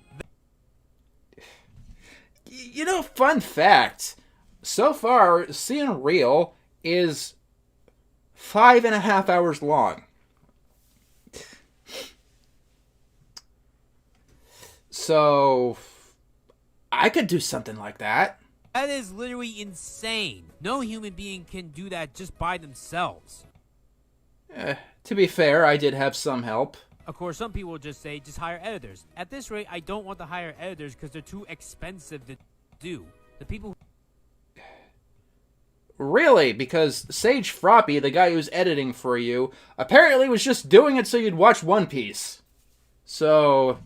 You know, fun fact. So far, Seeing Real is 5.5 hours long. So, I could do something like that. That is literally insane. No human being can do that just by themselves. To be fair, I did have some help. Of course, some people will just say, just hire editors. At this rate, I don't want to hire editors because they're too expensive to do. The people... Really? Because Sage Froppy, the guy who's editing for you, apparently was just doing it so you'd watch One Piece. So...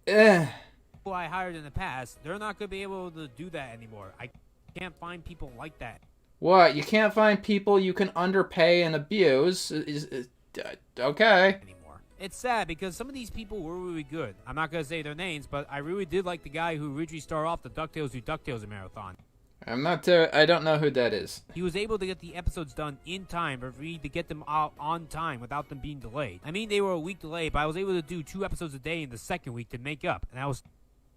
Who I hired in the past, they're not going to be able to do that anymore. I can't find people like that. What? You can't find people you can underpay and abuse? Okay. Anymore. It's sad because some of these people were really good. I'm not going to say their names, but I really did like the guy who originally started off the DuckTales Do DuckTales marathon. I don't know who that is. He was able to get the episodes done in time for me to get them out on time without them being delayed. I mean, they were a week delayed, but I was able to do 2 episodes a day in the second week to make up. And I was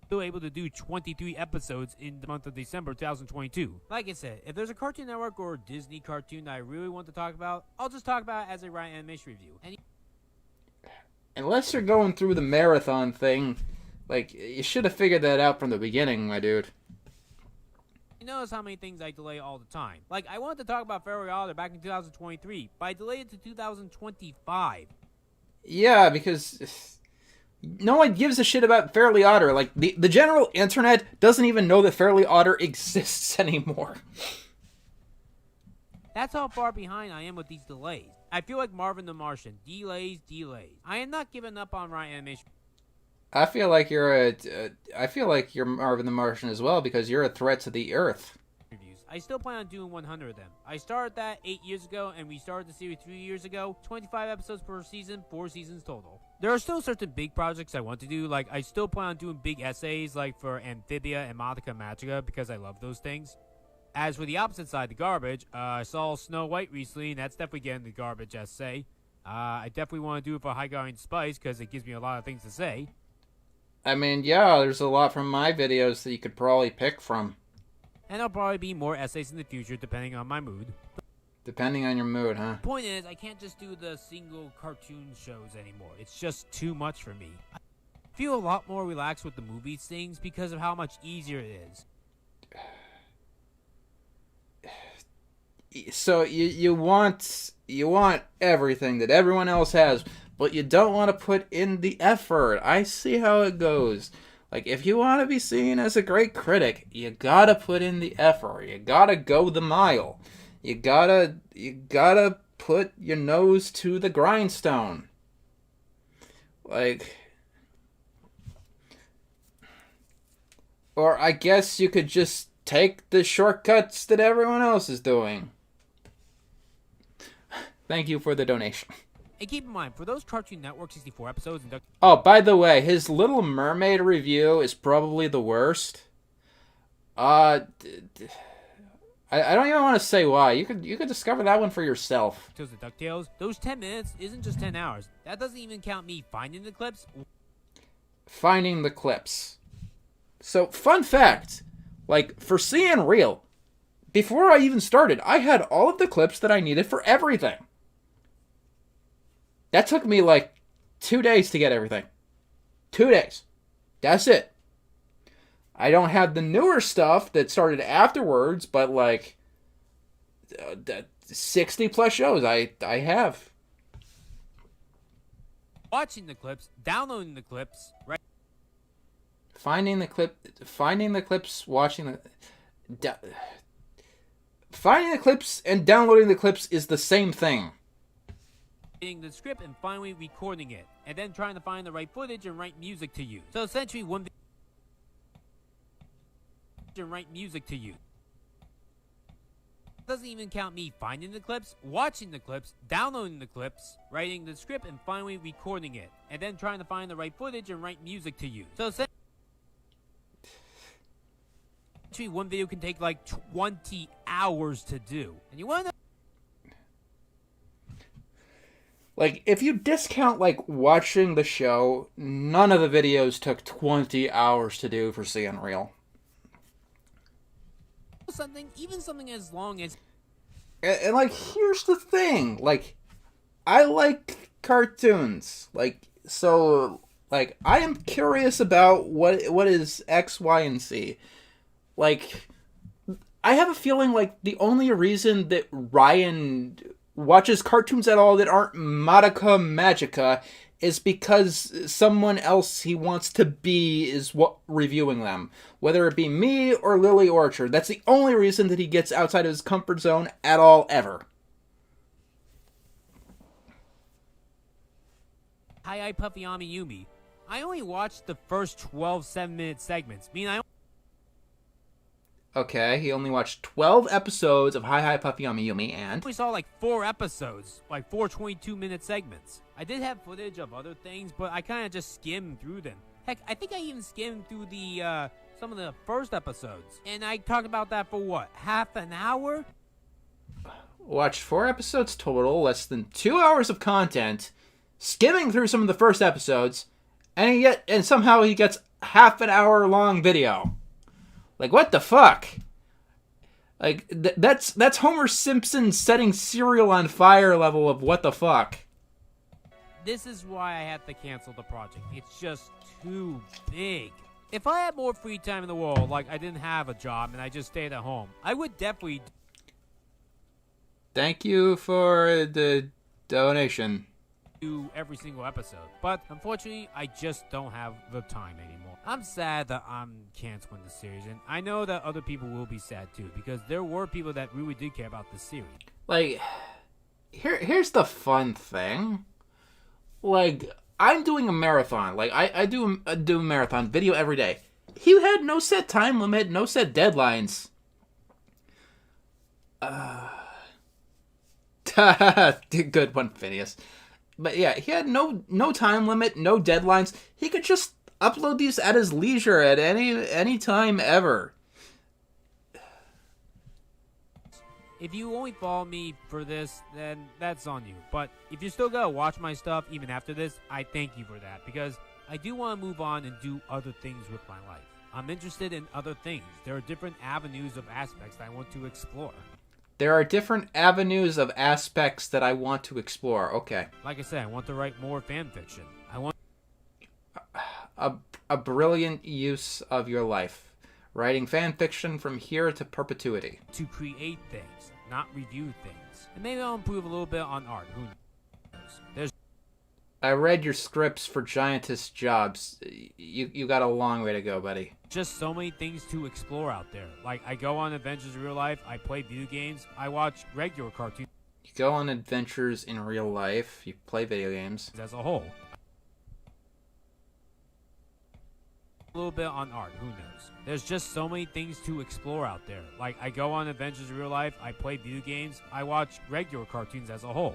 still able to do 23 episodes in the month of December 2022. Like I said, if there's a Cartoon Network or Disney cartoon that I really want to talk about, I'll just talk about it as a Riot Animation review. Unless you're going through the marathon thing, like, you should have figured that out from the beginning, my dude. You notice how many things I delay all the time. Like, I wanted to talk about Fairly Oddly back in 2023, but I delayed it to 2025. Yeah, because no one gives a shit about Fairly Odder. Like, the general internet doesn't even know that Fairly Odder exists anymore. That's how far behind I am with these delays. I feel like Marvin the Martian. Delays. I am not giving up on Riot Animation. I feel like you're Marvin the Martian as well, because you're a threat to the Earth. I still plan on doing 100 of them. I started that 8 years ago, and we started the series 3 years ago. 25 episodes per season, 4 seasons total. There are still certain big projects I want to do. Like, I still plan on doing big essays, like for Amphibia and Madoka Magica, because I love those things. As for the opposite side, the garbage, I saw Snow White recently, and that's definitely getting the garbage essay. I definitely want to do it for High Guardian Spice, because it gives me a lot of things to say. I mean, yeah, there's a lot from my videos that you could probably pick from. And there'll probably be more essays in the future, depending on my mood. Depending on your mood, huh? The point is, I can't just do the single cartoon shows anymore. It's just too much for me. I feel a lot more relaxed with the movies things because of how much easier it is. So you want everything that everyone else has, but you don't want to put in the effort. I see how it goes. Like, if you want to be seen as a great critic, you gotta put in the effort. You gotta go the mile. You gotta put your nose to the grindstone. Like, or I guess you could just take the shortcuts that everyone else is doing. Thank you for the donation. And keep in mind, for those Cartoon Network 64 episodes... Oh, by the way, his Little Mermaid review is probably the worst. I don't even want to say why. You could discover that one for yourself. DuckTales, those 10 minutes isn't just 10 hours. That doesn't even count me finding the clips. Finding the clips. So, fun fact. Like, for Seeing Real, before I even started, I had all of the clips that I needed for everything. That took me like 2 days to get everything. 2 days. That's it. I don't have the newer stuff that started afterwards, but like 60 plus shows I have. Watching the clips, downloading the clips, right? Finding the clips, watching the... Finding the clips and downloading the clips is the same thing. The script and finally recording it, and then trying to find the right footage and right music to use. So essentially, one and right music to use. doesn't even count me finding the clips, watching the clips, downloading the clips, writing the script, and finally recording it, and then trying to find the right footage and write music to use. So essentially, one video can take like 20 hours to do. And you want to Like, if you discount, like, watching the show, none of the videos took 20 hours to do for seeing Real. even something as long as... And, like, here's the thing. Like, I like cartoons. Like, so, like, I am curious about what is X, Y, and Z. Like, I have a feeling, like, the only reason that Ryan watches cartoons at all that aren't Madoka Magica is because someone else he wants to be is reviewing them. Whether it be me or Lily Orchard. That's the only reason that he gets outside of his comfort zone at all, ever. Hi Puffy Ami Yumi. I only watched the first 12 7-minute segments. Okay, he only watched 12 episodes of Hi Puffy Yumi and... We saw like 4 episodes, like 4 22-minute segments. I did have footage of other things, but I kind of just skimmed through them. Heck, I think I even skimmed through the, some of the first episodes. And I talked about that for what, half an hour? Watched 4 episodes total, less than 2 hours of content, skimming through some of the first episodes, and somehow he gets half an hour long video. Like, what the fuck? Like, that's Homer Simpson setting cereal on fire level of what the fuck. This is why I had to cancel the project. It's just too big. If I had more free time in the world, like I didn't have a job and I just stayed at home, I would definitely... Thank you for the donation. Do every single episode. But unfortunately, I just don't have the time anymore. I'm sad that I'm canceling the series, and I know that other people will be sad too, because there were people that really did care about the series. Like, here's the fun thing. Like, I'm doing a marathon. Like, I do a marathon video every day. He had no set time limit, no set deadlines. Good one, Phineas. But yeah, he had no time limit, no deadlines. He could just upload these at his leisure at any time ever. If you only follow me for this, then that's on you. But if you're still gonna watch my stuff even after this, I thank you for that, because I do want to move on and do other things with my life. I'm interested in other things. There are different avenues of aspects that I want to explore. There are different avenues of aspects that I want to explore. Okay. Like I said, I want to write more fan fiction. I want a brilliant use of your life. Writing fan fiction from here to perpetuity. To create things, not review things. And maybe I'll improve a little bit on art. Who knows? I read your scripts for Giantess Jobs. You got a long way to go, buddy. Just so many things to explore out there. Like, I go on adventures in real life, I play video games, I watch regular cartoons. You go on adventures in real life, you play video games. As a whole. A little bit on art, who knows? There's just so many things to explore out there. Like, I go on adventures in real life, I play video games, I watch regular cartoons as a whole.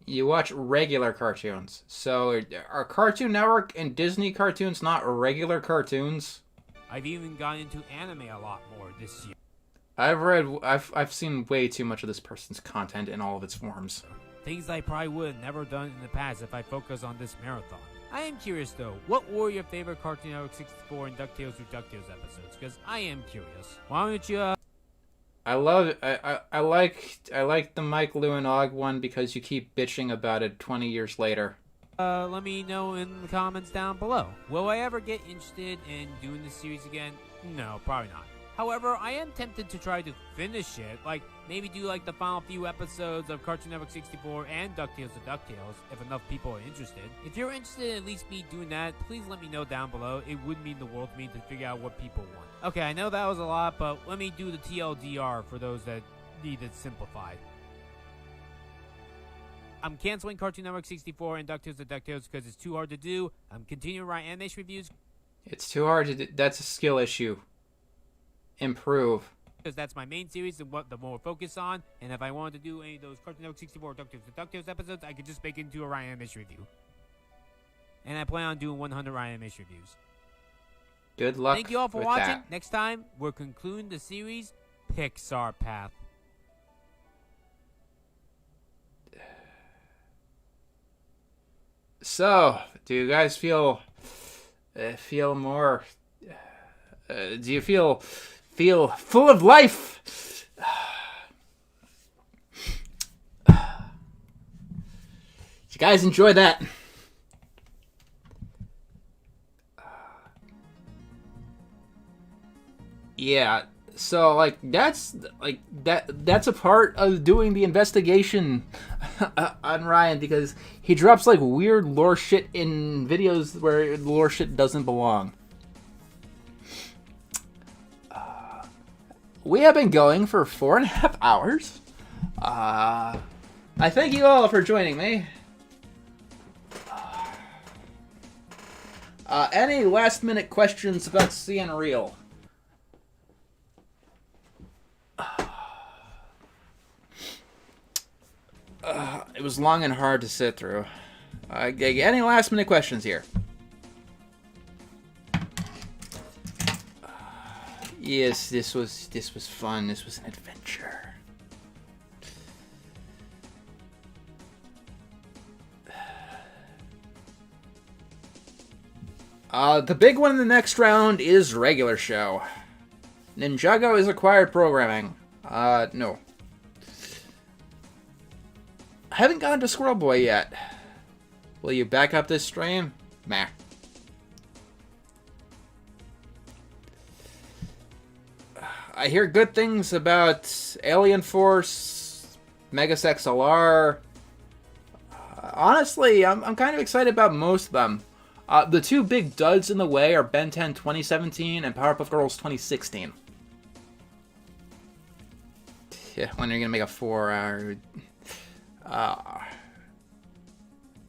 You watch regular cartoons. So, are Cartoon Network and Disney cartoons not regular cartoons? I've even gotten into anime a lot more this year. I've seen way too much of this person's content in all of its forms. Things I probably would have never done in the past if I focused on this marathon. I am curious though, what were your favorite Cartoon Network 64 and DuckTales or DuckTales episodes? Because I am curious. Why don't you, I like the Mike Lewinog one because you keep bitching about it 20 years later. Let me know in the comments down below. Will I ever get interested in doing this series again? No, probably not. However, I am tempted to try to finish it, like maybe do like the final few episodes of Cartoon Network 64 and DuckTales to DuckTales, if enough people are interested. If you're interested in at least me doing that, please let me know down below. It would mean the world to me to figure out what people want. Okay, I know that was a lot, but let me do the TLDR for those that need it simplified. I'm canceling Cartoon Network 64 and DuckTales to DuckTales because it's too hard to do. I'm continuing to write animation reviews. It's too hard to do. That's a skill issue. Improve. because that's my main series and what the more focus on. And if I wanted to do any of those Cartoon Network 64 DuckTales episodes, I could just make it into a Ryan Mish review. And I plan on doing 100 Ryan Mish reviews. Good luck. Thank you all for with watching. that. Next time, we're concluding the series Pixar Path. So, do you guys feel more? Do you feel full of life? Did you guys enjoy that? Yeah. So that's a part of doing the investigation on Ryan, because he drops weird lore shit in videos where lore shit doesn't belong. We have been going for 4.5 hours. I thank you all for joining me. Any last minute questions about seeing Real? It was long and hard to sit through. Any last minute questions here? Yes, this was fun. This was an adventure. The big one in the next round is regular show. Ninjago is acquired programming. No. I haven't gotten to Squirrel Boy yet. Will you back up this stream? Meh. I hear good things about Alien Force, Megas XLR. Honestly, I'm kind of excited about most of them. The two big duds in the way are Ben 10 2017 and Powerpuff Girls 2016. Yeah, when are you gonna make a 4-hour...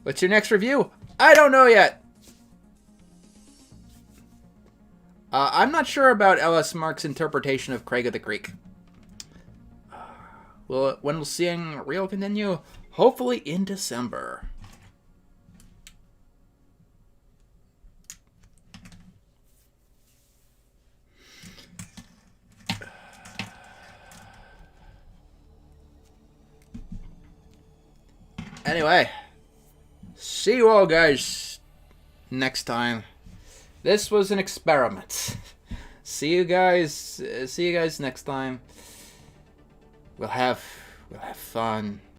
what's your next review? I don't know yet. I'm not sure about L.S. Mark's interpretation of Craig of the Creek. When will seeing Real continue? Hopefully in December. Anyway, see you all guys next time. This was an experiment. See you guys next time. We'll have fun.